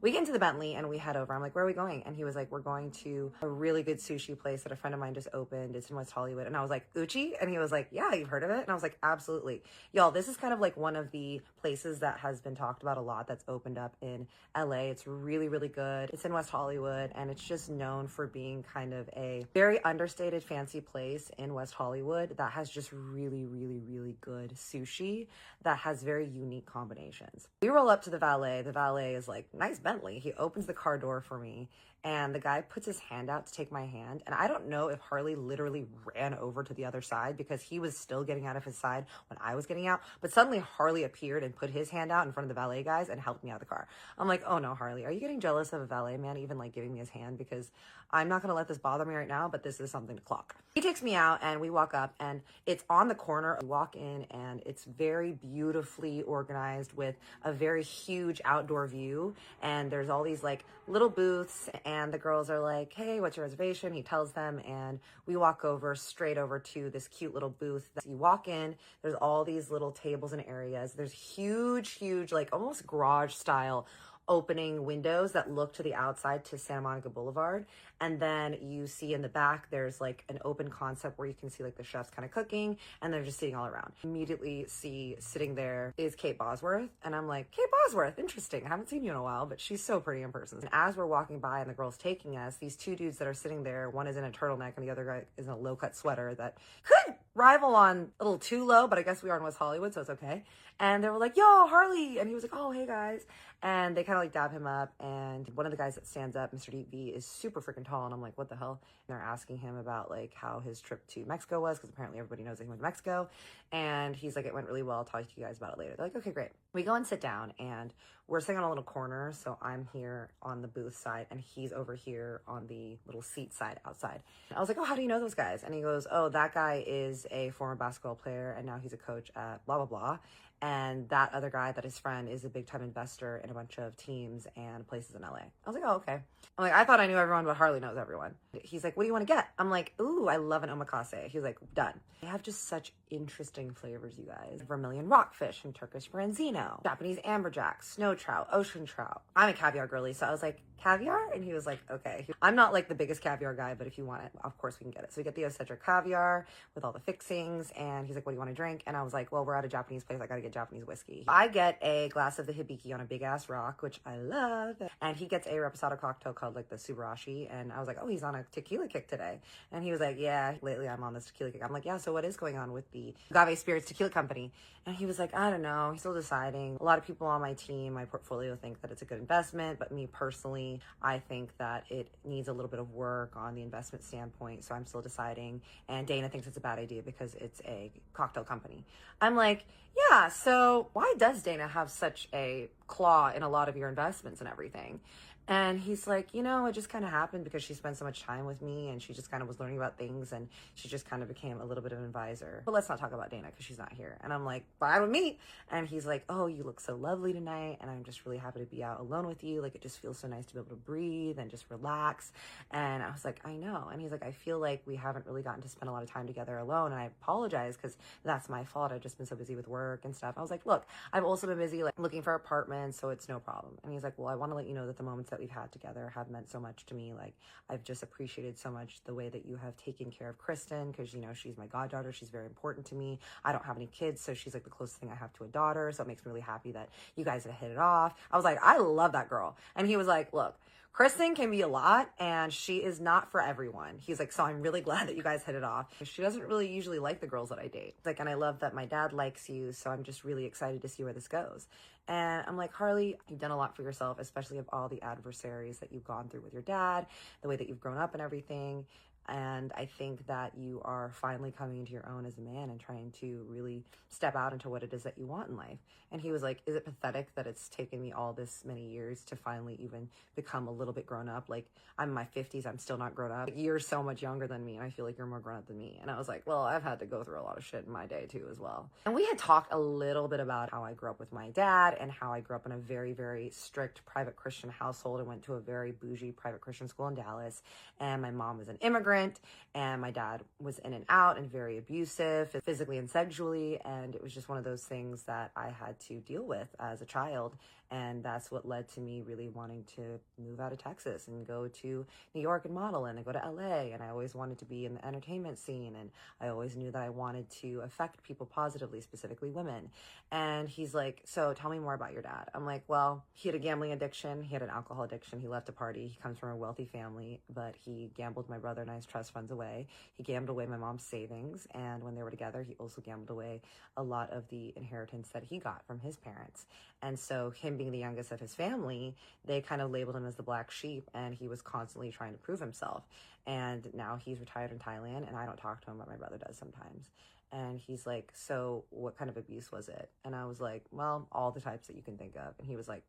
We get into the Bentley and we head over. I'm like, where are we going? And he was like, we're going to a really good sushi place that a friend of mine just opened. It's in West Hollywood. And I was like, Uchi? And he was like, yeah, you've heard of it? And I was like, absolutely. Y'all, this is kind of like one of the places that has been talked about a lot that's opened up in LA. It's really, really good. It's in West Hollywood, and it's just known for being kind of a very understated fancy place in West Hollywood that has just really, really, really good sushi that has very unique combinations. We roll up to the valet. The valet is like, nice Bentley. He opens the car door for me, and the guy puts his hand out to take my hand. And I don't know if Harley literally ran over to the other side because he was still getting out of his side when I was getting out. But suddenly Harley appeared and put his hand out in front of the valet guys and helped me out of the car. I'm like, oh no, Harley, are you getting jealous of a valet man even like giving me his hand? Because I'm not going to let this bother me right now, but this is something to clock. He takes me out and we walk up, and it's on the corner. We walk in and it's very beautifully organized with a very huge outdoor view. And there's all these like little booths, and the girls are like, hey, what's your reservation? He tells them, and we walk straight over to this cute little booth. You walk in, there's all these little tables and areas. There's huge, like almost garage style opening windows that look to the outside to Santa Monica Boulevard. And then you see in the back, there's like an open concept where you can see like the chefs kind of cooking, and they're just sitting all around. Immediately see sitting there is Kate Bosworth. And I'm like, Kate Bosworth, interesting. I haven't seen you in a while, but she's so pretty in person. And as we're walking by and the girl's taking us, these two dudes that are sitting there, one is in a turtleneck and the other guy is in a low cut sweater that could rival on a little too low, but I guess we are in West Hollywood, so it's okay. And they were like, yo, Harley. And he was like, oh, hey guys. And they kind of like dab him up. And one of the guys that stands up, Mr. Deep V, is super freaking tall. And I'm like, what the hell? And they're asking him about like how his trip to Mexico was, because apparently everybody knows that he went to Mexico. And he's like, it went really well. I'll talk to you guys about it later. They're like, okay, great. We go and sit down, and we're sitting on a little corner. So I'm here on the booth side and he's over here on the little seat side outside. And I was like, oh, how do you know those guys? And he goes, oh, that guy is a former basketball player and now he's a coach at blah, blah, blah. And that other guy, that his friend, is a big time investor in a bunch of teams and places in LA. I was like, oh, okay. I'm like, I thought I knew everyone, but Harley knows everyone. He's like, what do you want to get? I'm like, ooh, I love an omakase. He was like, done. They have just such interesting flavors, you guys. Vermilion rockfish and Turkish branzino, Japanese amberjack, snow trout, ocean trout. I'm a caviar girly, so I was like, caviar? And he was like, okay. I'm not like the biggest caviar guy, but if you want it, of course we can get it. So we get the Ocetra caviar with all the fixings, and he's like, what do you want to drink? And I was like, well, we're at a Japanese place. I got to get Japanese whiskey. I get a glass of the hibiki on a big ass rock, which I love. And he gets a reposado cocktail called like the Subarashi. And I was like, oh, he's on a tequila kick today. And he was like, yeah, lately I'm on this tequila kick. I'm like, yeah, so what is going on with the Agave Spirits Tequila Company? And he was like, I don't know. He's still deciding. A lot of people on my team, my portfolio, think that it's a good investment. But me personally, I think that it needs a little bit of work on the investment standpoint. So I'm still deciding. And Dana thinks it's a bad idea because it's a cocktail company. I'm like, yeah, so why does Dana have such a claw in a lot of your investments and everything? And he's like, you know, it just kind of happened because she spent so much time with me and she just kind of was learning about things and she just kind of became a little bit of an advisor. But let's not talk about Dana because she's not here. And I'm like, fine with me. And he's like, oh, you look so lovely tonight. And I'm just really happy to be out alone with you. Like, it just feels so nice to be able to breathe and just relax. And I was like, I know. And he's like, I feel like we haven't really gotten to spend a lot of time together alone. And I apologize because that's my fault. I've just been so busy with work and stuff. I was like, look, I've also been busy like looking for apartments, so it's no problem. And he's like, well, I want to let you know that the moments that we've had together have meant so much to me. Like, I've just appreciated so much the way that you have taken care of Kristen, because, you know, she's my goddaughter. She's very important to me. I don't have any kids, so she's like the closest thing I have to a daughter. So it makes me really happy that you guys have hit it off. I was like, I love that girl. And he was like, look, Kristen can be a lot and she is not for everyone. He's like, so I'm really glad that you guys hit it off. She doesn't really usually like the girls that I date. Like, and I love that my dad likes you. So I'm just really excited to see where this goes. And I'm like, Harley, you've done a lot for yourself, especially of all the adversaries that you've gone through with your dad, the way that you've grown up and everything. And I think that you are finally coming into your own as a man and trying to really step out into what it is that you want in life. And he was like, is it pathetic that it's taken me all this many years to finally even become a little bit grown up? Like, I'm in my 50s, I'm still not grown up. You're so much younger than me, and I feel like you're more grown up than me. And I was like, well, I've had to go through a lot of shit in my day too as well. And we had talked a little bit about how I grew up with my dad and how I grew up in a very, very strict private Christian household. I went to a very bougie private Christian school in Dallas, and my mom was an immigrant, and my dad was in and out and very abusive physically and sexually. And it was just one of those things that I had to deal with as a child. And that's what led to me really wanting to move out of Texas and go to New York and model and go to LA. And I always wanted to be in the entertainment scene. And I always knew that I wanted to affect people positively, specifically women. And he's like, so tell me more about your dad. I'm like, well, he had a gambling addiction. He had an alcohol addiction. He left a party. He comes from a wealthy family, but he gambled my brother and I his trust funds away. He gambled away my mom's savings. And when they were together, he also gambled away a lot of the inheritance that he got from his parents. And so him being the youngest of his family, they kind of labeled him as the black sheep, and he was constantly trying to prove himself. And now he's retired in Thailand, and I don't talk to him, but my brother does sometimes. And he's like, so what kind of abuse was it? And I was like, well, all the types that you can think of. And he was like,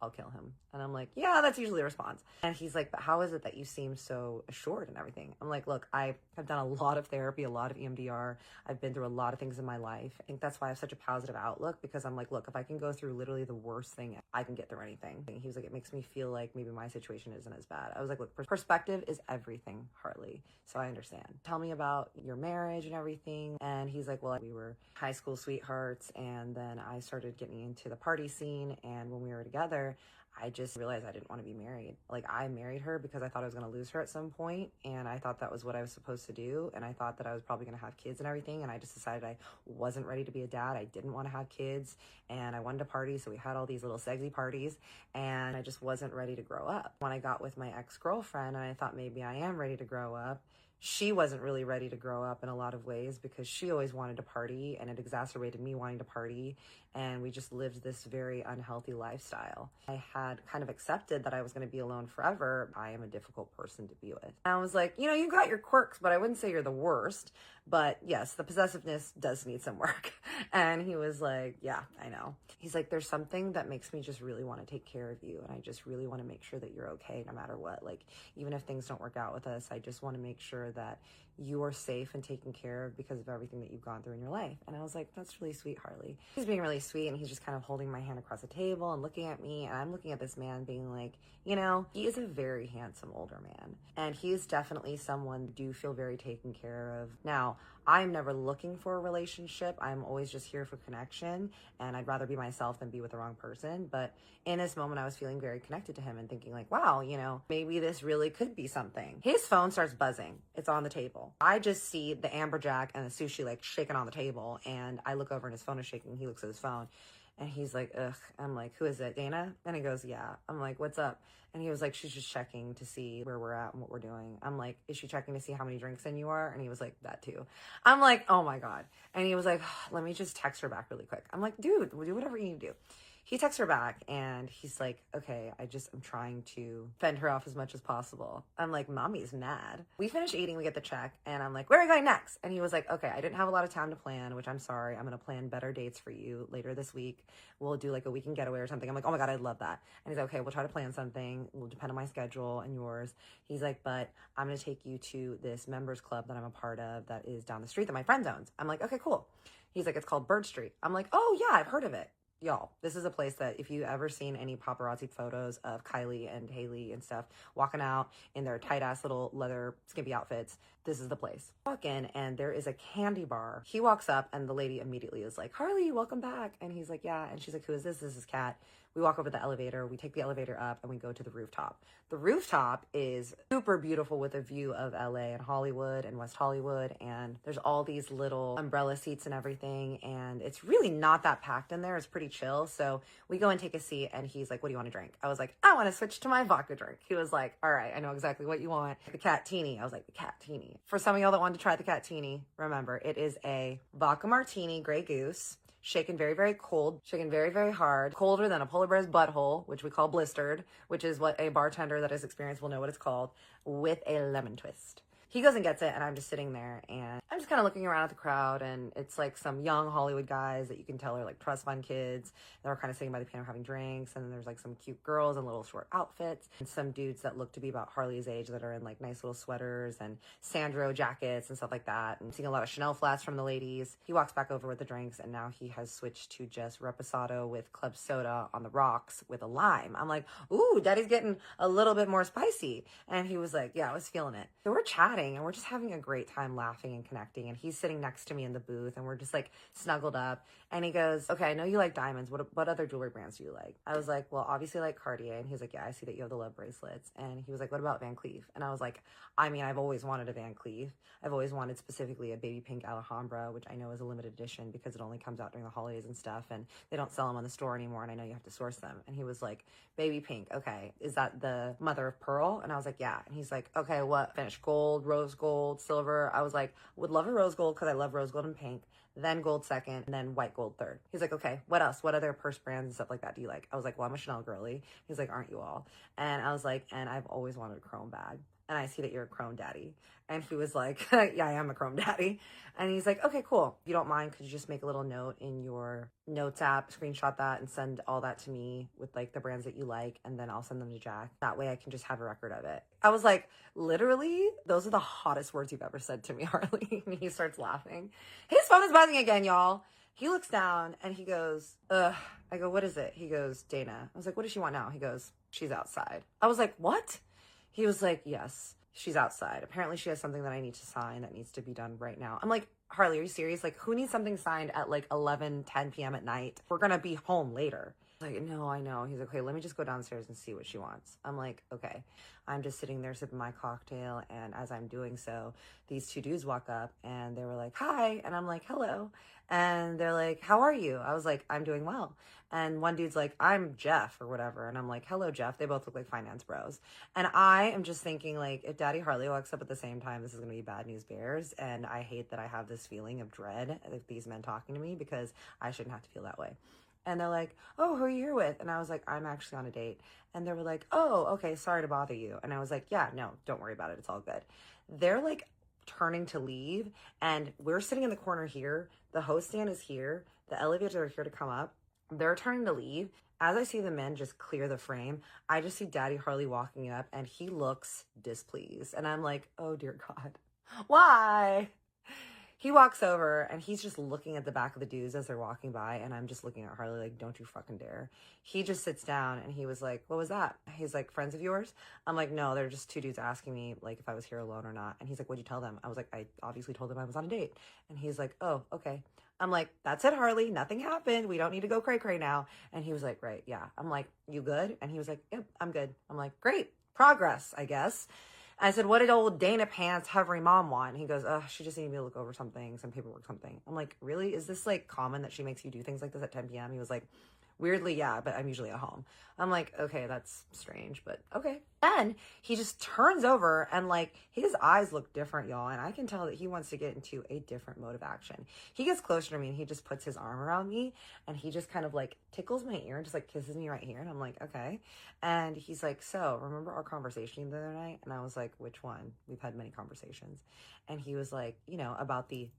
I'll kill him. And I'm like, yeah, that's usually a response. And he's like, but how is it that you seem so assured and everything? I'm like, look, I have done a lot of therapy, a lot of EMDR. I've been through a lot of things in my life. I think that's why I have such a positive outlook, because I'm like, look, if I can go through literally the worst thing, I can get through anything. And he was like, it makes me feel like maybe my situation isn't as bad. I was like, look, perspective is everything, Harley. So I understand. Tell me about your marriage and everything. And he's like, well, we were high school sweethearts, and then I started getting into the party scene. And when we were together, I just realized I didn't want to be married. Like, I married her because I thought I was going to lose her at some point, and I thought that was what I was supposed to do, and I thought that I was probably going to have kids and everything, and I just decided I wasn't ready to be a dad. I didn't want to have kids, and I wanted to party, so we had all these little sexy parties, and I just wasn't ready to grow up. When I got with my ex-girlfriend, and I thought maybe I am ready to grow up, she wasn't really ready to grow up in a lot of ways, because she always wanted to party, and it exacerbated me wanting to party. And we just lived this very unhealthy lifestyle. I had kind of accepted that I was going to be alone forever. I am a difficult person to be with. And I was like, you know, you've got your quirks, but I wouldn't say you're the worst. But yes, the possessiveness does need some work. And he was like, yeah, I know. He's like, there's something that makes me just really want to take care of you. And I just really want to make sure that you're okay no matter what. Like, even if things don't work out with us, I just want to make sure that you are safe and taken care of because of everything that you've gone through in your life. And I was like, that's really sweet, Harley. He's being really sweet, and he's just kind of holding my hand across the table and looking at me. And I'm looking at this man being like, you know, he is a very handsome older man. And he is definitely someone I do feel very taken care of. Now, I'm never looking for a relationship. I'm always just here for connection, and I'd rather be myself than be with the wrong person. But in this moment, I was feeling very connected to him and thinking like, wow, you know, maybe this really could be something. His phone starts buzzing. It's on the table. I just see the amberjack and the sushi like shaking on the table, and I look over and his phone is shaking. He looks at his phone, and he's like, ugh. I'm like, who is it, Dana? And he goes, yeah. I'm like, what's up? And he was like, she's just checking to see where we're at and what we're doing. I'm like, is she checking to see how many drinks in you are? And he was like, that too. I'm like, oh my God. And he was like, let me just text her back really quick. I'm like, dude, we'll do whatever you need to do. He texts her back, and he's like, okay, I'm trying to fend her off as much as possible. I'm like, mommy's mad. We finish eating, we get the check, and I'm like, where are we going next? And he was like, okay, I didn't have a lot of time to plan, which I'm sorry. I'm going to plan better dates for you later this week. We'll do like a weekend getaway or something. I'm like, oh my God, I'd love that. And he's like, okay, we'll try to plan something. We'll depend on my schedule and yours. He's like, but I'm going to take you to this members club that I'm a part of that is down the street that my friend owns. I'm like, okay, cool. He's like, it's called Bird Street. I'm like, oh yeah, I've heard of it. Y'all, this is a place that if you ever seen any paparazzi photos of Kylie and Haley and stuff walking out in their tight ass little leather skimpy outfits, this is the place. Walk in, and there is a candy bar. He walks up, and the lady immediately is like, Harley, welcome back. And he's like, yeah. And she's like, who is this? This is Kat. We walk over the elevator, we take the elevator up, and we go to the rooftop. The rooftop is super beautiful with a view of LA and Hollywood and West Hollywood, and there's all these little umbrella seats and everything, and it's really not that packed in there. It's pretty chill. So we go and take a seat, and he's like, what do you want to drink? I was like, I want to switch to my vodka drink. He was like, all right, I know exactly what you want. The Cat-tini. I was like, the Cat-tini. For some of y'all that wanted to try the Cat-tini, remember, it is a vodka martini, Grey Goose, shaken very, very cold, shaken very, very hard, colder than a polar bear's butthole, which we call blistered, which is what a bartender that has experience will know what it's called, with a lemon twist. He goes and gets it, and I'm just sitting there, and I'm just kind of looking around at the crowd, and it's like some young Hollywood guys that you can tell are like trust fund kids. They're kind of sitting by the piano having drinks, and then there's like some cute girls in little short outfits, and some dudes that look to be about Harley's age that are in like nice little sweaters and Sandro jackets and stuff like that, and seeing a lot of Chanel flats from the ladies. He walks back over with the drinks, and now he has switched to just reposado with club soda on the rocks with a lime. I'm like, ooh, daddy's getting a little bit more spicy. And he was like, yeah, I was feeling it. So we're chatting, and we're just having a great time laughing and connecting. connecting, and he's sitting next to me in the booth, and we're just like snuggled up. And he goes, okay, I know you like diamonds. What other jewelry brands do you like? I was like, well, obviously I like Cartier. And he's like, yeah, I see that you have the love bracelets. And he was like, what about Van Cleef? And I was like, I mean, I've always wanted a Van Cleef. I've always wanted specifically a baby pink Alhambra, which I know is a limited edition because it only comes out during the holidays and stuff, and they don't sell them on the store anymore, and I know you have to source them. And he was like, baby pink, okay, is that the mother of pearl? And I was like, yeah. And he's like, okay, what finish? Gold, rose gold, silver? I was like, would love a rose gold because I love rose gold and pink, then gold second, and then white gold third. He's like, okay, what else? What other purse brands and stuff like that do you like? I was like, well, I'm a Chanel girly. He's like, aren't you all? And I was like, and I've always wanted a chrome bag. And I see that you're a chrome daddy. And he was like, yeah, I am a chrome daddy. And he's like, okay, cool. If you don't mind, could you just make a little note in your notes app, screenshot that and send all that to me with like the brands that you like, and then I'll send them to Jack. That way I can just have a record of it. I was like, literally, those are the hottest words you've ever said to me, Harley. And he starts laughing. His phone is buzzing again, y'all. He looks down and he goes, ugh. I go, what is it? He goes, Dana. I was like, what does she want now? He goes, she's outside. I was like, what? He was like, yes, she's outside. Apparently she has something that I need to sign that needs to be done right now. I'm like, Harley, are you serious? Like, who needs something signed at like 10 p.m. at night? We're going to be home later. Like, no, I know. He's like, okay, let me just go downstairs and see what she wants. I'm like, okay. I'm just sitting there sipping my cocktail. And as I'm doing so, these two dudes walk up and they were like, hi. And I'm like, hello. And they're like, how are you? I was like, I'm doing well. And one dude's like, I'm Jeff or whatever. And I'm like, hello, Jeff. They both look like finance bros. And I am just thinking, like, if Daddy Harley walks up at the same time, this is going to be bad news bears. And I hate that I have this feeling of dread of these men talking to me because I shouldn't have to feel that way. And they're like, oh, who are you here with? And I was like, I'm actually on a date. And they were like, oh, okay, sorry to bother you. And I was like, yeah, no, don't worry about it. It's all good. They're like turning to leave. And we're sitting in the corner here. The host stand is here. The elevators are here to come up. They're turning to leave. As I see the men just clear the frame, I just see Daddy Harley walking up and he looks displeased. And I'm like, oh, dear God, why? He walks over and he's just looking at the back of the dudes as they're walking by. And I'm just looking at Harley like, don't you fucking dare. He just sits down and he was like, what was that? He's like, friends of yours? I'm like, no, they're just two dudes asking me like if I was here alone or not. And he's like, what'd you tell them? I was like, I obviously told them I was on a date. And he's like, oh, okay. I'm like, that's it, Harley. Nothing happened. We don't need to go cray-cray now. And he was like, right, yeah. I'm like, you good? And he was like, yep, I'm good. I'm like, great. Progress, I guess. I said, what did old Dana Pants hovering mom want? And he goes, oh, she just needed me to look over something, some paperwork, something. I'm like, really? Is this like common that she makes you do things like this at 10 p.m.? He was like, weirdly, yeah, but I'm usually at home. I'm like, okay, that's strange, but okay. Then he just turns over and like his eyes look different, y'all. And I can tell that he wants to get into a different mode of action. He gets closer to me and he just puts his arm around me and he just kind of like tickles my ear and just like kisses me right here. And I'm like, okay. And he's like, so remember our conversation the other night? And I was like, which one? We've had many conversations. And he was like, you know, about the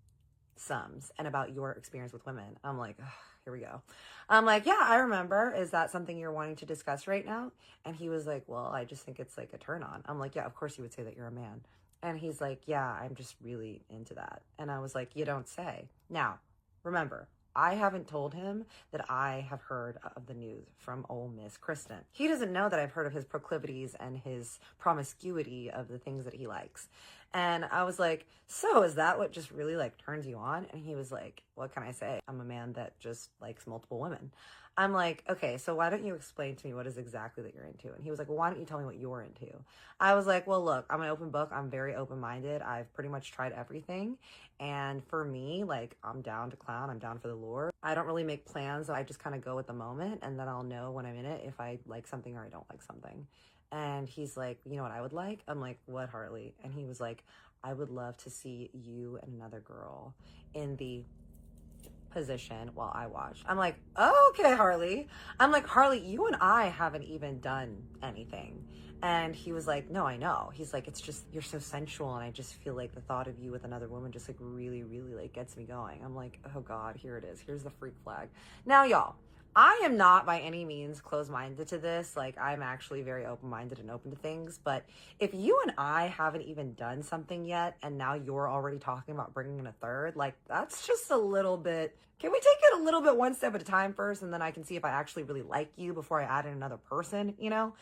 sums and about your experience with women. I'm like, ugh, here we go. I'm like, yeah, I remember. Is that something you're wanting to discuss right now? And he was like, well, I just think it's like a turn on. I'm like, yeah, of course you would say that you're a man. And he's like, yeah, I'm just really into that. And I was like, you don't say. Now, remember, I haven't told him that I have heard of the news from old Miss Kristen. He doesn't know that I've heard of his proclivities and his promiscuity of the things that he likes. And I was like, so is that what just really like turns you on? And he was like, what can I say? I'm a man that just likes multiple women. I'm like, okay, so why don't you explain to me what is exactly that you're into? And he was like, well, why don't you tell me what you're into? I was like, well, look, I'm an open book. I'm very open-minded. I've pretty much tried everything. And for me, like, I'm down to clown. I'm down for the lure. I don't really make plans. I just kind of go with the moment. And then I'll know when I'm in it if I like something or I don't like something. And he's like, you know what I would like? I'm like, what, Harley? And he was like, I would love to see you and another girl in the position while I watch. I'm like, oh, okay, Harley. I'm like, Harley, you and I haven't even done anything. And he was like, no, I know. He's like, it's just, you're so sensual. And I just feel like the thought of you with another woman just like really, really like gets me going. I'm like, oh God, here it is. Here's the freak flag. Now, y'all, I am not by any means closed-minded to this. Like, I'm actually very open-minded and open to things. But if you and I haven't even done something yet, and now you're already talking about bringing in a third, like, that's just a little bit... Can we take it a little bit one step at a time first, and then I can see if I actually really like you before I add in another person, you know?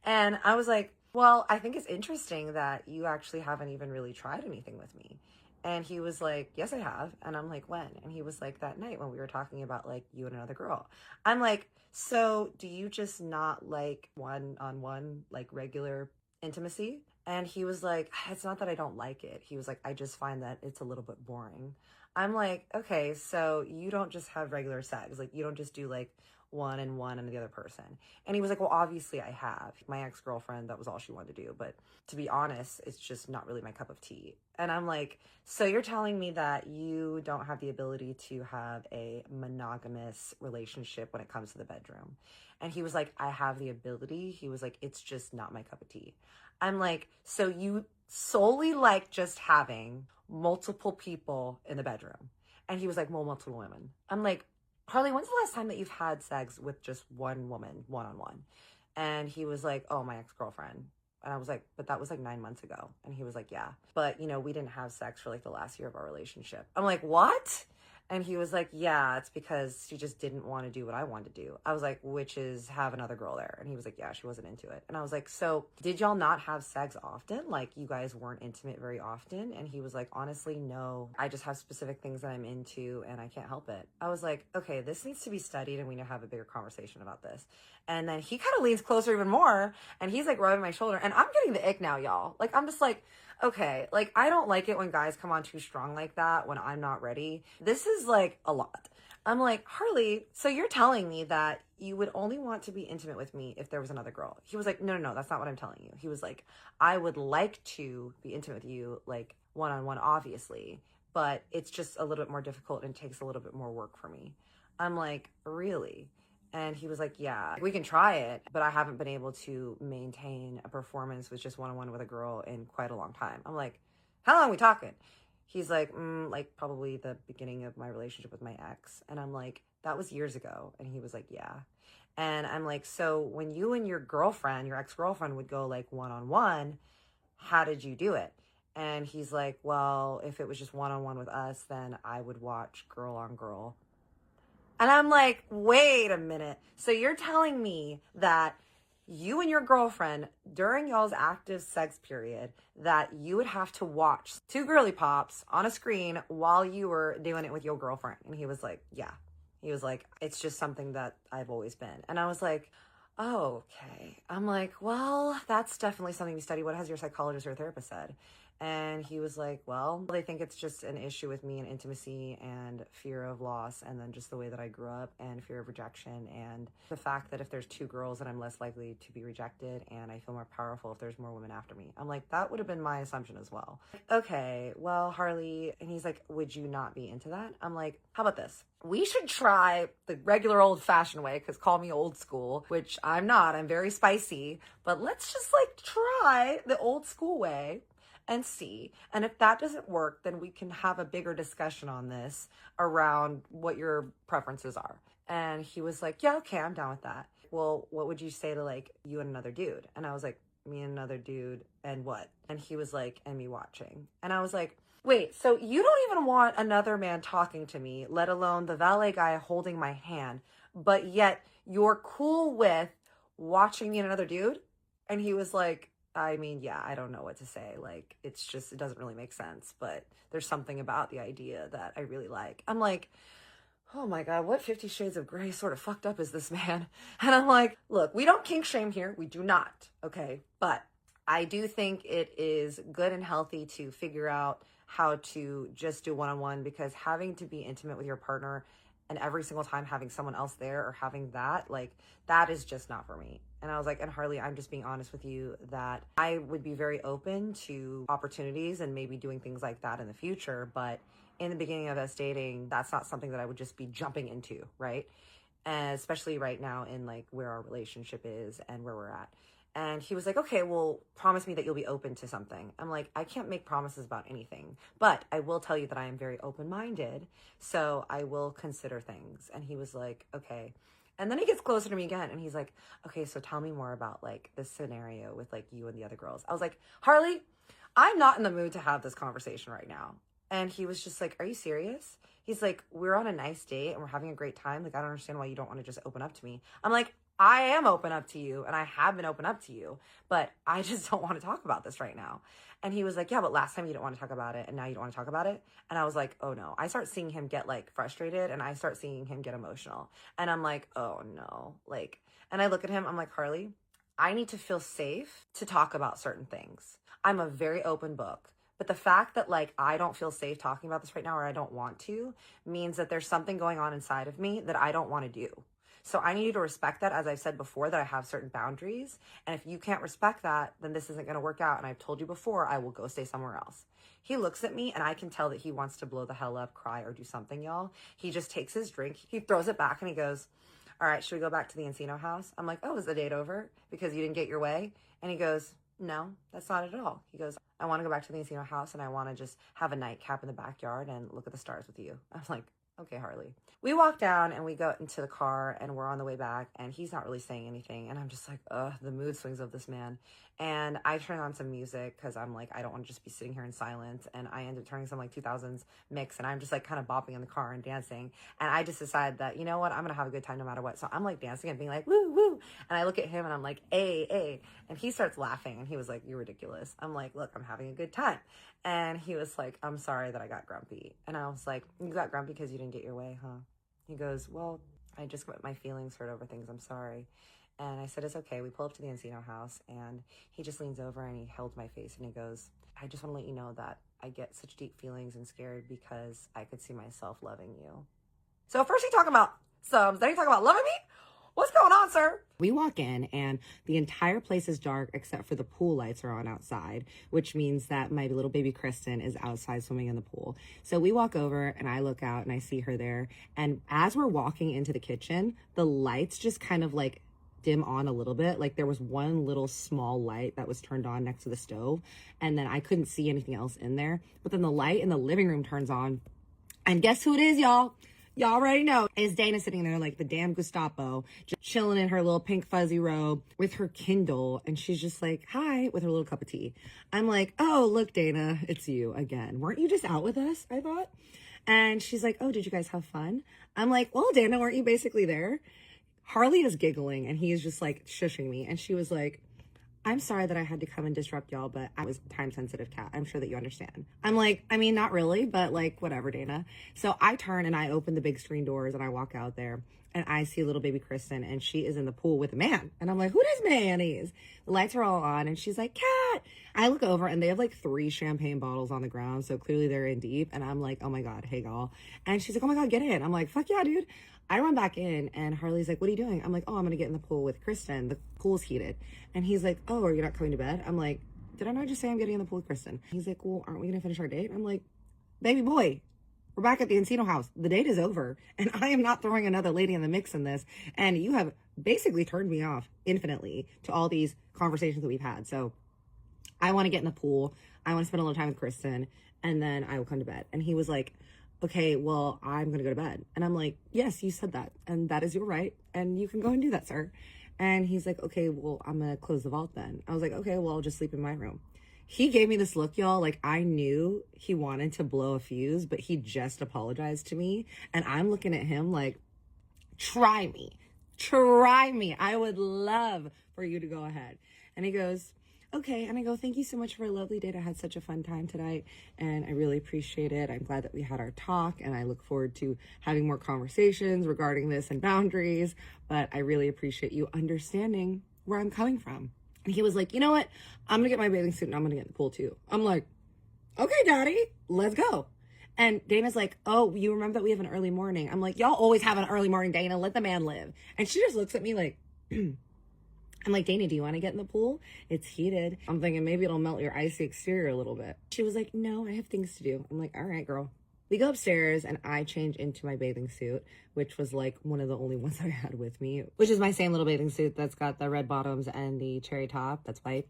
And I was like, well, I think it's interesting that you actually haven't even really tried anything with me. And he was like, yes, I have. And I'm like, when? And he was like, that night when we were talking about like you and another girl. I'm like, so do you just not like one-on-one, like regular intimacy? And he was like, it's not that I don't like it. He was like, I just find that it's a little bit boring. I'm like, okay, so you don't just have regular sex. Like, you don't just do like one and the other person. And he was like, well, obviously I have. My ex-girlfriend, that was all she wanted to do. But to be honest, it's just not really my cup of tea. And I'm like, so you're telling me that you don't have the ability to have a monogamous relationship when it comes to the bedroom? And he was like, I have the ability. He was like, it's just not my cup of tea. I'm like, so you solely like just having multiple people in the bedroom? And he was like, well, multiple women. I'm like, Harley, when's the last time that you've had sex with just one woman, one-on-one? And he was like, oh, my ex-girlfriend. And I was like, but that was like 9 months ago. And he was like, yeah. But, you know, we didn't have sex for like the last year of our relationship. I'm like, what? And he was like, yeah, it's because she just didn't want to do what I wanted to do. I was like, which is have another girl there. And he was like, yeah, she wasn't into it. And I was like, so did y'all not have sex often? Like, you guys weren't intimate very often? And he was like, honestly, no. I just have specific things that I'm into and I can't help it. I was like, okay, this needs to be studied and we need to have a bigger conversation about this. And then he kind of leans closer even more and he's like rubbing my shoulder and I'm getting the ick now, y'all. Like, I'm just like, okay, like, I don't like it when guys come on too strong like that when I'm not ready. This is like a lot. I'm like, Harley, so you're telling me that you would only want to be intimate with me if there was another girl? He was like, no, that's not what I'm telling you. He was like, I would like to be intimate with you, like one-on-one, obviously, but it's just a little bit more difficult and takes a little bit more work for me. I'm like, really? And he was like, yeah, we can try it, but I haven't been able to maintain a performance with just one-on-one with a girl in quite a long time. I'm like, how long are we talking? He's like, like probably the beginning of my relationship with my ex. And I'm like, that was years ago. And he was like, yeah. And I'm like, so when you and your girlfriend, your ex-girlfriend would go like one-on-one, how did you do it? And he's like, well, if it was just one-on-one with us, then I would watch girl on girl. And I'm like, wait a minute. So you're telling me that you and your girlfriend, during y'all's active sex period, that you would have to watch two girly pops on a screen while you were doing it with your girlfriend? And he was like, yeah. He was like, it's just something that I've always been. And I was like, oh, okay. I'm like, well, that's definitely something to study. What has your psychologist or therapist said? And he was like, well, they think it's just an issue with me and intimacy and fear of loss and then just the way that I grew up and fear of rejection and the fact that if there's two girls that I'm less likely to be rejected and I feel more powerful if there's more women after me. I'm like, that would have been my assumption as well. Okay, well, Harley, and he's like, would you not be into that? I'm like, how about this? We should try the regular old-fashioned way, because call me old school, which I'm not. I'm very spicy. But let's just like try the old school way and see. And if that doesn't work, then we can have a bigger discussion on this around what your preferences are. And he was like, yeah, okay, I'm down with that. Well, what would you say to like you and another dude? And I was like, me and another dude and what? And he was like, and me watching. And I was like, wait, so you don't even want another man talking to me, let alone the valet guy holding my hand, but yet you're cool with watching me and another dude? And he was like, I mean, yeah, I don't know what to say. Like, it's just, it doesn't really make sense, but there's something about the idea that I really like. I'm like, oh my God, what 50 Shades of Grey sort of fucked up is this man? And I'm like, look, we don't kink shame here. We do not. Okay. But I do think it is good and healthy to figure out how to just do one-on-one, because having to be intimate with your partner and every single time having someone else there or having that, like, that is just not for me. And I was like, and Harley, I'm just being honest with you that I would be very open to opportunities and maybe doing things like that in the future. But in the beginning of us dating, that's not something that I would just be jumping into, right? And especially right now in like where our relationship is and where we're at. And he was like, okay, well, promise me that you'll be open to something. I'm like, I can't make promises about anything, but I will tell you that I am very open-minded, so I will consider things. And he was like, okay. And then he gets closer to me again, and he's like, okay, so tell me more about like this scenario with like you and the other girls. I was like, Harley, I'm not in the mood to have this conversation right now. And he was just like, are you serious? He's like, we're on a nice date and we're having a great time. Like, I don't understand why you don't want to just open up to me. I'm like, I am open up to you and I have been open up to you, but I just don't want to talk about this right now. And he was like, yeah, but last time you didn't want to talk about it and now you don't want to talk about it. And I was like, oh no. I start seeing him get like frustrated and I start seeing him get emotional. And I'm like, oh no. Like, and I look at him, I'm like, Harley, I need to feel safe to talk about certain things. I'm a very open book. But the fact that like I don't feel safe talking about this right now or I don't want to means that there's something going on inside of me that I don't want to do. So I need you to respect that, as I've said before, that I have certain boundaries. And if you can't respect that, then this isn't going to work out. And I've told you before, I will go stay somewhere else. He looks at me and I can tell that he wants to blow the hell up, cry, or do something, y'all. He just takes his drink, he throws it back and he goes, all right, should we go back to the Encino house? I'm like, oh, is the date over because you didn't get your way? And he goes, no, that's not it at all. He goes, I want to go back to the Encino house and I want to just have a nightcap in the backyard and look at the stars with you. I'm like, okay, Harley. We walk down and we go into the car and we're on the way back and he's not really saying anything. And I'm just like, ugh, the mood swings of this man. And I turn on some music because I'm like, I don't want to just be sitting here in silence. And I end up turning some like 2000s mix and I'm just like kind of bopping in the car and dancing. And I just decided that, you know what, I'm going to have a good time no matter what. So I'm like dancing and being like, woo, woo. And I look at him and I'm like, hey, hey. And he starts laughing and he was like, you're ridiculous. I'm like, look, I'm having a good time. And he was like, I'm sorry that I got grumpy. And I was like, you got grumpy because you didn't get your way, huh? He goes, well, I just got my feelings hurt over things. I'm sorry. And I said, it's okay. We pull up to the Encino house and he just leans over and he held my face and he goes, I just want to let you know that I get such deep feelings and scared because I could see myself loving you. So first he talking about subs, then he talking about loving me? What's going on, sir? We walk in and the entire place is dark except for the pool lights are on outside, which means that my little baby Kristen is outside swimming in the pool. So we walk over and I look out and I see her there. And as we're walking into the kitchen, the lights just kind of like dim on a little bit. Like there was one little small light that was turned on next to the stove. And then I couldn't see anything else in there. But then the light in the living room turns on. And guess who it is, y'all? Y'all already know. Is Dana sitting there like the damn Gestapo, just chilling in her little pink fuzzy robe with her Kindle. And she's just like, hi, with her little cup of tea. I'm like, oh, look, Dana, it's you again. Weren't you just out with us, I thought? And she's like, oh, did you guys have fun? I'm like, well, Dana, weren't you basically there? Harley is giggling and he is just like shushing me. And she was like, I'm sorry that I had to come and disrupt y'all, but I was time sensitive, cat. I'm sure that you understand. I'm like, I mean, not really, but like, whatever, Dana. So I turn and I open the big screen doors and I walk out there and I see little baby Kristen and she is in the pool with a man. And I'm like, who this man is? The lights are all on and she's like, cat. I look over and they have like 3 champagne bottles on the ground. So clearly they're in deep. And I'm like, oh my God, hey, y'all. And she's like, oh my God, get in. I'm like, fuck yeah, dude. I run back in and Harley's like, what are you doing? I'm like, oh, I'm going to get in the pool with Kristen. The pool's heated. And he's like, oh, are you not coming to bed? I'm like, did I not just say I'm getting in the pool with Kristen? He's like, well, aren't we going to finish our date? I'm like, baby boy, we're back at the Encino house. The date is over. And I am not throwing another lady in the mix in this. And you have basically turned me off infinitely to all these conversations that we've had. So I want to get in the pool. I want to spend a little time with Kristen. And then I will come to bed. And he was like, okay, well, I'm going to go to bed. And I'm like, yes, you said that. And that is your right. And you can go and do that, sir. And he's like, okay, well, I'm going to close the vault then. I was like, okay, well, I'll just sleep in my room. He gave me this look, y'all. Like I knew he wanted to blow a fuse, but he just apologized to me. And I'm looking at him like, try me. Try me. I would love for you to go ahead. And he goes, okay. And I go, thank you so much for a lovely date. I had such a fun time tonight and I really appreciate it. I'm glad that we had our talk and I look forward to having more conversations regarding this and boundaries, but I really appreciate you understanding where I'm coming from. And he was like, you know what? I'm going to get my bathing suit and I'm going to get in the pool too. I'm like, okay, daddy, let's go. And Dana's like, oh, you remember that we have an early morning? I'm like, y'all always have an early morning, Dana. Let the man live. And she just looks at me like, I'm like, Dana, do you want to get in the pool? It's heated. I'm thinking maybe it'll melt your icy exterior a little bit. She was like, no, I have things to do. I'm like, all right, girl. We go upstairs and I change into my bathing suit, which was like one of the only ones I had with me, which is my same little bathing suit that's got the red bottoms and the cherry top that's white.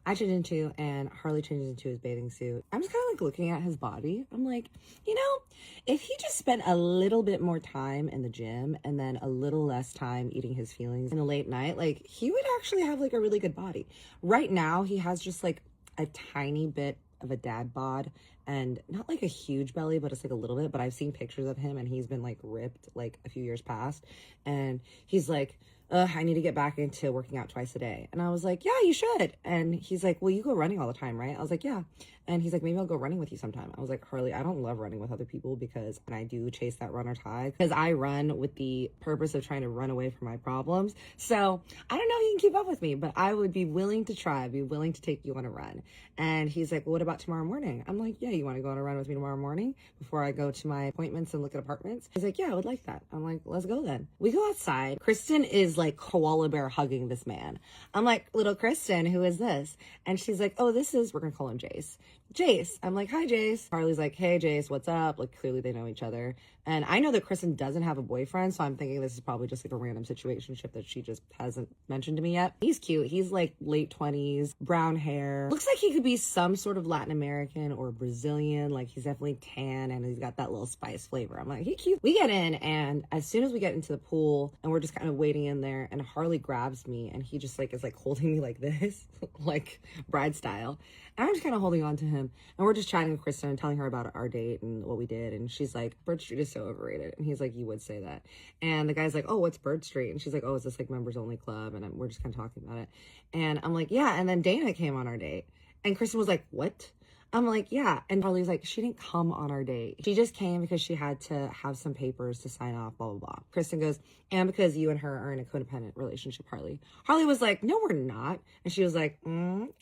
I change into and Harley changes into his bathing suit. I'm just kind of like looking at his body. I'm like, you know, if he just spent a little bit more time in the gym and then a little less time eating his feelings in a late night, like he would actually have like a really good body. Right now, he has just like a tiny bit of a dad bod, and not like a huge belly, but it's like a little bit. But I've seen pictures of him and he's been like ripped like a few years past. And he's like, I need to get back into working out twice a day. And I was like, yeah, you should. And he's like, well, you go running all the time, right? I was like, yeah. And he's like, maybe I'll go running with you sometime. I was like, Harley, I don't love running with other people because, and I do chase that runner's high because I run with the purpose of trying to run away from my problems. So I don't know if you can keep up with me, but I would be willing to try, be willing to take you on a run. And he's like, well, what about tomorrow morning? I'm like, yeah, you want to go on a run with me tomorrow morning before I go to my appointments and look at apartments? He's like, yeah, I would like that. I'm like, let's go then. We go outside. Kristen is like koala bear hugging this man. I'm like, little Kristen, who is this? And she's like, oh, this is, we're going to call him Jace. Jace. I'm like, hi, Jace. Harley's like, hey, Jace, what's up? Like, clearly they know each other. And I know that Kristen doesn't have a boyfriend, so I'm thinking this is probably just like a random situationship that she just hasn't mentioned to me yet. He's cute. He's like late 20s, brown hair. Looks like he could be some sort of Latin American or Brazilian. Like, he's definitely tan and he's got that little spice flavor. I'm like, he cute. We get in, and as soon as we get into the pool and we're just kind of waiting in there, and Harley grabs me and he just like is like holding me like this, like bride style. And I'm just kind of holding on to him. And we're just chatting with Kristen and telling her about our date and what we did. And she's like, Bird Street is so overrated. And he's like, you would say that. And the guy's like, oh, what's Bird Street? And she's like, oh, is this like members only club? And we're just kind of talking about it. And I'm like, yeah. And then Dana came on our date. And Kristen was like, what? I'm like, yeah. And Harley was like, she didn't come on our date. She just came because she had to have some papers to sign off, blah, blah, blah. Kristen goes, and because you and her are in a codependent relationship, Harley. Harley was like, no, we're not. And she was like,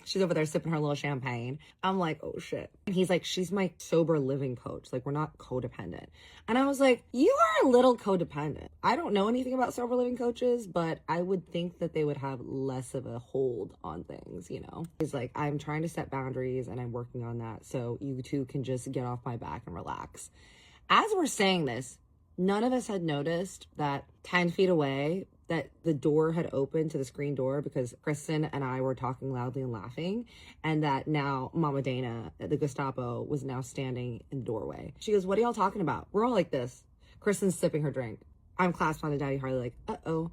she's over there sipping her little champagne. I'm like, oh shit. And he's like, she's my sober living coach. Like, we're not codependent. And I was like, you are a little codependent. I don't know anything about sober living coaches, but I would think that they would have less of a hold on things, you know? He's like, I'm trying to set boundaries and I'm working on that. So you two can just get off my back and relax. As we're saying this, none of us had noticed that 10 feet away, that the door had opened to the screen door because Kristen and I were talking loudly and laughing, and that now Mama Dana, the Gestapo, was now standing in the doorway. She goes, what are y'all talking about? We're all like this. Kristen's sipping her drink. I'm clasped onto Daddy Harley like, uh-oh.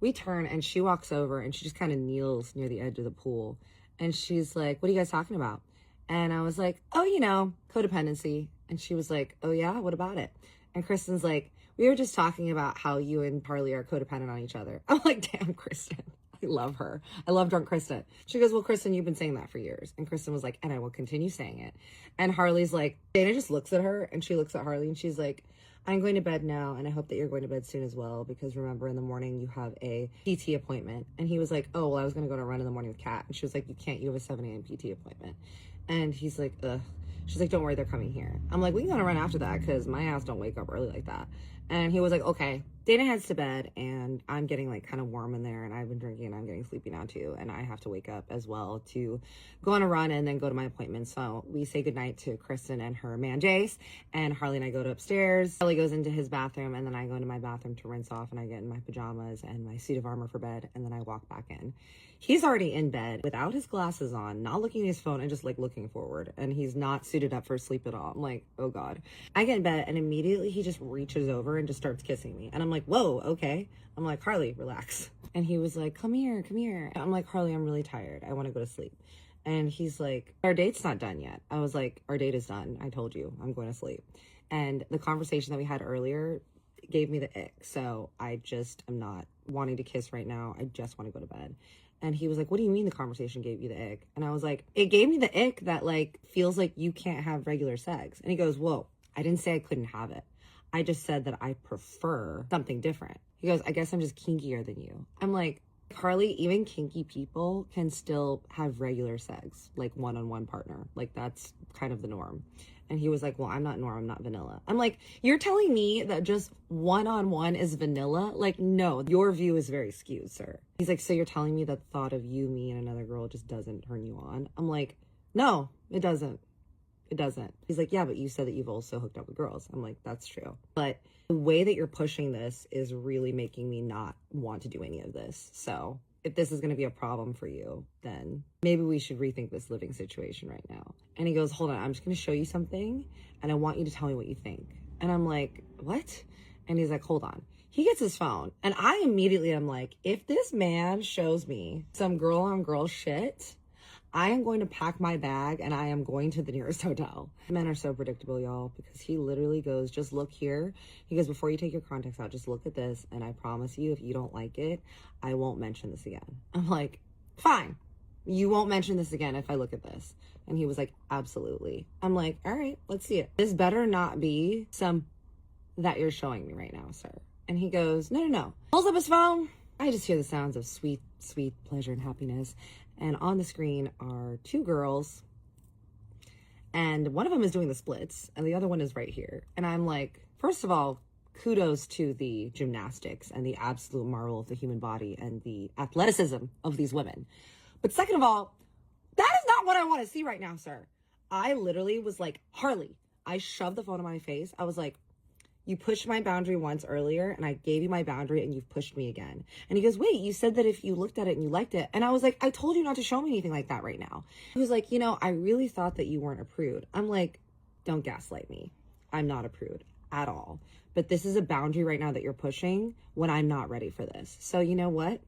We turn and she walks over and she just kind of kneels near the edge of the pool. And she's like, what are you guys talking about? And I was like, oh, you know, codependency. And she was like, oh yeah, what about it? And Kristen's like, we were just talking about how you and Harley are codependent on each other. I'm like, damn, Kristen. I love her. I love drunk Kristen. She goes, well, Kristen, you've been saying that for years. And Kristen was like, and I will continue saying it. And Harley's like, Dana just looks at her and she looks at Harley and she's like, I'm going to bed now, and I hope that you're going to bed soon as well, because remember, in the morning you have a PT appointment. And he was like, oh, well, I was going to go on a run in the morning with Kat. And she was like, you can't, you have a 7 a.m. PT appointment. And he's like, ugh. She's like, don't worry, they're coming here. I'm like, we can go on a run after that, because my ass don't wake up early like that. And he was like, okay. Dana heads to bed, and I'm getting like kind of warm in there, and I've been drinking, and I'm getting sleepy now too, and I have to wake up as well to go on a run and then go to my appointment. So we say goodnight to Kristen and her man Jace, and Harley and I go to upstairs. Harley goes into his bathroom, and then I go into my bathroom to rinse off, and I get in my pajamas and my suit of armor for bed, and then I walk back in. He's already in bed without his glasses on, not looking at his phone, and just like looking forward, and he's not suited up for sleep at all. I'm like, oh God. I get in bed, and immediately he just reaches over and just starts kissing me, and I'm like, whoa, okay. I'm like, Harley, relax. And he was like, come here, come here. I'm like, Harley, I'm really tired. I want to go to sleep. And he's like, our date's not done yet. I was like, our date is done. I told you, I'm going to sleep. And the conversation that we had earlier gave me the ick. So I just am not wanting to kiss right now. I just want to go to bed. And he was like, what do you mean the conversation gave you the ick? And I was like, it gave me the ick that like feels like you can't have regular sex. And he goes, whoa, I didn't say I couldn't have it. I just said that I prefer something different. He goes, I guess I'm just kinkier than you. I'm like, Carly, even kinky people can still have regular sex, like one-on-one partner. Like that's kind of the norm. And he was like, well, I'm not norm, I'm not vanilla. I'm like, you're telling me that just one-on-one is vanilla? Like, no, your view is very skewed, sir. He's like, so you're telling me that the thought of you, me, and another girl just doesn't turn you on? I'm like, no, it doesn't. It doesn't. He's like, yeah, but you said that you've also hooked up with girls. I'm like, that's true. But the way that you're pushing this is really making me not want to do any of this. So if this is going to be a problem for you, then maybe we should rethink this living situation right now. And he goes, hold on, I'm just going to show you something, and I want you to tell me what you think. And I'm like, what? And he's like, hold on. He gets his phone, and I immediately am like, if this man shows me some girl on girl shit, I am going to pack my bag and I am going to the nearest hotel. Men are so predictable, y'all, because he literally goes, just look here. He goes, before you take your contacts out, just look at this. And I promise you, if you don't like it, I won't mention this again. I'm like, fine. You won't mention this again if I look at this. And he was like, absolutely. I'm like, all right, let's see it. This better not be some that you're showing me right now, sir. And he goes, no. Pulls up his phone. I just hear the sounds of sweet, sweet pleasure and happiness. And on the screen are two girls. And one of them is doing the splits. And the other one is right here. And I'm like, first of all, kudos to the gymnastics and the absolute marvel of the human body and the athleticism of these women. But second of all, that is not what I want to see right now, sir. I literally was like, Harley, I shoved the phone in my face. I was like, you pushed my boundary once earlier and I gave you my boundary and you've pushed me again. And he goes, wait, you said that if you looked at it and you liked it. And I was like, I told you not to show me anything like that right now. He was like, I really thought that you weren't a prude. I'm like, don't gaslight me. I'm not a prude at all. But this is a boundary right now that you're pushing when I'm not ready for this. So you know what?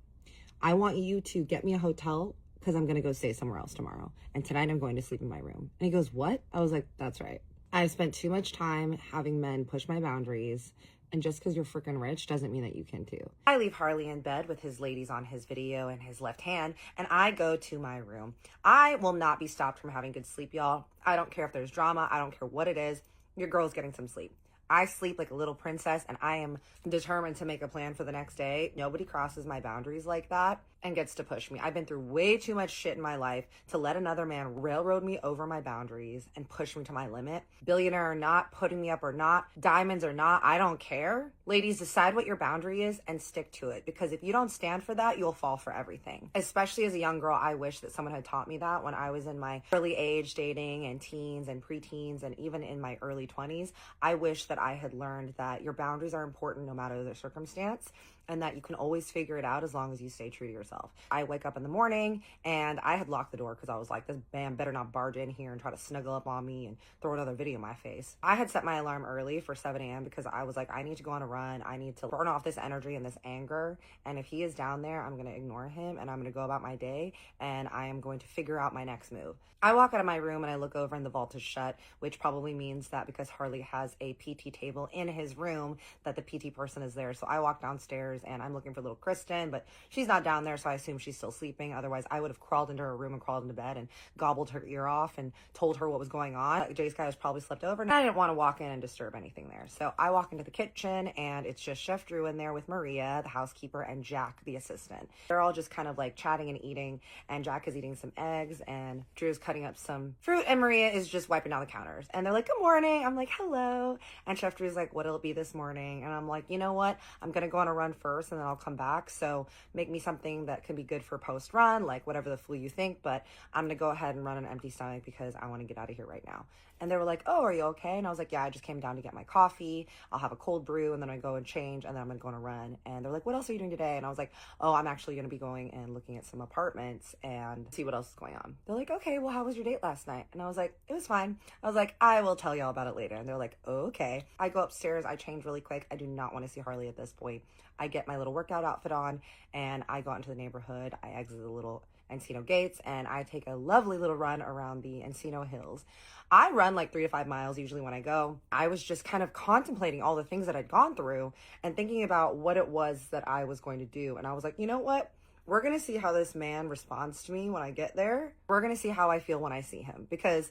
I want you to get me a hotel because I'm going to go stay somewhere else tomorrow. And tonight I'm going to sleep in my room. And he goes, what? I was like, that's right. I've spent too much time having men push my boundaries. And just because you're freaking rich doesn't mean that you can too. I leave Harley in bed with his ladies on his video in his left hand, and I go to my room. I will not be stopped from having good sleep, y'all. I don't care if there's drama. I don't care what it is. Your girl's getting some sleep. I sleep like a little princess, and I am determined to make a plan for the next day. Nobody crosses my boundaries like that and gets to push me. I've been through way too much shit in my life to let another man railroad me over my boundaries and push me to my limit. Billionaire or not, putting me up or not, diamonds or not, I don't care. Ladies, decide what your boundary is and stick to it, because if you don't stand for that, you'll fall for everything. Especially as a young girl, I wish that someone had taught me that when I was in my early age dating and teens and preteens and even in my early 20s. I wish that I had learned that your boundaries are important no matter the circumstance, and that you can always figure it out as long as you stay true to yourself. I wake up in the morning and I had locked the door because I was like, this man better not barge in here and try to snuggle up on me and throw another video in my face. I had set my alarm early for 7 a.m. because I was like, I need to go on a run. I need to burn off this energy and this anger. And if he is down there, I'm going to ignore him and I'm going to go about my day and I am going to figure out my next move. I walk out of my room and I look over and the vault is shut, which probably means that because Harley has a PT table in his room, that the PT person is there. So I walk downstairs and I'm looking for little Kristen, but she's not down there, so I assume she's still sleeping. Otherwise, I would have crawled into her room and crawled into bed and gobbled her ear off and told her what was going on. Jay's guy was probably slept over, and I didn't want to walk in and disturb anything there. So I walk into the kitchen, and it's just Chef Drew in there with Maria, the housekeeper, and Jack, the assistant. They're all just kind of like chatting and eating, and Jack is eating some eggs, and Drew's cutting up some fruit, and Maria is just wiping down the counters. And they're like, good morning. I'm like, hello. And Chef Drew's like, what'll it be this morning? And I'm like, you know what? I'm going to go on a run first, and then I'll come back. So make me something that can be good for post run, like whatever the flu you think, but I'm gonna go ahead and run an empty stomach because I want to get out of here right now. And they were like, oh, are you okay? And I was like, yeah, I just came down to get my coffee. I'll have a cold brew and then I go and change and then I'm gonna go on a run. And they're like, what else are you doing today? And I was like, oh, I'm actually gonna be going and looking at some apartments and see what else is going on. They're like, okay, well, how was your date last night? And I was like, it was fine. I was like, I will tell y'all about it later. And they're like, oh, okay. I go upstairs, I change really quick. I do not want to see Harley at this point. I get my little workout outfit on and I go out into the neighborhood. I exit the little Encino gates and I take a lovely little run around the Encino Hills. I run like 3 to 5 miles usually when I go. I was just kind of contemplating all the things that I'd gone through and thinking about what it was that I was going to do. And I was like, you know what? We're going to see how this man responds to me when I get there. We're going to see how I feel when I see him, because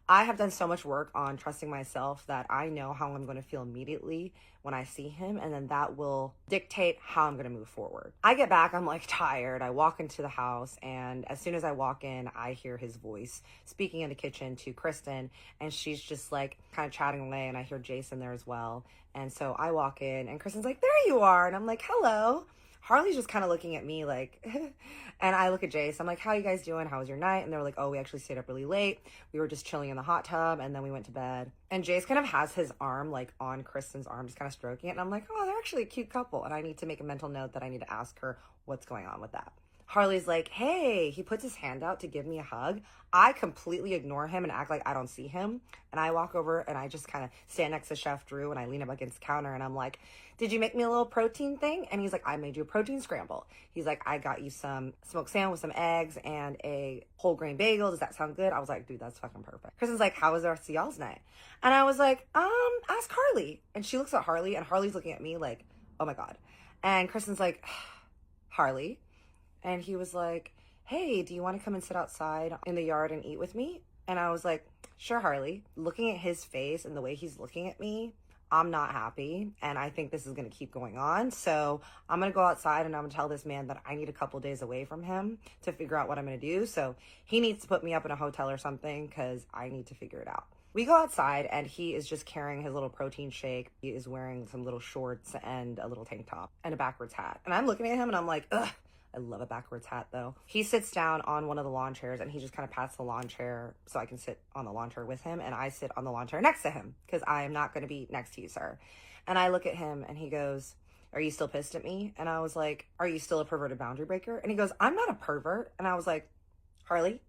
I have done so much work on trusting myself that I know how I'm going to feel immediately when I see him, and then that will dictate how I'm going to move forward. I get back, I'm like tired. I walk into the house, and as soon as I walk in, I hear his voice speaking in the kitchen to Kristen, and she's just like kind of chatting away, and I hear Jason there as well. And so I walk in, and Kristen's like, there you are. And I'm like, hello. Harley's just kind of looking at me like, and I look at Jace. I'm like, how you guys doing? How was your night? And they were like, oh, we actually stayed up really late. We were just chilling in the hot tub and then we went to bed. And Jace kind of has his arm like on Kristen's arm, just kind of stroking it. And I'm like, oh, they're actually a cute couple. And I need to make a mental note that I need to ask her what's going on with that. Harley's like, hey, he puts his hand out to give me a hug. I completely ignore him and act like I don't see him. And I walk over and I just kind of stand next to Chef Drew and I lean up against the counter and I'm like, did you make me a little protein thing? And he's like, I made you a protein scramble. He's like, I got you some smoked salmon with some eggs and a whole grain bagel. Does that sound good? I was like, dude, that's fucking perfect. Kristen's like, how was the rest of y'all's night? And I was like, ask Harley. And she looks at Harley and Harley's looking at me like, oh my God. And Kristen's like, Harley. And he was like, hey, do you want to come and sit outside in the yard and eat with me? And I was like, sure, Harley. Looking at his face and the way he's looking at me, I'm not happy. And I think this is going to keep going on. So I'm going to go outside and I'm going to tell this man that I need a couple days away from him to figure out what I'm going to do. So he needs to put me up in a hotel or something because I need to figure it out. We go outside and he is just carrying his little protein shake. He is wearing some little shorts and a little tank top and a backwards hat. And I'm looking at him and I'm like, ugh. I love a backwards hat though. He sits down on one of the lawn chairs and he just kind of pats the lawn chair so I can sit on the lawn chair with him. And I sit on the lawn chair next to him because I am not going to be next to you, sir. And I look at him and he goes, are you still pissed at me? And I was like, are you still a perverted boundary breaker? And he goes, I'm not a pervert. And I was like, Harley?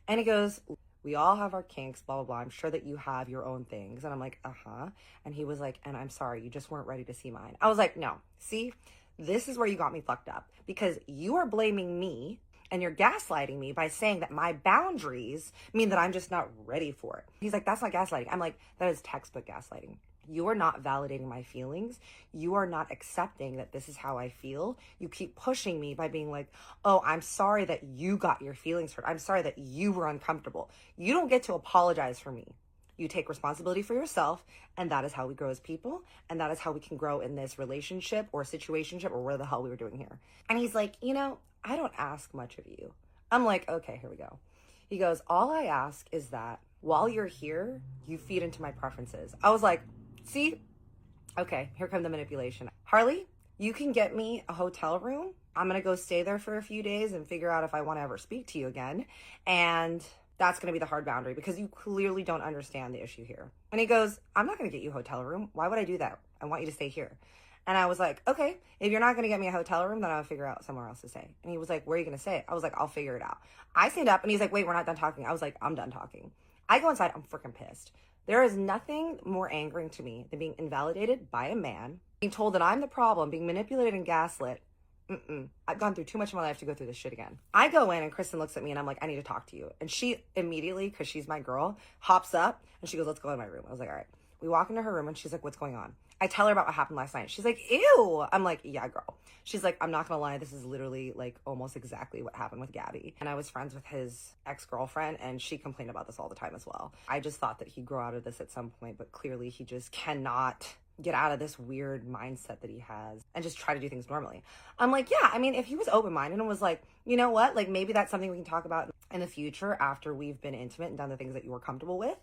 And he goes, we all have our kinks, blah, blah, blah. I'm sure that you have your own things. And I'm like, uh-huh. And he was like, and I'm sorry, you just weren't ready to see mine. I was like, no, see? This is where you got me fucked up because you are blaming me and you're gaslighting me by saying that my boundaries mean that I'm just not ready for it. He's like, that's not gaslighting. I'm like, that is textbook gaslighting. You are not validating my feelings. You are not accepting that this is how I feel. You keep pushing me by being like, oh, I'm sorry that you got your feelings hurt. I'm sorry that you were uncomfortable. You don't get to apologize for me. You take responsibility for yourself, and that is how we grow as people, and that is how we can grow in this relationship or situationship or where the hell we were doing here. And he's like, you know, I don't ask much of you. I'm like, okay, here we go. He goes, all I ask is that while you're here, you feed into my preferences. I was like, see? Okay, here come the manipulation. Harley, you can get me a hotel room. I'm going to go stay there for a few days and figure out if I want to ever speak to you again. And that's going to be the hard boundary because you clearly don't understand the issue here. And he goes, I'm not going to get you a hotel room. Why would I do that? I want you to stay here. And I was like, okay, if you're not going to get me a hotel room, then I'll figure out somewhere else to stay. And he was like, where are you going to stay? I was like, I'll figure it out. I stand up and he's like, wait, we're not done talking. I was like, I'm done talking. I go inside. I'm freaking pissed. There is nothing more angering to me than being invalidated by a man, being told that I'm the problem, being manipulated and gaslit. I've gone through too much of my life to go through this shit again. I go in and Kristen looks at me and I'm like, I need to talk to you. And she immediately, because she's my girl, hops up and she goes, let's go in my room. I was like, all right. We walk into her room and she's like, what's going on? I tell her about what happened last night. She's like, ew. I'm like, yeah, girl. She's like, I'm not gonna lie, this is literally like almost exactly what happened with Gabby. And I was friends with his ex-girlfriend and she complained about this all the time as well. I just thought that he'd grow out of this at some point, but clearly he just cannot get out of this weird mindset that he has and just try to do things normally. I'm like, yeah, I mean, if he was open-minded and was like, you know what, like maybe that's something we can talk about in the future after we've been intimate and done the things that you were comfortable with.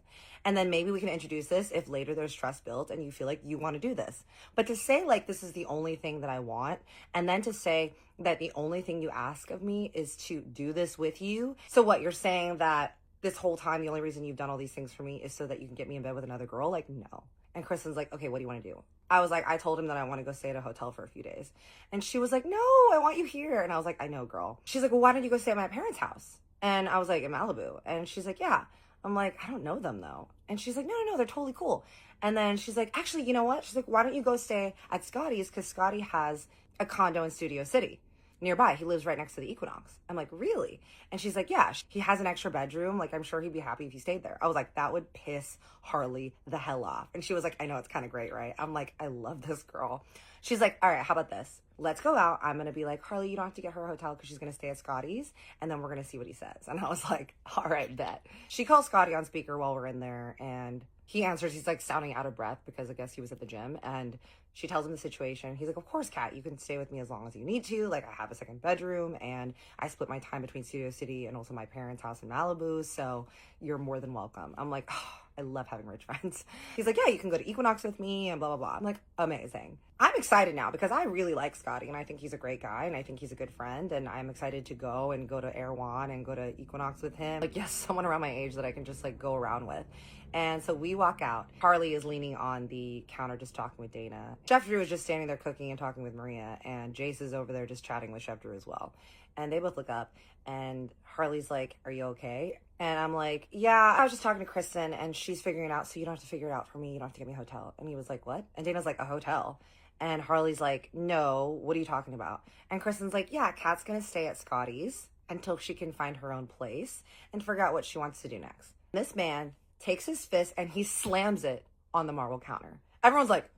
And then maybe we can introduce this if later there's trust built and you feel like you want to do this. But to say like, this is the only thing that I want, and then to say that the only thing you ask of me is to do this with you. So what, you're saying that this whole time, the only reason you've done all these things for me is so that you can get me in bed with another girl? Like, no. And Kristen's like, okay, what do you want to do? I was like, I told him that I want to go stay at a hotel for a few days. And she was like, no, I want you here. And I was like, I know, girl. She's like, well, why don't you go stay at my parents' house? And I was like, in Malibu. And she's like, yeah. I'm like, I don't know them though. And she's like, no, they're totally cool. And then she's like, actually, you know what? She's like, why don't you go stay at Scotty's? Because Scotty has a condo in Studio City nearby. He lives right next to the Equinox. I'm like, really? And she's like, yeah, he has an extra bedroom. Like, I'm sure he'd be happy if you stayed there. I was like, that would piss Harley the hell off. And she was like, I know, it's kind of great, right? I'm like, I love this girl. She's like, all right, how about this? Let's go out. I'm going to be like, Harley, you don't have to get her a hotel because she's going to stay at Scotty's. And then we're going to see what he says. And I was like, all right, bet. She calls Scotty on speaker while we're in there. And he answers. He's like sounding out of breath because I guess he was at the gym. And she tells him the situation. He's like, of course, Kat, you can stay with me as long as you need to. Like, I have a second bedroom and I split my time between Studio City and also my parents' house in Malibu. So you're more than welcome. I'm like, oh, I love having rich friends. He's like, yeah, you can go to Equinox with me and blah, blah, blah. I'm like, amazing. I'm excited now because I really like Scotty and I think he's a great guy and I think he's a good friend, and I'm excited to go to Erewhon and go to Equinox with him. Like, yes, someone around my age that I can just like go around with. And so we walk out. Harley is leaning on the counter just talking with Dana. Chef Drew is just standing there cooking and talking with Maria, and Jace is over there just chatting with Chef Drew as well. And they both look up and Harley's like, "Are you okay?" And I'm like, "Yeah, I was just talking to Kristen and she's figuring it out, so you don't have to figure it out for me. You don't have to get me a hotel." And he was like, "What?" And Dana's like, "A hotel." And Harley's like, "No, what are you talking about?" And Kristen's like, "Yeah, Kat's gonna stay at Scotty's until she can find her own place and figure out what she wants to do next." This man takes his fist and he slams it on the marble counter. Everyone's like,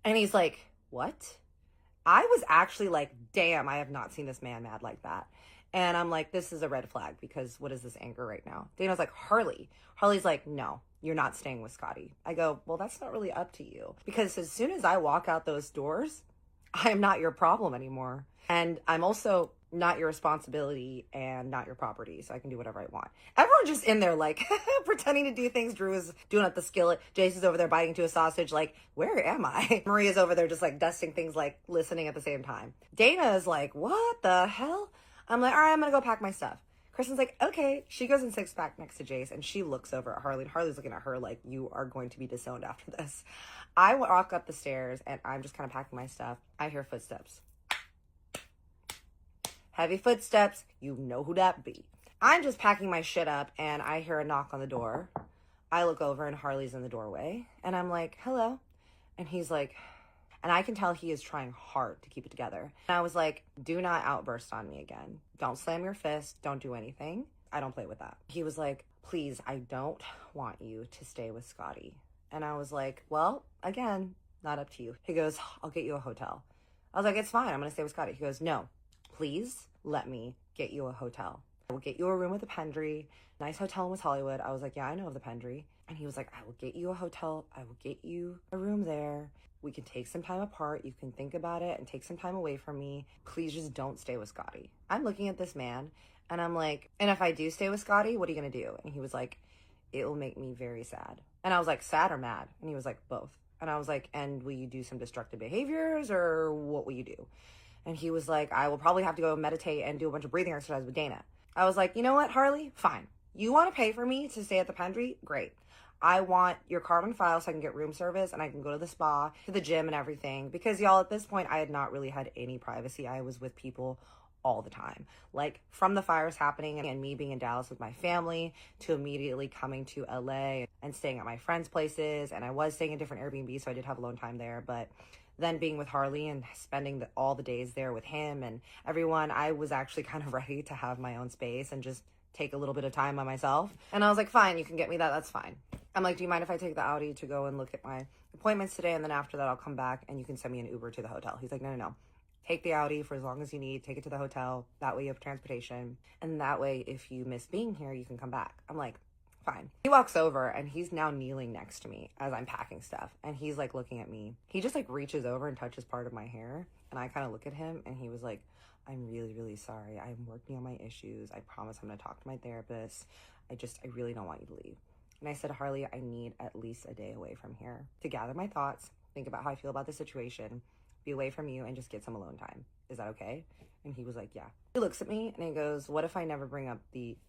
and he's like, "What?" I was actually like, damn, I have not seen this man mad like that. And I'm like, this is a red flag, because what is this anger right now? Dana's like, "Harley." Harley's like, "No, you're not staying with Scotty." I go, "Well, that's not really up to you, because as soon as I walk out those doors, I am not your problem anymore. And I'm also not your responsibility and not your property, so I can do whatever I want." Everyone's just in there like pretending to do things. Drew is doing up the skillet. Jace is over there biting into a sausage like, "Where am I?" Maria's over there just like dusting things, like listening at the same time. Dana is like, "What the hell?" I'm like, "All right, I'm gonna go pack my stuff." Kristen's like, "Okay." She goes and sits back next to Jace and she looks over at Harley, and Harley's looking at her like, "You are going to be disowned after this." I walk up the stairs and I'm just kind of packing my stuff. I hear footsteps. Heavy footsteps. You know who that be. I'm just packing my shit up and I hear a knock on the door. I look over and Harley's in the doorway and I'm like, "Hello." And he's like, and I can tell he is trying hard to keep it together. And I was like, "Do not outburst on me again. Don't slam your fist. Don't do anything. I don't play with that." He was like, "Please, I don't want you to stay with Scotty." And I was like, "Well, again, not up to you." He goes, "I'll get you a hotel." I was like, "It's fine. I'm going to stay with Scotty." He goes, "No, please let me get you a hotel. I will get you a room with a Pendry. Nice hotel in West Hollywood." I was like, "Yeah, I know of the Pendry." And he was like, "I will get you a hotel. I will get you a room there. We can take some time apart. You can think about it and take some time away from me. Please just don't stay with Scotty." I'm looking at this man and I'm like, "And if I do stay with Scotty, what are you going to do?" And he was like, "It will make me very sad." And I was like, "Sad or mad?" And he was like, "Both." And I was like, "And will you do some destructive behaviors or what will you do?" And he was like, "I will probably have to go meditate and do a bunch of breathing exercises with Dana." I was like, "You know what, Harley? Fine. You want to pay for me to stay at the Pendry? Great. I want your card on file so I can get room service and I can go to the spa, to the gym and everything." Because y'all, at this point, I had not really had any privacy. I was with people all the time. Like, from the fires happening and me being in Dallas with my family to immediately coming to LA and staying at my friends' places. And I was staying in different Airbnbs, so I did have alone time there. But then being with Harley and spending all the days there with him and everyone, I was actually kind of ready to have my own space and just take a little bit of time by myself. And I was like, "Fine, you can get me that. That's fine." I'm like, "Do you mind if I take the Audi to go and look at my appointments today? And then after that, I'll come back and you can send me an Uber to the hotel." He's like, "No, no, no. Take the Audi for as long as you need. Take it to the hotel. That way you have transportation. And that way, if you miss being here, you can come back." I'm like, "Fine." He walks over and he's now kneeling next to me as I'm packing stuff. And he's like looking at me. He just like reaches over and touches part of my hair. And I kind of look at him and he was like, "I'm really, really sorry. I'm working on my issues. I promise I'm going to talk to my therapist. I really don't want you to leave." And I said, "Harley, I need at least a day away from here to gather my thoughts, think about how I feel about the situation, be away from you, and just get some alone time. Is that okay?" And he was like, "Yeah." He looks at me and he goes, "What if I never bring up the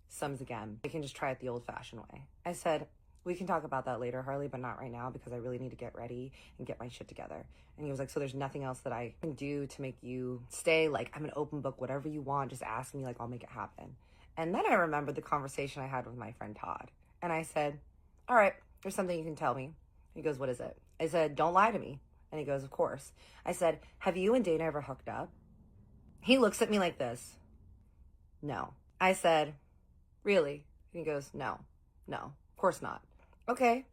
sums again? I can just try it the old-fashioned way." I said, "We can talk about that later, Harley, but not right now, because I really need to get ready and get my shit together." And he was like, "So there's nothing else that I can do to make you stay? Like, I'm an open book. Whatever you want, just ask me. Like, I'll make it happen." And then I remembered the conversation I had with my friend Todd. And I said, "All right, there's something you can tell me." He goes, "What is it?" I said, "Don't lie to me." And he goes, "Of course." I said, "Have you and Dana ever hooked up?" He looks at me like this. "No." I said, "Really?" And he goes, "No, of course not." Okay,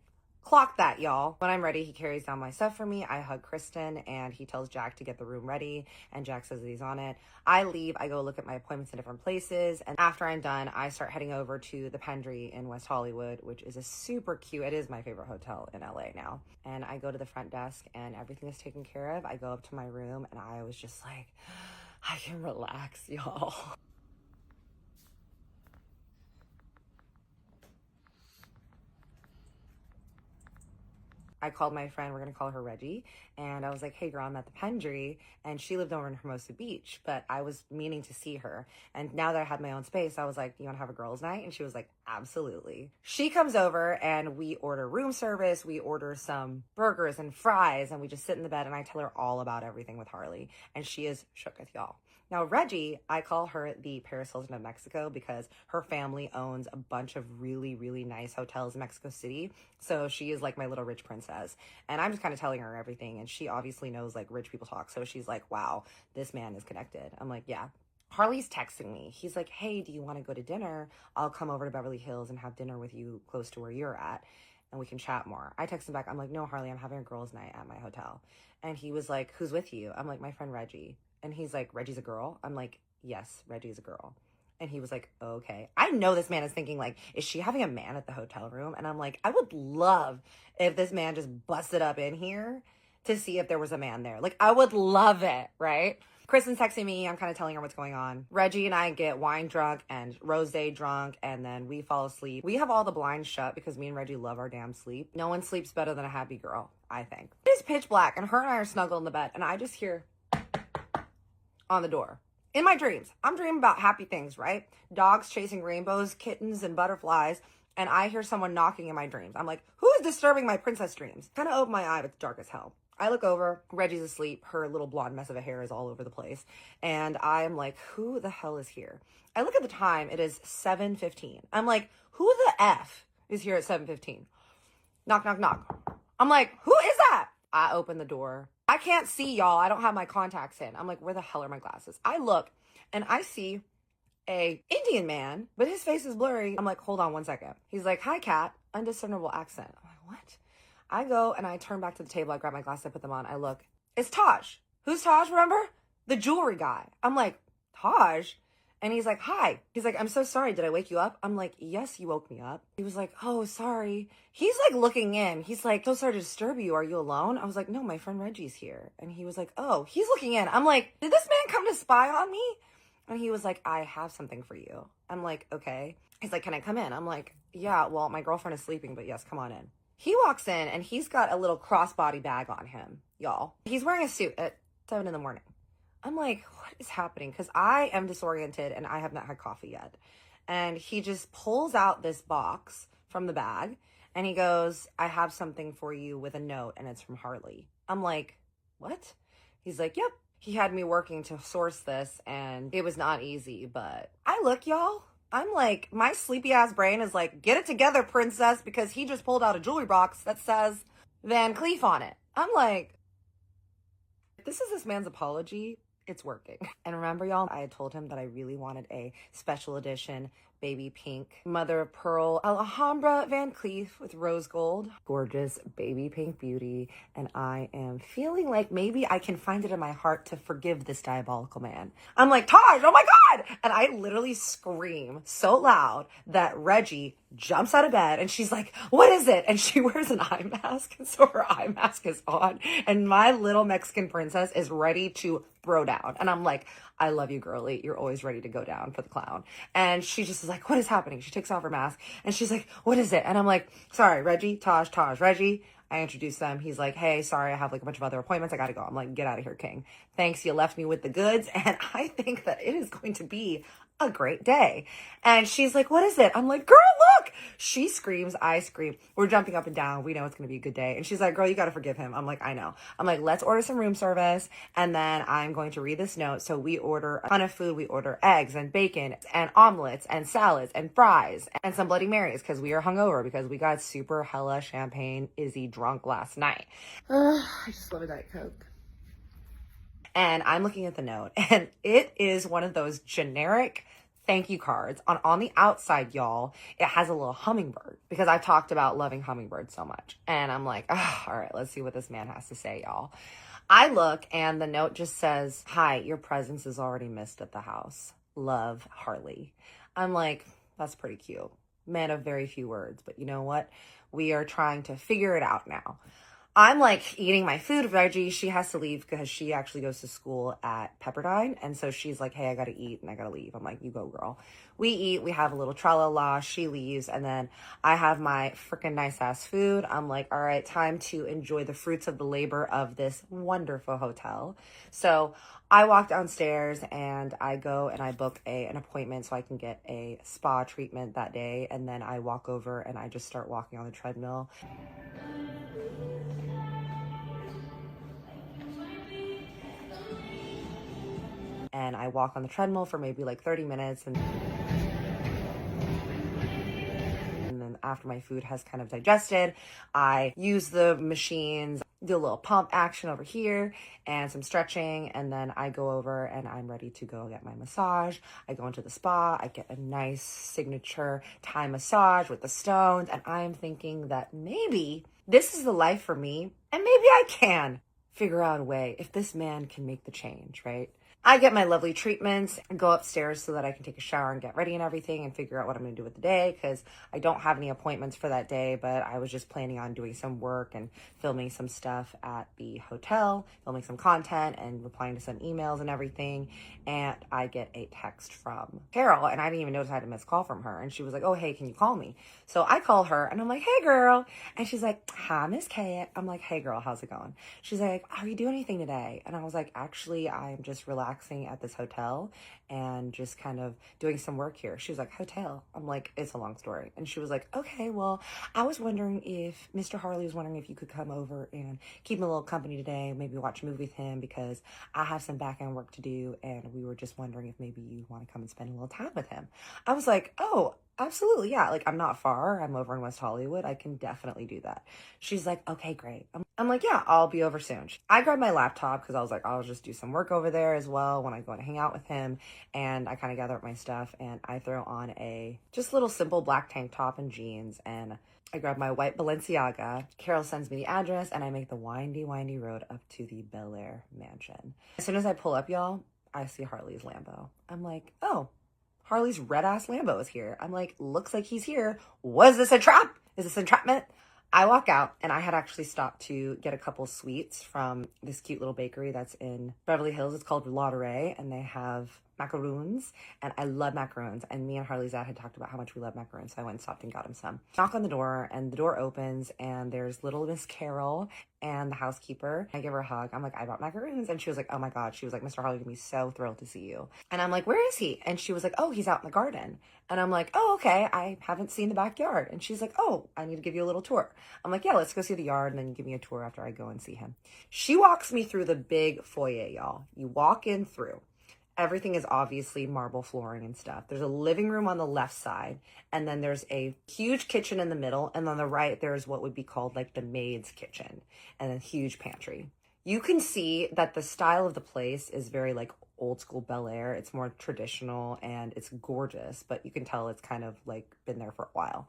clock that, y'all. When I'm ready, he carries down my stuff for me. I hug Kristen and he tells Jack to get the room ready. And Jack says that he's on it. I leave. I go look at my appointments in different places. And after I'm done, I start heading over to the Pendry in West Hollywood, which is a super cute, it is my favorite hotel in LA now. And I go to the front desk and everything is taken care of. I go up to my room and I was just like, I can relax, y'all. I called my friend, we're going to call her Reggie, and I was like, hey girl, I'm at the Pendry, and she lived over in Hermosa Beach, but I was meaning to see her. And now that I had my own space, I was like, you want to have a girls' night? And she was like, absolutely. She comes over and we order room service, we order some burgers and fries, and we just sit in the bed and I tell her all about everything with Harley. And she is shook with y'all. Now, Reggie, I call her the Paris Hilton of Mexico because her family owns a bunch of really, really nice hotels in Mexico City. So she is like my little rich princess. And I'm just kind of telling her everything. And she obviously knows like rich people talk. So she's like, wow, this man is connected. I'm like, yeah. Harley's texting me. He's like, hey, do you want to go to dinner? I'll come over to Beverly Hills and have dinner with you close to where you're at, and we can chat more. I text him back. I'm like, no, Harley, I'm having a girls' night at my hotel. And he was like, who's with you? I'm like, my friend Reggie. And he's like, Reggie's a girl? I'm like, yes, Reggie's a girl. And he was like, okay. I know this man is thinking like, is she having a man at the hotel room? And I'm like, I would love if this man just busted up in here to see if there was a man there. Like, I would love it, right? Kristen's texting me. I'm kind of telling her what's going on. Reggie and I get wine drunk and rosé drunk, and then we fall asleep. We have all the blinds shut because me and Reggie love our damn sleep. No one sleeps better than a happy girl, I think. It's pitch black, and her and I are snuggled in the bed, and I just hear on the door. In my dreams, I'm dreaming about happy things, right? Dogs chasing rainbows, kittens, and butterflies, and I hear someone knocking in my dreams. I'm like, who is disturbing my princess dreams? Kind of open my eye, but it's dark as hell. I look over, Reggie's asleep, her little blonde mess of a hair is all over the place, and I'm like, who the hell is here? I look at the time, it is 7:15. I'm like, who the F is here at 7:15? Knock, knock, knock. I'm like, who is that? I open the door. I can't see, y'all. I don't have my contacts in. I'm like, where the hell are my glasses? I look, and I see a Indian man, but his face is blurry. I'm like, hold on one second. He's like, hi, Kat. Undiscernible accent. I'm like, what? I go and I turn back to the table. I grab my glasses. I put them on. I look. It's Taj. Who's Taj, remember? The jewelry guy. I'm like, Taj? And he's like, hi. He's like, I'm so sorry. Did I wake you up? I'm like, yes, you woke me up. He was like, oh, sorry. He's like looking in. He's like, so sorry to disturb you. Are you alone? I was like, no, my friend Reggie's here. And he was like, oh, he's looking in. I'm like, did this man come to spy on me? And he was like, I have something for you. I'm like, okay. He's like, can I come in? I'm like, yeah, well, my girlfriend is sleeping, but yes, come on in. He walks in and he's got a little crossbody bag on him, y'all. He's wearing a suit at 7 a.m. I'm like, what is happening? Because I am disoriented and I have not had coffee yet. And he just pulls out this box from the bag and he goes, I have something for you with a note and it's from Harley. I'm like, what? He's like, yep. He had me working to source this and it was not easy, but I look, y'all. I'm like, my sleepy ass brain is like, get it together, princess, because he just pulled out a jewelry box that says Van Cleef on it. I'm like, if this is this man's apology, it's working. And remember, y'all, I had told him that I really wanted a special edition baby pink mother of pearl Alhambra Van Cleef with rose gold. Gorgeous baby pink beauty. And I am feeling like maybe I can find it in my heart to forgive this diabolical man. I'm like, Taj, oh my God. And I literally scream so loud that Reggie jumps out of bed and she's like, what is it? And she wears an eye mask. And so her eye mask is on. And my little Mexican princess is ready to throw down. And I'm like, I love you, girly. You're always ready to go down for the clown. And she just is like, what is happening? She takes off her mask and she's like, what is it? And I'm like, sorry, Reggie, Taj, Reggie. I introduce them. He's like, hey, sorry, I have like a bunch of other appointments. I got to go. I'm like, get out of here, king. Thanks. You left me with the goods. And I think that it is going to be a great day. And she's like, what is it? I'm like, girl, look. She screams. I scream. We're jumping up and down. We know it's going to be a good day. And she's like, girl, you got to forgive him. I'm like, I know. I'm like, let's order some room service. And then I'm going to read this note. So we order a ton of food. We order eggs and bacon and omelets and salads and fries and some Bloody Marys because we are hungover because we got super hella champagne Izzy drunk last night. I just love a Diet Coke. And I'm looking at the note and it is one of those generic thank you cards. On the outside, y'all, it has a little hummingbird because I've talked about loving hummingbirds so much. And I'm like, oh, all right, let's see what this man has to say, y'all. I look and the note just says, hi, your presence is already missed at the house. Love, Harley. I'm like, that's pretty cute. Man of very few words, but you know what? We are trying to figure it out now. I'm like eating my food, veggies. She has to leave because she actually goes to school at Pepperdine. And so she's like, hey, I got to eat and I got to leave. I'm like, you go, girl. We eat, we have a little tra-la-la. She leaves. And then I have my freaking nice ass food. I'm like, all right, time to enjoy the fruits of the labor of this wonderful hotel. So I walk downstairs and I go and I book an appointment so I can get a spa treatment that day. And then I walk over and I just start walking on the treadmill. And I walk on the treadmill for maybe like 30 minutes. And then after my food has kind of digested, I use the machines, do a little pump action over here and some stretching. And then I go over and I'm ready to go get my massage. I go into the spa. I get a nice signature Thai massage with the stones. And I'm thinking that maybe this is the life for me. And maybe I can figure out a way if this man can make the change, right? I get my lovely treatments and go upstairs so that I can take a shower and get ready and everything and figure out what I'm going to do with the day because I don't have any appointments for that day, but I was just planning on doing some work and filming some stuff at the hotel, filming some content and replying to some emails and everything. And I get a text from Carol and I didn't even notice I had a missed call from her. And she was like, oh, hey, can you call me? So I call her and I'm like, hey, girl. And she's like, hi, Miss Kate. I'm like, hey, girl, how's it going? She's like, are you doing anything today? And I was like, actually, I'm just relaxing at this hotel and just kind of doing some work here. She was like, hotel? I'm like, it's a long story. And she was like, okay, well, I was wondering if Mr. Harley was wondering if you could come over and keep him a little company today, maybe watch a movie with him because I have some back end work to do. And we were just wondering if maybe you want to come and spend a little time with him. I was like, oh, absolutely. Yeah. Like I'm not far. I'm over in West Hollywood. I can definitely do that. She's like, okay, great. I'm like, yeah, I'll be over soon. I grabbed my laptop because I was like, I'll just do some work over there as well when I go and hang out with him. And I kind of gather up my stuff and I throw on a just little simple black tank top and jeans and I grab my white Balenciaga. Carol sends me the address and I make the windy road up to the Billionaire mansion. As soon as I pull up, y'all, I see Harley's Lambo. I'm like, oh, Harley's red ass Lambo is here. I'm like, looks like he's here. Was this a trap? Is this entrapment? I walk out and I had actually stopped to get a couple sweets from this cute little bakery that's in Beverly Hills. It's called Lauderay and they have macaroons and I love macaroons. And me and Harley's dad had talked about how much we love macaroons. So I went and stopped and got him some. Knock on the door and the door opens and there's little Miss Carol and the housekeeper. I give her a hug. I'm like, I brought macaroons. And she was like, oh my God. She was like, Mr. Harley would be so thrilled to see you. And I'm like, where is he? And she was like, oh, he's out in the garden. And I'm like, oh, okay. I haven't seen the backyard. And she's like, oh, I need to give you a little tour. I'm like, yeah, let's go see the yard and then give me a tour after I go and see him. She walks me through the big foyer, y'all. You walk in through. Everything is obviously marble flooring and stuff. There's a living room on the left side, and then there's a huge kitchen in the middle, and on the right, there's what would be called like the maid's kitchen, and a huge pantry. You can see that the style of the place is very like old school Bel Air. It's more traditional, and it's gorgeous, but you can tell it's kind of like been there for a while.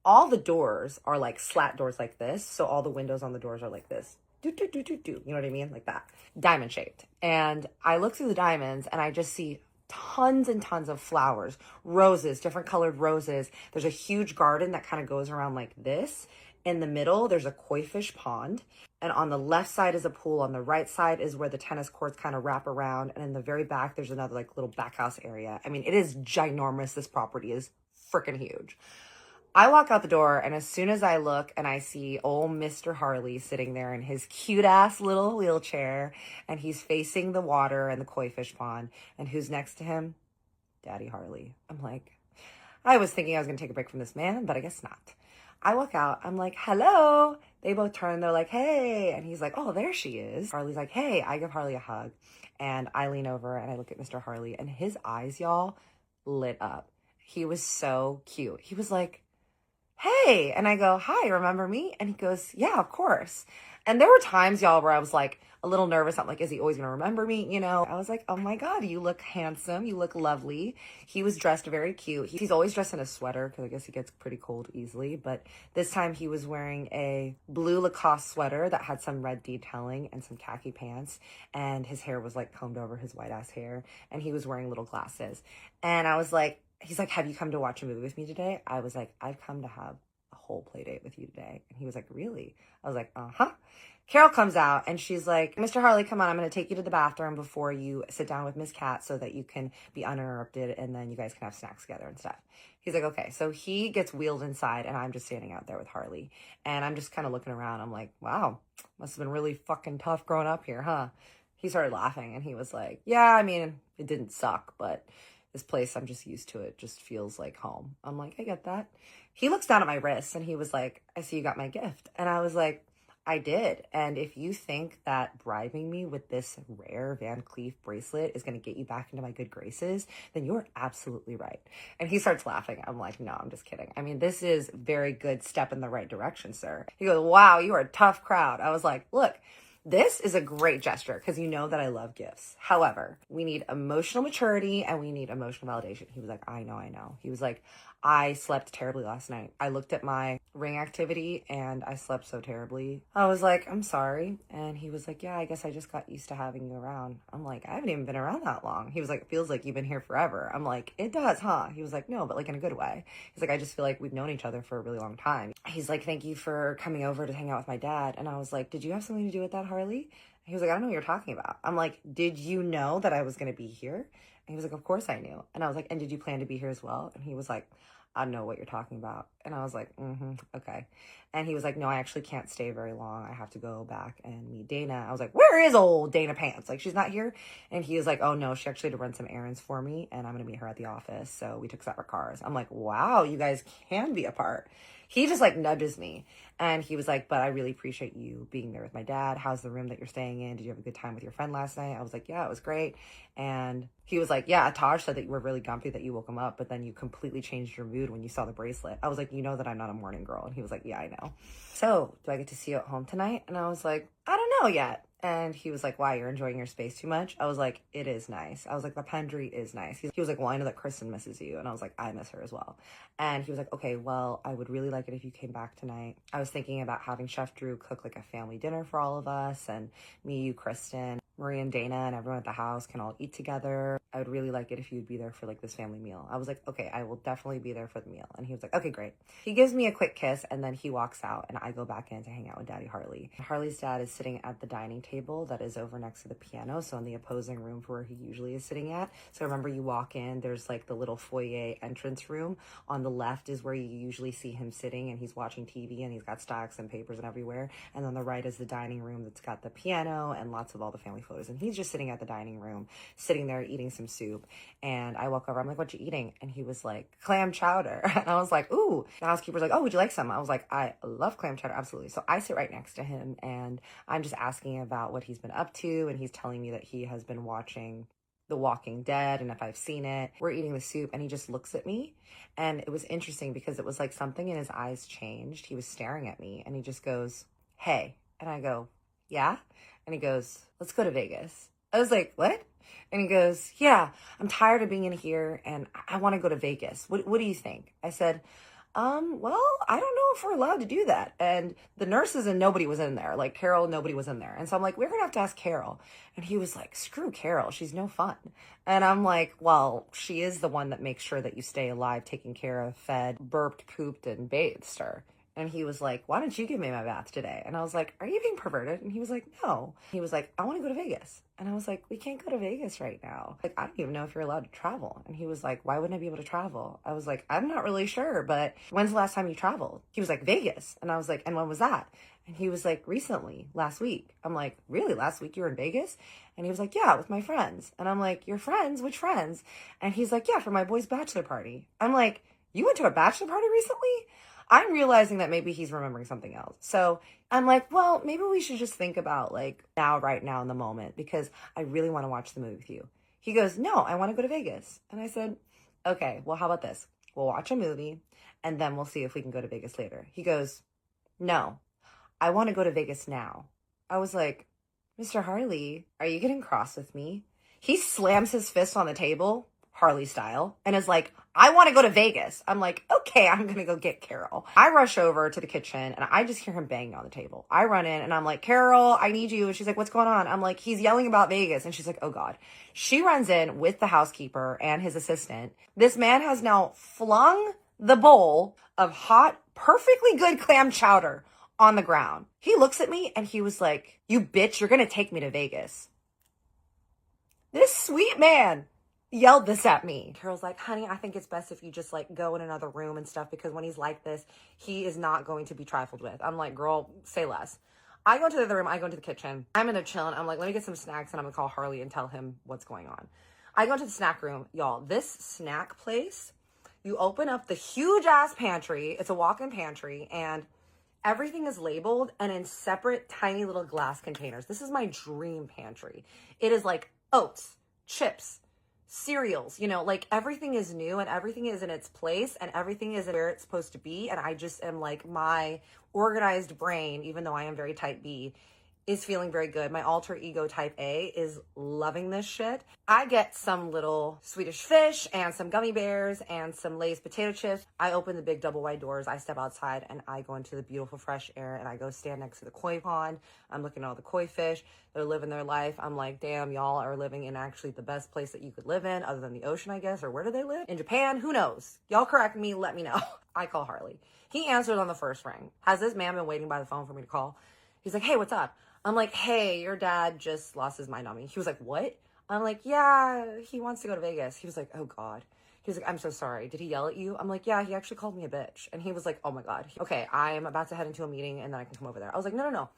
All the doors are like slat doors like this, so all the windows on the doors are like this. Do, do, do, do, do. You know what I mean? Like that. Diamond shaped. And I look through the diamonds and I just see tons and tons of flowers, roses, different colored roses. There's a huge garden that kind of goes around like this. In the middle, there's a koi fish pond. And on the left side is a pool. On the right side is where the tennis courts kind of wrap around. And in the very back, there's another like little back house area. I mean, it is ginormous. This property is freaking huge. I walk out the door and as soon as I look and I see old Mr. Harley sitting there in his cute ass little wheelchair and he's facing the water and the koi fish pond and who's next to him? Daddy Harley. I'm like, I was thinking I was going to take a break from this man, but I guess not. I walk out. I'm like, hello. They both turn. They're like, hey. And he's like, oh, there she is. Harley's like, hey. I give Harley a hug and I lean over and I look at Mr. Harley and his eyes, y'all, lit up. He was so cute. He was like, hey. And I go, hi, remember me? And he goes, yeah, of course. And there were times, y'all, where I was like a little nervous. I'm like, is he always going to remember me? You know, I was like, oh my God, you look handsome. You look lovely. He was dressed very cute. He's always dressed in a sweater because I guess he gets pretty cold easily. But this time he was wearing a blue Lacoste sweater that had some red detailing and some khaki pants. And his hair was like combed over his white ass hair. And he was wearing little glasses. And I was like, he's like, have you come to watch a movie with me today? I was like, I've come to have a whole play date with you today. And he was like, really? I was like, uh-huh. Carol comes out and she's like, Mr. Harley, come on, I'm going to take you to the bathroom before you sit down with Miss Cat so that you can be uninterrupted and then you guys can have snacks together and stuff. He's like, okay. So he gets wheeled inside and I'm just standing out there with Harley. And I'm just kind of looking around. I'm like, wow, must have been really fucking tough growing up here, huh? He started laughing and he was like, yeah, I mean, it didn't suck, but this place, I'm just used to it. Just feels like home. I'm like, I get that. He looks down at my wrist and he was like, I see you got my gift. And I was like, I did. And if you think that bribing me with this rare Van Cleef bracelet is going to get you back into my good graces, then you're absolutely right. And he starts laughing. I'm like, no, I'm just kidding. I mean, this is very good step in the right direction, sir. He goes, wow, you are a tough crowd. I was like, look, this is a great gesture because you know that I love gifts. However, we need emotional maturity and we need emotional validation. He was like, I know. He was like, I slept terribly last night. I looked at my ring activity and I slept so terribly. I was like, I'm sorry. And he was like, yeah, I guess I just got used to having you around. I'm like, I haven't even been around that long. He was like, it feels like you've been here forever. I'm like, it does, huh? He was like, no, but like in a good way. He's like, I just feel like we've known each other for a really long time. He's like, thank you for coming over to hang out with my dad. And I was like, did you have something to do with that, Harley? He was like, I don't know what you're talking about. I'm like, did you know that I was going to be here? And he was like, of course I knew. And I was like, and did you plan to be here as well? And he was like, I know what you're talking about. And I was like, okay. And he was like, no, I actually can't stay very long. I have to go back and meet Dana. I was like, where is old Dana Pants? Like, she's not here. And he was like, oh no, she actually had to run some errands for me and I'm going to meet her at the office. So we took separate cars. I'm like, wow, you guys can be apart. He just like nudges me and he was like, but I really appreciate you being there with my dad. How's the room that you're staying in? Did you have a good time with your friend last night? I was like, yeah, it was great. And he was like, yeah, Taj said that you were really grumpy that you woke him up, but then you completely changed your mood when you saw the bracelet. I was like, you know that I'm not a morning girl. And he was like, yeah, I know. So do I get to see you at home tonight? And I was like, I don't know yet. And he was like, why, you're enjoying your space too much? I was like, it is nice. I was like, the Pendry is nice. He was like, well, I know that Kristen misses you. And I was like, I miss her as well. And he was like, okay, well, I would really like it if you came back tonight. I was thinking about having Chef Drew cook like a family dinner for all of us. And me, you, Kristen, Marie and Dana and everyone at the house can all eat together. I would really like it if you'd be there for like this family meal. I was like, okay, I will definitely be there for the meal. And he was like, okay, great. He gives me a quick kiss and then he walks out and I go back in to hang out with Daddy Harley. Harley's dad is sitting at the dining table that is over next to the piano. So in the opposing room for where he usually is sitting at. So remember you walk in, there's like the little foyer entrance room. On the left is where you usually see him sitting and he's watching TV and he's got stacks and papers and everywhere. And on the right is the dining room that's got the piano and lots of all the family photos. And he's just sitting at the dining room, sitting there eating some soup. And I walk over, I'm like, what you eating? And he was like, clam chowder. And I was like, ooh. The housekeeper's like, oh, would you like some? I was like, I love clam chowder, absolutely. So I sit right next to him and I'm just asking about what he's been up to. And he's telling me that he has been watching The Walking Dead and if I've seen it. We're eating the soup and he just looks at me. And it was interesting because it was like something in his eyes changed. He was staring at me and he just goes, hey. And I go, yeah? And he goes, let's go to Vegas. I was like, what? And he goes, yeah, I'm tired of being in here and I want to go to Vegas. What do you think? I said, well, I don't know if we're allowed to do that. And the nurses and nobody was in there. Like Carol, nobody was in there. And so I'm like, we're going to have to ask Carol. And he was like, screw Carol. She's no fun. And I'm like, well, she is the one that makes sure that you stay alive, taken care of, fed, burped, pooped, and bathed, sir. And he was like, why don't you give me my bath today? And I was like, are you being perverted? And he was like, no. He was like, I want to go to Vegas. And I was like, we can't go to Vegas right now. Like, I don't even know if you're allowed to travel. And he was like, why wouldn't I be able to travel? I was like, I'm not really sure, but when's the last time you traveled? He was like, Vegas. And I was like, and when was that? And he was like, recently, last week. I'm like, really? Last week you were in Vegas? And he was like, yeah, with my friends. And I'm like, your friends? Which friends? And he's like, yeah, for my boy's bachelor party. I'm like, you went to a bachelor party recently? I'm realizing that maybe he's remembering something else. So I'm like, well, maybe we should just think about like now, right now in the moment, because I really want to watch the movie with you. He goes, no, I want to go to Vegas. And I said, okay, well, how about this? We'll watch a movie and then we'll see if we can go to Vegas later. He goes, no, I want to go to Vegas now. I was like, Mr. Harley, are you getting cross with me? He slams his fist on the table, Harley style, and is like, I want to go to Vegas. I'm like, okay, I'm going to go get Carol. I rush over to the kitchen and I just hear him banging on the table. I run in and I'm like, Carol, I need you. And she's like, what's going on? I'm like, he's yelling about Vegas. And she's like, oh God. She runs in with the housekeeper and his assistant. This man has now flung the bowl of hot perfectly good clam chowder on the ground. He looks at me and he was like, "You bitch, you're gonna take me to Vegas." This sweet man yelled this at me. Carol's like, "Honey, I think it's best if you just like go in another room and stuff, because when he's like this, he is not going to be trifled with." I'm like, "Girl, say less." I go into the other room, I go into the kitchen. I'm in there chilling. I'm like, let me get some snacks and I'm gonna call Harley and tell him what's going on. I go into the snack room. Y'all, this snack place, you open up the huge ass pantry. It's a walk-in pantry and everything is labeled and in separate tiny little glass containers. This is my dream pantry. It is like oats, chips, cereals, you know, like everything is new and everything is in its place and everything is where it's supposed to be. And I just am like, my organized brain, even though I am very type B, is feeling very good. My alter ego type A is loving this shit. I get some little Swedish fish and some gummy bears and some Lay's potato chips. I open the big double wide doors. I step outside and I go into the beautiful fresh air and I go stand next to the koi pond. I'm looking at all the koi fish. They're living their life. I'm like, damn, y'all are living in actually the best place that you could live in, other than the ocean, I guess. Or where do they live? In Japan? Who knows? Y'all correct me. Let me know. I call Harley. He answered on the first ring. Has this man been waiting by the phone for me to call? He's like, "Hey, what's up?" I'm like, "Hey, your dad just lost his mind on me." He was like, "What?" I'm like, "Yeah, he wants to go to Vegas." He was like, "Oh God." He was like, "I'm so sorry. Did he yell at you?" I'm like, "Yeah, he actually called me a bitch." And he was like, "Oh my God. Okay, I am about to head into a meeting and then I can come over there." I was like, no.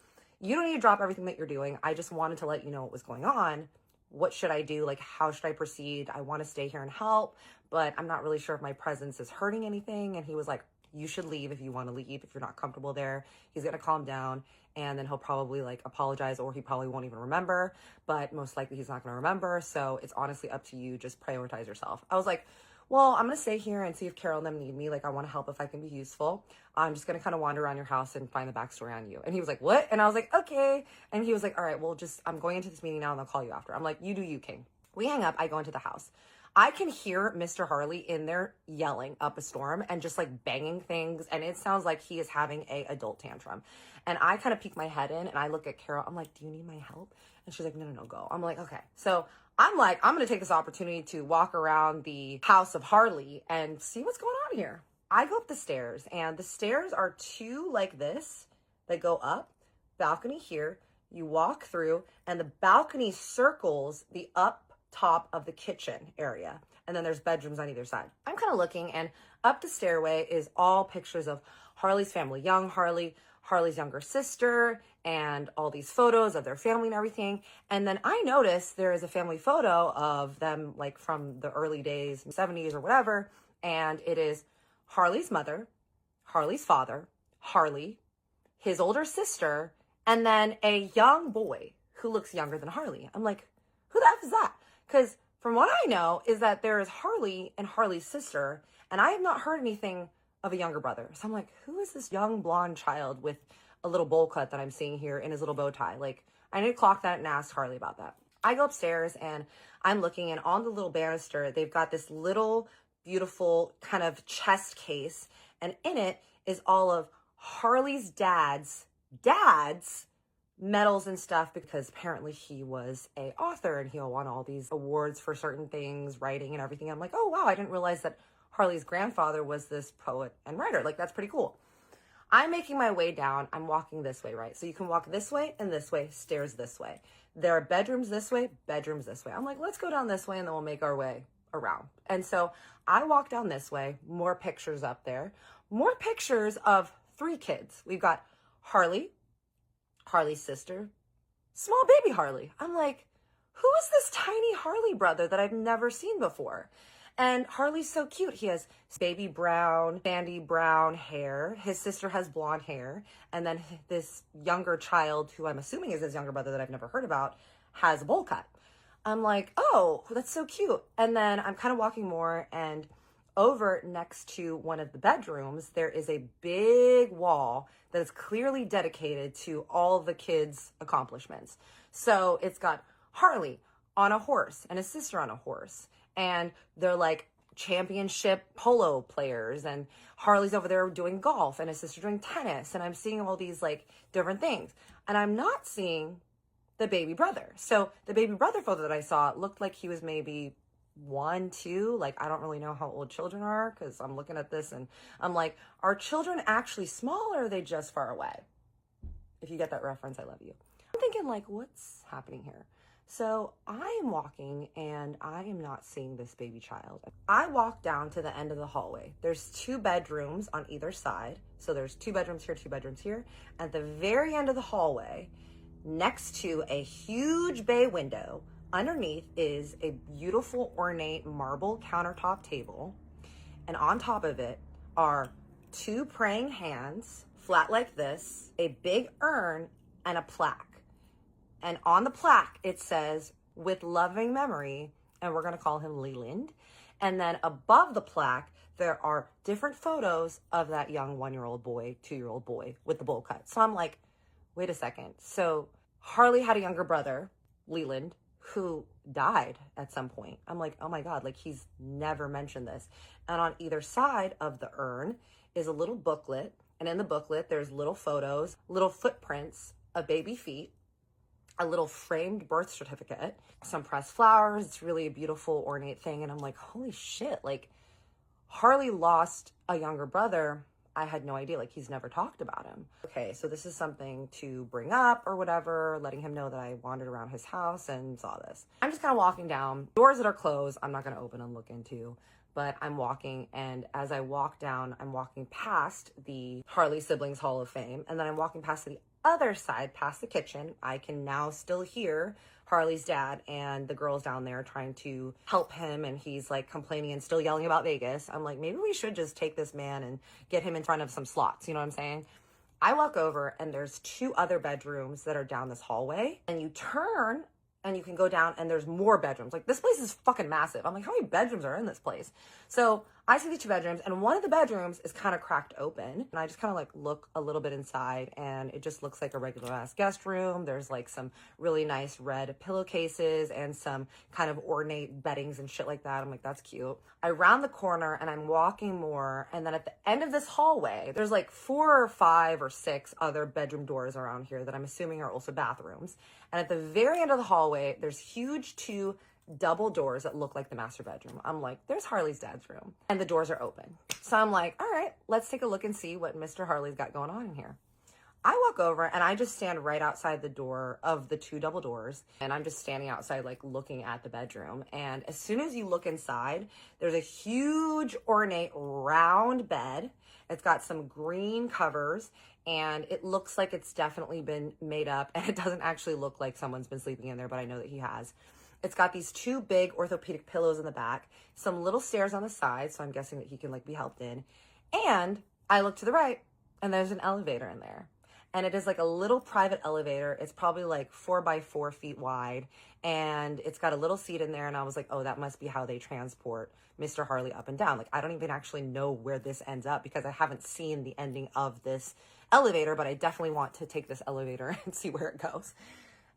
You don't need to drop everything that you're doing. I just wanted to let you know what was going on. What should I do? Like, how should I proceed? I want to stay here and help, but I'm not really sure if my presence is hurting anything. And he was like, "You should leave if you want to leave. If you're not comfortable there." He's going to calm down and then he'll probably like apologize, or he probably won't even remember, but most likely he's not going to remember. So it's honestly up to you. Just prioritize yourself. I was like, well, I'm going to stay here and see if Carol and them need me. Like, I want to help if I can be useful. I'm just going to kind of wander around your house and find the backstory on you. And he was like, "What?" And I was like, "Okay." And he was like, "All right, well, just, I'm going into this meeting now and I'll call you after." I'm like, "You do you, King." We hang up. I go into the house. I can hear Mr. Harley in there yelling up a storm and just like banging things. And it sounds like he is having a adult tantrum. And I kind of peek my head in and I look at Carol. I'm like, "Do you need my help?" And she's like, no, go. I'm like, okay. So I'm like, I'm going to take this opportunity to walk around the house of Harley and see what's going on here. I go up the stairs and the stairs are two like this that go up, balcony here. You walk through and the balcony circles the up top of the kitchen area. And then there's bedrooms on either side. I'm kind of looking and up the stairway is all pictures of Harley's family, young Harley, Harley's younger sister, and all these photos of their family and everything. And then I noticed there is a family photo of them like from the early days, 70s or whatever. And it is Harley's mother, Harley's father, Harley, his older sister, and then a young boy who looks younger than Harley. I'm like, who the F is that? Because from what I know is that there is Harley and Harley's sister, and I have not heard anything of a younger brother. So I'm like, who is this young blonde child with a little bowl cut that I'm seeing here in his little bow tie? Like, I need to clock that and ask Harley about that. I go upstairs and I'm looking, and on the little banister, they've got this little beautiful kind of chest case, and in it is all of Harley's dad's medals and stuff, because apparently he was a author and he'll won all these awards for certain things, writing and everything. I'm like, oh wow, I didn't realize that Harley's grandfather was this poet and writer. Like, that's pretty cool. I'm making my way down. I'm walking this way, right? So you can walk this way and this way, stairs this way. There are bedrooms this way, bedrooms this way. I'm like, let's go down this way and then we'll make our way around. And so I walk down this way, more pictures up there, more pictures of 3 kids. We've got Harley, Harley's sister, small baby Harley. I'm like, who is this tiny Harley brother that I've never seen before? And Harley's so cute. He has baby brown, sandy brown hair. His sister has blonde hair. And then this younger child, who I'm assuming is his younger brother that I've never heard about, has a bowl cut. I'm like, oh, that's so cute. And then I'm kind of walking more, and over next to one of the bedrooms, there is a big wall that is clearly dedicated to all the kids' accomplishments. So it's got Harley on a horse and his sister on a horse. And they're like championship polo players, and Harley's over there doing golf and his sister doing tennis. And I'm seeing all these like different things, and I'm not seeing the baby brother. So the baby brother photo that I saw looked like he was maybe 1, 2. Like, I don't really know how old children are because I'm looking at this and I'm like, are children actually small or are they just far away? If you get that reference, I love you. I'm thinking like, what's happening here? So I am walking and I am not seeing this baby child. I walk down to the end of the hallway. There's 2 bedrooms on either side. So there's 2 bedrooms here, 2 bedrooms here. At the very end of the hallway, next to a huge bay window, underneath is a beautiful ornate marble countertop table. And on top of it are 2 praying hands, flat like this, a big urn, and a plaque. And on the plaque, it says, with loving memory, and we're going to call him Leland. And then above the plaque, there are different photos of that young 1-year-old boy, 2-year-old boy with the bowl cut. So I'm like, wait a second. So Harley had a younger brother, Leland, who died at some point. I'm like, oh my God, like he's never mentioned this. And on either side of the urn is a little booklet. And in the booklet, there's little photos, little footprints of baby feet, a little framed birth certificate, some pressed flowers. It's really a beautiful, ornate thing. And I'm like, holy shit, like Harley lost a younger brother. I had no idea, like he's never talked about him. Okay, so this is something to bring up or whatever, letting him know that I wandered around his house and saw this. I'm just kind of walking down, doors that are closed, I'm not gonna open and look into, but I'm walking, and as I walk down, I'm walking past the Harley Siblings Hall of Fame, and then I'm walking past the other side, past the kitchen. I can now still hear Harley's dad and the girls down there trying to help him, and he's like complaining and still yelling about Vegas. I'm like, maybe we should just take this man and get him in front of some slots, you know what I'm saying? I walk over and there's 2 other bedrooms that are down this hallway, and you turn and you can go down and there's more bedrooms. Like, this place is fucking massive. I'm like, how many bedrooms are in this place? So I see the 2 bedrooms, and one of the bedrooms is kind of cracked open. And I just kind of like look a little bit inside, and it just looks like a regular ass guest room. There's like some really nice red pillowcases and some kind of ornate beddings and shit like that. I'm like, that's cute. I round the corner and I'm walking more. And then at the end of this hallway, there's like 4 or 5 or 6 other bedroom doors around here that I'm assuming are also bathrooms. And at the very end of the hallway, there's huge 2 double doors that look like the master bedroom. I'm like, there's Harley's dad's room. And the doors are open. So I'm like, all right, let's take a look and see what Mr. Harley's got going on in here. I walk over and I just stand right outside the door of the 2 double doors. And I'm just standing outside, like looking at the bedroom. And as soon as you look inside, there's a huge ornate round bed. It's got some green covers, and it looks like it's definitely been made up. And it doesn't actually look like someone's been sleeping in there, but I know that he has. It's got these 2 big orthopedic pillows in the back, some little stairs on the side, so I'm guessing that he can like be helped in. And I look to the right, and there's an elevator in there. And it is like a little private elevator. It's probably like 4 by 4 feet wide, and it's got a little seat in there. And I was like, oh, that must be how they transport Mr. Harley up and down. Like, I don't even actually know where this ends up because I haven't seen the ending of this elevator, but I definitely want to take this elevator and see where it goes.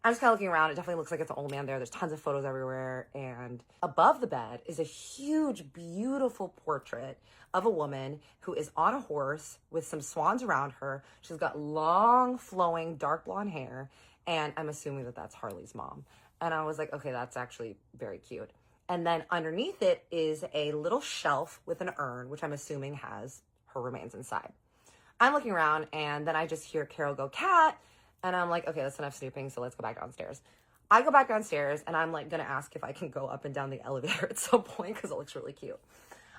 I'm just kind of looking around. It definitely looks like it's an old man there. There's tons of photos everywhere. And above the bed is a huge, beautiful portrait of a woman who is on a horse with some swans around her. She's got long, flowing, dark blonde hair. And I'm assuming that that's Harley's mom. And I was like, okay, that's actually very cute. And then underneath it is a little shelf with an urn, which I'm assuming has her remains inside. I'm looking around, and then I just hear Carol go, "Cat." And I'm like, okay, that's enough snooping, so let's go back downstairs. I go back downstairs, and I'm like gonna ask if I can go up and down the elevator at some point because it looks really cute.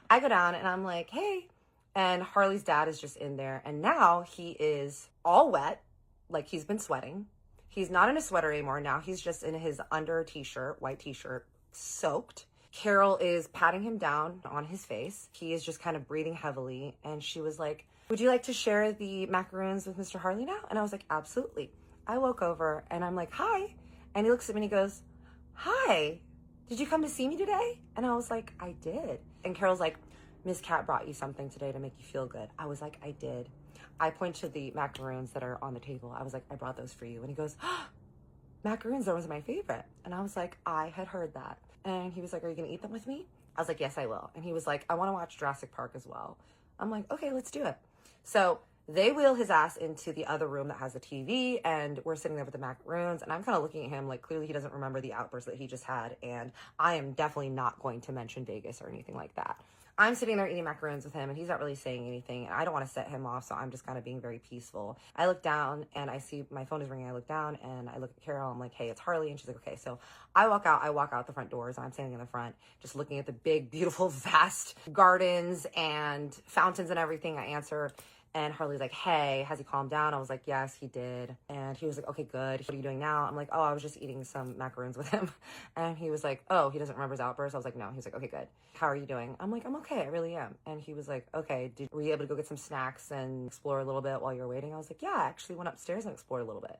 I go down, and I'm like, hey. And Harley's dad is just in there, and now he is all wet, like he's been sweating. He's not in a sweater anymore. Now he's just in his under t-shirt, white t-shirt, soaked. Carol is patting him down on his face. He is just kind of breathing heavily, and she was like, would you like to share the macaroons with Mr. Harley now? And I was like, absolutely. I woke over and I'm like, hi. And he looks at me and he goes, hi, did you come to see me today? And I was like, I did. And Carol's like, Miss Cat brought you something today to make you feel good. I was like, I did. I point to the macaroons that are on the table. I was like, I brought those for you. And he goes, macaroons, those are my favorite. And I was like, I had heard that. And he was like, are you gonna eat them with me? I was like, yes, I will. And he was like, I wanna watch Jurassic Park as well. I'm like, okay, let's do it. So They wheel his ass into the other room that has a TV, and we're sitting there with the macaroons, and I'm kind of looking at him like clearly he doesn't remember the outburst that he just had, and I am definitely not going to mention Vegas or anything like that. I'm sitting there eating macaroons with him, and he's not really saying anything, and I don't want to set him off, so I'm just kind of being very peaceful. I look down, and I see my phone is ringing. I look down, and I look at Carol. I'm like, hey, it's Harley, and she's like, okay. So I walk out the front doors, and I'm standing in the front, just looking at the big, beautiful, vast gardens and fountains and everything. I answer, and Harley's like, hey, has he calmed down? I was like, yes, he did. And he was like, okay, good. What are you doing now? I'm like, oh, I was just eating some macaroons with him. And he was like, oh, he doesn't remember his outburst? I was like, no. He was like, okay, good. How are you doing? I'm like, I'm okay. I really am. And he was like, okay, were you able to go get some snacks and explore a little bit while you were waiting? I was like, yeah, I actually went upstairs and explored a little bit.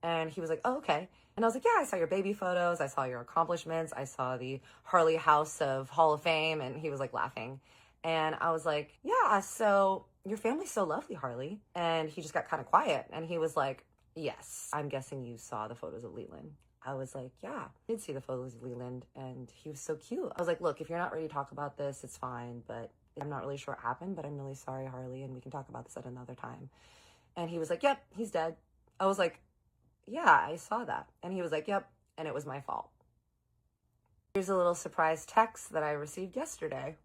And he was like, oh, okay. And I was like, yeah, I saw your baby photos. I saw your accomplishments. I saw the Harley House of Hall of Fame. And he was like laughing. And I was like, yeah, so your family's so lovely, Harley. And he just got kind of quiet. And he was like, yes, I'm guessing you saw the photos of Leland. I was like, yeah, I did see the photos of Leland. And he was so cute. I was like, look, if you're not ready to talk about this, it's fine. But I'm not really sure what happened. But I'm really sorry, Harley. And we can talk about this at another time. And he was like, yep, he's dead. I was like, yeah, I saw that. And he was like, yep. And it was my fault. Here's a little surprise text that I received yesterday.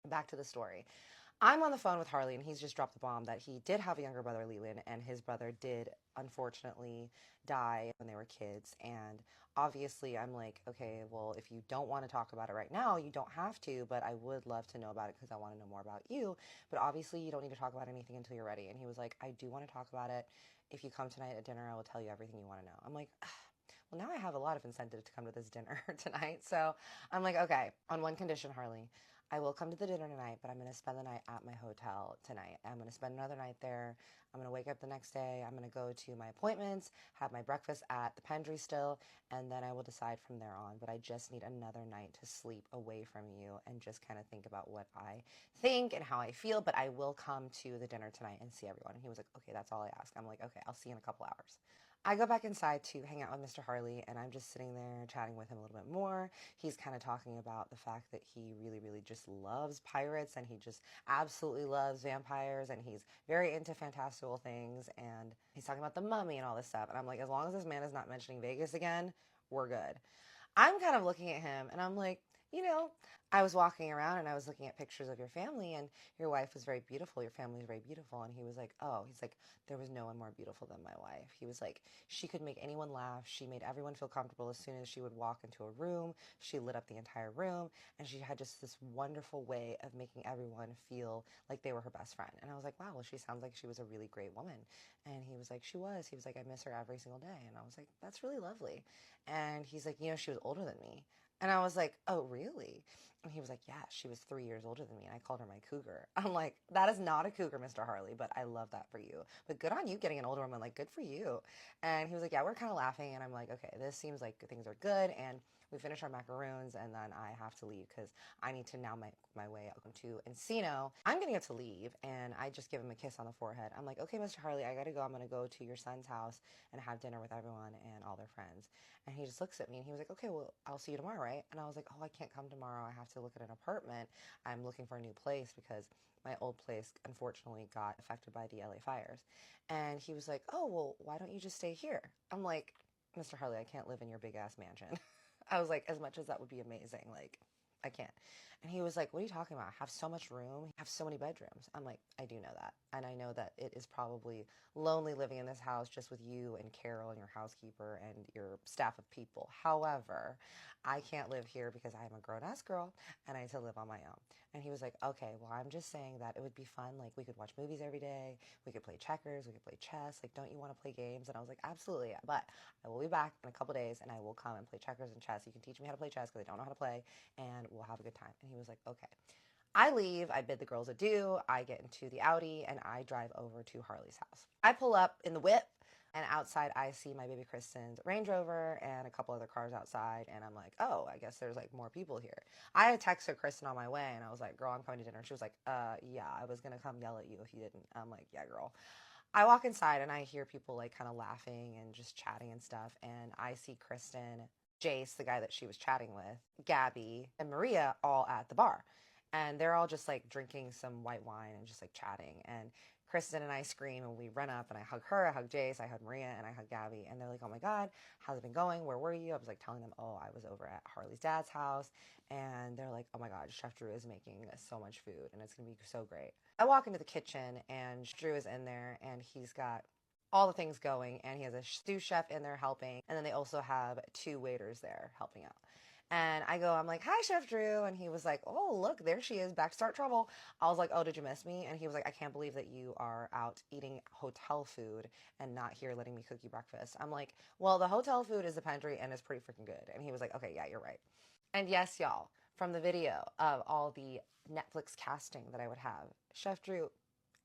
Back to the story. I'm on the phone with Harley, and he's just dropped the bomb that he did have a younger brother, Leland, and his brother did unfortunately die when they were kids. And obviously, I'm like, okay, well, if you don't want to talk about it right now, you don't have to, but I would love to know about it because I want to know more about you. But obviously, you don't need to talk about anything until you're ready. And he was like, I do want to talk about it. If you come tonight at dinner, I will tell you everything you want to know. I'm like, well, now I have a lot of incentive to come to this dinner tonight. So I'm like, okay, on one condition, Harley. I will come to the dinner tonight, but I'm going to spend the night at my hotel tonight. I'm going to spend another night there. I'm going to wake up the next day. I'm going to go to my appointments, have my breakfast at the Pendry still, and then I will decide from there on. But I just need another night to sleep away from you and just kind of think about what I think and how I feel. But I will come to the dinner tonight and see everyone. And he was like, okay, that's all I ask. I'm like, okay, I'll see you in a couple hours. I go back inside to hang out with Mr. Harley, and I'm just sitting there chatting with him a little bit more. He's kind of talking about the fact that he really, really just loves pirates, and he just absolutely loves vampires, and he's very into fantastical things, and he's talking about the mummy and all this stuff. And I'm like, as long as this man is not mentioning Vegas again, we're good. I'm kind of looking at him, and I'm like, you know, I was walking around and I was looking at pictures of your family, and your wife was very beautiful. Your family was very beautiful. And he was like, oh, he's like, there was no one more beautiful than my wife. He was like, she could make anyone laugh. She made everyone feel comfortable as soon as she would walk into a room. She lit up the entire room, and she had just this wonderful way of making everyone feel like they were her best friend. And I was like, wow, well, she sounds like she was a really great woman. And he was like, she was. He was like, I miss her every single day. And I was like, that's really lovely. And he's like, you know, she was older than me. And I was like, oh, really? And he was like, yeah, she was 3 years older than me, and I called her my cougar. I'm like, that is not a cougar, Mr. Harley, but I love that for you. But good on you getting an older woman. Like, good for you. And he was like, yeah, we're kind of laughing. And I'm like, okay, this seems like things are good. And we finish our macaroons, and then I have to leave because I need to now make my way up to Encino. I'm going to get to leave, and I just give him a kiss on the forehead. I'm like, okay, Mr. Harley, I got to go. I'm going to go to your son's house and have dinner with everyone and all their friends. And he just looks at me, and he was like, okay, well, I'll see you tomorrow, right? And I was like, oh, I can't come tomorrow. I have to look at an apartment. I'm looking for a new place because my old place, unfortunately, got affected by the LA fires. And he was like, oh, well, why don't you just stay here? I'm like, Mr. Harley, I can't live in your big-ass mansion. I was like, as much as that would be amazing, like, I can't. And he was like, what are you talking about? I have so much room. I have so many bedrooms. I'm like, I do know that. And I know that it is probably lonely living in this house just with you and Carol and your housekeeper and your staff of people. However, I can't live here because I am a grown-ass girl and I need to live on my own. And he was like, okay, well, I'm just saying that it would be fun. Like, we could watch movies every day. We could play checkers. We could play chess. Like, don't you want to play games? And I was like, absolutely. But I will be back in a couple days, and I will come and play checkers and chess. You can teach me how to play chess because I don't know how to play, and we'll have a good time. And he was like, okay. I leave, I bid the girls adieu, I get into the Audi, and I drive over to Harley's house. I pull up in the whip, and outside I see my baby Kristen's Range Rover and a couple other cars outside, and I'm like, oh, I guess there's like more people here. I had texted Kristen on my way, and I was like, girl, I'm coming to dinner. She was like, yeah, I was gonna come yell at you if you didn't. I'm like, yeah, girl. I walk inside and I hear people like kind of laughing and just chatting and stuff, and I see Kristen Jace, the guy that she was chatting with, Gabby, and Maria all at the bar. And they're all just like drinking some white wine and just like chatting. And Kristen and I scream and we run up and I hug her, I hug Jace, I hug Maria, and I hug Gabby. And they're like, oh my God, how's it been going? Where were you? I was like telling them, oh, I was over at Harley's dad's house. And they're like, oh my God, Chef Drew is making so much food and it's going to be so great. I walk into the kitchen and Drew is in there and he's got all the things going, and he has a sous chef in there helping, and then they also have 2 waiters there helping out. And I'm like, hi, Chef Drew. And he was like, oh, look, there she is, back to start trouble. I was like, oh, did you miss me? And he was like, I can't believe that you are out eating hotel food and not here letting me cook you breakfast. I'm like, well, the hotel food is the pantry and it's pretty freaking good. And he was like, okay, yeah, you're right. And yes, y'all, from the video of all the Netflix casting that I would have, Chef Drew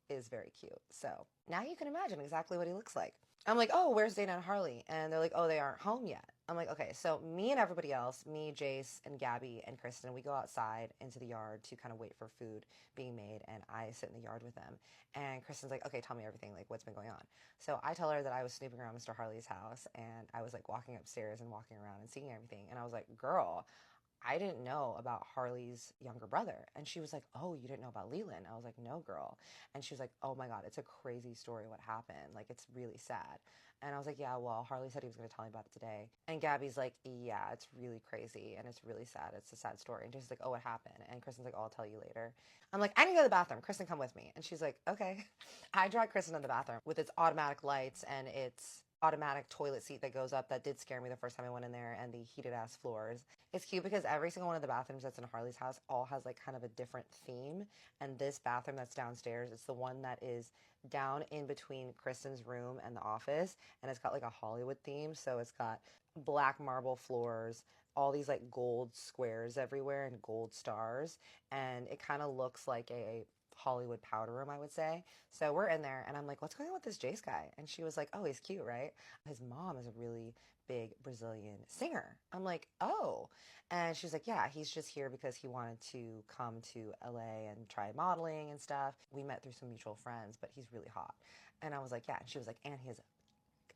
is very cute. So now you can imagine exactly what he looks like. I'm like, oh, where's Dana and Harley? And they're like, oh, they aren't home yet. I'm like, okay, so me and everybody else, me, Jace, and Gabby, and Kristen, we go outside into the yard to kind of wait for food being made, and I sit in the yard with them. And Kristen's like, okay, tell me everything, like, what's been going on? So I tell her that I was snooping around Mr. Harley's house, and I was, like, walking upstairs and walking around and seeing everything. And I was like, girl, I didn't know about Harley's younger brother. And she was like, oh, you didn't know about Leland? I was like, no, girl. And she was like, oh my God, it's a crazy story what happened. Like, it's really sad. And I was like, yeah, well, Harley said he was going to tell me about it today. And Gabby's like, yeah, it's really crazy and it's really sad. It's a sad story. And she's like, oh, what happened? And Kristen's like, oh, I'll tell you later. I'm like, I need to go to the bathroom. Kristen, come with me. And she's like, okay. I drag Kristen in the bathroom with its automatic lights and its automatic toilet seat that goes up. That did scare me the first time I went in there, and the heated ass floors. It's cute because every single one of the bathrooms that's in Harley's house all has like kind of a different theme. And this bathroom that's downstairs, it's the one that is down in between Kristen's room and the office, and it's got like a Hollywood theme. So it's got black marble floors, all these like gold squares everywhere and gold stars, and it kind of looks like a Hollywood powder room, I would say. So we're in there and I'm like, what's going on with this Jace guy? And she was like, oh, he's cute, right? His mom is a really big Brazilian singer. I'm like, oh. And she's like, yeah, he's just here because he wanted to come to LA and try modeling and stuff. We met through some mutual friends, but he's really hot. And I was like, yeah. And she was like, and he has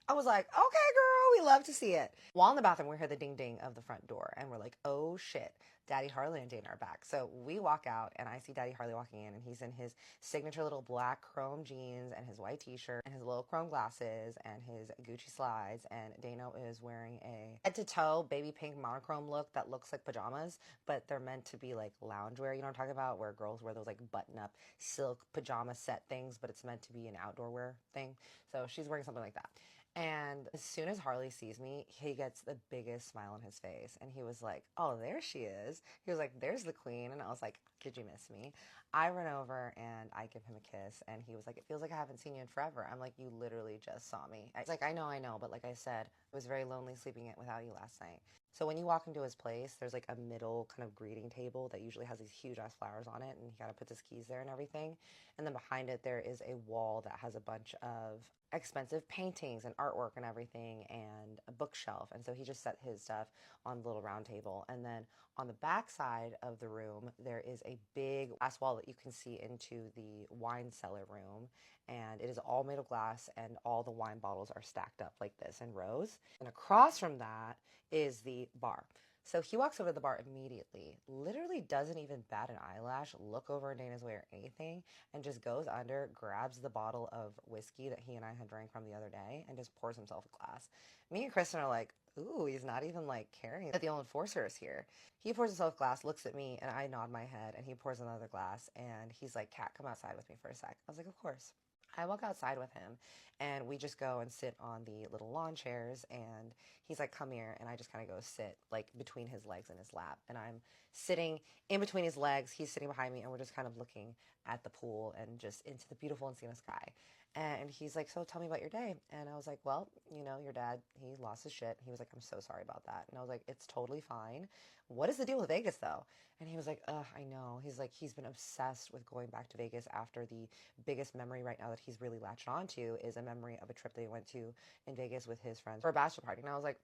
I was like, okay, girl, we love to see it. While in the bathroom, we heard the ding ding of the front door, and we're like, oh shit, Daddy Harley and Dana are back. So we walk out, and I see Daddy Harley walking in, and he's in his signature little black chrome jeans and his white t-shirt and his little chrome glasses and his Gucci slides, and Dana is wearing a head-to-toe baby pink monochrome look that looks like pajamas, but they're meant to be like loungewear, you know what I'm talking about, where girls wear those like button-up silk pajama set things, but it's meant to be an outdoor wear thing. So she's wearing something like that. And as soon as Harley sees me, he gets the biggest smile on his face. And he was like, oh, there she is. He was like, there's the queen. And I was like, did you miss me? I run over and I give him a kiss. And he was like, it feels like I haven't seen you in forever. I'm like, you literally just saw me. I was like, I know. But like I said, I was very lonely sleeping without you last night. So when you walk into his place, there's like a middle kind of greeting table that usually has these huge ass flowers on it. And he kind of puts his keys there and everything. And then behind it, there is a wall that has a bunch of expensive paintings and artwork and everything, and a bookshelf. And so he just set his stuff on the little round table. And then on the back side of the room, there is a big glass wall that you can see into the wine cellar room. And it is all made of glass, and all the wine bottles are stacked up like this in rows. And across from that is the bar. So he walks over to the bar immediately, literally doesn't even bat an eyelash, look over Dana's way or anything, and just goes under, grabs the bottle of whiskey that he and I had drank from the other day, and just pours himself a glass. Me and Kristen are like, ooh, he's not even like caring that the old enforcer is here. He pours himself a glass, looks at me, and I nod my head, and he pours another glass, and he's like, Kat, come outside with me for a sec. I was like, of course. I walk outside with him, and we just go and sit on the little lawn chairs, and he's like, come here, and I just kind of go sit like between his legs in his lap, and I'm sitting in between his legs, he's sitting behind me, and we're just kind of looking at the pool and just into the beautiful Encino sky. And he's like, so tell me about your day. And I was like, well, you know, your dad, he lost his shit. He was like, I'm so sorry about that. And I was like, it's totally fine. What is the deal with Vegas though? And he was like, I know. He's like, he's been obsessed with going back to Vegas after the biggest memory right now that he's really latched onto is a memory of a trip that he went to in Vegas with his friends for a bachelor party. And I was like,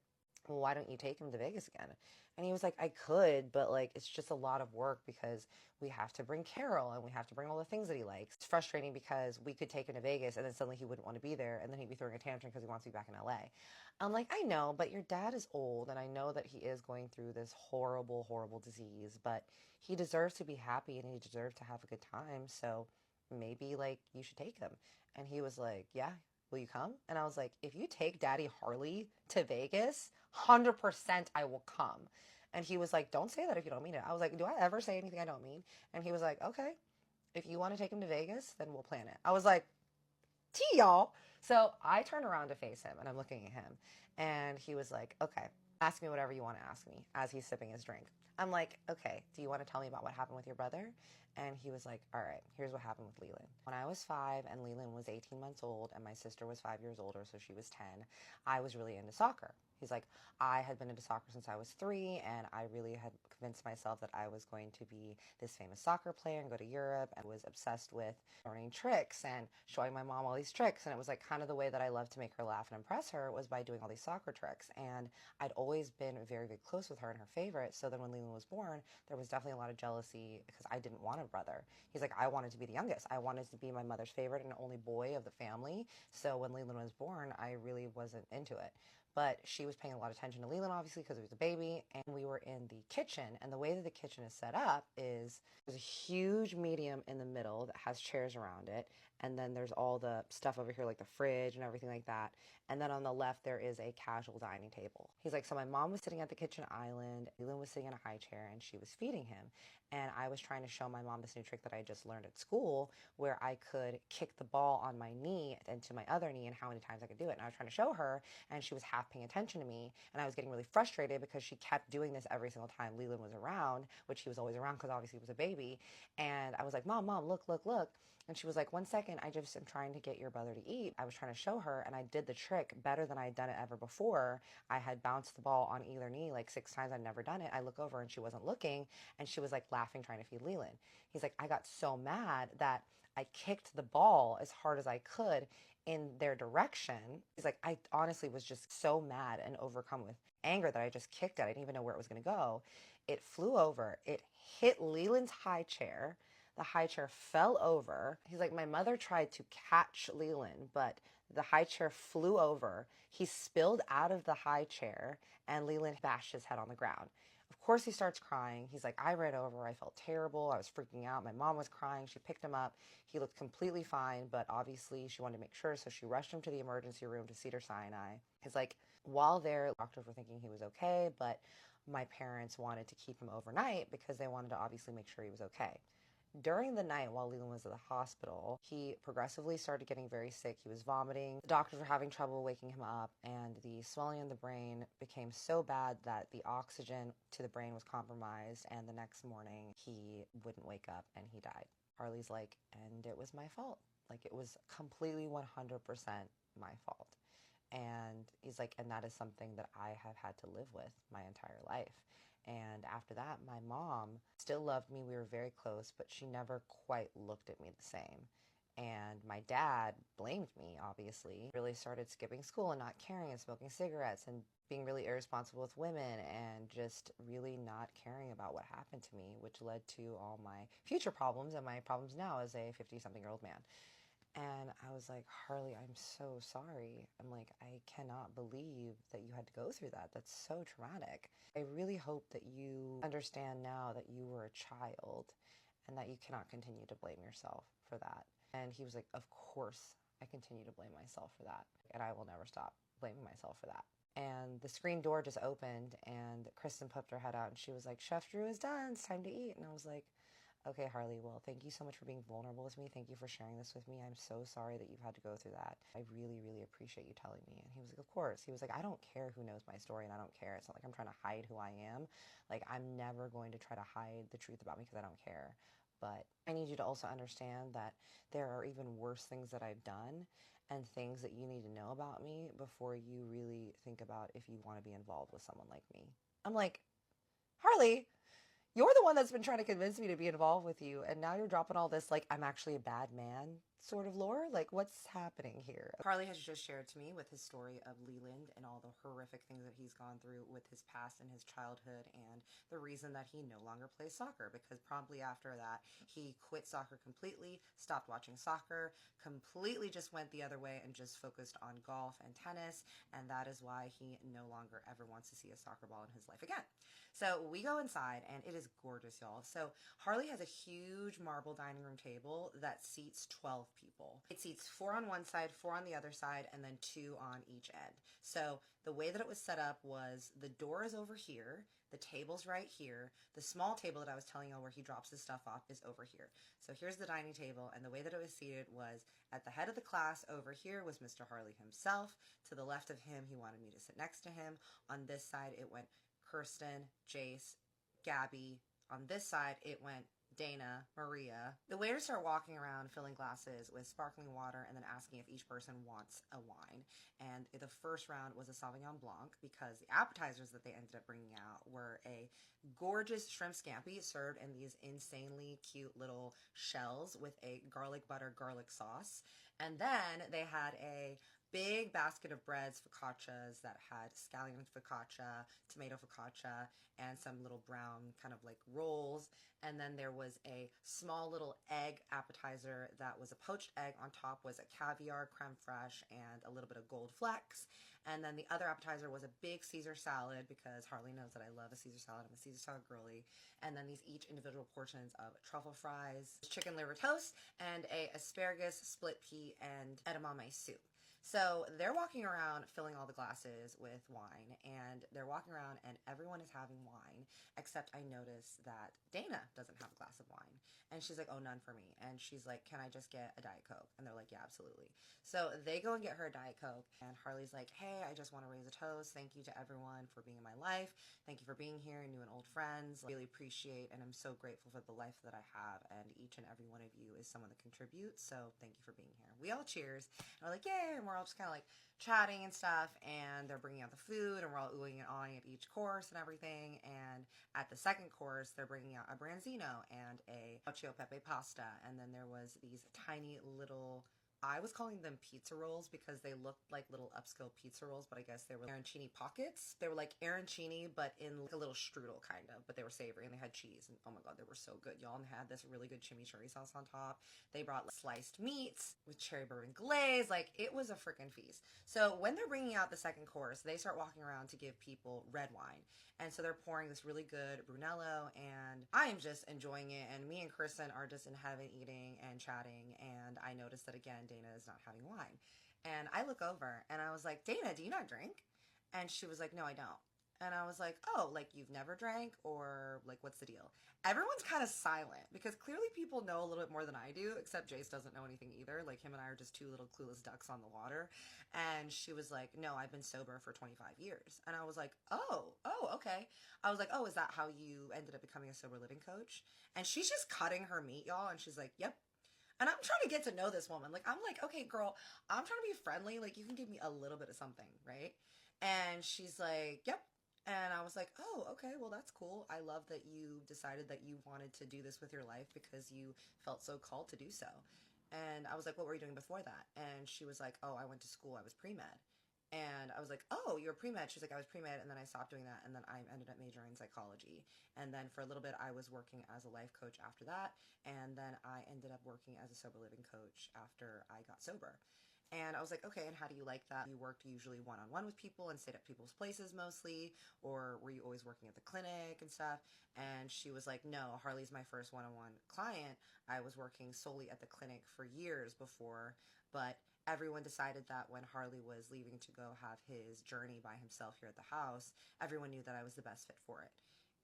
well, why don't you take him to Vegas again? And he was like, I could, but like, it's just a lot of work because we have to bring Carol and we have to bring all the things that he likes. It's frustrating because we could take him to Vegas and then suddenly he wouldn't want to be there and then he'd be throwing a tantrum because he wants to be back in LA. I'm like, I know, but your dad is old and I know that he is going through this horrible, horrible disease, but he deserves to be happy and he deserves to have a good time. So maybe like you should take him. And he was like, yeah, will you come? And I was like, if you take Daddy Harley to Vegas, 100% I will come. And he was like, don't say that if you don't mean it. I was like, do I ever say anything I don't mean? And he was like, okay, if you want to take him to Vegas, then we'll plan it. I was like, tea, y'all. So I turn around to face him and I'm looking at him. And he was like, okay, ask me whatever you want to ask me as he's sipping his drink. I'm like, okay, do you want to tell me about what happened with your brother? And he was like, all right, here's what happened with Leland. When I was 5 and Leland was 18 months old and my sister was 5 years older, so she was 10, I was really into soccer. He's like, I had been into soccer since I was 3, and I really had convinced myself that I was going to be this famous soccer player and go to Europe. I was obsessed with learning tricks and showing my mom all these tricks, and it was like kind of the way that I loved to make her laugh and impress her was by doing all these soccer tricks. And I'd always been very, very close with her and her favorite, so then when Leland was born, there was definitely a lot of jealousy because I didn't want a brother. He's like, I wanted to be the youngest. I wanted to be my mother's favorite and only boy of the family, so when Leland was born, I really wasn't into it. But she was paying a lot of attention to Leland, obviously, because he was a baby. And we were in the kitchen. And the way that the kitchen is set up is there's a huge medium in the middle that has chairs around it. And then there's all the stuff over here, like the fridge and everything like that. And then on the left, there is a casual dining table. He's like, so my mom was sitting at the kitchen island. Leland was sitting in a high chair and she was feeding him. And I was trying to show my mom this new trick that I just learned at school where I could kick the ball on my knee into my other knee and how many times I could do it. And I was trying to show her and she was half paying attention to me. And I was getting really frustrated because she kept doing this every single time Leland was around, which he was always around because obviously he was a baby. And I was like, Mom, look, look, look. And she was like, 1 second, I just am trying to get your brother to eat. I was trying to show her and I did the trick better than I had done it ever before. I had bounced the ball on either knee like 6 times. I'd never done it. I look over and she wasn't looking and she was like laughing, trying to feed Leland. He's like, I got so mad that I kicked the ball as hard as I could in their direction. He's like, I honestly was just so mad and overcome with anger that I just kicked it. I didn't even know where it was going to go. It flew over. It hit Leland's high chair. The high chair fell over. He's like, my mother tried to catch Leland, but the high chair flew over. He spilled out of the high chair and Leland bashed his head on the ground. Of course, he starts crying. He's like, I ran over. I felt terrible. I was freaking out. My mom was crying. She picked him up. He looked completely fine, but obviously she wanted to make sure, so she rushed him to the emergency room to Cedars-Sinai. He's like, while there, doctors were thinking he was okay, but my parents wanted to keep him overnight because they wanted to obviously make sure he was okay. During the night while Leland was at the hospital, he progressively started getting very sick. He was vomiting. The doctors were having trouble waking him up, and the swelling in the brain became so bad that the oxygen to the brain was compromised, and the next morning he wouldn't wake up and he died. Harley's like, and it was my fault. Like, it was completely 100% my fault. And he's like, and that is something that I have had to live with my entire life. And after that, my mom still loved me. We were very close, but she never quite looked at me the same. And my dad blamed me, obviously. Really started skipping school and not caring and smoking cigarettes and being really irresponsible with women and just really not caring about what happened to me, which led to all my future problems and my problems now as a 50-something-year-old man. And I was like, Harley, I'm so sorry. I'm like, I cannot believe that you had to go through that. That's so traumatic. I really hope that you understand now that you were a child and that you cannot continue to blame yourself for that. And he was like, of course I continue to blame myself for that. And I will never stop blaming myself for that. And the screen door just opened and Kristen popped her head out and she was like, Chef Drew is done. It's time to eat. And I was like, okay, Harley, well, thank you so much for being vulnerable with me. Thank you for sharing this with me. I'm so sorry that you've had to go through that. I really, really appreciate you telling me. And he was like, of course. He was like, I don't care who knows my story and I don't care. It's not like I'm trying to hide who I am. Like, I'm never going to try to hide the truth about me because I don't care. But I need you to also understand that there are even worse things that I've done and things that you need to know about me before you really think about if you want to be involved with someone like me. I'm like, Harley, you're the one that's been trying to convince me to be involved with you, and now you're dropping all this like I'm actually a bad man sort of lore? Like, what's happening here? Harley has just shared to me with his story of Leland and all the horrific things that he's gone through with his past and his childhood, and the reason that he no longer plays soccer, because promptly after that he quit soccer completely, stopped watching soccer, completely just went the other way and just focused on golf and tennis, and that is why he no longer ever wants to see a soccer ball in his life again. So we go inside and it is gorgeous, y'all. So Harley has a huge marble dining room table that seats 12 people. It seats 4 on one side, 4 on the other side, and then 2 on each end. So the way that it was set up was the door is over here, the table's right here, the small table that I was telling y'all where he drops his stuff off is over here. So here's the dining table, and the way that it was seated was at the head of the class over here was Mr. Harley himself. To the left of him, he wanted me to sit next to him. On this side, it went Kirsten, Jace, Gabby. On this side, it went Dana, Maria. The waiters start walking around filling glasses with sparkling water and then asking if each person wants a wine. And the first round was a Sauvignon Blanc, because the appetizers that they ended up bringing out were a gorgeous shrimp scampi served in these insanely cute little shells with a garlic butter garlic sauce. And then they had a big basket of breads, focaccias, that had scallion focaccia, tomato focaccia, and some little brown kind of like rolls. And then there was a small little egg appetizer that was a poached egg. On top was a caviar, creme fraiche, and a little bit of gold flecks. And then the other appetizer was a big Caesar salad, because Harley knows that I love a Caesar salad. I'm a Caesar salad girly. And then these each individual portions of truffle fries, chicken liver toast, and a asparagus, split pea, and edamame soup. So they're walking around filling all the glasses with wine, and they're walking around and everyone is having wine, except I notice that Dana doesn't have a glass of wine. And she's like, oh, none for me. And she's like, can I just get a Diet Coke? And they're like, yeah, absolutely. So they go and get her a Diet Coke, and Harley's like, hey, I just want to raise a toast. Thank you to everyone for being in my life. Thank you for being here, new and old friends. I really appreciate, and I'm so grateful for the life that I have, and each and every one of you is someone that contributes. So thank you for being here. We all cheers, and we're like, yay, and we're all just kind of like chatting and stuff, and they're bringing out the food, and we're all oohing and awing at each course and everything. And at the second course, they're bringing out a branzino and a cacio pepe pasta, and then there was these tiny little, I was calling them pizza rolls because they looked like little upscale pizza rolls, but I guess they were arancini pockets. They were like arancini, but in like a little strudel kind of, but they were savory and they had cheese. And oh my God, they were so good, y'all. And they had this really good chimichurri sauce on top. They brought like, sliced meats with cherry bourbon glaze. Like, it was a freaking feast. So when they're bringing out the second course, they start walking around to give people red wine. And so they're pouring this really good Brunello, and I am just enjoying it. And me and Kristen are just in heaven eating and chatting. And I noticed that again, Dana is not having wine. And I look over and I was like, Dana, do you not drink? And she was like, no, I don't. And I was like, oh, like you've never drank, or like what's the deal? Everyone's kind of silent because clearly people know a little bit more than I do, except Jace doesn't know anything either. Like, him and I are just two little clueless ducks on the water. And she was like, no, I've been sober for 25 years. And I was like, oh, okay. I was like, oh, is that how you ended up becoming a sober living coach? And she's just cutting her meat, y'all. And she's like, yep. And I'm trying to get to know this woman. Like, I'm like, okay, girl, I'm trying to be friendly. Like, you can give me a little bit of something, right? And she's like, yep. And I was like, oh, okay, well, that's cool. I love that you decided that you wanted to do this with your life because you felt so called to do so. And I was like, what were you doing before that? And she was like, oh, I went to school. I was pre-med. And I was like, oh, you're pre-med. She's like, I was pre-med, and then I stopped doing that, and then I ended up majoring in psychology. And then for a little bit, I was working as a life coach after that, and then I ended up working as a sober living coach after I got sober. And I was like, okay, and how do you like that? You worked usually one-on-one with people and stayed at people's places mostly, or were you always working at the clinic and stuff? And she was like, no, Harley's my first one-on-one client. I was working solely at the clinic for years before, but everyone decided that when Harley was leaving to go have his journey by himself here at the house, everyone knew that I was the best fit for it.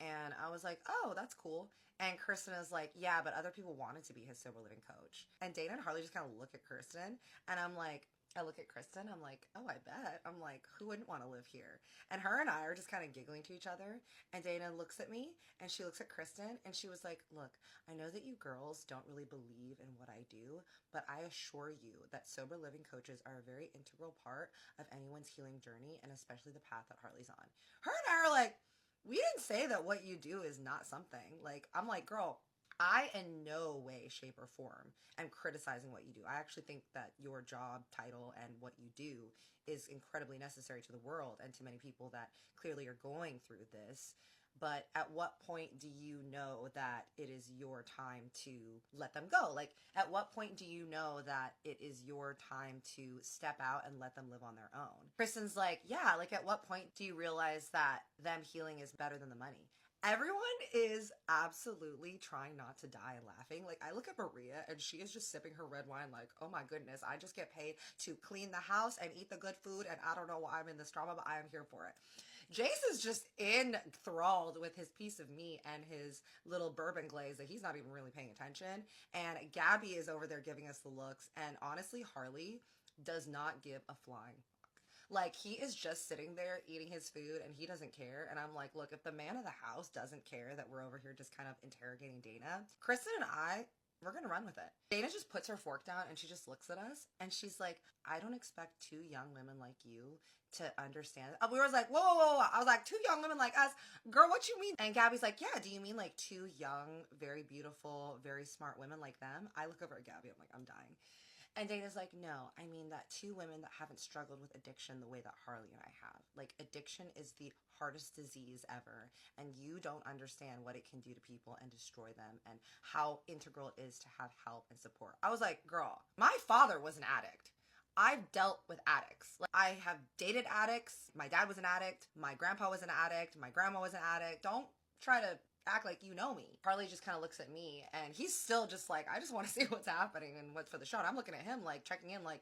And I was like, oh, that's cool. And Kristen is like, yeah, but other people wanted to be his sober living coach. And Dana and Harley just kind of look at Kristen, and I'm like, I look at Kristen, I'm like, oh, I bet. I'm like, who wouldn't want to live here? And her and I are just kind of giggling to each other. And Dana looks at me, and she looks at Kristen, and she was like, look, I know that you girls don't really believe in what I do, but I assure you that sober living coaches are a very integral part of anyone's healing journey, and especially the path that Harley's on. Her and I are like, we didn't say that what you do is not something. Like, I'm like, girl, I, in no way, shape, or form, am criticizing what you do. I actually think that your job title and what you do is incredibly necessary to the world and to many people that clearly are going through this. But at what point do you know that it is your time to let them go? Like, at what point do you know that it is your time to step out and let them live on their own? Kristen's like, yeah, like, at what point do you realize that them healing is better than the money? Everyone is absolutely trying not to die and laughing. Like, I look at Maria and she is just sipping her red wine like, oh my goodness, I just get paid to clean the house and eat the good food, and I don't know why I'm in this drama, but I am here for it. Jace is just enthralled with his piece of meat and his little bourbon glaze that he's not even really paying attention. And Gabby is over there giving us the looks. And honestly, Harley does not give a flying. Like, he is just sitting there eating his food and he doesn't care. And I'm like, look, if the man of the house doesn't care that we're over here just kind of interrogating Dana, Kristen and I, we're gonna run with it. Dana just puts her fork down and she just looks at us and she's like, I don't expect two young women like you to understand. We were like, whoa, whoa, whoa. I was like, two young women like us? Girl, what you mean? And Gabby's like, yeah, do you mean like two young, very beautiful, very smart women like them? I look over at Gabby, I'm like, I'm dying. And Dana's like, no, I mean that two women that haven't struggled with addiction the way that Harley and I have. Like, addiction is the hardest disease ever, and you don't understand what it can do to people and destroy them and how integral it is to have help and support. I was like, girl, my father was an addict. I've dealt with addicts. Like, I have dated addicts. My dad was an addict. My grandpa was an addict. My grandma was an addict. Don't try to act like you know me. Harley just kind of looks at me and he's still just like, I just want to see what's happening and what's for the show. And I'm looking at him like, checking in like,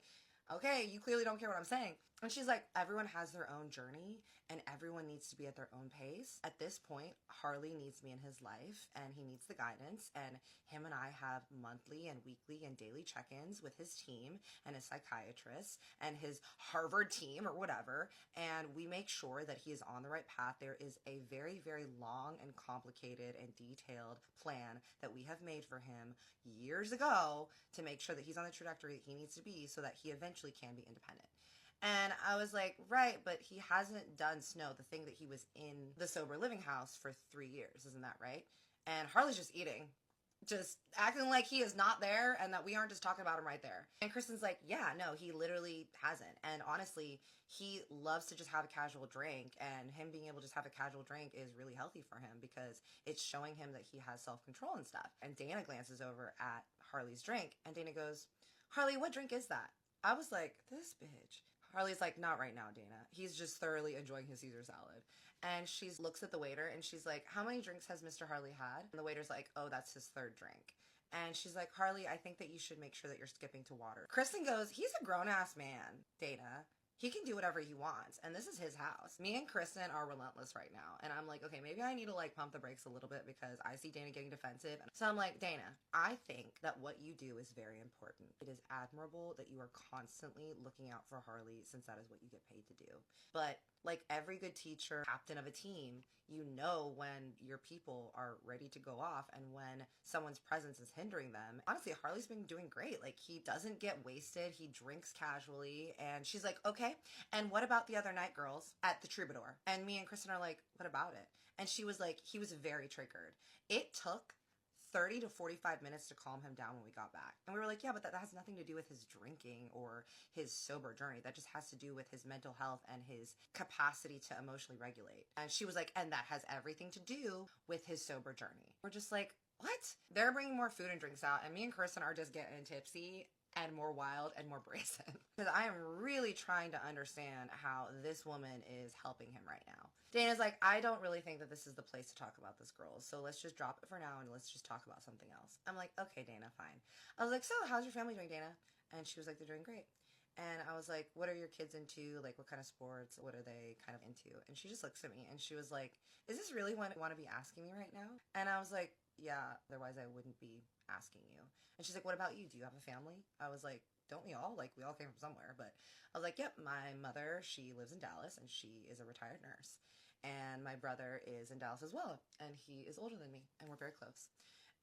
okay, you clearly don't care what I'm saying. And she's like, everyone has their own journey and everyone needs to be at their own pace. At this point, Harley needs me in his life and he needs the guidance. And him and I have monthly and weekly and daily check-ins with his team and his psychiatrist and his Harvard team or whatever. And we make sure that he is on the right path. There is a very, very long and complicated and detailed plan that we have made for him years ago to make sure that he's on the trajectory that he needs to be so that he eventually can be independent. And I was like, right, but he hasn't done Snow, the thing that he was in the sober living house for 3 years. Isn't that right? And Harley's just eating, just acting like he is not there and that we aren't just talking about him right there. And Kristen's like, yeah, no, he literally hasn't. And honestly, he loves to just have a casual drink, and him being able to just have a casual drink is really healthy for him because it's showing him that he has self-control and stuff. And Dana glances over at Harley's drink and Dana goes, Harley, what drink is that? I was like, this bitch. Harley's like, not right now, Dana. He's just thoroughly enjoying his Caesar salad. And she looks at the waiter and she's like, how many drinks has Mr. Harley had? And the waiter's like, oh, that's his third drink. And she's like, Harley, I think that you should make sure that you're skipping to water. Kristen goes, he's a grown-ass man, Dana. He can do whatever he wants, and this is his house. Me and Kristen are relentless right now, and I'm like, okay, maybe I need to like pump the brakes a little bit because I see Dana getting defensive. So I'm like, Dana, I think that what you do is very important. It is admirable that you are constantly looking out for Harley since that is what you get paid to do. But like every good teacher, captain of a team, you know when your people are ready to go off and when someone's presence is hindering them. Honestly, Harley's been doing great. Like, he doesn't get wasted. He drinks casually. And she's like, okay, and what about the other night, girls, at the Troubadour? And me and Kristen are like, what about it? And she was like, he was very triggered. It took 30 to 45 minutes to calm him down when we got back. And we were like, yeah, but that has nothing to do with his drinking or his sober journey. That just has to do with his mental health and his capacity to emotionally regulate. And she was like, and that has everything to do with his sober journey. We're just like, what? They're bringing more food and drinks out, and me and Kristen are just getting tipsy and more wild and more brazen. Because I am really trying to understand how this woman is helping him right now. Dana's like, I don't really think that this is the place to talk about this, girls. So let's just drop it for now and let's just talk about something else. I'm like, okay, Dana, fine. I was like, so how's your family doing, Dana? And she was like, they're doing great. And I was like, what are your kids into? Like, what kind of sports? What are they kind of into? And she just looks at me and she was like, is this really what you want to be asking me right now? And I was like, yeah, otherwise I wouldn't be asking you. And she's like, what about you? Do you have a family? I was like, don't we all? Like, we all came from somewhere. But I was like, yep, my mother, she lives in Dallas and she is a retired nurse. And my brother is in Dallas as well. And he is older than me and we're very close.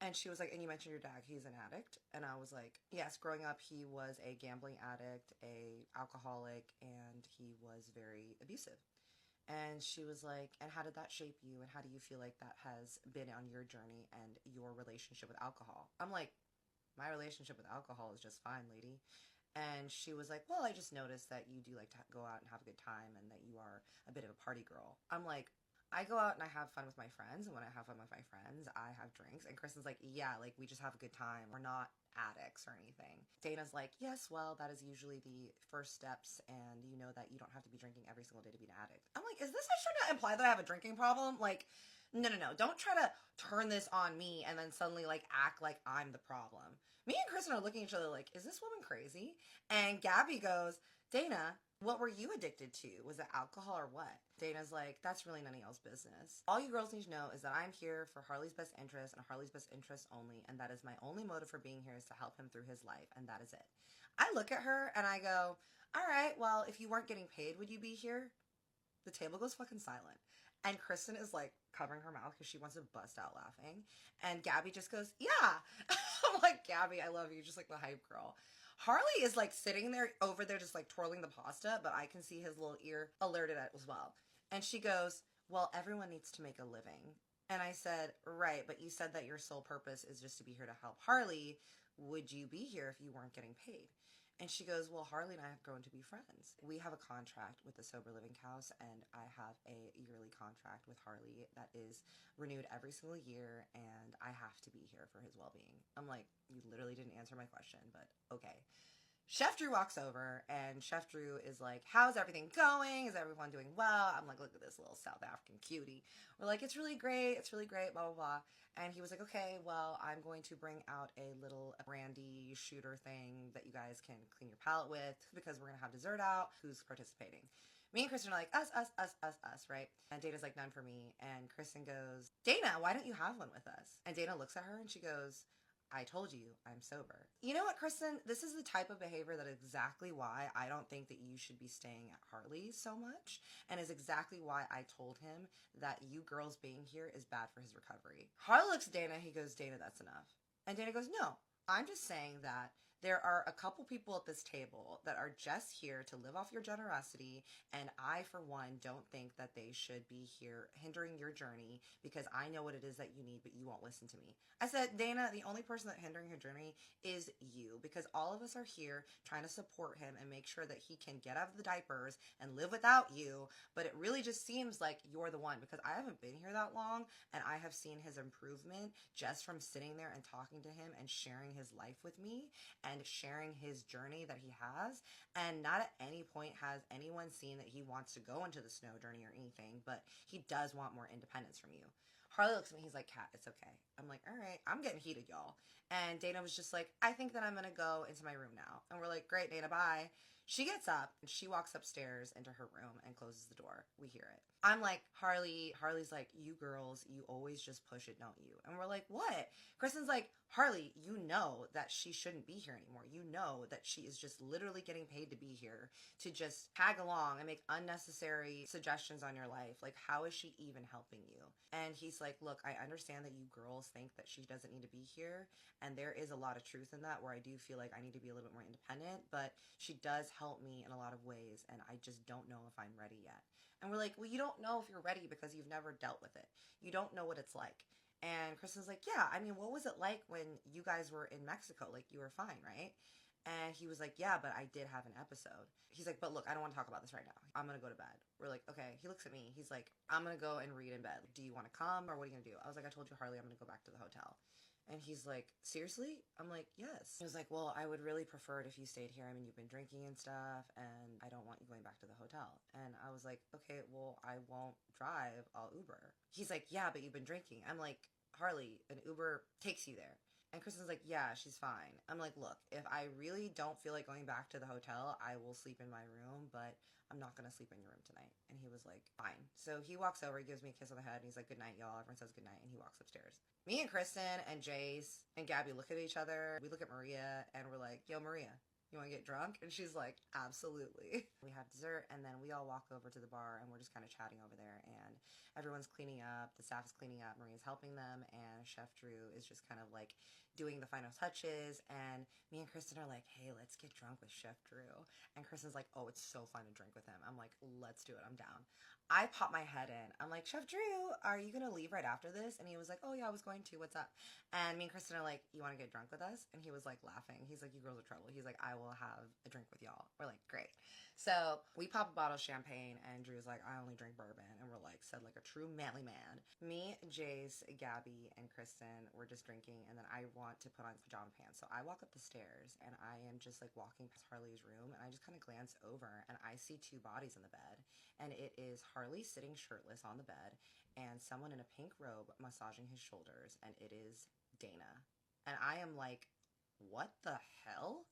And she was like, and you mentioned your dad, he's an addict. And I was like, yes, growing up, he was a gambling addict, a alcoholic, and he was very abusive. And she was like, and how did that shape you? And how do you feel like that has been on your journey and your relationship with alcohol? I'm like, my relationship with alcohol is just fine, lady. And she was like, well, I just noticed that you do like to go out and have a good time and that you are a bit of a party girl. I'm like, I go out and I have fun with my friends. And when I have fun with my friends, I have drinks. And Kristen's like, yeah, like we just have a good time. We're not addicts or anything. Dana's like, yes, well, that is usually the first steps. And you know that you don't have to be drinking every single day to be an addict. I'm like, is this trying to imply that I have a drinking problem? Like, no, no, no. Don't try to turn this on me and then suddenly like act like I'm the problem. Me and Kristen are looking at each other like, is this woman crazy? And Gabby goes, Dana, what were you addicted to? Was it alcohol or what? Dana's like, that's really none of y'all's business. All you girls need to know is that I'm here for Harley's best interest and Harley's best interest only, and that is my only motive for being here is to help him through his life, and that is it. I look at her and I go, all right, well, if you weren't getting paid, would you be here? The table goes fucking silent. And Kristen is like covering her mouth because she wants to bust out laughing. And Gabby just goes, yeah. I'm like, Gabby, I love you, just like the hype girl. Harley is like sitting there over there just like twirling the pasta, but I can see his little ear alerted as well. And she goes, well, everyone needs to make a living. And I said, right, but you said that your sole purpose is just to be here to help Harley. Would you be here if you weren't getting paid? And she goes, well, Harley and I have grown to be friends. We have a contract with the Sober Living House, and I have a yearly contract with Harley that is renewed every single year, and I have to be here for his well-being. I'm like, you literally didn't answer my question, but okay. Chef Drew walks over, and Chef Drew is like, how's everything going? Is everyone doing well? I'm like, look at this little South African cutie. We're like, it's really great, blah, blah, blah. And he was like, okay, well, I'm going to bring out a little brandy shooter thing that you guys can clean your palate with because we're going to have dessert out. Who's participating? Me and Kristen are like, us, right? And Dana's like, none for me. And Kristen goes, Dana, why don't you have one with us? And Dana looks at her and she goes, I told you, I'm sober. You know what, Kristen? This is the type of behavior that is exactly why I don't think that you should be staying at Harley's so much, and is exactly why I told him that you girls being here is bad for his recovery. Harley looks at Dana, he goes, Dana, that's enough. And Dana goes, no, I'm just saying that there are a couple people at this table that are just here to live off your generosity, and I, for one, don't think that they should be here hindering your journey because I know what it is that you need, but you won't listen to me. I said, Dana, the only person that's hindering your journey is you, because all of us are here trying to support him and make sure that he can get out of the diapers and live without you, but it really just seems like you're the one, because I haven't been here that long, and I have seen his improvement just from sitting there and talking to him and sharing his life with me, and sharing his journey that he has, and not at any point has anyone seen that he wants to go into the snow journey or anything, but he does want more independence from you. Harley looks at me, he's like, Kat, it's okay. I'm like, all right, I'm getting heated, y'all. And Dana was just like, I think that I'm gonna go into my room now. And we're like, great, Dana, bye. She gets up and she walks upstairs into her room and closes the door. We hear it. I'm like, Harley's like, you girls, you always just push it, don't you? And we're like, what? Kristen's like, Harley, you know that she shouldn't be here anymore. You know that she is just literally getting paid to be here to just tag along and make unnecessary suggestions on your life. Like, how is she even helping you? And he's like, look, I understand that you girls think that she doesn't need to be here. And there is a lot of truth in that, where I do feel like I need to be a little bit more independent, but she does help me in a lot of ways. And I just don't know if I'm ready yet. And we're like, well, you don't know if you're ready because you've never dealt with it. You don't know what it's like. And Kristen's like, yeah, I mean, what was it like when you guys were in Mexico? Like, you were fine, right? And he was like, yeah, but I did have an episode. He's like, but look, I don't want to talk about this right now. I'm going to go to bed. We're like, okay. He looks at me. He's like, I'm going to go and read in bed. Do you want to come, or what are you going to do? I was like, I told you, Harley, I'm going to go back to the hotel. And he's like, seriously? I'm like, yes. He was like, well, I would really prefer it if you stayed here. I mean, you've been drinking and stuff, and I don't want you going back to the hotel. And I was like, okay, well, I won't drive. I'll Uber. He's like, yeah, but you've been drinking. I'm like, Harley, an Uber takes you there. And Kristen's like, yeah, she's fine. I'm like, look, if I really don't feel like going back to the hotel, I will sleep in my room, but I'm not going to sleep in your room tonight. And he was like, fine. So he walks over, he gives me a kiss on the head, and he's like, good night, y'all. Everyone says good night, and he walks upstairs. Me and Kristen and Jace and Gabby look at each other. We look at Maria, and we're like, yo, Maria, you want to get drunk? And she's like, absolutely. We have dessert, and then we all walk over to the bar, and we're just kind of chatting over there, and everyone's cleaning up. The staff is cleaning up. Maria's helping them, and Chef Drew is just kind of like doing the final touches, and me and Kristen are like, hey, let's get drunk with Chef Drew. And Kristen's like, oh, it's so fun to drink with him. I'm like, let's do it. I'm down. I popped my head in. I'm like, Chef Drew, are you gonna leave right after this? And he was like, oh yeah, I was going to. What's up? And me and Kristen are like, you want to get drunk with us? And he was like laughing. He's like, you girls are trouble. He's like, I will have a drink with y'all. We're like, great. So we pop a bottle of champagne, and Drew's like, I only drink bourbon. And we're like, said like a true manly man. Me, Jace, Gabby, and Kristen were just drinking, and then I want to put on pajama pants. So I walk up the stairs, and I am just like walking past Harley's room, and I just kind of glance over, and I see two bodies in the bed, and it is Harley sitting shirtless on the bed, and someone in a pink robe massaging his shoulders, and it is Dana. And I am like, what the hell?